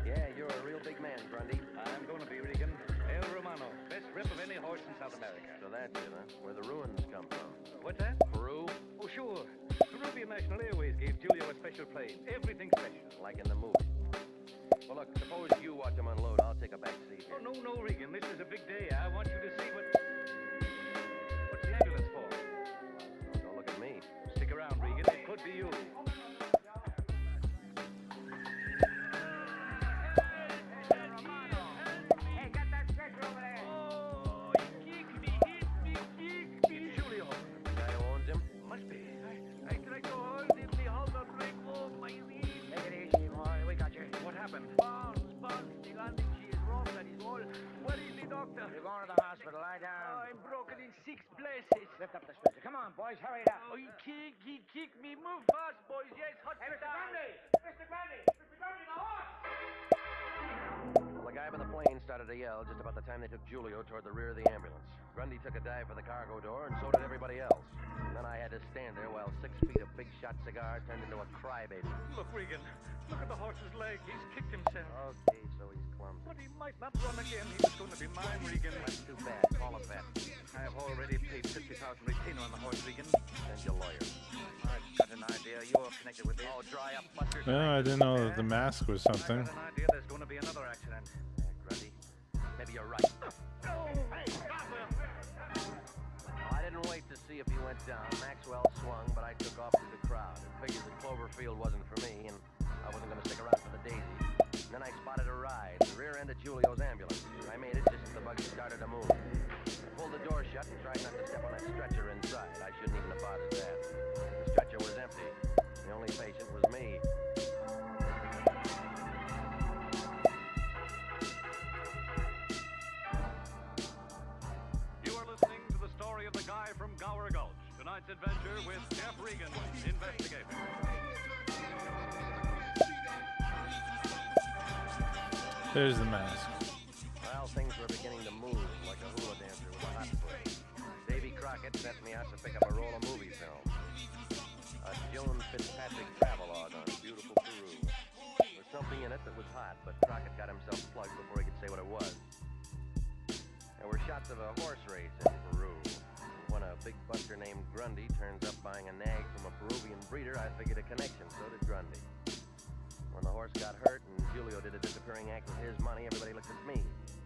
Yeah, you're a real big man, Grundy. I'm going to be Regan. El Romano, best rip of any horse in South America. So that's it, huh? Where the ruins come from. What's that? Peru? Oh, sure. Peruvian National Airways gave Julio a special plane. Everything special. Like in the movie. Well, look, suppose you watch them unload. I'll take a back seat here. Oh, no, Regan. This is a big day. I want you to see what... What's the ambulance for? Don't look at me. Stick around, Regan. It could be you. Hey, got that stretcher over there. Oh, he kicked me. Julio. The guy who owns him? Must be. I tried to hold him. The halter break off my knee. Take it easy, boy. We got you. What happened? Bounce. The landing, she is rough, that is all. Where is the doctor? You're going to the hospital. Lie down. I'm broken in 6 places. Lift up the stretcher. Come on, boys. Hurry it up. Oh, he kicked me. Move fast, boys. Yes, hot Hey, Mr. down. Grundy! Mr. Grundy! Mr. Grundy, the horse! Look the guy by the plane started to yell just about the time they took Julio toward the rear of the ambulance. Grundy took a dive for the cargo door, and so did everybody else. And then I had to stand there while 6 feet of big shot cigar turned into a crybaby. Look, Regan. Look at the horse's leg. He's kicked himself. Okay, so he's clumsy. But he might not run again. He was going to be mine, Regan. That's too bad. Call a vet. I have already paid 50,000 retainer on the horse, Regan. Send your lawyer. I've got an idea. You're connected with this. Oh, dry up, Buster. Oh, I didn't know that the mask was something. I've got an idea. There's going to be another accident. Grundy, maybe you're right. Hey, stop him! I didn't wait to see if he went down. Maxwell swung, but I took off through the crowd. It figured that Cloverfield wasn't for me, and I wasn't going to stick around for the daisy. And then I spotted a ride, the rear end of Julio's ambulance. I made it just as the buggy started to move. I pulled the door shut and tried not to step on that stretcher inside. I shouldn't even have bothered that. The stretcher was empty. The only patient was me. You are listening to the story of the guy from Gower Gulch. Tonight's adventure with Jeff Regan, investigator. There's the mask. Well, things were beginning to move like a hula dancer with a hot foot. Davy Crockett sent me out to pick up a roll of movie film. A Joan Fitzpatrick travelogue on beautiful Peru. There was something in it that was hot, but Crockett got himself plugged before he could say what it was. There were shots of a horse race in Peru. When a big buster named Grundy turns up buying a nag from a Peruvian breeder, I figured a connection, so did Grundy. When the horse got hurt and Julio did a disappearing act with his money, everybody looked at me.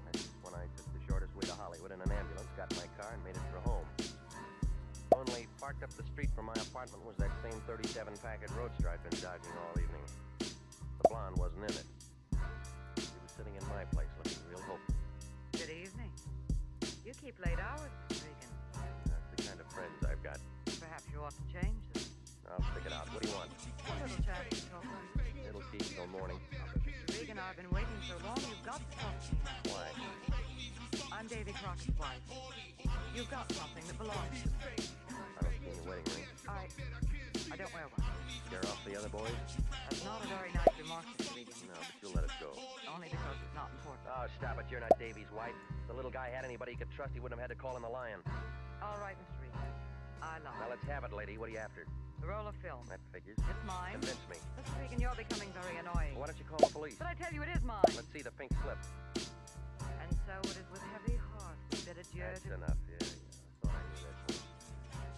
That's when I took the shortest way to Hollywood in an ambulance, got in my car, and made it for home. Only parked up the street from my apartment was that same 37 Packard Roadster I'd been dodging all evening. The blonde wasn't in it. She was sitting in my place looking real hopeful. Good evening. You keep late hours, Mr. Regan. That's the kind of friends I've got. Perhaps you ought to change them. I'll stick it out. What do you want? A little chat to talk on. It'll keep till morning. Mr. Regan, I've been waiting so long, you've got to talk to me. Why? I'm Davy Crockett's wife. You've got something that belongs to me. I don't see any wedding ring. I don't wear one. Scare off the other boys? That's not a very nice remark, Mr. Regan. No, but you'll let it go. Only because it's not important. Oh, stop it. You're not Davy's wife. If the little guy had anybody he could trust, he wouldn't have had to call him the Lion. All right, Mr. Regan. I lied. Now, let's have it, lady. What are you after? The roll of film. That figures. It's mine. Convince me. Mr. Regan, you're becoming very annoying. Well, why don't you call the police? But I tell you, it is mine. Let's see the pink slip. And so it is with heavy heart we bid adieu That's to... enough. Yeah. I thought I knew that one.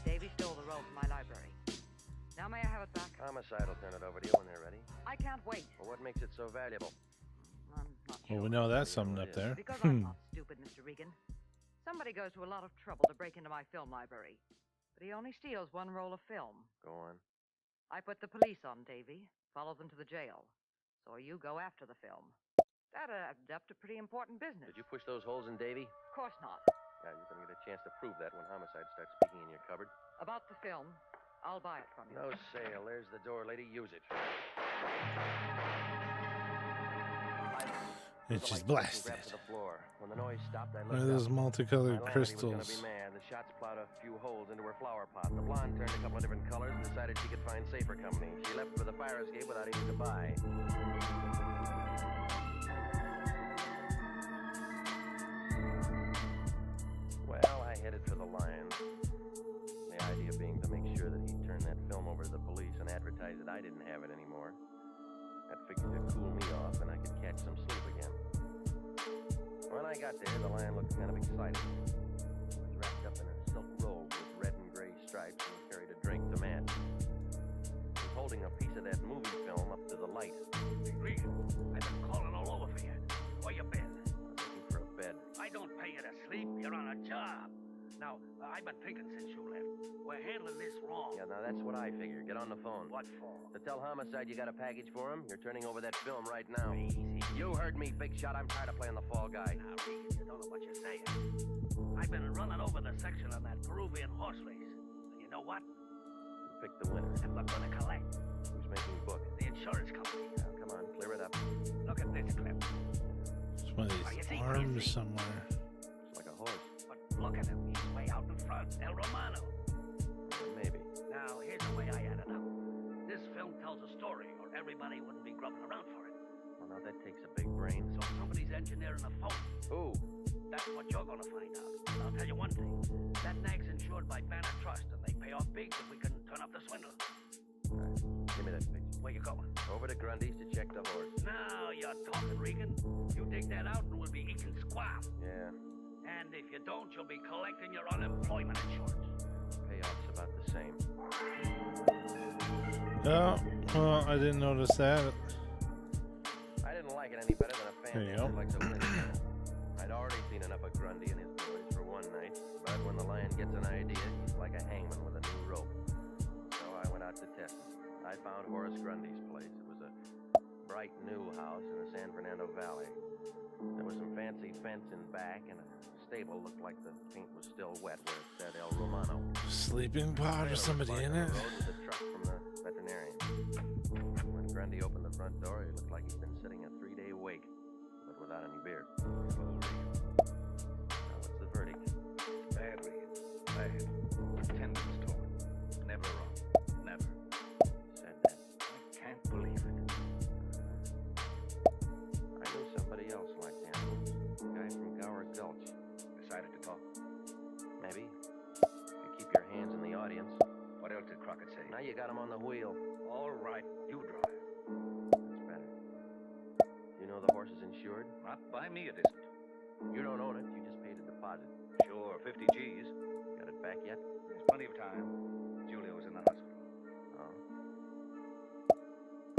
Davy stole the roll from my library. Now may I have it back? Homicide will turn it over to you when they're ready. I can't wait. Well, what makes it so valuable? I'm not Well, we know that's something up there. Because I'm not stupid, Mr. Regan. Somebody goes to a lot of trouble to break into my film library. But he only steals one roll of film. Go on. I put the police on Davy, follow them to the jail. So you go after the film. That adds up to pretty important business. Did you push those holes in Davy? Of course not. Yeah, you're going to get a chance to prove that when Homicide starts speaking in your cupboard. About the film, I'll buy it from you. No sale. There's the door, lady. Use it. And she's blasted. When the noise stopped, I What are looked those up. multicolored My landlady was crystals? gonna be mad. The shots plowed a few holes into her flower pot. The blonde turned a couple of different colors and decided she could find safer company. She left for the fire escape without even goodbye. Well, I headed for the Lions. The idea being to make sure that he'd turn that film over to the police and advertise that I didn't have it anymore. That figured to cool me off and I could catch some sleep again. When I got there, the Lion looked kind of excited. He was wrapped up in a silk robe with red and gray stripes and carried a drink to match. He was holding a piece of that movie film up to the light. Hey, Regan, I've been calling all over for you. Where you been? Looking for a bed. I don't pay you to sleep. You're on a job. Now, I've been thinking since you left. We're handling this wrong. Yeah, now that's what I figure. Get on the phone. What for? To tell Homicide you got a package for him, you're turning over that film right now. Easy. You heard me, Big Shot. I'm tired of playing the fall guy. Now, Regan, you don't know what you're saying. I've been running over the section on that Peruvian horse race. And you know what? You picked the winner. And we're gonna collect. Who's making book? The insurance company. Now, come on, clear it up. Look at this clip. It's one of these arms somewhere. It's like a horse. But look at him. He's way out in front. El Romano. Maybe. Now, here's the way I add it up. This film tells a story, or everybody wouldn't be grubbing around for it. Well, now that takes a big brain. So somebody's engineering a phone. Who? That's what you're gonna find out. And I'll tell you one thing. That nag's insured by Banner Trust, and they pay off big if we can turn up the swindle. All right, give me that picture. Where you going? Over to Grundy's to check the horse. Now you're talking, Regan. You dig that out and we'll be eating squab. Yeah. And if you don't, you'll be collecting your unemployment insurance. Payoff's about the same. Oh, well, I didn't notice that. I didn't like it any better than a fan There you go. likes a winning man. I'd already seen enough of Grundy and his boys for one night, but when the lion gets an idea, he's like a hangman with a new rope. So I went out to test him. I found Horace Grundy's place. It was a bright new house in the San Fernando Valley. There was some fancy fence in back, and a stable looked like the paint was still wet where it said El Romano. Sleeping pod or somebody in it? The road was a truck from the veterinarian. When Grundy opened the front door, he looked like he'd been sitting a 3-day wake, but without any beer. Now, what's the verdict? Bad, Regan. Bad. Tendons torn. Never wrong. Never. Said that. I can't believe it. I knew somebody else like the animal. A guy from Gower Gulch. Decided to talk. Maybe. If you keep your hands in the audience. What else did Crockett say? Now you got him on the wheel. All right, you drive. That's better. You know the horse is insured? Not by me, it isn't. You don't own it. You just paid a deposit. Sure, 50 G's. Got it back yet? There's plenty of time. Julio's in the hospital. Oh.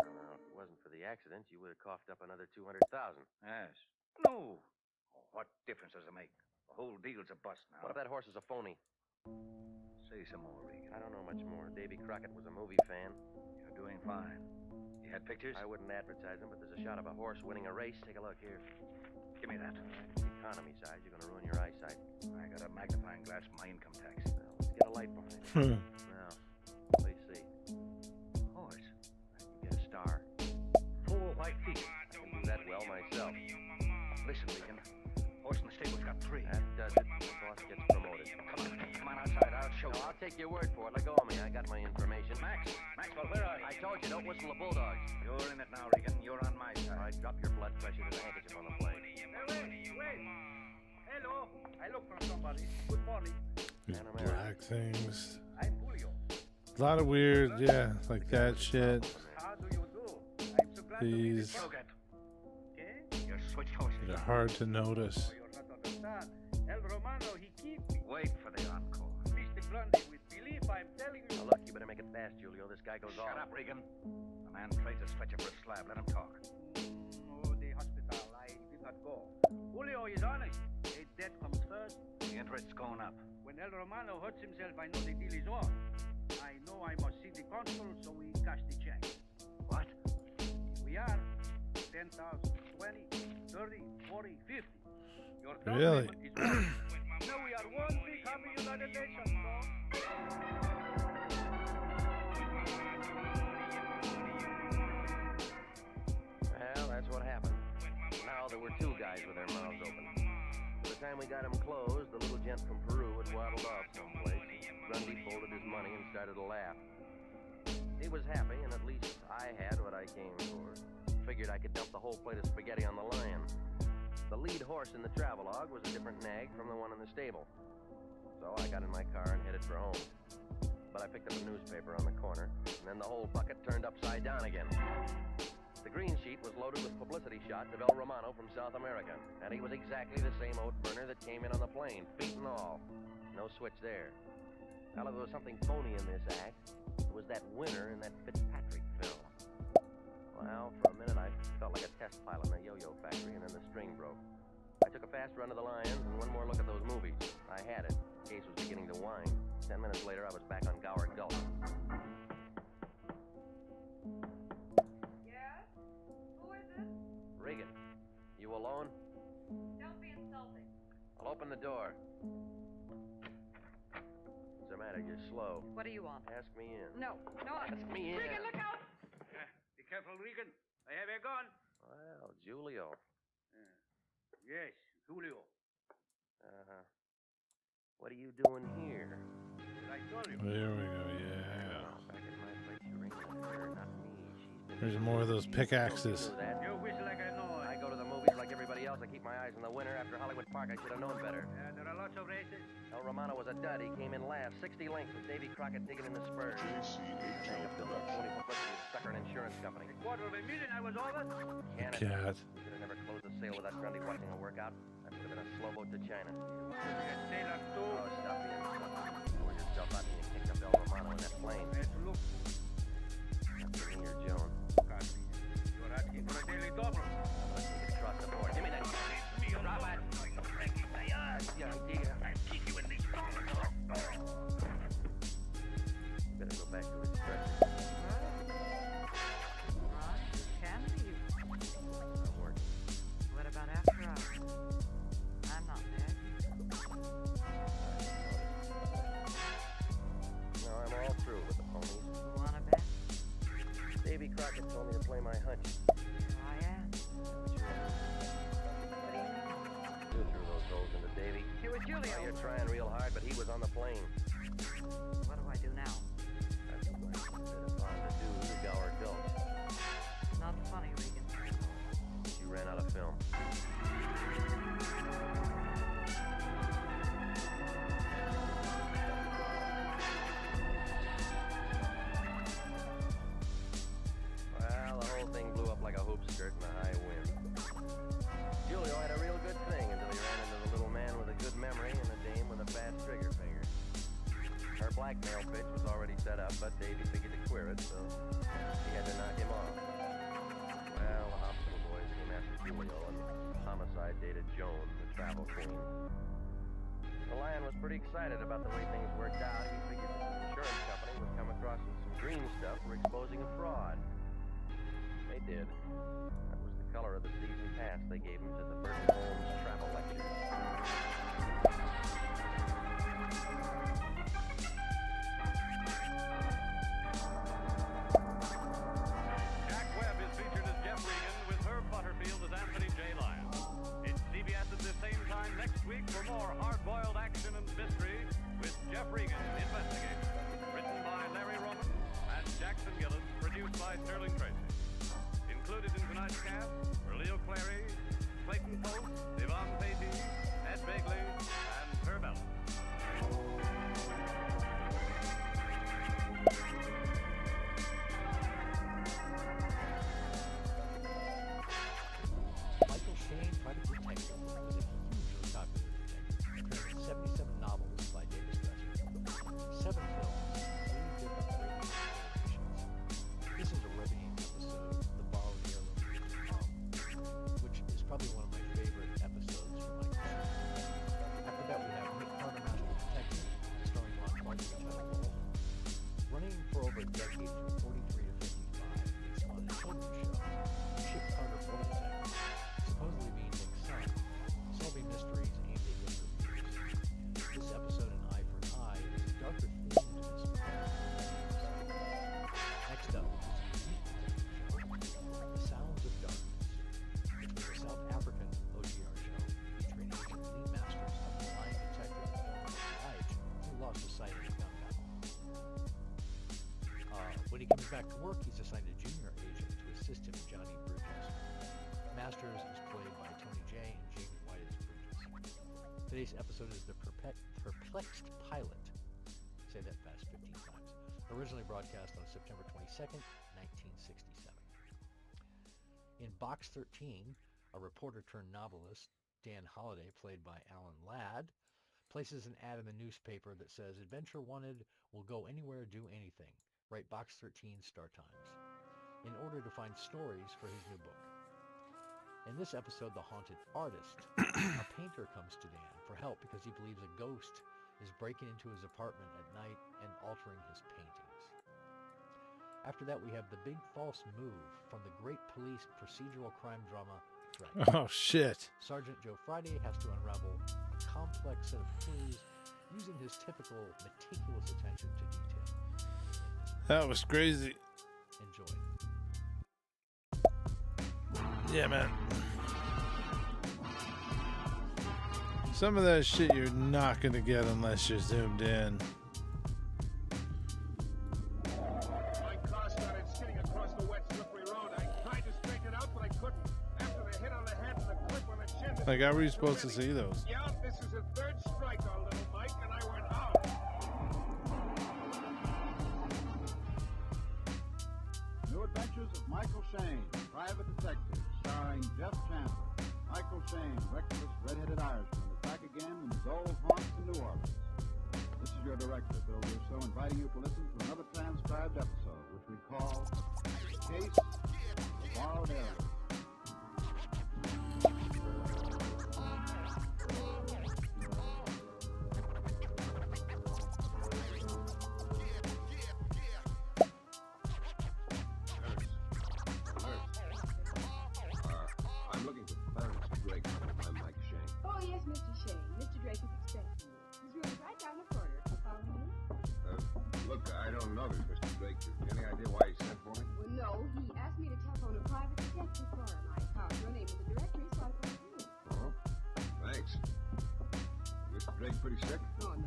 Well, if it wasn't for the accident, you would have coughed up another 200,000. Yes. No. Oh, what difference does it make? The whole deal's a bust now. What if that horse is a phony? Say some more, Regan. I don't know much more. Davy Crockett was a movie fan. You're doing fine. You had pictures? I wouldn't advertise them, but there's a shot of a horse winning a race. Take a look here. Give me that. Economy size, you're gonna ruin your eyesight. I got a magnifying glass for my income tax. Well, let's get a light behind it. Now, please see. Horse. You get a star. 4 white feet. I can do that well myself. Listen, Regan. Horse in the stable's got 3. That does it. The boss gets promoted. Come on outside. I'll show you. I'll take your word for it. Let go of me. I got my information. Maxwell, where are you? I told you, don't whistle the bulldogs. You're in it now, Regan. You're on my side. All right, drop your blood pressure to the handkerchief on the plate. Wait. Hello. I look for somebody. Good morning. These black things. I'm Julio. A lot of weird, yeah, like that shit. How do you do? I'm so glad These to meet you. Okay? You're switched horses. are hard to notice. Oh, you're not understand. El Romano, he keep me. Wait for the encore. Mr. Grundy, with belief, I'm telling you. Now look, you better make it fast, Julio. This guy goes off. Shut up, Regan. A man trades a stretcher for a slab. Let him talk. Oh, the hospital. I did not go. Julio is honest. A debt comes first. The interest's going up. When El Romano hurts himself, I know the deal is on. I know I must see the consul, so we cash the check. What? We are 10,000, 20, 30, 40, 50. Your down Really? payment is one. Now we are one big happy United Nations, Well, that's what happened. Now there were 2 guys with their mouths open. By the time we got them closed, the little gent from Peru had waddled off someplace. Grundy folded his money and started to laugh. He was happy, and at least I had what I came for. Figured I could dump the whole plate of spaghetti on the lion. The lead horse in the travelogue was a different nag from the one in the stable. So I got in my car and headed for home. But I picked up a newspaper on the corner, and then the whole bucket turned upside down again. The green sheet was loaded with publicity shots of El Romano from South America, and he was exactly the same oat burner that came in on the plane, feet and all. No switch there. Well, if there was something phony in this act, it was that winner in that Fitzpatrick film. Well, for a minute I felt like a test pilot in a yo-yo factory, and then the string broke. I took a fast run to the Lions and one more look at those movies. I had it. The case was beginning to wind. 10 minutes later, I was back on Gower Gulch. Yes? Who is it? Regan, you alone? Don't be insulting. I'll open the door. What's the matter? You're slow. What do you want? Ask me in. No. Ask me in. Regan, look out! Be careful, Regan. I have a gun. Well, Julio. Yes, Julio. What are you doing here? I told you. There we go, yeah. Back at my place, you ring the not me. She's been There's more of those pickaxes. You whistle like a Park. I should have known better. There are lots of races. El Romano was a dud. He came in last. 60 lengths with Davy Crockett digging in the spurs. Jacob built a 20-foot sucker an insurance company. $250,000 I was over. Canada. Cat. We could have never closed the sale without Grundy watching a workout. That would have been a slow boat to China. Sailor too. Oh, stop being sucky. Pour yourself out and you kicked up El Romano in that plane. After me or Joan. You're asking for a daily double. I'm gonna take it across the board. Give me that. Robert. That's the idea. I'll kick you in these better go back to his stretcher. Can be. I'm working. What about after hours? I'm not there. No, I'm all through with the ponies. Wanna bet? Davy Crockett told me to play my hunch. Here I am. You threw those holes into Davy. It was Julio. Oh, you're trying real hard, but he was on the plane. What do I do now? That's what I consider fun to do to Gower Gulch. Not funny, Regan. You ran out of film. Well, the whole thing blew up like a hoop skirt in a high wind. Julio had a real good thing until he ran into the little man with a good memory and a dame with a fast trigger finger. Her blackmail pitch was already set up, but Davy figured to queer it, so he had to knock him off. Well, the hospital boys came after Julio, and homicide dated Joan, the travel queen. The Lion was pretty excited about the way things worked out. He figured that the insurance company would come across with some green stuff for exposing a fraud. They did. That was the color of the season pass they gave him to the Burton Holmes travel lecture. Jack Webb is featured as Jeff Regan with Herb Butterfield as Anthony J. Lyon. It's CBS at the same time next week for more hard-boiled action and mystery with Jeff Regan, Investigator. Written by Larry Roman and Jackson Gillis, produced by Sterling Tracy. Included in tonight's cast were Leo Clary, Clayton Post, Yvonne Patey, Ed Begley, and Herb Ellis. Michael Shane, Private Detective, was a hugely popular detective, appearing in 77 novels by Davis Dresser, 7 films, 3 different radio iterations. This is a riveting episode, The Borrowed Heirloom, which is probably one of my favorite episodes from my career. After that, we have Nick Carter, Master Detective, starring Ron Clark and Channel Hall. Running for over a decade from 43 to 55, it's on a children's show, Chip Carter Boy Detective, supposedly being Nick's son, solving mysteries aimed at younger readers. This episode in Eye for an Eye is a darker themed mystery. Next up is The Sounds of Darkness, which was a South African OGR show featuring ancient Lee Masters, a blind detective and former FBI agent who lost his sight in a gun battle. When he comes back to work, he's assigned a junior agent to assist him, Johnny Bridges. Masters is played by Tony Jay and Jamie White as Bridges. Today's episode is The Perplexed Pilot. Say that fast 15 times. Originally broadcast on September 22nd, 1967. In Box 13, a reporter turned novelist, Dan Holliday, played by Alan Ladd, places an ad in the newspaper that says, "Adventure wanted, will go anywhere, do anything. Write Box 13 Star Times," in order to find stories for his new book. In this episode, The Haunted Artist, a painter comes to Dan for help because he believes a ghost is breaking into his apartment at night and altering his paintings. After that, we have The Big False Move from the great police procedural crime drama Threat. Oh, shit. Sergeant Joe Friday has to unravel a complex set of clues using his typical meticulous attention to detail. That was crazy. Enjoy. Yeah, man. Some of that shit you're not going to get unless you're zoomed in. My car started skidding across the wet, slippery road. I tried to straighten it out, but I couldn't. After the hit on the head and the clip on the chin, the Like, how were you supposed to see those? Yeah, this is a third strike on little Mike, and I went out. New Adventures of Michael Shane, Private Detective, starring Jeff Chandler. Michael Shane, reckless, red-headed Irishman, is back again in his old haunts in New Orleans. This is your director, Bill Russo, inviting you to listen to another transcribed episode, which we call Case of the Borrowed Arrows. I'm looking for Clarence Drake. I'm Mike Shane. Oh, yes, Mr. Shane. Mr. Drake is expecting you. His room is right down the corner. Follow me? Look, I don't know this Mr. Drake. Any idea why he sent for me? Well, no. He asked me to telephone a private detective for him. I found your name in the directory, so I put it in. Oh, thanks. Mr. Drake pretty sick? Oh, no.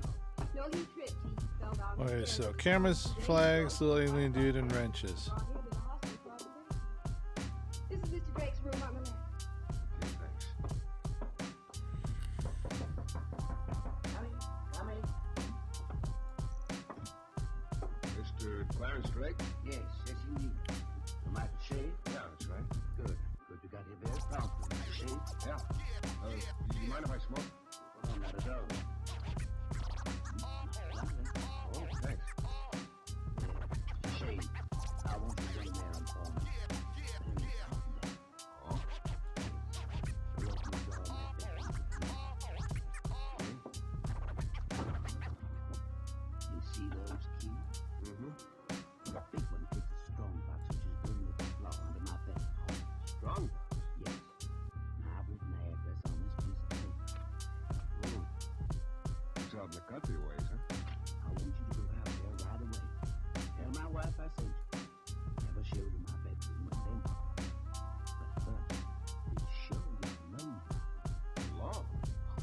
No, he tripped. He fell down. Okay, so cameras, flags, little alien dude, and wrenches. This is Mr. Drake's room on the left. Okay, thanks. Coming. Mr. Clarence Drake? Yes, indeed. Michael Shane? Yeah, that's right. Good. You got here very promptly, Mr. Shane. Yeah. Do you mind if I smoke? Oh, not at all. Oh, thanks. Shane, I want you to run there and call me. Oh? You see those keys? Mm-hmm. The big one fits a strong box, which is underneath the floor under my bed. Strong box? Yes. Now, I've written the address on this piece of paper. Oh. It's out in the country ways, huh? I want you to go out there right away. Tell my wife I sent you. Have her show to my bedroom and then. But first, it sure is long. Long?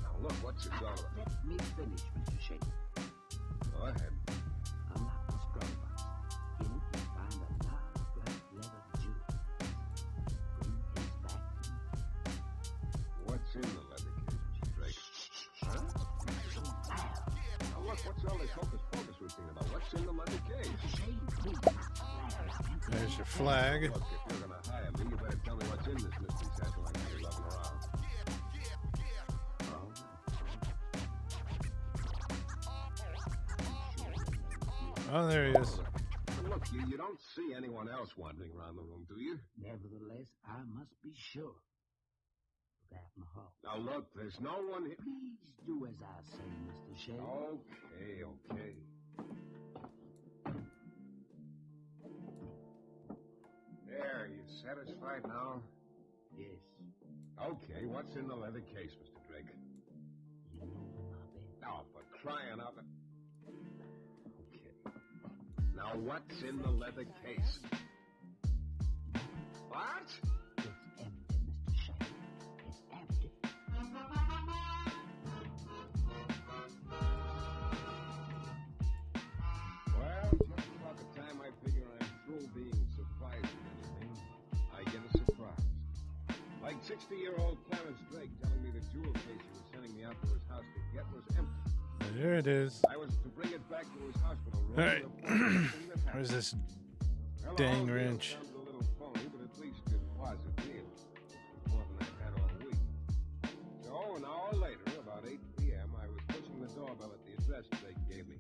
Now, look, what's it all about? Let me finish, Mr. Shane. Go ahead. Unlock the strong box. In it, you'll find a large black leather jewel. Bring his back to me. What's in the leather case, Mr. Drake? Huh? So loud. Now, look, what's all this hocus-pocus routine about? What's in the leather case? Shane, please. There's your flag. Look, if you're gonna hire me, you better tell me what's in this mystery satchel I'm gonna be lugging around. Oh, there he is. Look, you don't see anyone else wandering around the room, do you? Nevertheless, I must be sure. Look out in the hall. Now, look, there's no one here. Please do as I say, Mr. Shane. Okay. There, you satisfied now? Yes. Okay, what's in the leather case, Mr. Drake? You know my bed. Oh, for crying out loud. Okay. Now, what's in the leather case? What? It's empty, Mr. Shane. It's empty. Well, just about the time I figure I'm through being surprised with anything, I get a surprise. Like 60-year-old Clarence Drake telling me the jewel case he was sending me out to his house to get was empty. There it is. I was to bring it back to his hospital room. All right. Where's this dang wrench? Sounds a little phony, but at least it was a deal. It's more than I've had all week. So, an hour later, about 8 p.m., I was pushing the doorbell at the address Drake gave me.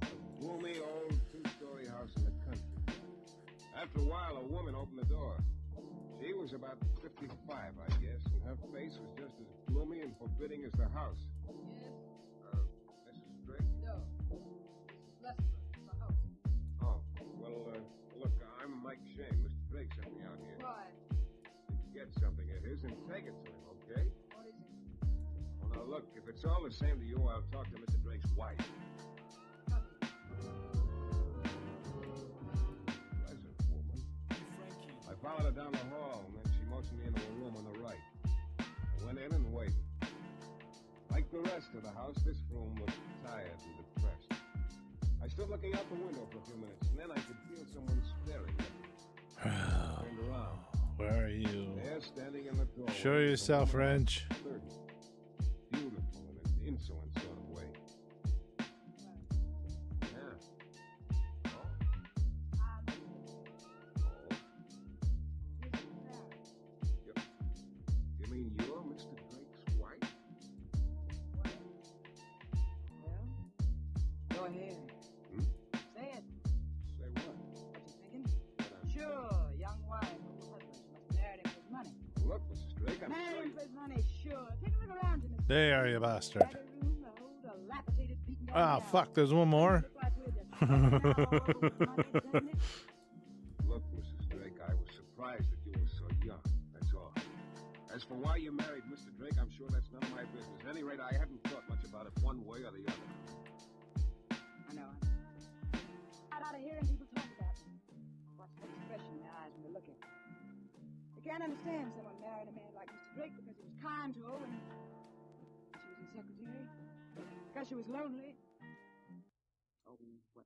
A gloomy old two-story house in the country. After a while, a woman opened the door. She was about 55, I guess, and her face was just as gloomy and forbidding as the house. Mrs. Drake? No. Lester, the house. Oh, well, look, I'm Mike Shane. Mr. Drake sent me out here. Why? To get something of his and take it to him, okay? What is it? Well, now, look, if it's all the same to you, I'll talk to Mr. Drake's wife. Pleasant woman. I followed her down the hall, and then she motioned me into a room on the right. I went in and waited. Like the rest of the house, this room was tired and depressed. I stood looking out the window for a few minutes, and then I could feel someone staring at me. I turned around. Where are you? There, standing in the doorway, Show yourself, wrench. Third Go ahead. Say it. Say what? What you thinking? Sure, young wife of the husband. She must have married him for his money. Look, Mrs. Drake, I'm Married sure him for his money, sure. Take a look around you, Mr. There, you bastard. Got a room, a whole dilapidated, beaten down Ah, house. fuck, there's one more. Look like we're just fucking out all over the money, doesn't it? Look, Mrs. Drake, I was surprised that you were so young. That's all. As for why you married Mr. Drake, I'm sure that's none of my business. At any rate, I hadn't thought much about it one way or the other. I know. I'm out of hearing people talk about me. Watch the expression in their eyes when they're looking. They can't understand someone marrying a man like Mr. Drake because he was kind to her when she was his secretary. Because she was lonely. Oh, what?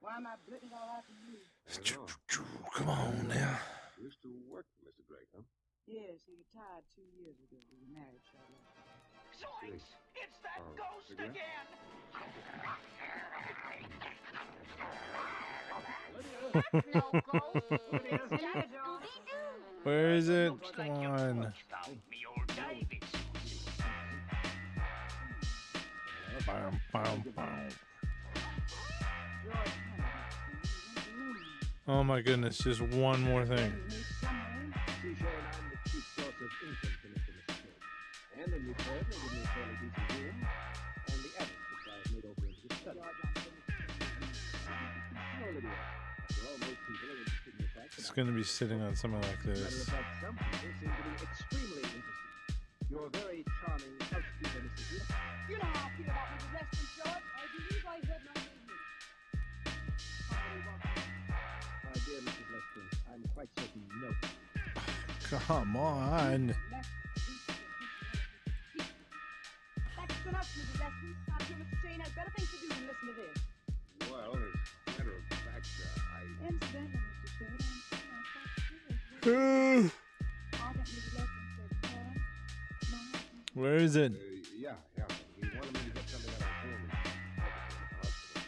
Why am I blitting it all out to you? Come on now. You used to work for Mr. Drake, huh? Yes, he retired 2 years ago. We were married shortly. Zoinks! It's that ghost cigarette? again! Where is it? Come on. Bam, bam, bam. Oh my goodness, just one more thing. And in return, they give me a fairly decent room, and the attic, which I have made over into the study. No, Lydia, after all, most people are interested in the fact that It's going to be sitting on something like As a matter this. of fact, some people seem to be extremely interested. You're a very charming housekeeper, Mrs. Heath. You know how I feel about Mrs. Lester Short. I believe I heard my business. My dear Mrs. Lester, I'm quite certain no. Come on. That's enough, Mrs. Lester. I'm sure Mr. Shane has better things to do than listen to this. Well, as a matter of fact, Incidentally, Mr. Shane, Uh, I think Mrs. Lester said, Where is it? yeah. He wanted me to get something out of his room and take it to the hospital.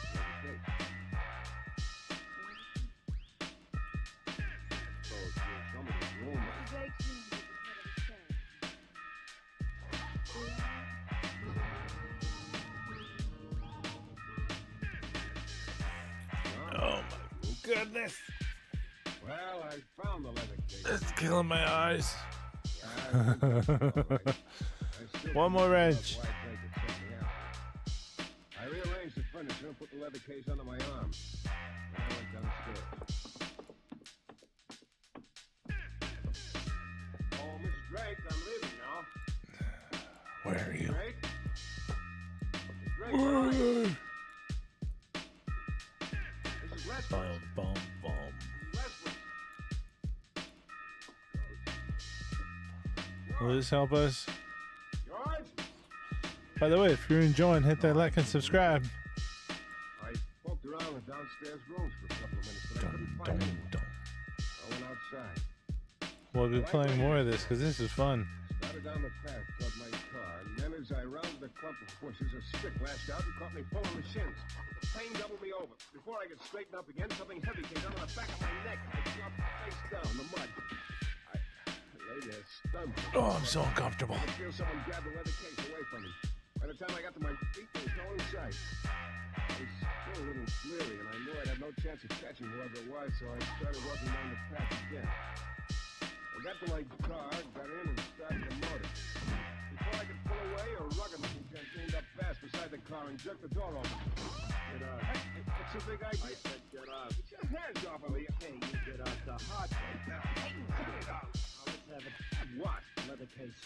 Why, case. So, if you show me his room, Drake's room is at the head of the stairs. Oh my goodness. Well, I found the leather case. It's killing my eyes. I One more wrench. why Drake had sent me out. I rearranged the furniture and put the leather case under my arm. Then I went downstairs. Oh, Miss Drake, I'm leaving now. Where are you? Drake? Drake, where are you? This is Leslie. Boom, boom, boom. Leslie. Will this help us? George? By the way, if you're enjoying, hit that like and subscribe. I poked around the downstairs rooms for a couple of minutes, but I couldn't find anyone. I went outside. We'll be playing more of this because this is fun. Started down the path toward my car, and then as I rounded a clump of bushes, a stick lashed out and caught me full in the shins. The pain doubled me over. Before I could straighten up again, something heavy came down on the back of my neck. I dropped face down in the mud. I lay there stunned. Oh, I'm so uncomfortable. I could feel someone grab the leather case away from me. By the time I got to my feet, there was no one in sight. I was still a little leery, and I knew I'd have no chance of catching whoever it was, so I started walking down the path again. I got to my car, got in, and started the motor. Before I could pull away, a rugged-looking gent leaned up fast beside the car and jerked the door open. Get out. It's a big idea. I said get out. Get your hands off of me. Hey, you get out the hard way. Now, cut it out. Now, let's have it. Have what? Leather case.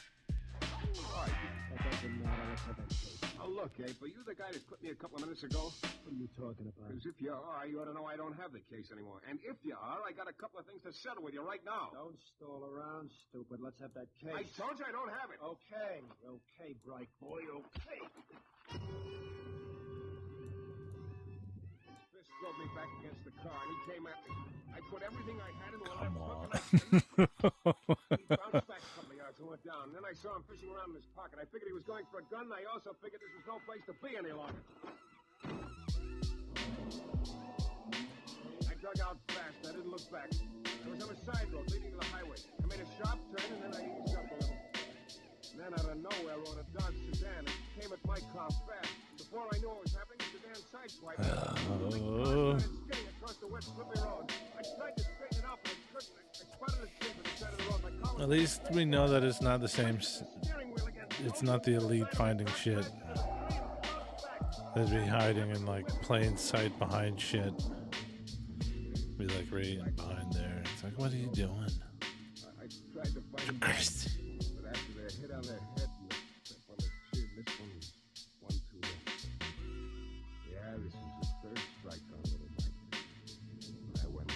All right. That doesn't matter. Let's have that case. Now, look, Abe, are you the guy that put me a couple of minutes ago? What are you talking about? Because if you are, you ought to know I don't have the case anymore. And if you are, I got a couple of things to settle with you right now. Don't stall around, stupid. Let's have that case. I told you I don't have it. Okay, bright boy, okay. His fist drove me back against the car, and he came at me. I put everything I had into a left hook, and he bounced back a couple of yards and went down. And then I saw him fishing around in his pocket. I figured he was going for a gun, and I also figured this was no place to be any longer. I dug out fast. I didn't look back. I was on a side road leading to the highway. I made a sharp turn, and then I eased up a little. And then out of nowhere rode a dark sedan. It came at my car fast. Before I knew what was happening, the damn sideswipe. Oh. Skidding across the wet slippery road. I tried to straighten it out, but I couldn't. I spotted a tree on the side of the road. My car was At least we know that it's not the same. It's not the elite finding shit. They'd be hiding in like plain sight behind shit. Be like right in behind there. It's like, what are you doing? I tried to find him, but after they hit on their head and step on the chin, this one was 1-2 left. Yeah, this was his third strike on little Mike. I went.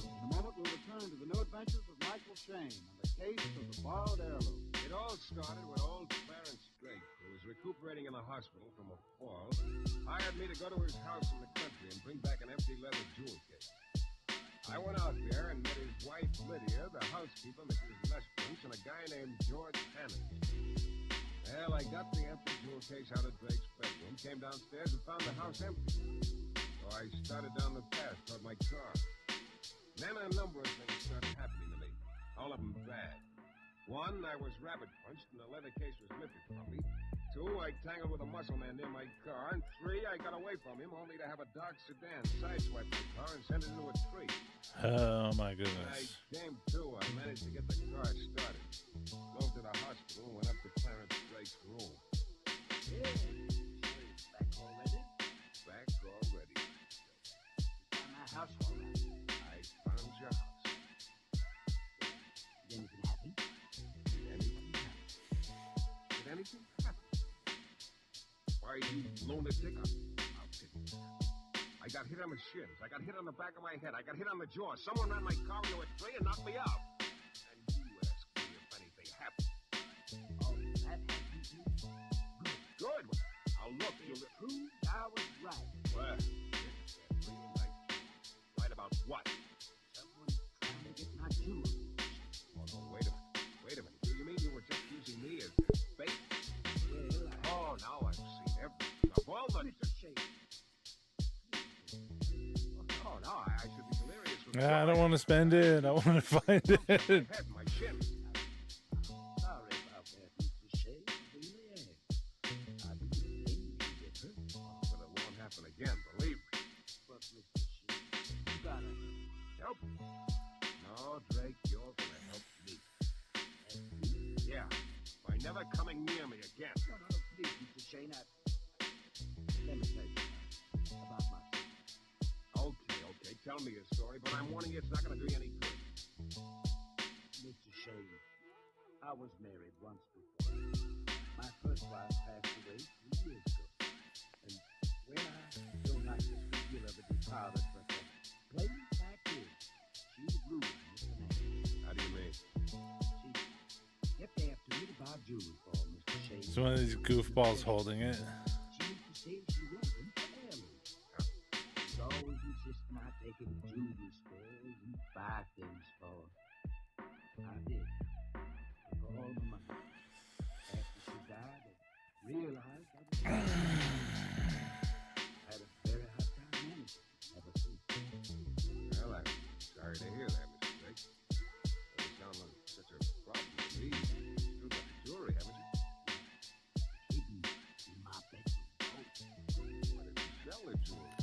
In a moment, we'll return to the new adventures of Michael Shane and the case of the borrowed heirloom. It all started when old Clarence Drake, who was recuperating in the hospital from a fall, hired me to go to his house in the country and bring back an empty leather jewel case. I went out there and met his wife, Lydia, the housekeeper, Mrs. Lesbrunch, and a guy named George Hannon. Well, I got the empty jewel case out of Drake's bedroom, came downstairs and found the house empty. So I started down the path toward my car. Then a number of things started happening to me, all of them bad. 1, I was rabbit punched and the leather case was lifted from me. 2, I tangled with a muscle man near my car. And 3, I got away from him only to have a dark sedan sideswipe my car and send it into a tree. Oh my When I goodness. came to, I managed to get the car started. Drove to the hospital and went up to Clarence Drake's room. Yeah, back already? Back already. Found my house all right. I found your house. Did anything happen? Did anything happen? Why, you lunatic? I'll tell you. I got hit on the shins. I got hit on the back of my head. I got hit on the jaw. Someone ran my car into a tree and knocked me out. And you asked me if anything happened. Oh, that happened too? Good. Now look, you... Proved I was right. Well, really nice. Right about what? Someone trying to get my jewelry. Oh, no, wait a minute. Wait a minute. You mean you were just using me as bait? Well, Oh, now I've seen everything. Of all the... Mr. Shane. Oh, no, I should be delirious with... I don't want to spend it. I want to find it. My head, my chin. Sorry about that, Mr. Shane. Really am. I didn't think you'd get hurt. But it won't happen again, believe me. But, Mr. Shane, you gotta Help? No, Drake, you're gonna help me. Yeah, by never coming near me again. No, please, Mr. Shane, let me tell you about myself. Okay, tell me a story, but I'm warning you it's not gonna do you any good. Mr. Shane, I was married once before. My first wife passed away 3 years ago. And, well, I don't like to speak ill of a departed, but the plain fact is, she ruined Mr. Man. How do you mean? She kept after me to buy jewelry for Mr. Shane. It's one of these goofballs holding it. She used to say she wasn't heirloom. She's always insisting I take her to jewelry stores and buy things for her. I did. Took all the money. After she died, I realized I was had a very hard time managing ever since. Well, I'm sorry to hear that, Mr. Drake. Doesn't sound like such a problem to me. You still got the jewelry, haven't you? Hidden in my bedroom. Why did you sell the jewelry?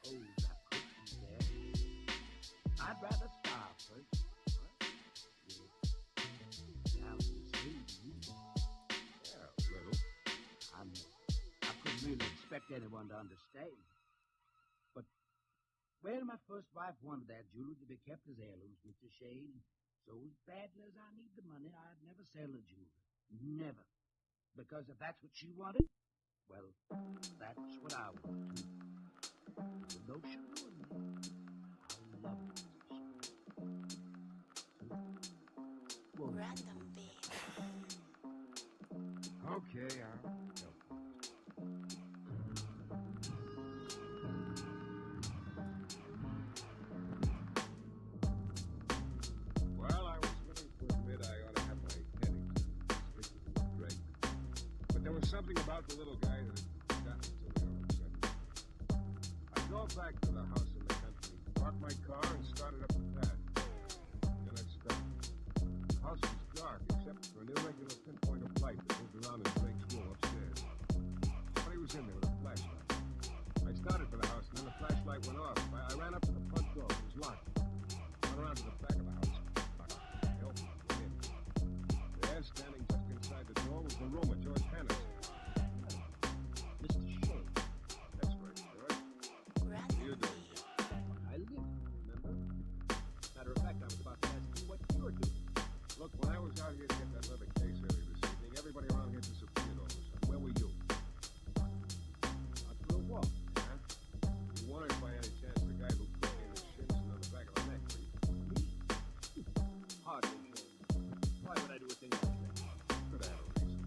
Oh, I couldn't there. I'd rather starve first. What? Yeah. I was enslaved to you. Yeah, a little. I know. I couldn't really expect anyone to understand. But, well, my first wife wanted that jewelry to be kept as heirlooms, Mr. Shane. So as badly as I need the money, I'd never sell the jewelry. Never. Because if that's what she wanted, well, that's what I want too. With no sugar in me. I love it, Mr. Shane. Well, Random beat. Okay, I'll help you. Well, I was willing to admit I ought to have my head examined, speaking with Drake. But there was something about the little guy that had gotten to me all of a sudden. I drove back to the house in the country, parked my car and started up the path. Then I stopped. The house was dark except for an irregular pinpoint of light that moved around in Drake's room upstairs. Somebody was in there with a flashlight. I started for the house, and then the flashlight went off. I ran up to the front door. It was locked. I went around to the back of the house. I opened it. Went in. There, standing just inside the door, was the room of George Hannah's. Mr. Shane. That's right, George. What are you doing here? I live here, remember? Matter of fact, I was about to ask you what you're doing. Look, when I was out here to get that leather case earlier this evening, everybody around here disappeared all of a sudden. Where were you? Out for a walk. Huh? You weren't by any chance the guy who put me in the shins and on the back of the neck, were you? Me? Hardly, Shane. Why would I do a thing like that? Could have had a reason.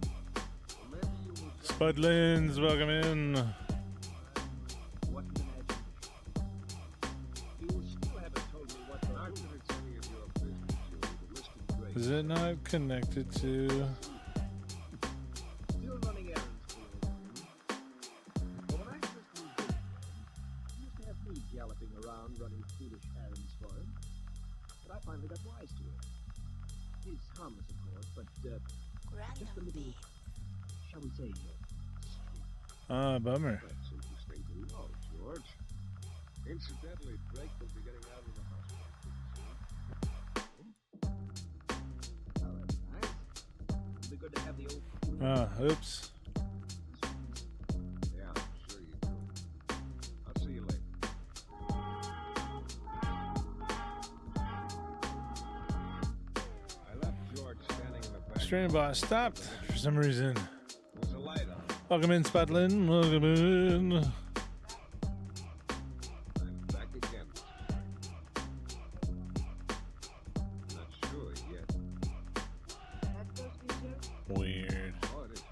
Well, maybe you were just... Spudlins, welcome in. What an imagination. You still haven't told me what Not that it's any of your business, Julie, but Mr. Drake... Is it not connected to? Still running errands for you. Well, when I first moved in, he used to have me galloping around running foolish errands for him. But I finally got wise to it. He's harmless, of course, but just a little, shall we say, Ah, bummer. That's interesting to know, George. Incidentally, Drake will be getting out of the hospital pretty soon. oh, that's nice. It'll be good to have the old... Ah, oops. Yeah, sure you do. I'll see you later. I left George standing in the back. Stream boss stopped for some reason. There was a light on. Welcome in, Spudlin. Welcome in. I'm back again. Not sure yet. That's supposed to be true? Weird. Oh, it is.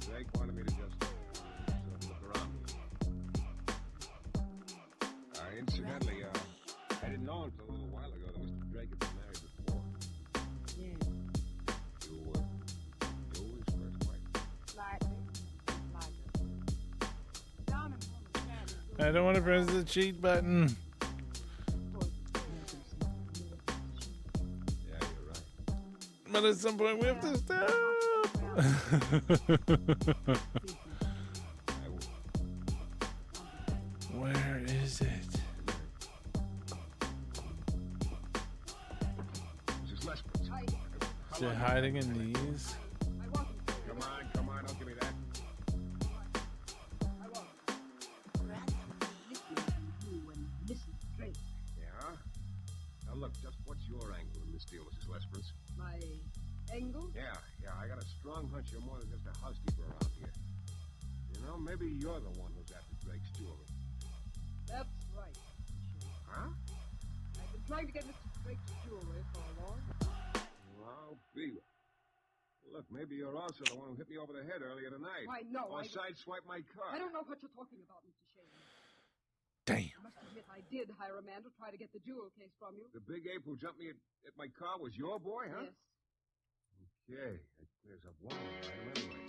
Drake wanted me to just look around. Incidentally, I didn't know until a little while ago that Mr. Drake had been married before. Yeah. You were his first wife. Slightly. Slightly. Down and home, I don't want to press the cheat button. Yeah, you're right. But at some point we have to stop. Where is it? Mrs. Lesperance. Is it hiding in these? Come on, don't give me that. Yeah? Now look, just what's your angle in this deal, Mrs. Lesperance? My angle? Yeah, I got a strong hunch you're more than just a housekeeper around here. You know, maybe you're the one who's after Drake's jewelry. That's right. Huh? I've been trying to get Mr. Drake's jewelry for a long Well, be it. Look, maybe you're also the one who hit me over the head earlier tonight. Why, no, Or I- sideswiped my car. I don't know what you're talking about, Mr. Shane. Damn. I must admit, I did hire a man to try to get the jewel case from you. The big ape who jumped me at my car was your boy, huh? Yes. Okay, that clears up one item anyway.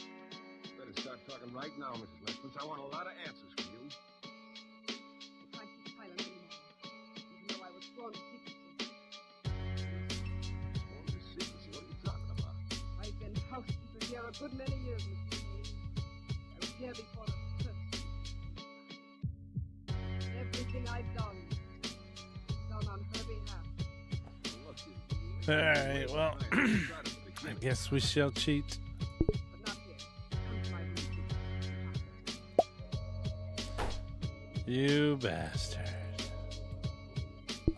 Better start talking right now, Mrs. Lesperance. I want a lot of answers from you. I can't keep silent anymore, even though I was sworn to secrecy. Sworn to secrecy? What are you talking about? I've been housekeeper here a good many years, Mr. Shane. I was here before the first. Everything I've done on her behalf. Alright, well, I guess we shall cheat. But not here. Come to my room. You bastard.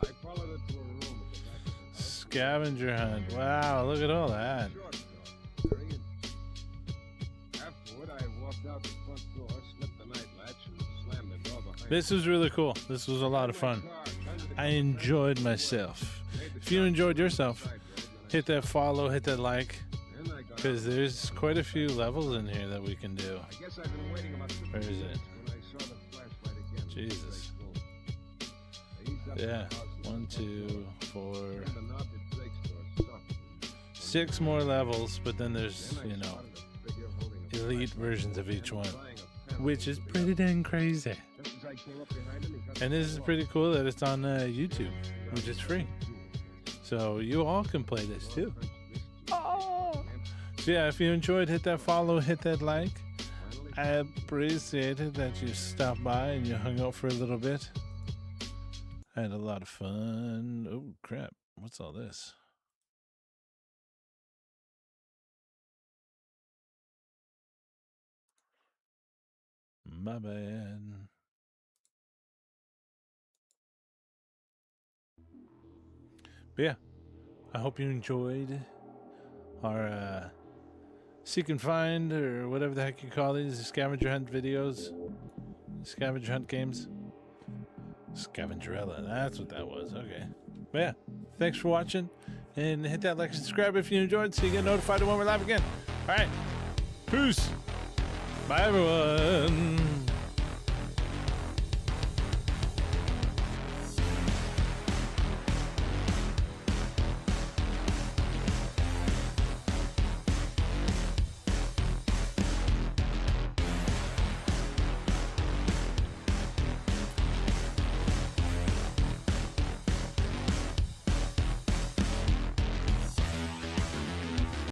I followed her to a room at the back of the house. Scavenger hunt. Wow, look at all that. Very interesting. Afterward, I walked out the front door, slipped the night latch, and slammed the door behind me. This was really cool. This was a lot of fun. I enjoyed myself. If you enjoyed yourself, hit that follow, hit that like, because there's quite a few levels in here that we can do. I guess I've been waiting about 50 Where is it? minutes when I saw the flashlight again. Jesus. Yeah. 1, 2, 4, 6 more levels, but then there's, you know, elite versions of each one, which is pretty dang crazy. Just as And this is pretty cool that it's on YouTube, which is free. So you all can play this too. Oh. So yeah, if you enjoyed, hit that follow, hit that like. I appreciate it that you stopped by and you hung out for a little bit. I had a lot of fun. Oh crap, what's all this? My bad. But yeah, I hope you enjoyed our seek and find, or whatever the heck you call these, scavenger hunt videos, scavenger hunt games. Scavengerella, that's what that was. Okay. But yeah, thanks for watching, and hit that like and subscribe if you enjoyed so you get notified when we're live again. All right, peace. Bye everyone.